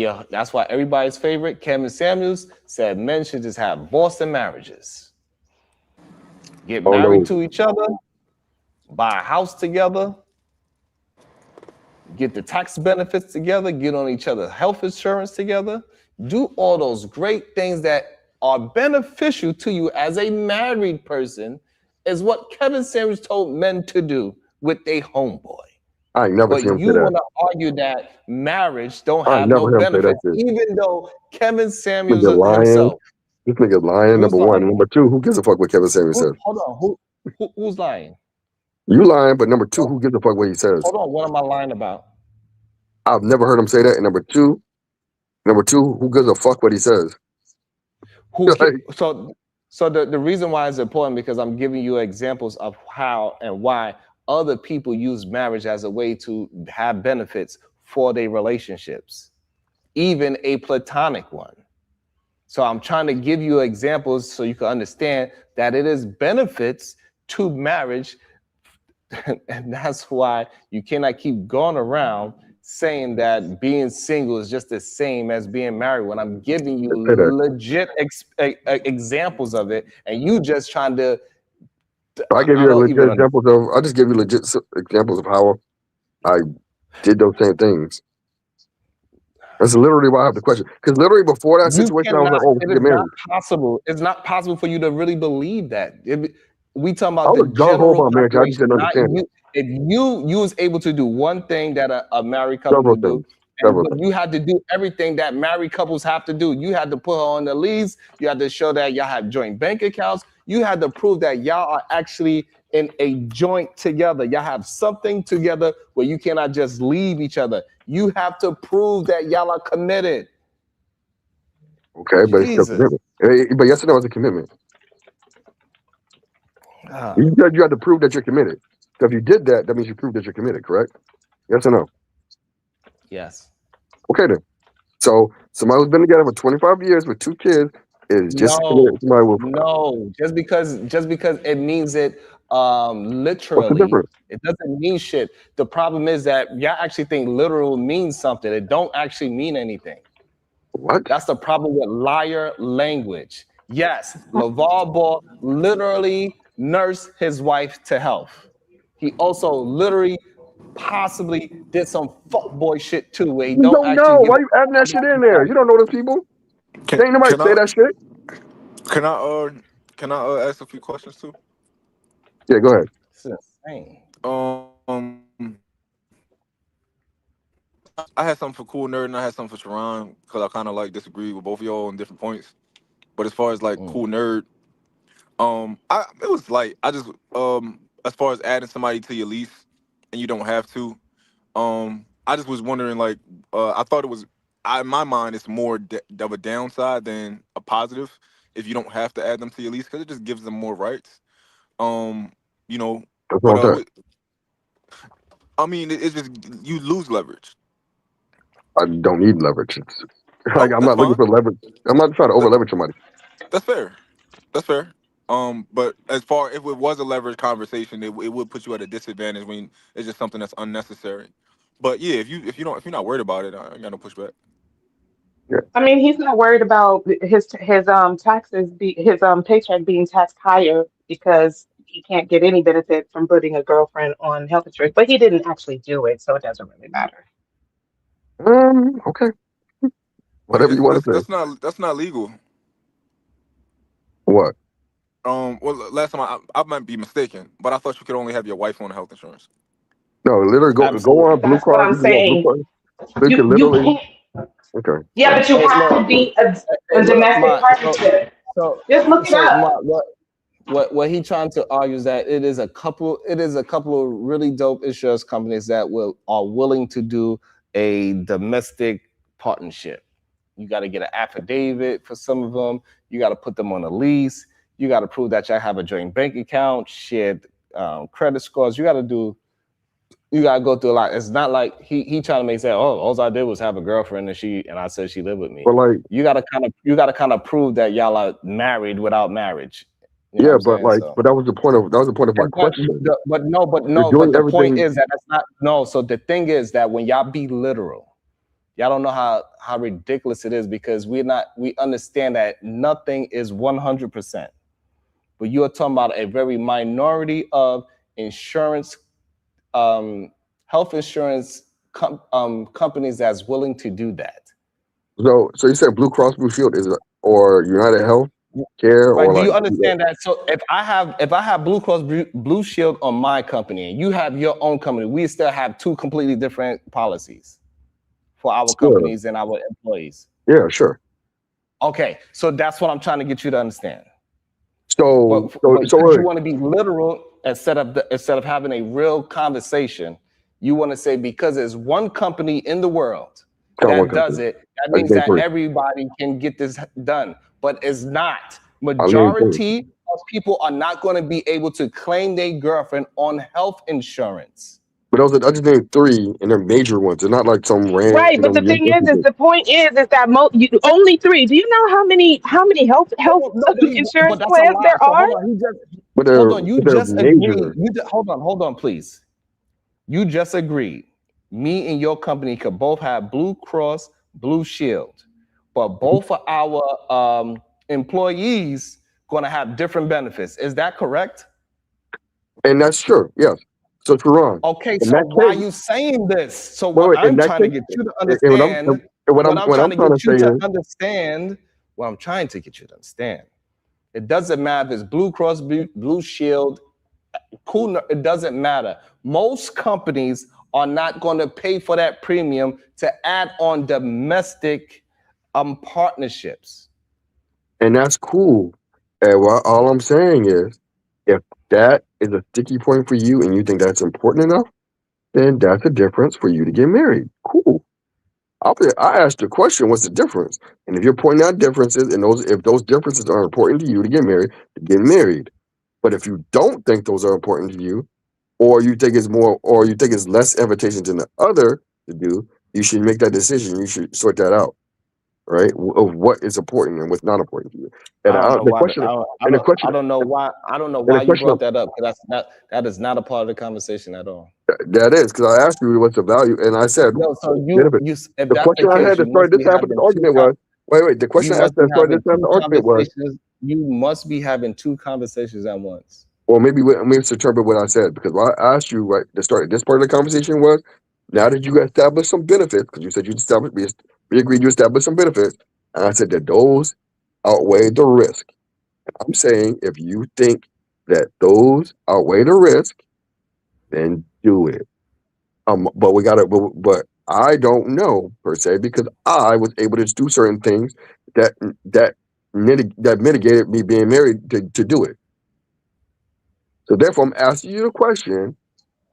everybody's favorite, Kevin Samuels, said men should just have Boston marriages. Get married to each other, buy a house together, get the tax benefits together, get on each other's health insurance together, do all those great things that are beneficial to you as a married person is what Kevin Samuels told men to do with their homeboy. I ain't never But seen him say you that. want to argue that marriage don't I have never no heard him say that benefits, shit. even though Kevin You're Samuels lying. himself. This nigga's lying. Who's Number one. lying? Number two, who gives a fuck what Kevin Samuels says? Hold on. Who's lying? You lying, but number two, who gives a fuck what he says? Hold on. What am I lying about? I've never heard him say that. And number two, who gives a fuck what he says? So the reason why it's important because I'm giving you examples of how and why other people use marriage as a way to have benefits for their relationships, even a platonic one. So I'm trying to give you examples so you can understand that it is benefits to marriage. And that's why you cannot keep going around saying that being single is just the same as being married when I'm giving you legit examples of it, and you just trying to. I give you legit examples of. I just give you legit examples of how I did those same things. That's literally why I have the question. Because literally before that situation, I was like, "Oh, get married." Possible. It's not possible for you to really believe that. We talking about I the was gung-ho about marriage. I just population, didn't not understand. you. If you was able to do one thing that a married couple would do, but you had to do everything that married couples have to do. You had to put her on the lease. You had to show that y'all have joint bank accounts. You had to prove that y'all are actually in a joint together. Y'all have something together where you cannot just leave each other. You have to prove that y'all are committed. Okay, but it's still commitment. But yes or no, it's a commitment. You had to prove that you're committed. So if you did that, that means you proved that you're committed, correct? Yes or no? Yes. Okay then. So somebody who's been together for 25 years with 2 kids is just committed to somebody with. No, just because it means it literally. What's the difference? It doesn't mean shit. The problem is that y'all actually think literal means something. It don't actually mean anything. What? That's the problem with liar language. Yes, LeVar Ball literally nursed his wife to health. He also literally possibly did some fuckboy shit too. Where he You don't know. Why you adding that shit in there? You don't know those people. Ain't nobody say that shit. Can I ask a few questions too? Yeah, go ahead. It's insane. I had something for Cool Nerd and I had something for Sharon because I kind of like disagree with both of y'all on different points. But as far as like Cool Nerd, it was like I just as far as adding somebody to your lease and you don't have to, I just was wondering like I thought it was in my mind it's more of a downside than a positive if you don't have to add them to your lease because it just gives them more rights. You know, but, I mean it's just you lose leverage. I don't need leverage. It's like I'm not looking for leverage. I'm not trying to over leverage somebody. That's fair. That's fair. But as far if it was a leverage conversation, it would put you at a disadvantage when it's just something that's unnecessary. But yeah, if you're not worried about it, I ain't got no pushback. Yeah. I mean, he's not worried about his taxes, his paycheck being taxed higher because he can't get any benefit from putting a girlfriend on health insurance. But he didn't actually do it, so it doesn't really matter. Okay. Whatever you want to say. That's not legal. What? Well, last time I might be mistaken, but I thought you could only have your wife on health insurance. No, literally go on Blue That's what Cross. I'm saying. You can You literally. can't. Okay. Yeah, but you have to be a domestic partnership. Just look it up. What he trying to argue is that it is a couple of really dope insurance companies that are willing to do a domestic partnership. You got to get an affidavit for some of them. You got to put them on a lease. You got to prove that you have a joint bank account, shared credit scores. You got to go through a lot. It's not like he trying to make say, oh, all I did was have a girlfriend and I said she lived with me. But like you got to kind of prove that y'all are married without marriage. You know but that was the point of my question. But the point is that that's not no. So the thing is that when y'all be literal, y'all don't know how ridiculous it is because we understand that nothing is 100%. But you're talking about a very minority of insurance, health insurance companies that's willing to do that. So you said Blue Cross Blue Shield or United Health Care, right? Or do like, you understand that? So if I have Blue Cross Blue Shield on my company and you have your own company, we still have two completely different policies for our companies and our employees. Yeah, sure. Okay, so that's what I'm trying to get you to understand. So, But so because you want to be literal instead of having a real conversation, you want to say because there's one company in the world that does it, that means that everybody can get this done. But it's not. Majority of people are not going to be able to claim their girlfriend on health insurance. But I just named 3, and they're major ones. They're not like some random. Right, but the thing is the point is that only 3. Do you know how many health insurance plans there are? Hold on, you just agreed. Hold on, please. You just agreed. Me and your company could both have Blue Cross Blue Shield, but both of our employees going to have different benefits. Is that correct? And that's true. Yes. So Teron. Okay, so why are you saying this? So what I'm trying to get you to understand. What I'm trying to get you to understand. What I'm trying to get you to understand. It doesn't matter if it's Blue Cross Blue Shield. Cool. It doesn't matter. Most companies are not going to pay for that premium to add on domestic partnerships. And that's cool. And all I'm saying is, if that is a sticky point for you and you think that's important enough, then that's a difference for you to get married. Cool. I asked the question, what's the difference? And if you're pointing out differences, and if those differences are important to you to get married. But if you don't think those are important to you, or you think it's less advantageous than the other to do, you should make that decision. You should sort that out, right? Of what is important and what's not important to you. And I don't know why you brought that up, because that is not a part of the conversation at all. That is, because I asked you what's the value, and I said, the question I had to start this half of the argument was, the question I asked to start this half of the argument was, you must be having 2 conversations at once. Well, maybe misinterpret what I said, because what I asked you right to start this part of the conversation was, now that you established some benefits, because you said we agreed you established some benefits, and I said that those outweigh the risk. I'm saying if you think that those outweigh the risk, then do it. But I don't know per se, because I was able to do certain things that mitigated me being married to do it. So therefore, I'm asking you the question,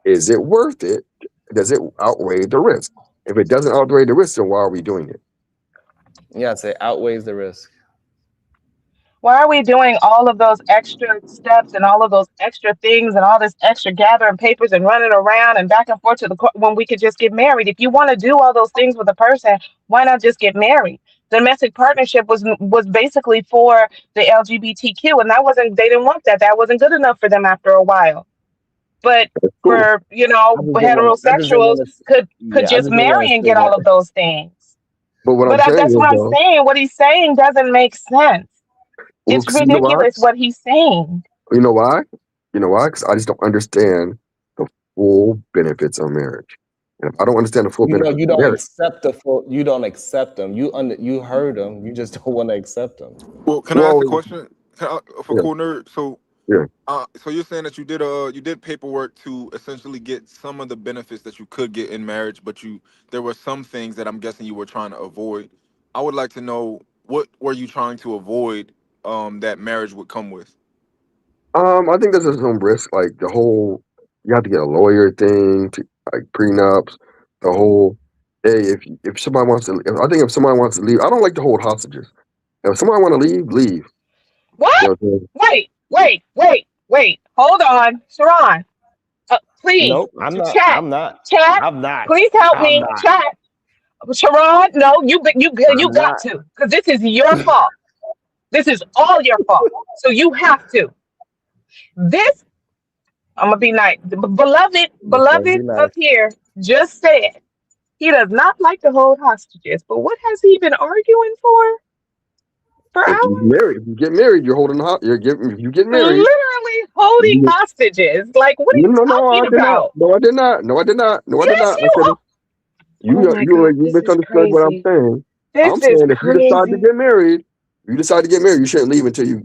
is it worth it? Does it outweigh the risk? If it doesn't outweigh the risk, then why are we doing it? Yes, it outweighs the risk. Why are we doing all of those extra steps and all of those extra things and all this extra gathering papers and running around and back and forth to the court when we could just get married? If you want to do all those things with a person, why not just get married? Domestic partnership was basically for the LGBTQ, and they didn't want that. That wasn't good enough for them after a while. But for heterosexuals could just marry and get all of those things. But that's what I'm saying. What he's saying doesn't make sense. It's ridiculous what he's saying. You know why? Because I just don't understand the full benefits of marriage. And if I don't understand the full benefits, you don't accept you don't accept them. You heard them. You just don't want to accept them. Well, can I ask a question for Cool Nerd? So so you're saying that you did paperwork to essentially get some of the benefits that you could get in marriage, but there were some things that I'm guessing you were trying to avoid. I would like to know, what were you trying to avoid that marriage would come with? I think there's some risk, like the whole you have to get a lawyer thing, like prenups, the whole if somebody wants to, if somebody wants to leave, I don't like to hold hostages. If somebody want to leave. What? You know Wait. Hold on, Sharon. Please. Nope, I'm not. Chat. I'm not. Chat. I'm not. Please help I'm me. not. Chat. Sharon, no, you got to, because this is your fault. This is all your fault. So you have to. This, I'm gonna be nice. Beloved up here just said he does not like to hold hostages. But what has he been arguing for? For hours? If you get married, you're holding if you get married. Literally holding hostages. Like, what are you talking about? No, I did not. Yes, you misunderstood what I'm saying. I'm saying if you decide to get married, you shouldn't leave until you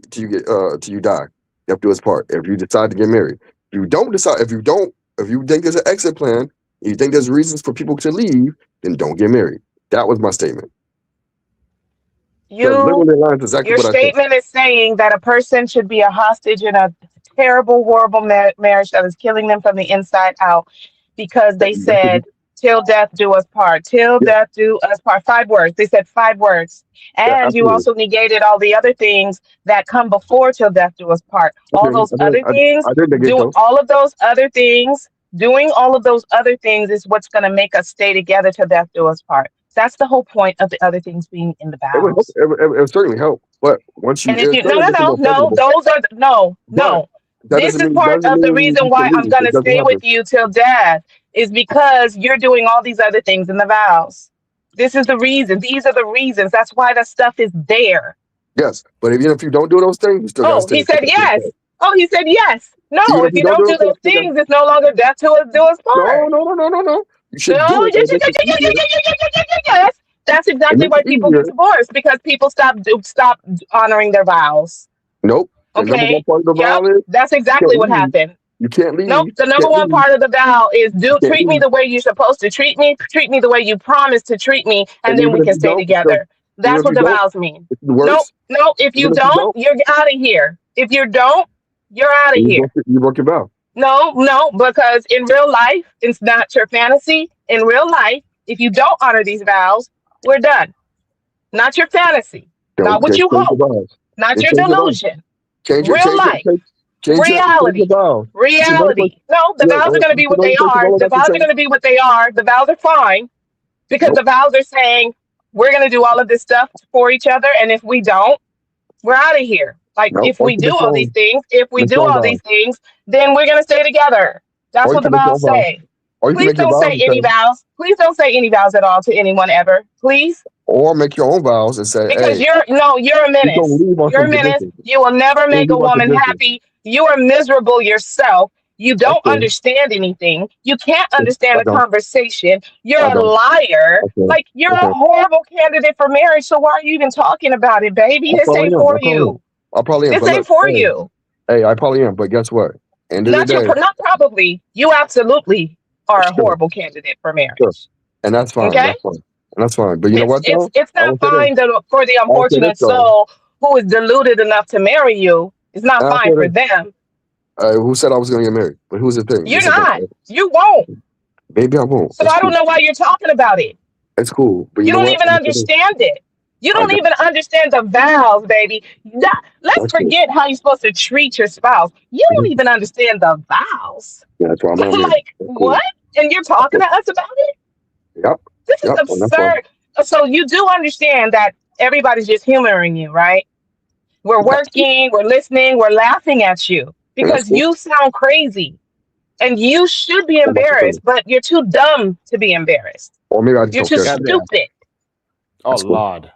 die. You have to do his part. If you decide to get married, if you think there's an exit plan, you think there's reasons for people to leave, then don't get married. That was my statement. That You, literally aligns exactly your what I said. statement is saying that a person should be a hostage in a terrible, horrible marriage that is killing them from the inside out because they That's said, till death do us part, till yeah, death do us part. 5 words. They said 5 words. yeah, And you absolutely. also negated all the other things that come before till death do us part. All those other things, I did negate those. all of those other things, doing all of those other things is what's going to make us stay together till death do us part. That's the whole point of the other things being in the It would help. vows. It would certainly help. But once you, And if it's you certainly makes it more no, pleasurable. those are no, But no. that This doesn't is mean part of the you reason can why I'm leave. gonna It doesn't stay with happen. you till death is because you're doing all these other things in the vows. This is the reason. These are the reasons. That's why that stuff is there. Yes, but even if you don't do those things, you still gotta Oh, stay he in said contact with yes. yourself. Oh, he said yes. No, Even if if you you don't don't do do those those things, things, it's no longer death to us do us part. no. You should No, do it. It makes it easier. yes. That's It exactly makes why it people get easier. divorced because people stop honoring their vows. Nope. The number Okay. one part of the Yep. vow is That's you exactly can't what leave. happened. You can't leave. Nope. The You number can't one leave. part of the vow is You can't treat me leave. the way you're supposed to treat me the way you promised to treat me, and And then even we if can you stay don't, it's still, together. even That's if what you the don't, vows mean. it's Nope. worse. Nope. If you Even if you don't, don't, you're out of here. If you don't, you're out of here. you broke your vow. No, because in real life, it's not your fantasy. In real life, if you don't honor these vows, we're done. Not your fantasy. Not what Change you the hope. vows. Not And your change your vows. delusion. Change Real life. change your Reality. vows. You should know Reality. No, the vows are going to be what they first of are. all, The that's the vows are change. going to be what they are. The vows are fine because Nope. the vows are saying we're going to do all of this stuff for each other. And if we don't, we're out of here. Like Nope. if Or we you can do make your all these own. things, if we Make do your own all vows. these things, then we're going to stay together. That's Or you what the can make your vows own vows. say. Or you can Please make your don't vows say and any say, vows. Please don't say any vows at all to anyone ever. Please. or make your own vows and say, Because hey, you're a you're gonna menace. leave on You're a some menace. conditions. You will never You're gonna make a leave on woman conditions. happy. You are miserable yourself. You don't Okay. understand anything. You can't I understand a don't. conversation. You're I a don't. liar. Okay. Like you're a Okay. horrible candidate for marriage. So why are you even talking about it, baby? I This probably ain't am. for you. I probably am. This But ain't look, for you. hey, I probably am. But guess what? End of the day, Not probably. You absolutely are a sure, horrible candidate for sure. marriage. And that's fine. Okay? That's fine. And that's fine. But you know what though? It's I not will say this. fine for the I'll say this unfortunate though. soul who is deluded enough to marry you. It's not And I'll fine say for this. them. Who said I was gonna get married? But who's the thing? You're This is the thing. not. Right? You won't. Maybe I won't. So It's I cool. don't know why you're talking about it. It's cool. But you You know don't what? even I'm gonna say this. understand it. You I don't got even understand the vows, baby. Let's that's cool. forget how you're supposed to treat your spouse. You don't Mhm. even understand the vows. Yeah, that's why I'm not married. Like, That's cool. what? And you're talking to us about it? Yep. This is Yep. And that's fine. absurd. So you do understand that everybody's just humoring you, right? We're working, we're listening, we're laughing at you And that's because cool. you sound crazy and you should be So much for embarrassed, but you're too dumb to be embarrassed. Or maybe I just You're don't too care. Goddamn. stupid. Oh That's cool. Lord.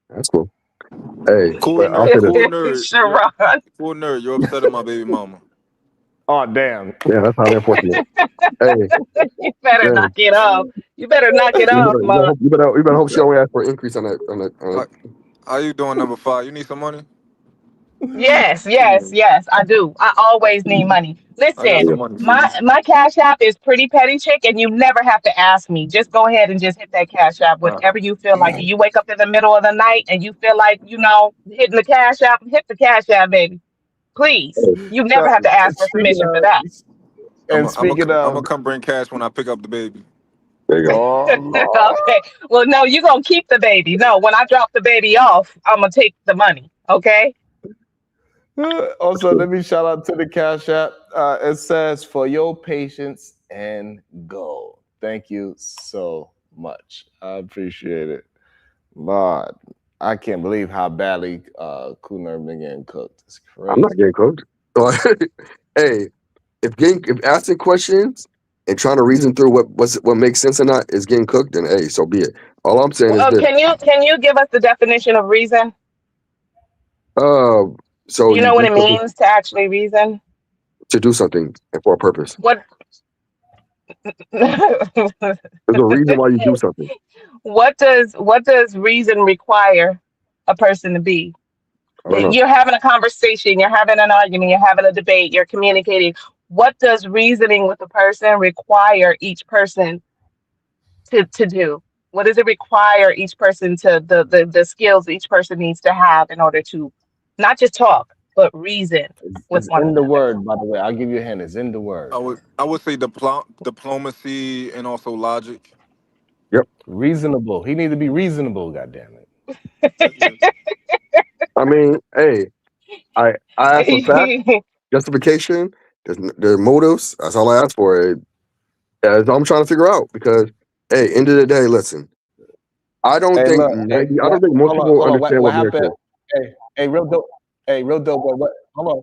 That's cool. Hey, Cool but I'll say nerd, this. cool nerd, Sharon. cool nerd. You're upset at my baby mama. Oh damn. Yeah, that's highly unfortunate. Hey, You better hey. knock it off. You better knock it You off, better, mother. you better hope she don't ask for an increase on that. How you doing, number 5? You need some money? Yes. I do. I always need money. I got Listen, some money for you. my cash app is Pretty Petty Chick, and you never have to ask me. Just go ahead and just hit that cash app whenever you feel like it. You wake up in the middle of the night and you feel like, hitting the cash app, hit the cash app, baby. Please. You never have to ask for Speaking permission for of, that. and speaking I'm gonna of, come bring cash when I pick up the baby. There you go. oh Lord. Okay. Well, no, you're going to keep the baby. No, when I drop the baby off, I'm going to take the money. Okay? Also, let me shout out to the Cash App. It says for your patience and go. Thank you so much. I appreciate it. Lord, I can't believe how badly Kuner been getting cooked. It's crazy. I'm not getting cooked. Hey, if asking questions and trying to reason through what makes sense or not is getting cooked, then hey, so be it. All I'm saying is Well, this. can you give us the definition of reason? So You know what do it something means to actually reason? to do something and for a purpose. What There's a reason why you do something. what does reason require a person to be? I don't know. You're having a conversation, you're having an argument, you're having a debate, you're communicating. What does reasoning with a person require each person to do? What does it require each person to the skills each person needs to have in order to not just talk, but reason with It's one in the another? word, by the way. I'll give you a hint. It's in the word. I would say diplomacy and also logic. Yep. Reasonable. He needs to be reasonable, goddammit. I mean, hey, I asked for fact, justification, there's motives. That's all I asked for. That's all I'm trying to figure out because, hey, end of the day, listen. I don't think most people understand what marriage happened? is. Hey, real dope. Hey, real dope. Hold on.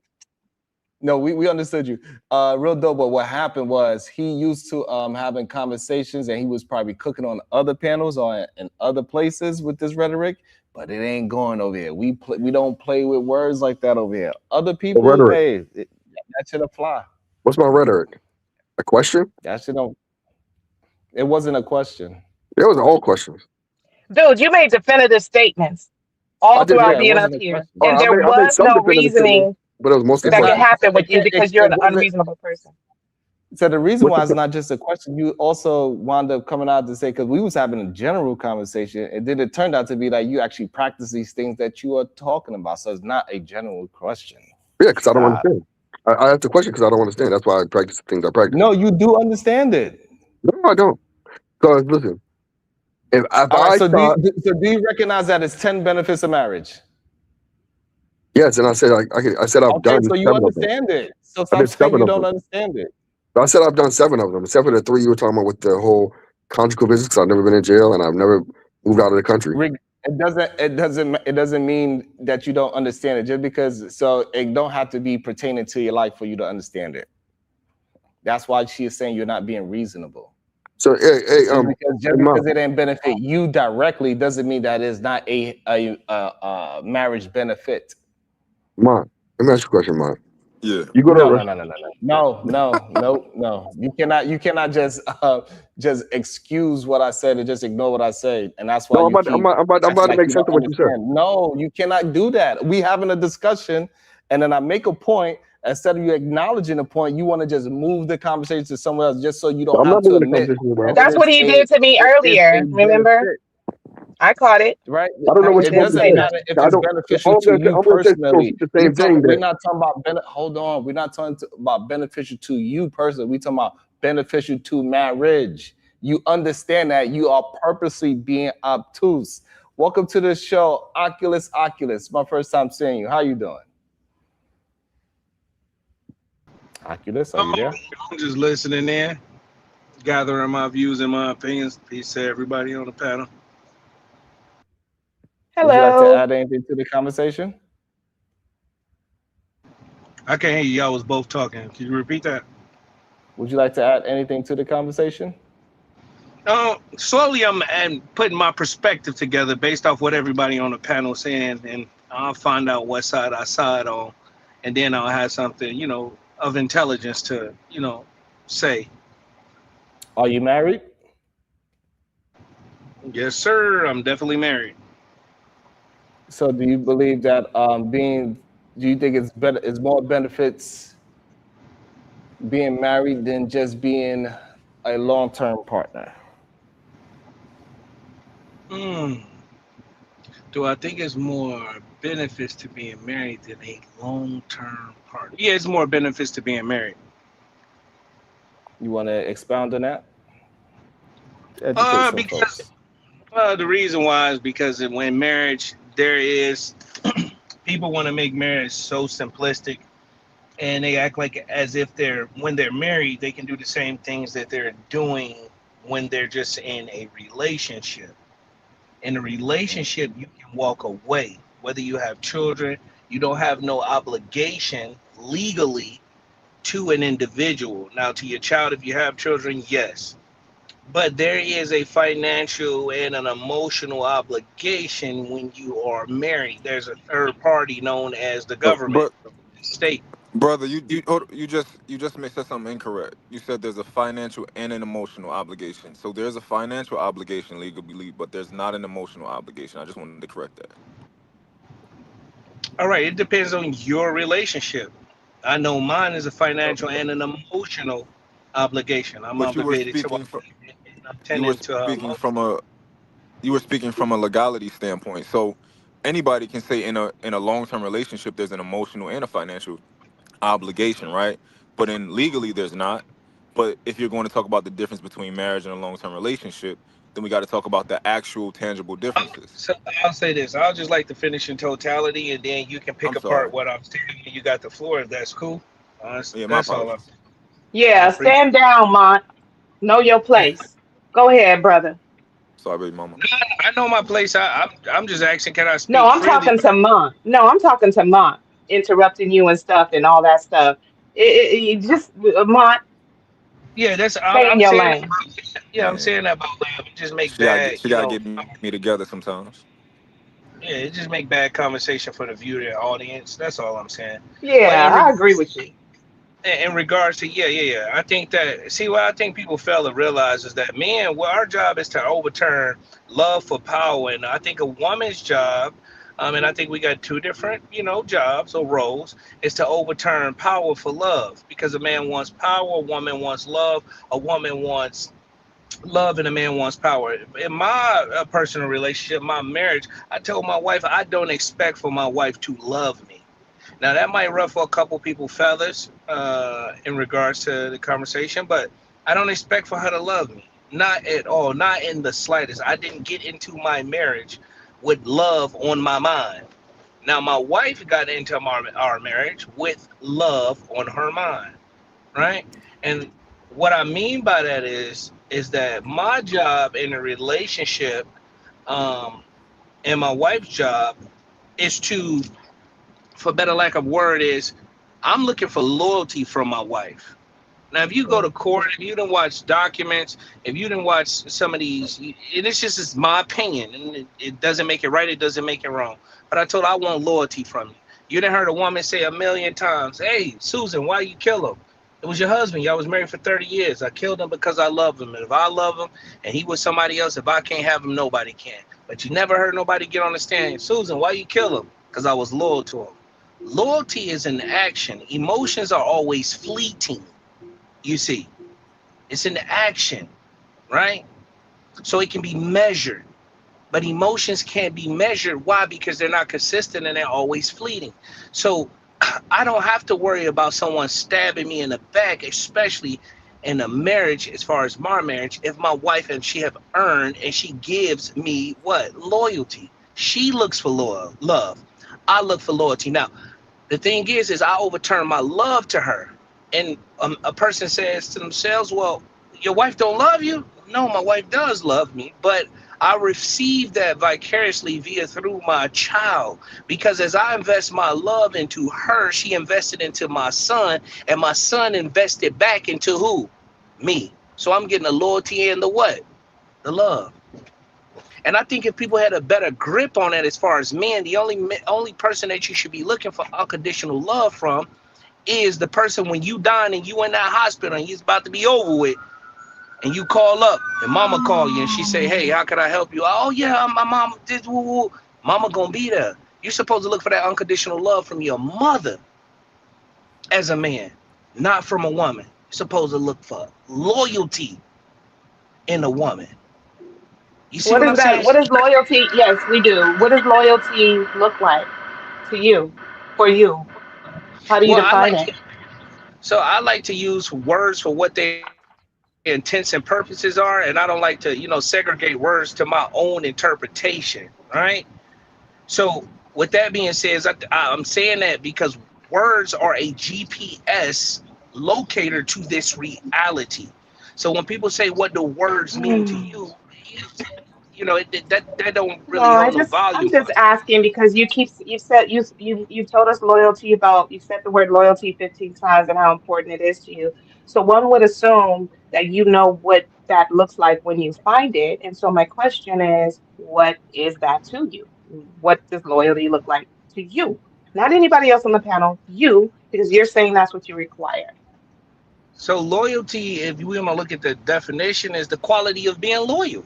No, we understood you. Real dope. But what happened was he used to having conversations, and he was probably cooking on other panels or in other places with this rhetoric. But it ain't going over here. We don't play with words like that over here. Other people, rhetoric? hey, that should apply. What's my rhetoric? A question? That should don't. It wasn't a question. It was all questions. Dude, you made definitive statements all throughout being up here, and there was no reasoning but it was mostly that could questions. happen with you because you're an unreasonable person. So the reason why it's not just a question, you also wound up coming out to say, because we was having a general conversation, and then it turned out to be like you actually practice these things that you are talking about. So it's not a general question. Yeah, because I don't understand. I asked the question because I don't understand. That's why I practice the things I practice. No, you do understand it. No, I don't. Because listen, if do you recognize that it's 10 benefits of marriage? Yes, and I said I said I've done. So you 7 of them. understand it. So I stop did saying 7 you of don't them. understand it. I said I've done 7 of them, except for the 3 you were talking about with the whole conjugal visits. Because I've never been in jail and I've never moved out of the country. It doesn't mean that you don't understand it just because. So it don't have to be pertaining to your life for you to understand it. That's why she is saying you're not being reasonable. So just because it didn't benefit you directly doesn't mean that it's not a marriage benefit. Mom, let me ask you a question, Mom. Yeah. You go to No. You cannot just excuse what I said and just ignore what I say, and that's why. No, I'm about to make sense of what you said. No, you cannot do that. We having a discussion, and then I make a point. Instead of you acknowledging the point, you want to just move the conversation to somewhere else, just so you don't have to admit. That's what he did to me earlier. Remember? I caught it. Right. I don't know what it you want to doesn't say. matter if it's beneficial to you personally. The same thing. We're not talking about hold on. We're not talking about beneficial to you personally. We're talking about beneficial to marriage. You understand that you are purposely being obtuse. Welcome to the show, Oculus. My first time seeing you. How you doing? Oculus, are you there? I'm just listening in, gathering my views and my opinions. Peace to everybody on the panel. Hello. Would you like to add anything to the conversation? I can't hear you. Y'all was both talking. Can you repeat that? Would you like to add anything to the conversation? Slowly I'm putting my perspective together based off what everybody on the panel is saying, and I'll find out what side I side on, and then I'll have something, of intelligence to, say. Are you married? Yes, sir. I'm definitely married. So do you believe that do you think it's more benefits being married than just being a long-term partner? Do I think it's more benefits to being married than a long-term partner? Yeah, it's more benefits to being married. You want to expound on that? Because the reason why is because when marriage, there is people want to make marriage so simplistic, and they act like as if when they're married, they can do the same things that they're doing when they're just in a relationship. In a relationship, you can walk away. Whether you have children, you don't have no obligation legally to an individual. Now, to your child, if you have children, yes. But there is a financial and an emotional obligation when you are married. There's a third party known as the government, the state. Brother, you just said something incorrect. You said there's a financial and an emotional obligation. So there's a financial obligation legally, but there's not an emotional obligation. I just wanted to correct that. All right, it depends on your relationship. I know mine is a financial and an emotional obligation. I'm But you were obligated speaking to. from you were speaking from a legality standpoint. So anybody can say in a long-term relationship there's an emotional and a financial obligation, right? But in legally there's not. But if you're going to talk about the difference between marriage and a long-term relationship, then we got to talk about the actual tangible differences. So I'll say this. I'll just like to finish in totality, and then you can pick I'm apart sorry. what I'm saying. You got the floor, if that's cool. Yeah, my That's all. apologies. Yeah, stand down, Mont. Know your place. Go ahead, brother. Sorry, baby mama. I know my place. I'm just asking, can I speak No, I'm freely? talking to Mont. No, I'm talking to Mont. Interrupting you and stuff and all that stuff. You just Mont, Yeah, that's stay in I'm your saying. lane. Yeah, I'm saying that about love. It just make She bad, gotta get me together sometimes. yeah, it just make bad conversation for the viewer and audience. That's all I'm saying. Yeah, But I agree with you. in regards to yeah, I think that what I think people fail to realize is that men, well, our job is to overturn love for power, and I think a woman's job, and I think we got two different jobs or roles, is to overturn power for love, because a man wants power, a woman wants love, a woman wants love, and a man wants power. In my personal relationship, my marriage, I told my wife I don't expect for my wife to love me. Now that might ruffle a couple people feathers in regards to the conversation, but I don't expect for her to love me. Not at all, not in the slightest. I didn't get into my marriage with love on my mind. Now my wife got into our marriage with love on her mind, right? And what I mean by that is that my job in a relationship and my wife's job is to, for better lack of word, is I'm looking for loyalty from my wife. Now, if you go to court, if you didn't watch documents, if you didn't watch some of these, and it's just my opinion, and it doesn't make it right, it doesn't make it wrong. But I told her I want loyalty from you. You done heard a woman say 1,000,000 times, "Hey, Susan, why you kill him? It was your husband. Y'all was married for 30 years. I killed him because I love him. And if I love him and he was somebody else, if I can't have him, nobody can." But you never heard nobody get on the stand, "Susan, why you kill him?" Because I was loyal to him. Loyalty is an action. Emotions are always fleeting. You see, it's an action, right? So it can be measured, but emotions can't be measured. Why? Because they're not consistent and they're always fleeting. So I don't have to worry about someone stabbing me in the back, especially in a marriage, as far as my marriage, if my wife and she have earned and she gives me what? Loyalty. She looks for love. I look for loyalty. Now, the thing is I overturn my love to her. And a person says to themselves, "Well, your wife don't love you?" No, my wife does love me, but I receive that vicariously through my child, because as I invest my love into her, she invested into my son, and my son invested back into who? Me. So I'm getting the loyalty and the what? The love. And I think if people had a better grip on it as far as men, the only person that you should be looking for unconditional love from is the person when you dying and you in that hospital and it's about to be over with, and you call up and mama call you and she say, "Hey, how can I help you?" "Oh yeah, my mom did woo-woo." Mama gonna be there. You're supposed to look for that unconditional love from your mother as a man, not from a woman. You're supposed to look for loyalty in a woman. You see what I'm saying? What is loyalty? Yes, we do. What does loyalty look like to you, for you? How do you Well, define it? I like to use words for what their intents and purposes are, and I don't like to, segregate words to my own interpretation, right? So with that being said, I'm saying that because words are a GPS locator to this reality. So when people say, "What do words mean to you?" that don't really No, hold no I'm volume. just asking because you told us loyalty about, you said the word loyalty 15 times and how important it is to you. So one would assume that you know what that looks like when you find it. And so my question is, what is that to you? What does loyalty look like to you? Not anybody else on the panel, you, because you're saying that's what you require. So loyalty, if we want to look at the definition, is the quality of being loyal.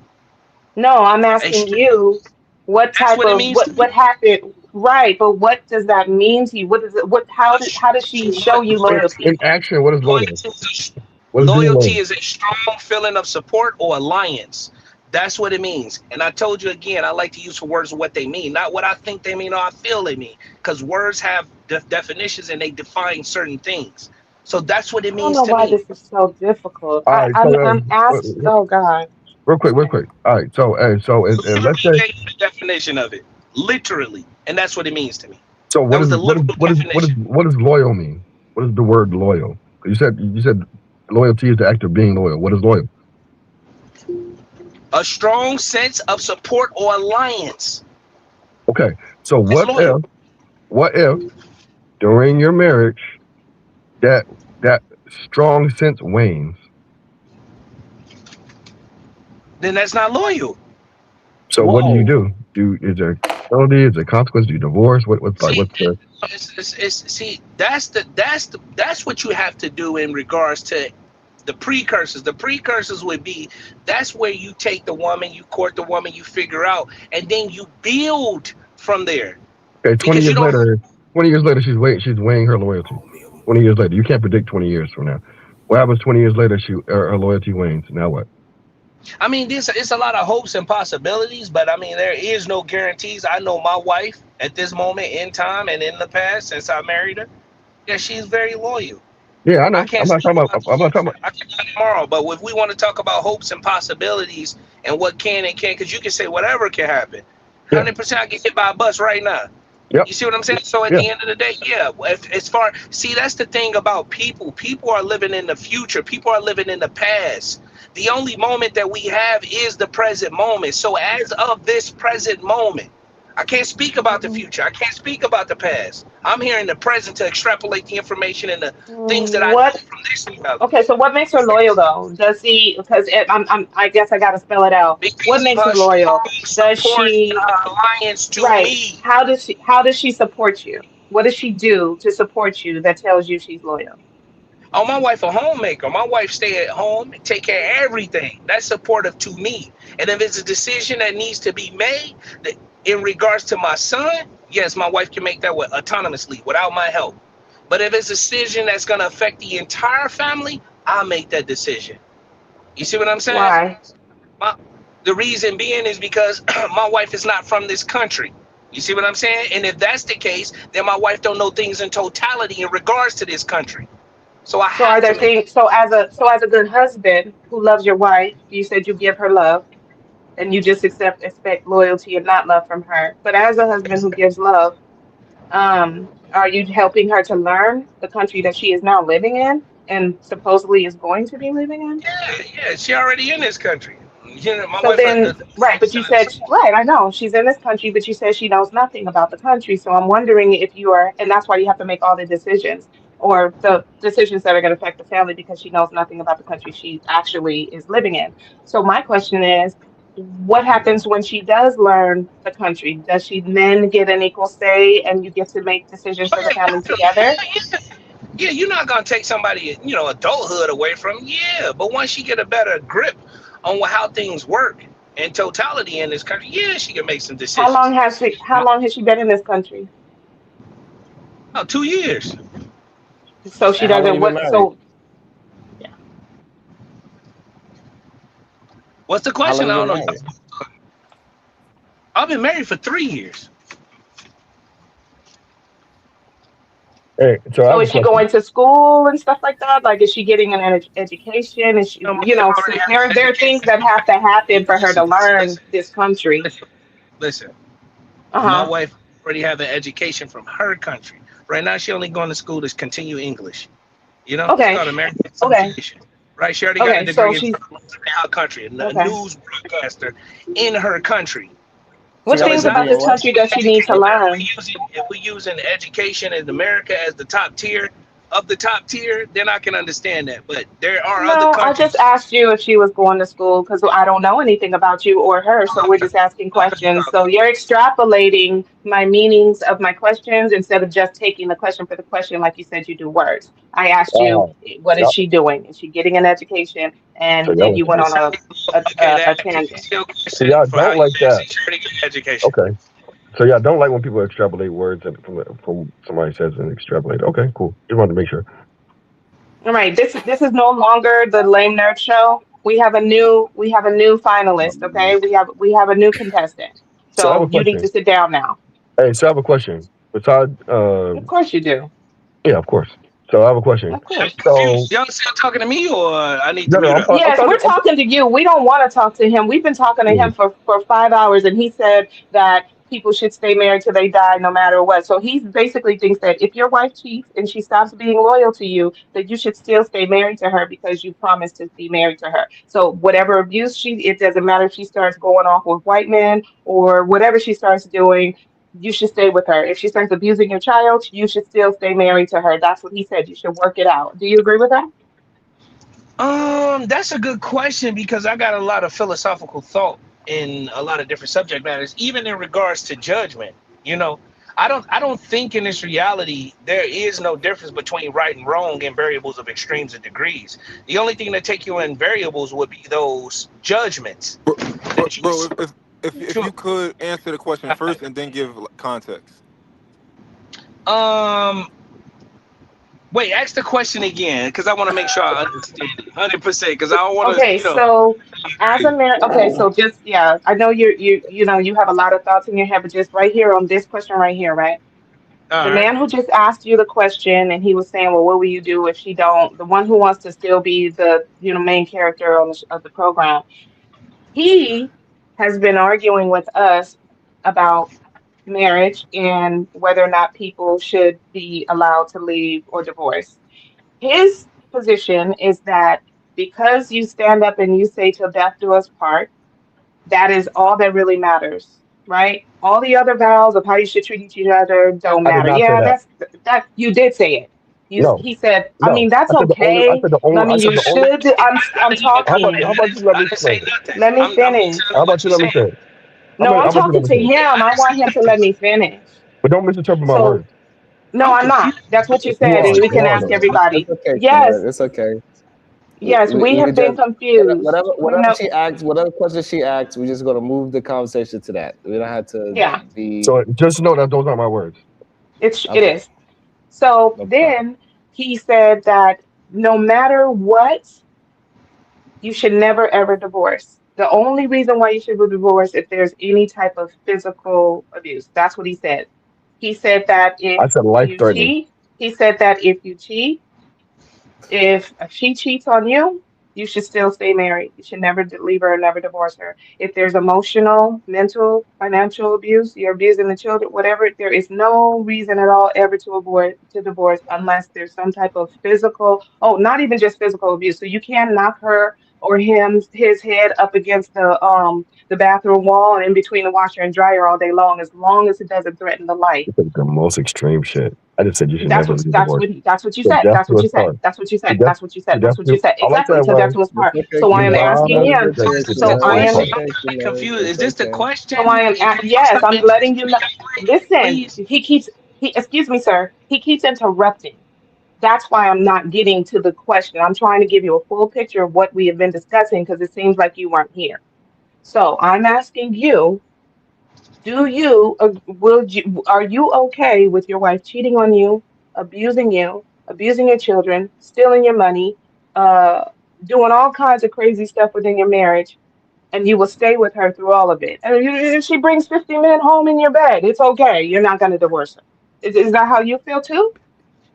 No, I'm asking you what type what it of means to what happened, right? But what does that mean to you? What is it? How does she show you loyalty? In action, what is loyalty? What is being Loyalty loyal? is a strong feeling of support or alliance That's what it means. And I told you again, I like to use words what they mean, not what I think they mean or I feel they mean, because words have definitions and they define certain things. So that's what it I don't means know to why me. this is so difficult. All right, so I'm asked. Oh God. real quick. All right, so and let's say, Literally the definition of it, literally, and that's what it means to me. so That what was is the what is literal what is definition. what does loyal mean? What is the word loyal? You said loyalty is the act of being loyal. What is loyal? A strong sense of support or alliance. Okay, so It's loyal. what if during your marriage that strong sense wanes? Then that's not loyal. So what do you do? Is there penalty? Is there consequence? Do you divorce? What's the See, that's what you have to do in regards to the precursors. The precursors would be, that's where you take the woman, you court the woman, you figure out, and then you build from there. Okay, 20 years later, she's weighing her loyalty. 20 years later, you can't predict 20 years from now. What happens 20 years later? Her loyalty wanes. Now what? I mean, it's a lot of hopes and possibilities, but I mean, there is no guarantees. I know my wife at this moment in time and in the past, since I married her, that she's very loyal. Yeah, I know. I can't I'm not talking about. I can talk tomorrow, but if we want to talk about hopes and possibilities and what can and can't, because you can say whatever can happen. 100% I get hit by a bus right now. Yep. You see what I'm saying? So at the end of the day, that's the thing about people. People are living in the future. People are living in the past. The only moment that we have is the present moment. So as of this present moment, I can't speak about the future. I can't speak about the past. I'm here in the present to extrapolate the information and the things that I know from this. Okay, so what makes her loyal though? Does he? Because I guess I gotta spell it out. What makes her loyal? Does she? Alliance to me. How does she support you? What does she do to support you that tells you she's loyal? Oh, my wife a homemaker. My wife stay at home and take care of everything. That's supportive to me. And if it's a decision that needs to be made in regards to my son, yes, my wife can make that autonomously without my help. But if it's a decision that's going to affect the entire family, I'll make that decision. You see what I'm saying? Why? The reason being is because my wife is not from this country. You see what I'm saying? And if that's the case, then my wife don't know things in totality in regards to this country. So as a good husband who loves your wife, you said you give her love, and you just expect loyalty and not love from her. But as a husband who gives love, are you helping her to learn the country that she is now living in and supposedly is going to be living in? Yeah, she already in this country. You know, my So wife. then, right, but you said, right, I know she's in this country, but you said she knows nothing about the country. So I'm wondering if you are, and that's why you have to make all the decisions or the decisions that are going to affect the family because she knows nothing about the country she actually is living in. So my question is, what happens when she does learn the country? Does she then get an equal say and you get to make decisions for the family together? Yeah, you're not gonna take somebody, adulthood away from. Yeah, but once she get a better grip on how things work in totality in this country, yeah, she can make some decisions. How long has she been in this country? Oh, 2 years. So she doesn't yeah. What's the question? I How don't long know. you been I've been married for 3 years. Hey, So is she going to school and stuff like that? Like, is she getting an education? Is she, there are things that have to happen for her to learn this country. Listen, my wife already have an education from her country. Right now, she only going to school to continue English. Okay. It's called American Education. Right? She already got a degree in her country, a news broadcaster in her country. What things about this country does she need to learn? If we using education in America as the top tier of the top tier, then I can understand that. But there are other No, countries. I just asked you if she was going to school because I don't know anything about you or her. So we're just asking questions. So you're extrapolating my meanings of my questions instead of just taking the question for the question, like you said you do words. I asked you, what is she doing? Is she getting an education? And then you went on a tangent. So y'all don't like that. Education. Okay. So y'all don't like when people extrapolate words from somebody says and extrapolate. Okay, cool. Just wanted to make sure. All right. This is no longer the Lame Nerd Show. we have a new finalist. Okay, we have a new contestant. So I have So a you need to question. sit down now. Hey, so I have a question. Besides, Of course you do. yeah, of course. So I have a question. Of course. So Y'all still talking to me, or I need to no, no, mute I'm, up? I'm Yes, talking. we're talking to you. We don't want to talk to him. We've been talking to him for 5 hours, and he said that people should stay married till they die, no matter what. So he basically thinks that if your wife cheats and she stops being loyal to you, that you should still stay married to her because you promised to be married to her. So whatever abuse it doesn't matter if she starts going off with white men or whatever she starts doing. You should stay with her. If she starts abusing your child, you should still stay married to her. That's what he said. You should work it out. Do you agree with that? That's a good question because I got a lot of philosophical thought in a lot of different subject matters, even in regards to judgment. You know, I don't think in this reality there is no difference between right and wrong in variables of extremes and degrees. The only thing that take you in variables would be those judgments. Bro, if you could answer the question first and then give context. Wait, ask the question again because I want to make sure I understand it 100%. Because I don't want to, Okay, so as a man, okay, so just I know you have a lot of thoughts in your head, but just right here on this question right here, right? All The right. man who just asked you the question and he was saying, well, what will you do if she don't? The one who wants to still be the main character on of the program, he has been arguing with us about marriage and whether or not people should be allowed to leave or divorce. His position is that because you stand up and you say till death do us part, that is all that really matters, right? All the other vows of how you should treat each other don't I did matter. not say Yeah, that. that you did say it. No, He said, I no. mean, that's I said the only. I okay. said the only. I I mean, said you the only. should. I'm talking. How about you let me explain? Let me finish. How about you let me say? No, I'm How about you let talking me to say? him. I want him to let me finish. But don't misinterpret my So, words. no, I'm not. That's what you You said, are. and we You can are ask though. everybody. It's okay, Yes, Kimberly. It's okay. yes, we We have been just confused. We whatever know. she asks, whatever question she asks, we're just gonna move the conversation to that. We don't have to Yeah, be So just know that those aren't my words. it okay. is. So No problem. then he said that no matter what, you should never ever divorce. The only reason why you should divorce if there's any type of physical abuse. That's what he said. He said that if I said life you threatening. cheat, he said that if you cheat, if she cheats on you, you should still stay married. You should never leave her or never divorce her. If there's emotional, mental, financial abuse, you're abusing the children, whatever, there is no reason at all ever to avoid to divorce unless there's some type of physical, not even just physical abuse. So you can't knock her or his head up against the bathroom wall and in between the washer and dryer all day long as it doesn't threaten the life. This is the most extreme shit. I just said you should That's never what leave that's divorce. what that's what you The said. death That's do what us you said. part. That's what you The said. death. That's what you said. The That's death. what you said. All I Exactly. said Till death was. do us part. It's okay, So I am You Kimberly. asking lied. him. That shit So is I am. part. I'm confused. Is this the question? So I am. Yes, I'm letting you know. Listen. Please. Excuse me, sir. He keeps interrupting. That's why I'm not getting to the question. I'm trying to give you a full picture of what we have been discussing because it seems like you weren't here. So I'm asking you. Are you okay with your wife cheating on you, abusing your children, stealing your money, uh, doing all kinds of crazy stuff within your marriage, and you will stay with her through all of it? And if she brings 50 men home in your bed, it's okay. You're not going to divorce her. Is that how you feel too?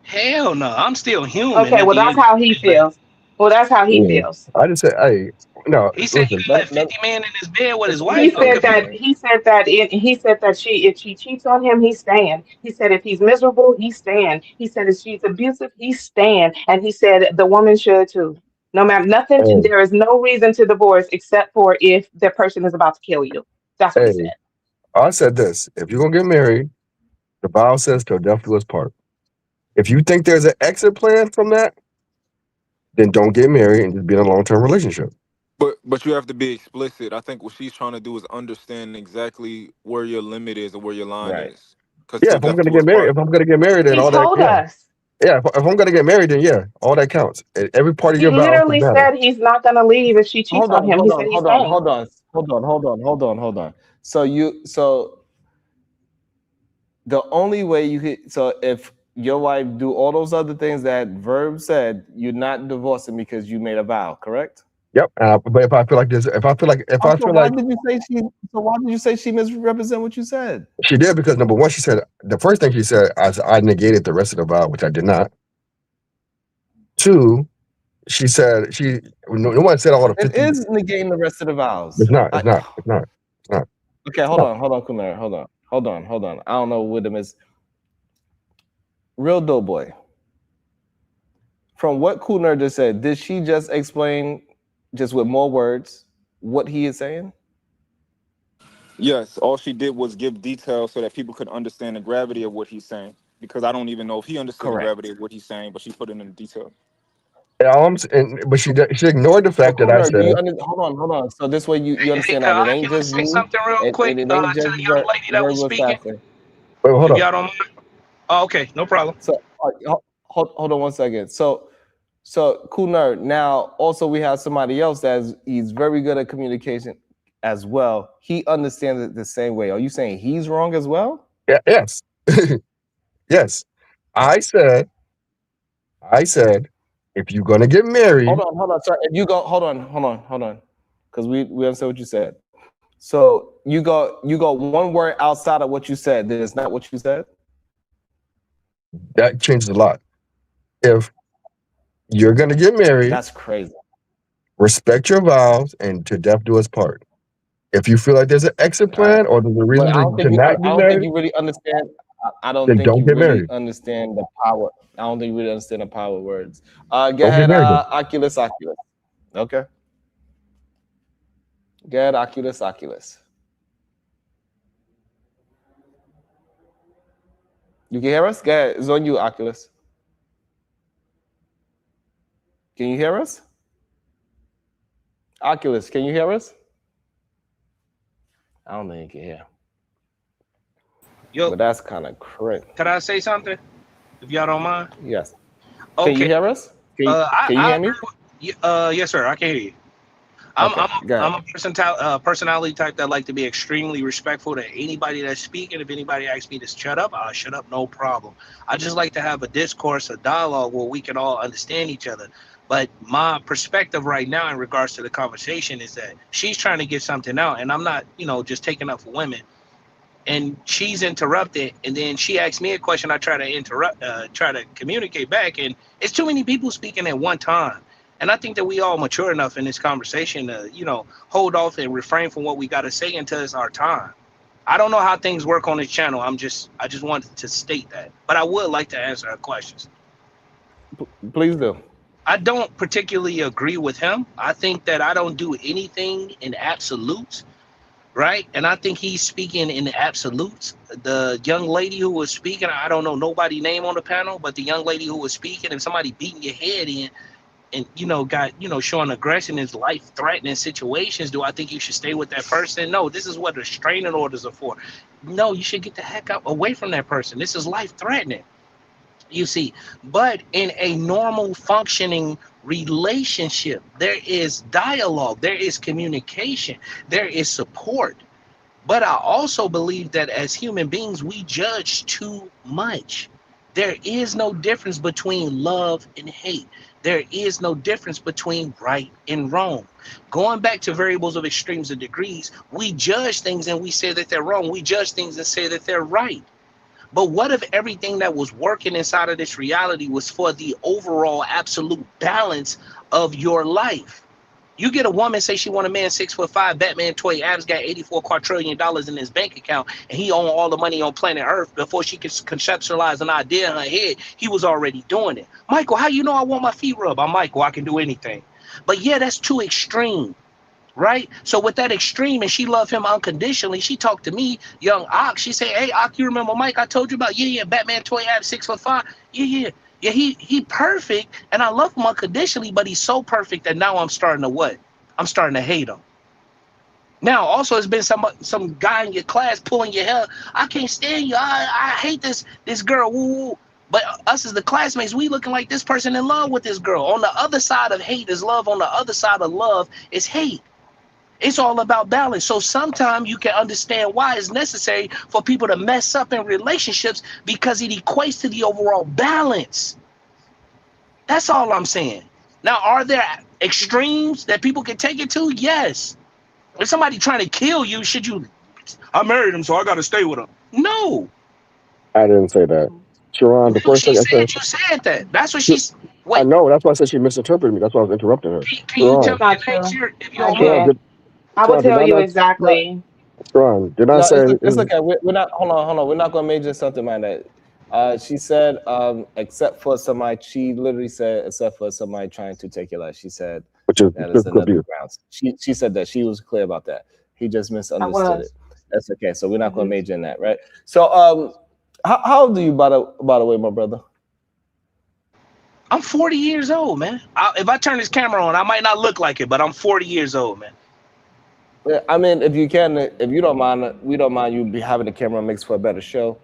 Hell no. I'm still human Okay, at well, the that's end of how he the day. feels. Well, that's how he Yeah. feels. I just said, hey, no, He said he listen. gonna let 50 men in his bed with his He wife. I'm said confused. that if she cheats on him, he's staying. He said if he's miserable, he's staying. He said if she's abusive, he's staying. And he said the woman should too. No matter nothing, Hey, there is no reason to divorce except for if the person is about to kill you. That's what he hey, said. I said this. If you're gonna get married, the Bible says till death do us part. If you think there's an exit plan from that, then don't get married and just be in a long-term relationship. But you have to be explicit. I think what she's trying to do is understand exactly where your limit is and where your line Right. is. Because Yeah, till if I'm death gonna do us get married, part. then He all that, told yeah. us. Yeah, if I'm gonna get married, then yeah, all that counts. Every part of He your vows literally matter. said he's not going to leave if she cheats Hold on on, him. He hold said on, he's hold on, staying. hold on, hold on. So the only way you could, so if your wife do all those other things that Verb said, you're not divorcing because you made a vow, correct? Yep. But if I feel like this, if I feel like So why did you say she misrepresent what you said? she did, because number one, she said the first thing she said, I negated the rest of the vow, which I did not. Two, she said no one said all the 50. It is negating the rest of the vows. It's not. It's not. Okay, hold on, Kunal. Hold on. I don't know what it is. Real Doughboy. From what Kunal just said, did she just explain, just with more words, what he is saying? Yes, all she did was give details so that people could understand the gravity of what he's saying. Because I don't even know if he understood the gravity of what he's saying, but she put it in detail. But she ignored the fact that I said. Hold on. So this way you understand that it ain't just say you. something real quick It to ain't the just young lady that was speaking. assassin. Wait, hold If on. y'all don't mind. Oh, okay, no problem. So hold on 1 second. So Cool Nerd. Now also we have somebody else he's very good at communication as well. He understands it the same way. Are you saying he's wrong as well? Yeah, yes. Yes. I said, if you're gonna get married. Hold on, sir. If you go, hold on. Because we understand what you said. So you got one word outside of what you said that is not what you said? That changes a lot. If you're gonna get married, that's crazy. Respect your vows and to death do us part. If you feel like there's an exit plan or there's a reason to not be married, I don't think you really understand. I don't then think don't you get really married. understand the power. I don't think you really understand the power of words. Go Don't get ahead, married then. Oculus. Okay. Go ahead, Oculus. You can hear us? Go ahead. It's on you, Oculus. Can you hear us? Oculus, can you hear us? I don't think you can hear. Yo, but that's kind of crazy. Can I say something? If y'all don't mind? Yes. Okay. Can you hear us? Can you hear me? Yes, sir. I can hear you. I'm a personality type that like to be extremely respectful to anybody that's speaking. If anybody asks me to shut up, I'll shut up, no problem. I just like to have a discourse, a dialogue where we can all understand each other. But my perspective right now in regards to the conversation is that she's trying to get something out, and I'm not, just taking up for women. And she's interrupted, and then she asks me a question. I try to communicate back, and it's too many people speaking at one time. And I think that we all mature enough in this conversation to, hold off and refrain from what we got to say until it's our time. I don't know how things work on this channel. I just wanted to state that, but I would like to answer her questions. Please do. I don't particularly agree with him. I think that I don't do anything in absolutes, right? And I think he's speaking in absolutes. The young lady who was speaking, I don't know nobody's name on the panel, but the young lady who was speaking, if somebody beating your head in and, showing aggression in life-threatening situations, do I think you should stay with that person? No, this is what restraining orders are for. No, you should get the heck out away from that person. This is life-threatening. You see, but in a normal functioning relationship, there is dialogue, there is communication, there is support. But I also believe that as human beings, we judge too much. There is no difference between love and hate. There is no difference between right and wrong. Going back to variables of extremes and degrees, we judge things and we say that they're wrong. We judge things and say that they're right. But what if everything that was working inside of this reality was for the overall absolute balance of your life? You get a woman, say she want a man 6'5", Batman toy, Adams got $84 quadrillion in his bank account, and he owned all the money on planet Earth. Before she could conceptualize an idea in her head, he was already doing it. Michael, how you know I want my feet rubbed? I'm Michael, I can do anything. But yeah, that's too extreme. Right? So with that extreme, and she loved him unconditionally, she talked to me, young Ox. She said, hey, Ox, you remember Mike I told you about? Yeah, Batman toy Adams 6'5". Yeah, he perfect, and I love him unconditionally, but he's so perfect that now I'm starting to what? I'm starting to hate him. Now, also, it's been some guy in your class pulling your hair. I can't stand you. I hate this girl. Woo. But us as the classmates, we looking like this person in love with this girl. On the other side of hate is love. On the other side of love is hate. It's all about balance. So sometimes you can understand why it's necessary for people to mess up in relationships, because it equates to the overall balance. That's all I'm saying. Now, are there extremes that people can take it to, yes. If somebody trying to kill you, should you? I married him, so I got to stay with him. No. I didn't say that. Sharon, the first thing I said. You said that. That's what she's. I know. That's why I said she misinterpreted me. That's why I was interrupting her. Can you tell me the nature if you don't mind? I will tell you exactly. Sharon, did I No, say? it's okay. We're not. Hold on. We're not going to major in something like that. She said, except for somebody. She literally said, except for somebody trying to take your life. She said Which is that is physical another abuse. grounds. She said that. She was clear about that. He just misunderstood it. That's okay. So we're not going to major in that, right? So, how old are you, by the way, my brother? I'm 40 years old, man. If I turn this camera on, I might not look like it, but I'm 40 years old, man. Yeah, I mean, if you don't mind, we don't mind you be having the camera. Makes for a better show.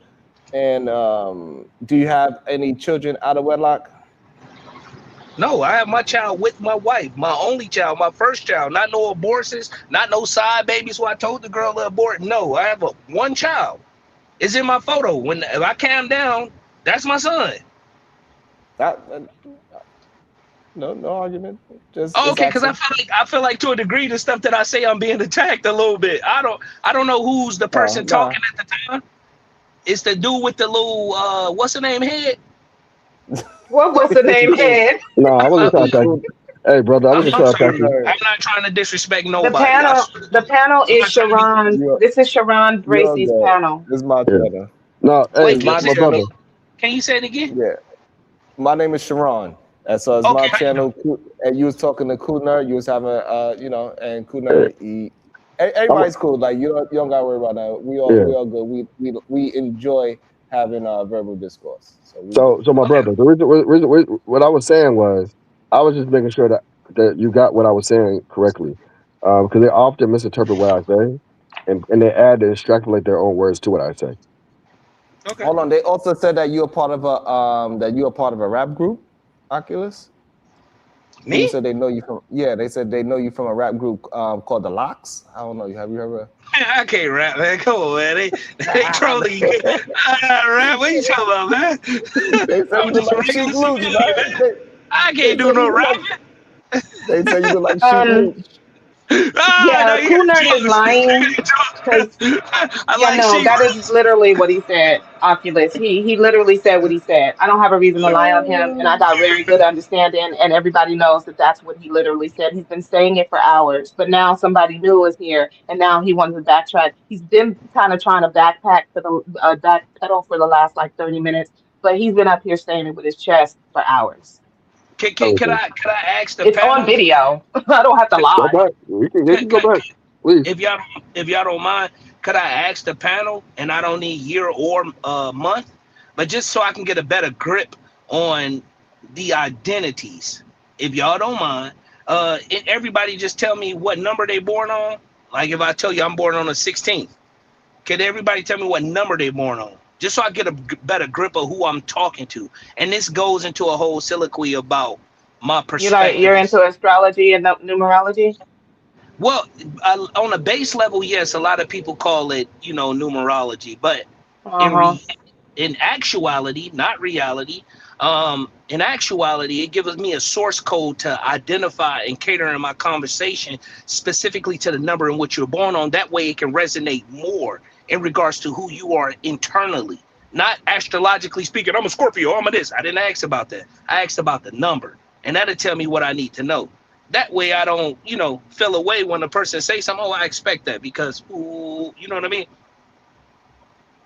And do you have any children out of wedlock? No, I have my child with my wife, my only child, my first child. Not no abortions, not no side babies who I told the girl to abort. No, I have one child. It's in my photo. If I calm down, that's my son. No argument. Just okay, because I feel like to a degree the stuff that I say I'm being attacked a little bit. I don't know who's the person talking at the time. It's the dude with the little what's the name head? What was the name head? No, I wasn't trying to attack you. Hey, brother, I wasn't trying to attack you. I'm not trying to disrespect nobody. The panel is Sharon. This is Sharon Bracey's panel. This is my channel. No, hey, Wait, my brother. Can you say it again? Yeah. My name is Sharon. And so it's my channel. And you was talking to Kunar. You was having and Kunar. Everybody's cool. Like you don't gotta worry about that. We all good. We enjoy having verbal discourse. So my brother, the reason what I was saying was I was just making sure that you got what I was saying correctly, because they often misinterpret what I say, and they add and extrapolate their own words to what I say. Okay. Hold on. They also said that you're part of a rap group, Oculus. Me? They said they know you from. Yeah, they said they know you from a rap group called the Locks. I don't know. Have you heard of? I can't rap, man. Come on, man. They trolling you. Rap? What you talking about, man? I'm just I can't do no rap. They tell you to like shoot. Kunar is lying. That is literally what he said. Oculus. He literally said what he said. I don't have a reason to lie on him, and I got very good understanding. And everybody knows that that's what he literally said. He's been saying it for hours, but now somebody new is here, and now he wants to backtrack. He's been kind of trying to backpedal for the last 30 minutes, but he's been up here saying it with his chest for hours. Can I ask the It's panel? on video. I don't have to lie. Go back. We can go back, please. If y'all don't mind, could I ask the panel? And I don't need year or month, but just so I can get a better grip on the identities. If y'all don't mind, everybody just tell me what number they born on. Like if I tell you I'm born on the 16th, could everybody tell me what number they born on? Just so I get a better grip of who I'm talking to. And this goes into a whole soliloquy about my perspective. You're into astrology and numerology? Well, on a base level, yes, a lot of people call it, numerology. But in actuality, not reality, in actuality, it gives me a source code to identify and cater in my conversation specifically to the number in which you're born on. That way it can resonate more in regards to who you are internally, not astrologically speaking. I'm a Scorpio, I'm a this. I didn't ask about that. I asked about the number, and that'll tell me what I need to know. That way I don't, feel away when a person says something. Oh, I expect that because, ooh, you know what I mean?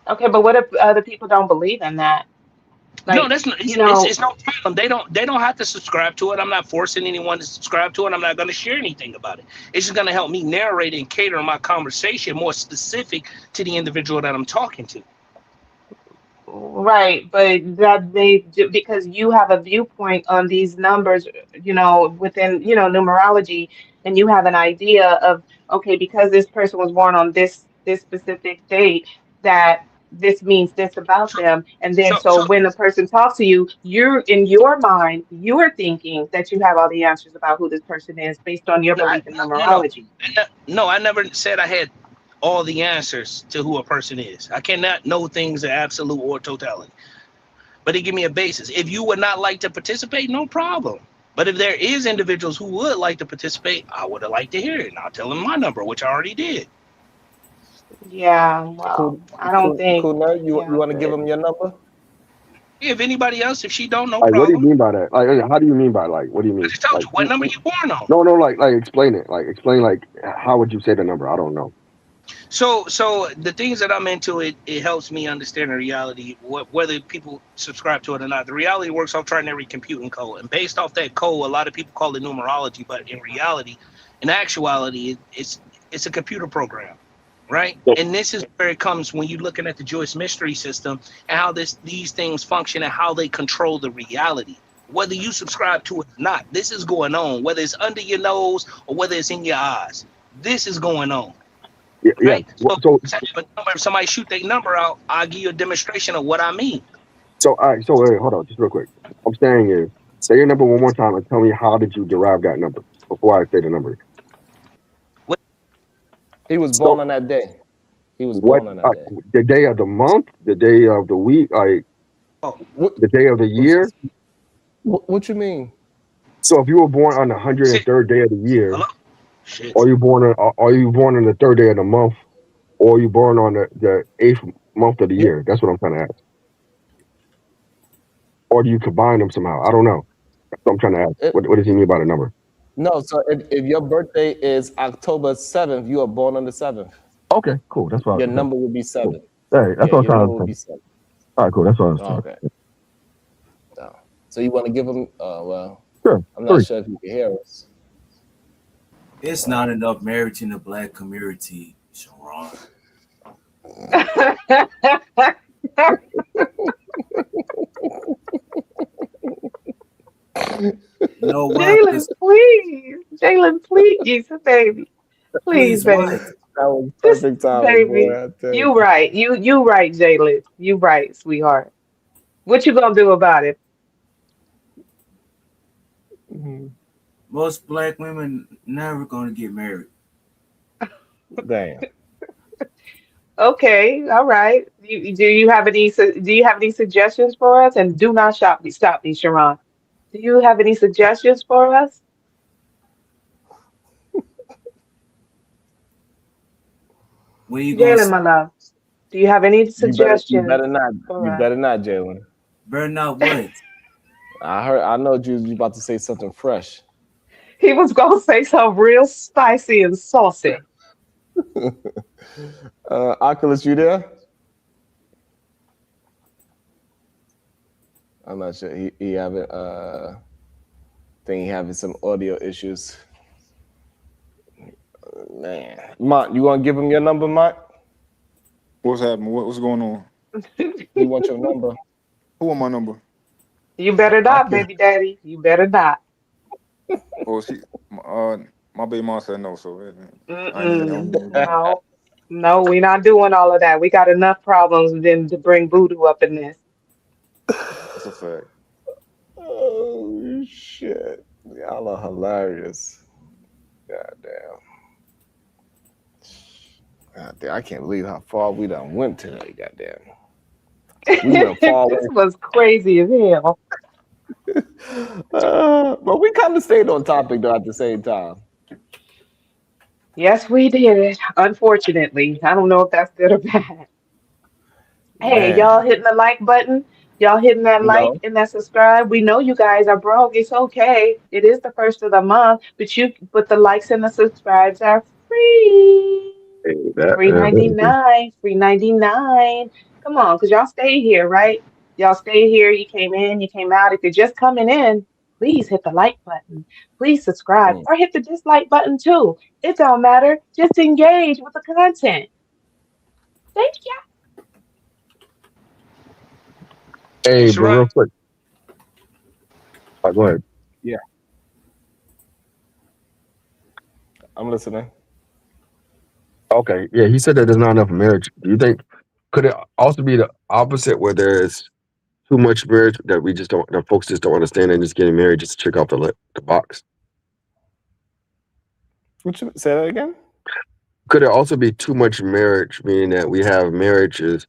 Okay, but what if other people don't believe in that? No, that's not. It's no problem. They don't have to subscribe to it. I'm not forcing anyone to subscribe to it. I'm not going to share anything about it. It's just going to help me narrate and cater my conversation more specific to the individual that I'm talking to. Right, but because you have a viewpoint on these numbers, within numerology, and you have an idea of, okay, because this person was born on this specific date, that this means this about them, and then so when the person talks to you, you're in your mind, you're thinking that you have all the answers about who this person is based on your belief in numerology. No, I never said I had all the answers to who a person is. I cannot know things in absolute or totality, but it give me a basis. If you would not like to participate, no problem. But if there is individuals who would like to participate, I would have liked to hear it. And I'll tell them my number, which I already did. Yeah, well, Cool, I don't think. cool nerd. You Yeah, want to give good. him your number? If anybody else, if she don't, no Like, what do you problem. mean by that? Like, how do you mean by like? What do you mean? I just told Like, you what number you born on. no, like, explain it. Like, explain like how would you say the number? I don't know. So the things that I'm into, it helps me understand the reality, whether people subscribe to it or not. The reality works off trinary computing code, and based off that code, a lot of people call it numerology, but in reality, in actuality, it's a computer program, right? And this is where it comes when you're looking at the Jewish mystery system and how these things function and how they control the reality. Whether you subscribe to it or not, this is going on. Whether it's under your nose or whether it's in your eyes, this is going on. Yeah. Right? So If somebody shoot their number out, I'll give you a demonstration of what I mean. all right. So wait, hold on, just real quick. I'm saying is, say your number one more time and tell me how did you derive that number before I say the number. He was born on that day. He was born on that day. The day of the month, the day of the week, like the day of the year. What you mean? So if you were born on the 103rd day of the year, Shit. are you born on the third day of the month, or are you born on the 8th month of the year? That's what I'm trying to ask. Or do you combine them somehow? I don't know. That's what I'm trying to ask. What does he mean by the number? No, so if your birthday is October 7th, you are born on the 7th. Okay, cool. That's what Your number would be 7. Hey, that's what I'm your number would trying be to 7. All right, cool. That's what I was trying. Okay. No. So you want to give him? Well, Sure. I'm not sure if you can hear us. It's not enough marriage in the black community, Sharon. You know what? Jalen, please. Jalen, please, baby. Please, baby. That was perfect timing, Baby, boy. I tell you right. You right, Jalen. You right, sweetheart. What you gonna do about it? Most black women never gonna get married. Damn. Okay, all right. Do you have any suggestions for us? And do not stop me, Sharon. Do you have any suggestions for us? When you gonna Jalen, my love. Do you have any suggestions? You better not. for You us? better not, Jalen. better not what? I know you about to say something fresh. He was gonna say something real spicy and saucy. Oculus, you there? I'm not sure. He having think he having some audio issues. Man, Mont, you want to give him your number, Mont? What's happening? What's going on? He want your number. Who want my number? You better not, baby daddy. You better not. Oh, my baby mom said no, so No, we're not doing all of that. We got enough problems then to bring voodoo up in this. That's a fact. Oh shit! Y'all are hilarious. Goddamn. I can't believe how far we done went today. Goddamn. We went far away. This was crazy as hell. But we kind of stayed on topic though at the same time. Yes, we did. Unfortunately, I don't know if that's good or bad. Hey, Man. y'all hitting the like button? Y'all hitting that like and that subscribe? We know you guys are broke. It's okay. It is the first of the month, but the likes and the subscribes are free. Free 99. Free 99. Come on, because y'all stay here, right? Y'all stay here. You came in, you came out. If you're just coming in, please hit the like button. Please subscribe or hit the dislike button too. It don't matter. Just engage with the content. Thank you. Hey, but real quick. Go ahead. Yeah. I'm listening. Okay. Yeah, he said that there's not enough marriage. Do you think could it also be the opposite where there's too much marriage that folks just don't understand and just getting married just to check off the box? What you say that again? Could it also be too much marriage, meaning that we have marriages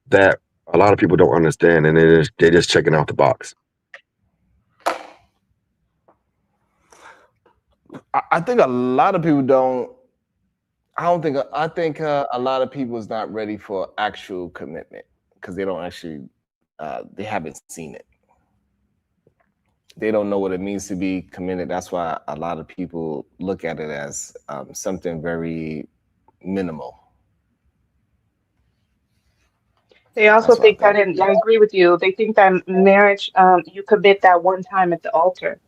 that a lot of people don't understand and they're just checking out the box? I think a lot of people don't. I think a lot of people is not ready for actual commitment because they don't actually. They haven't seen it. They don't know what it means to be committed. That's why a lot of people look at it as something very minimal. They also think that, and I agree with you, they think that marriage, you commit that one time at the altar.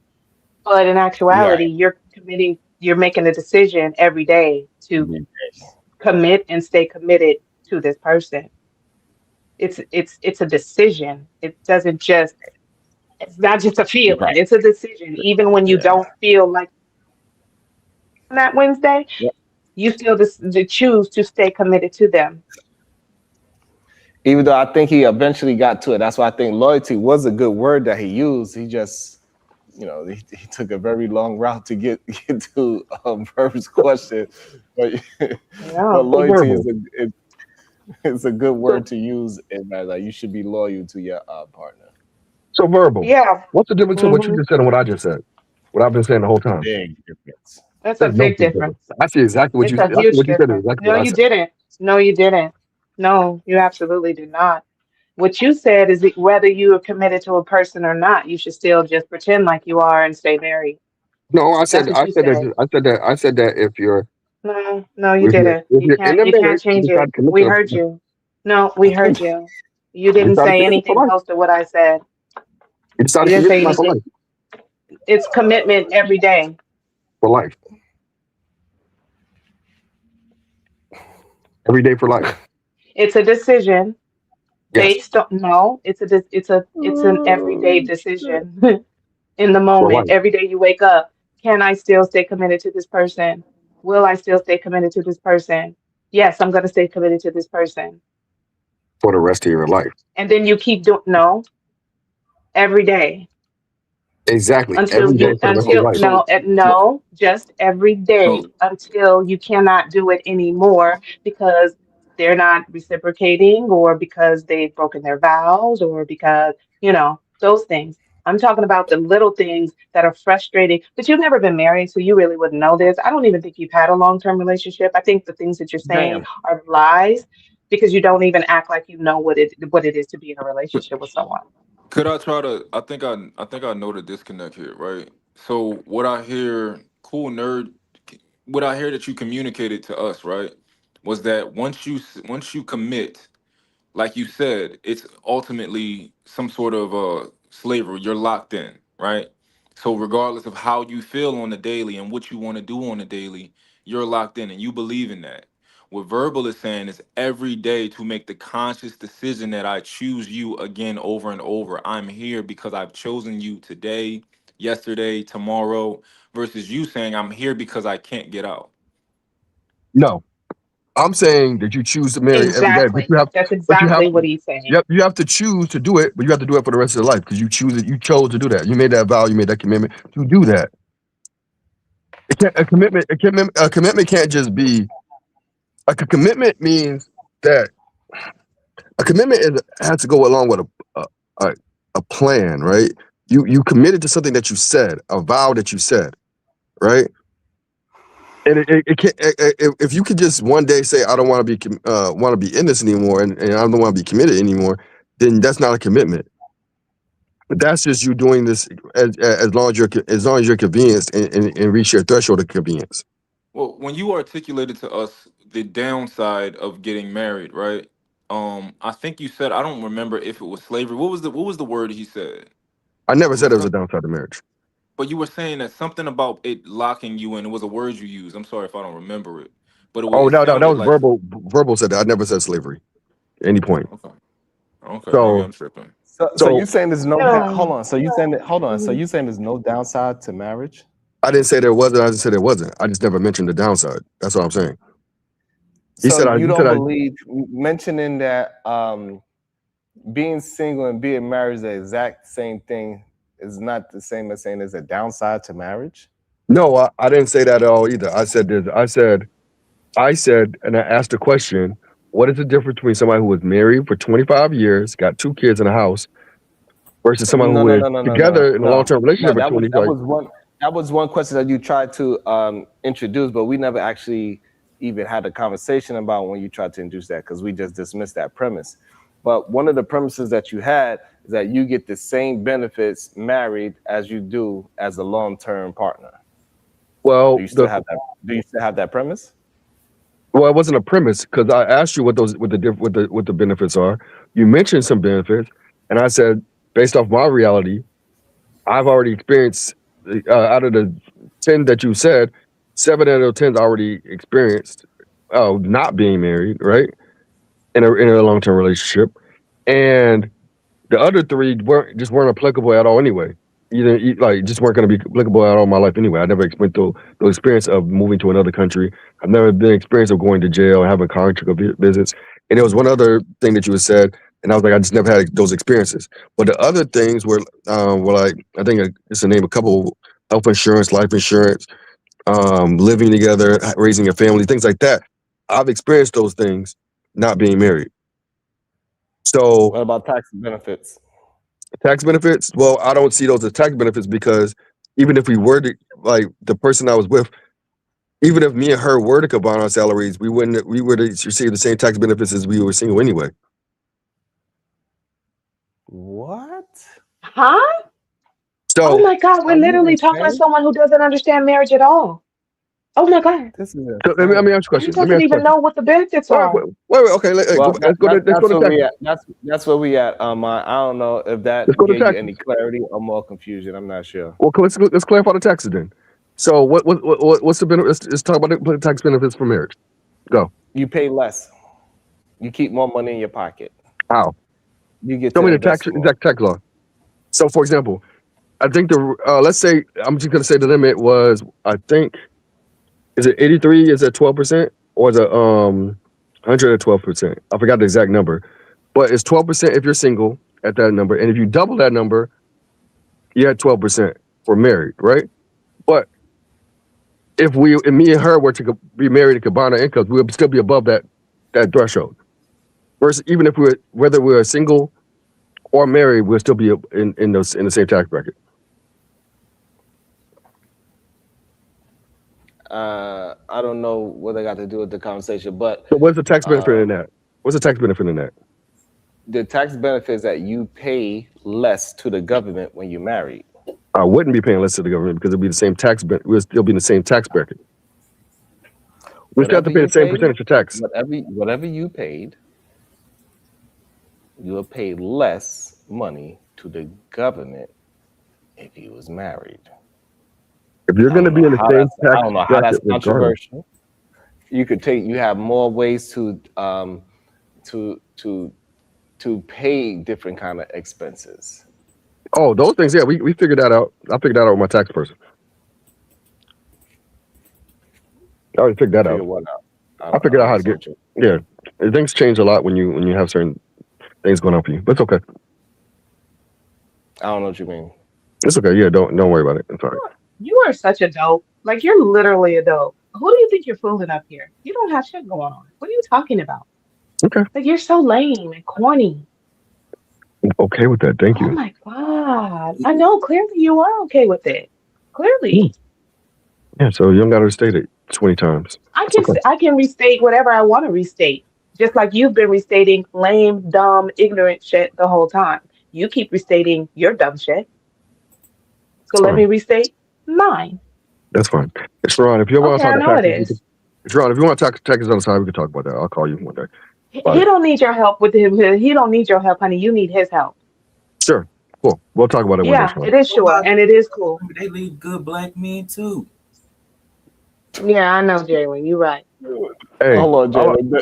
But in actuality, you're making a decision every day to commit and stay committed to this person. It's a decision. It doesn't just, it's not just a feeling, it's a decision. Even when you don't feel like on that Wednesday, you still choose to stay committed to them. Even though I think he eventually got to it. That's why I think loyalty was a good word that he used. He just, he took a very long route to get to Verb's question. But, but loyalty is a good word to use in that. Like, you should be loyal to your partner. So Verbal. Yeah. What's the difference between what you just said and what I just said? What I've been saying the whole time. Big difference. That's a big difference. I see exactly what you said. Huge What you said is difference. exactly No, what I you said. didn't. No, you didn't. No, you absolutely did not. What you said is that whether you are committed to a person or not, you should still just pretend like you are and stay married. No, I said That's what you said. I said that if you're No, you if you're didn't. if You you're in can't. a You can't marriage, you change decide it. to commit We to heard you. No, we heard you. You didn't decide to say commit for anything life. close to what I said. You decide You to didn't commit say to life for anything. life. It's commitment every day. For life. Every day for life. It's a decision Yes. based on it's an everyday decision in the For moment. life. Every day you wake up, can I still stay committed to this person? Will I still stay committed to this person? Yes, I'm going to stay committed to this person. For the rest of your life. And then you keep doing every day Exactly. until Every day you for the rest of your life. just every day until you cannot do it anymore because they're not reciprocating or because they've broken their vows or because those things. I'm talking about the little things that are frustrating, but you've never been married, so you really wouldn't know this. I don't even think you've had a long-term relationship. I think the things that you're saying are lies because you don't even act like you know what it is to be in a relationship with someone. Could I try to? I think I know the disconnect here, right? So what I hear, cool nerd, what I hear that you communicated to us, right, was that once you commit, like you said, it's ultimately some sort of slavery. You're locked in, right? So regardless of how you feel on the daily and what you want to do on the daily, you're locked in and you believe in that. What Verbal is saying is every day to make the conscious decision that I choose you again over and over. I'm here because I've chosen you today, yesterday, tomorrow, versus you saying I'm here because I can't get out. No. I'm saying that you choose to marry every day, but That's exactly what he's saying. You have to choose to do it, but you have to do it for the rest of your life because you choose it. You chose to do that. You made that vow. You made that commitment to do that. A commitment can't just be like a commitment means that a commitment has to go along with a plan, right? You committed to something that you said, a vow that you said, right? And it can't. If you could just one day say, "I don't want to be in this anymore," and I don't want to be committed anymore, then that's not a commitment. But that's just you doing this as long as you're convenienced and reach your threshold of convenience. Well, when you articulated to us the downside of getting married, right? I think you said, I don't remember if it was slavery. What was the word he said? I never said it was a downside to marriage. But you were saying that something about it locking you in. It was a word you used. I'm sorry if I don't remember it. But it was, No, that was like, verbal. Verbal said that. I never said slavery at any point. Okay, So, maybe I'm tripping. So you saying there's hold on. So you saying So you saying there's no downside to marriage? I didn't say there wasn't. I just said there wasn't. I just never mentioned the downside. That's what I'm saying. So you don't believe mentioning that being single and being married is the exact same thing is not the same as saying there's a downside to marriage? No, I didn't say that at all either. I said, and I asked the question, what is the difference between somebody who was married for 25 years, got 2 kids in a house, versus someone who is together in a long-term relationship for 25 years? that was one question that you tried to introduce, but we never actually even had a conversation about when you tried to introduce that because we just dismissed that premise. But one of the premises that you had is that you get the same benefits married as you do as a long-term partner. Well, Do you still have that? Do you still have that premise? well, it wasn't a premise because I asked you what the benefits are. You mentioned some benefits, and I said based off my reality, I've already experienced out of the 10 that you said, 7 out of 10's already experienced not being married, right? In a long-term relationship, and the other 3 weren't applicable at all anyway. Just weren't going to be applicable at all in my life anyway. I never experienced the experience of moving to another country. I've never been experienced of going to jail and having contract visits. And there was one other thing that you had said, and I was like, I just never had those experiences. But the other things were like, I think just to name a couple: health insurance, life insurance, living together, raising a family, things like that. I've experienced those things not being married. So what about tax benefits? Tax benefits? Well, I don't see those as tax benefits because even if we were to, like the person I was with, even if me and her were to combine our salaries, we would receive the same tax benefits as we were single anyway. What? Huh? So, oh my God, we're literally talking to someone who doesn't understand marriage at all. Oh my God. This is so let me ask you a He question. Let me doesn't ask you a even question. know what the benefits are. Wait, okay. Let's go to that's where we taxes. at. That's where we at. I don't know if that Let's go to gave you taxes. any clarity or more confusion. I'm not sure. Well, let's clarify the taxes then. So what's the benefit? Let's talk about the tax benefits for marriage. Go. You pay less. You keep more money in your pocket. How? You get Show to me the invest more. exact tax law. So, for example, I think let's say I'm just gonna say the limit was, I think, is it 83? Is it 12%, or is it 112%? I forgot the exact number, but it's 12% if you're single at that number, and if you double that number, you had 12% for married, right? But if me and her were to be married and combine our incomes, we would still be above that threshold. Versus even if whether we were single or married, we'll still be in the same tax bracket. I don't know what they got to do with the conversation, but So what's the tax benefit in that? What's the tax benefit in that? the tax benefits that you pay less to the government when you're married. I wouldn't be paying less to the government because it'd be the same tax. We'll still be in the same tax bracket. We still have to pay the same percentage of tax. Whatever you paid, you'll pay less money to the government if you was married. If you're going to be in the same tax I don't know how that's bracket, regardless. controversial. You have more ways to pay different kind of expenses. Oh, those things, yeah, we figured that out. I figured that out with my tax person. I already figured that out. Figure what out? I figured out how to get. Yeah, things change a lot when you have certain things going on for you, but it's okay. I don't know what you mean. It's okay. Yeah, don't worry about it. It's all right. You are such a dope. Like, you're literally a dope. Who do you think you're fooling up here? You don't have shit going on. What are you talking about? Okay. Like, you're so lame and corny. I'm okay with that. Thank Oh you. my God. I know, clearly you are okay with it. Clearly. Yeah, so you don't got to restate it 20 times. I can restate whatever I want to restate. Just like you've been restating lame, dumb, ignorant shit the whole time. You keep restating your dumb shit. So let me restate mine. That's fine. It's Ron. If you want Okay, to I talk know it taxes, is. it's Ron. If you want to talk taxes on the side, we can talk about that. I'll call you one day. He don't need your help with him. He don't need your help, honey. You need his help. Sure. Cool. We'll talk about it one Yeah, day. it is sure, and it is cool. They leave good black men too. Yeah, I know, Jalen. You're right. Hey, Hold on, Jalen.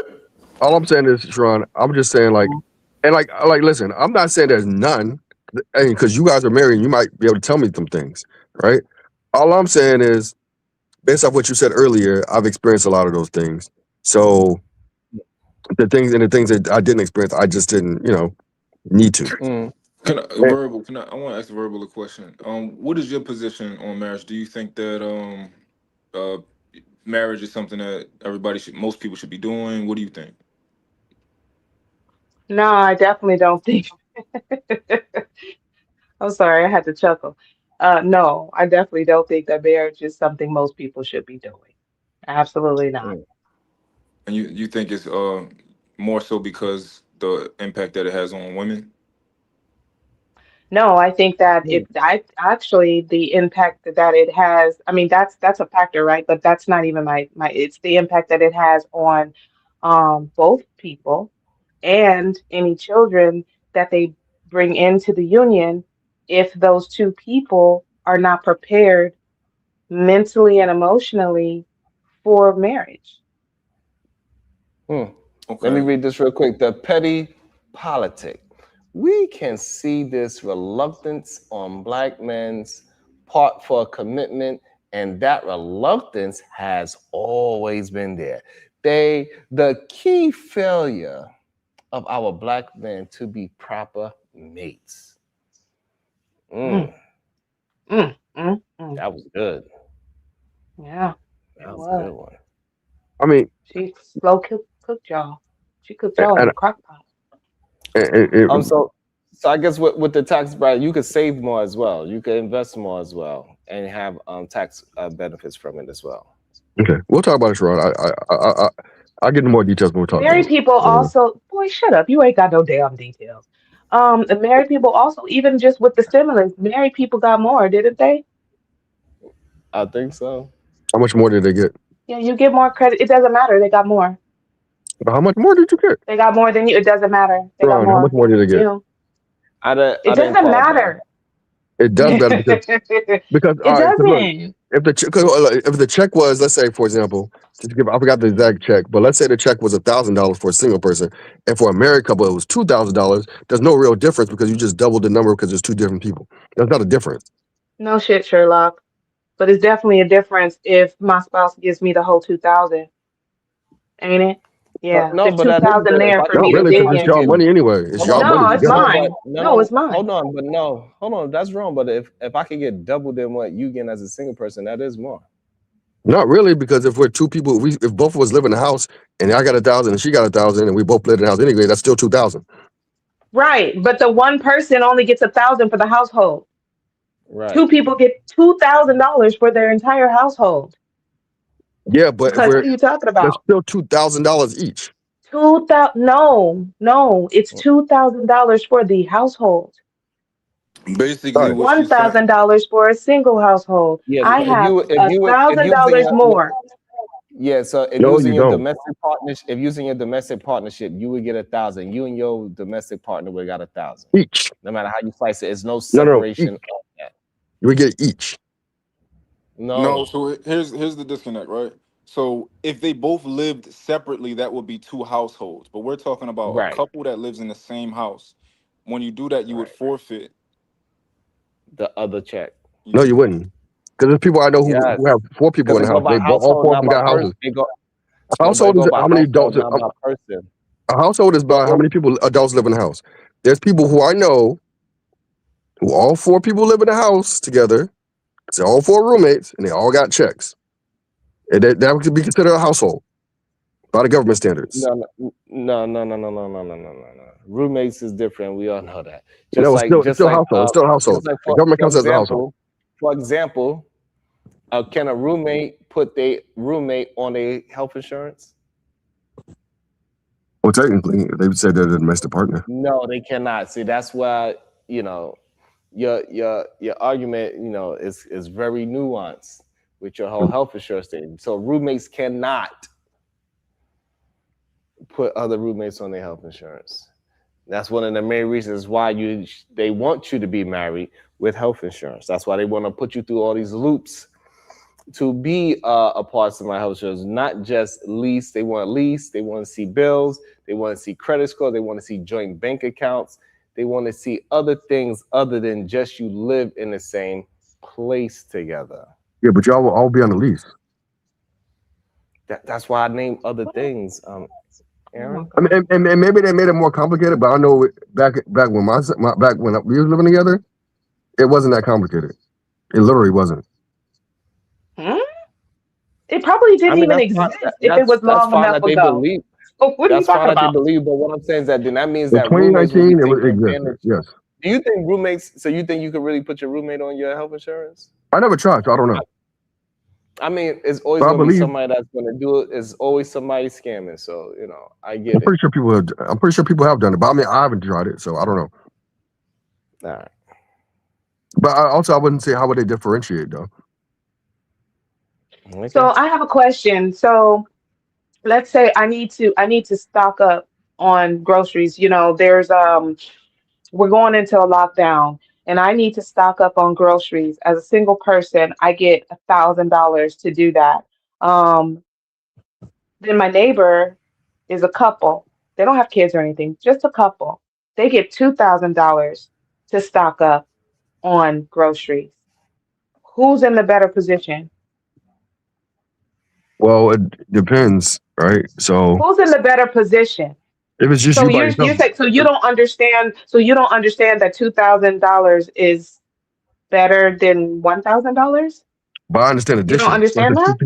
all I'm saying is, Sharon, I'm just saying, like, and like, listen, I'm not saying there's none, because you guys are married, and you might be able to tell me some things, right? All I'm saying is, based off what you said earlier, I've experienced a lot of those things. So the things that I didn't experience, I just didn't, need to. I want to ask Verbal a question. What is your position on marriage? Do you think that marriage is something that most people should be doing? What do you think? No, I definitely don't think. I'm sorry, I had to chuckle. No, I definitely don't think that marriage is something most people should be doing. Absolutely not. And you think it's more so because the impact that it has on women? No, I think that I actually the impact that it has, I mean that's a factor, right? But that's not even it's the impact that it has on both people and any children that they bring into the union if those two people are not prepared mentally and emotionally for marriage. Let me read this real quick. The petty politic. We can see this reluctance on Black men's part for a commitment, and that reluctance has always been there. The key failure of our Black men to be proper mates. That was good. Yeah, That was a good one. I mean, she slow cooked y'all. She cooked y'all in a crock pot. So I guess with the tax bracket, you could save more as well. You could invest more as well, and have tax benefits from it as well. Okay, we'll talk about it, Sharon. I'll get into more details when we talk. Married people also, boy, shut up. You ain't got no damn details. Married people also, even just with the stimulus, married people got more, didn't they? I think so. How much more did they get? Yeah, you get more credit. It doesn't matter. They got more. But how much more did you get? They got more than you. It doesn't matter. They got Sharon, more. how much more did they get? You. It doesn't matter. It does matter because It doesn't. If the check was, let's say, for example, I forgot the exact check, but let's say the check was $1,000 for a single person, and for a married couple it was $2,000. There's no real difference because you just doubled the number because there's two different people. That's not a difference. No shit, Sherlock. But it's definitely a difference if my spouse gives me the whole 2,000. Ain't it? Yeah. No, there's but that is 2,000 good. there If I for can me get to it, dig if I It's in. can y'all get money anyway. It's y'all No, money it's together. mine. No, it's mine. Hold on, that's wrong. But if I could get double than what you get as a single person, that is more. Not really, because if we're two people, if both of us live in the house and I got 1,000 and she got 1,000 and we both live in the house anyway, that's still 2,000. Right. But the one person only gets 1,000 for the household. Right. Two people get $2,000 for their entire household. Yeah, but Because what are you talking that's about? still $2,000 each. No, it's $2,000 for the household. Basically, what she's saying. $1,000 for a single household. Yeah, I have $1,000 using more. Yeah, so if No, using you your don't. domestic partnership, if using your domestic partnership, you would get 1,000. You and your domestic partner would got 1,000. Each. No matter how you slice it, it's no No, separation each. of that. We get each. No, so here's the disconnect, right? So if they both lived separately, that would be two households. But we're talking about a couple that lives in the same house. When you do that, you would forfeit the other check. No, you wouldn't. Because there's people I know who have four people in the house. They all four of them got houses. A household is how many adults. A household is by how many people adults live in the house. There's people who I know who all four people live in the house together. They're all four roommates and they all got checks. And that could be considered a household by the government standards. No. Roommates is different. We all know that. No, it's still household. It's still household. The government counts as a household. For example, can a roommate put their roommate on a health insurance? Well, technically, they said they're the domestic partner. No, they cannot. See, that's why your argument is very nuanced with your whole health insurance thing. So roommates cannot put other roommates on their health insurance. That's one of the main reasons why they want you to be married with health insurance. That's why they want to put you through all these loops to be a part of my health insurance. Not just lease. They want lease. They want to see bills. They want to see credit score. They want to see joint bank accounts. They want to see other things other than just you live in the same place together. Yeah, but y'all will all be on the lease. That's why I named other things. Aaron? I mean, and maybe they made it more complicated, but I know back when we was living together, it wasn't that complicated. It literally wasn't. It probably didn't even exist if it was long enough ago. Believe. What are you that's talking fine about? That they believe, but what I'm saying is that then that means In that 2019 it existed. Yes. Do you think roommates? So you think you could really put your roommate on your health insurance? I never tried, so I don't know. I mean, it's always But I gonna be believe. somebody that's gonna do it. It's always somebody scamming. So I get I'm it. pretty sure people have. I'm pretty sure people have done it, but I mean, I haven't tried it, so I don't know. All right. But I wouldn't say how would they differentiate though. So I have a question. So let's say I need to stock up on groceries. There's we're going into a lockdown and I need to stock up on groceries. As a single person, I get $1,000 to do that. Then my neighbor is a couple. They don't have kids or anything, just a couple. They get $2,000 to stock up on groceries. Who's in the better position? Well, it depends, right? So Who's in the better position? if it's just So you by you yourself, say so you don't understand. So you don't understand that $2,000 is better than $1,000. but I understand You addition. don't understand that,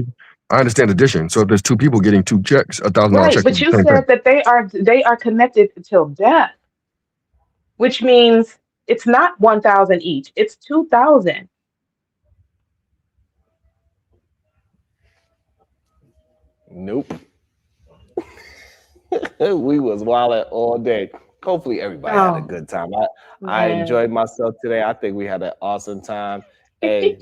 I understand addition. So if there's two people getting two checks, $1,000 right? check But is you the same said thing. that they are connected till death, which means it's not 1,000 each. It's 2,000. Nope. We was wilding all day. Hopefully everybody had a good time. I man. enjoyed myself today. I think we had an awesome time. Hey,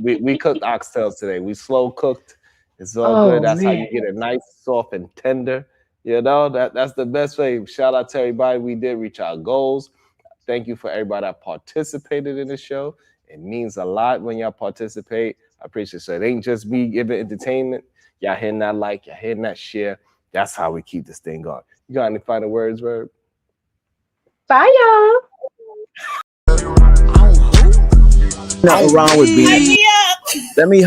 we cooked oxtails today. We slow cooked. It's all Oh good. That's how you man. get it nice, soft, and tender. That's the best way. Shout out to everybody. We did reach our goals. Thank you for everybody that participated in the show. It means a lot when y'all participate. I appreciate it. So it ain't just me giving entertainment. Y'all hitting that like, y'all hitting that share. That's how we keep this thing going. You got any final words, Verb? Bye, y'all. Nothing wrong with being. Let me.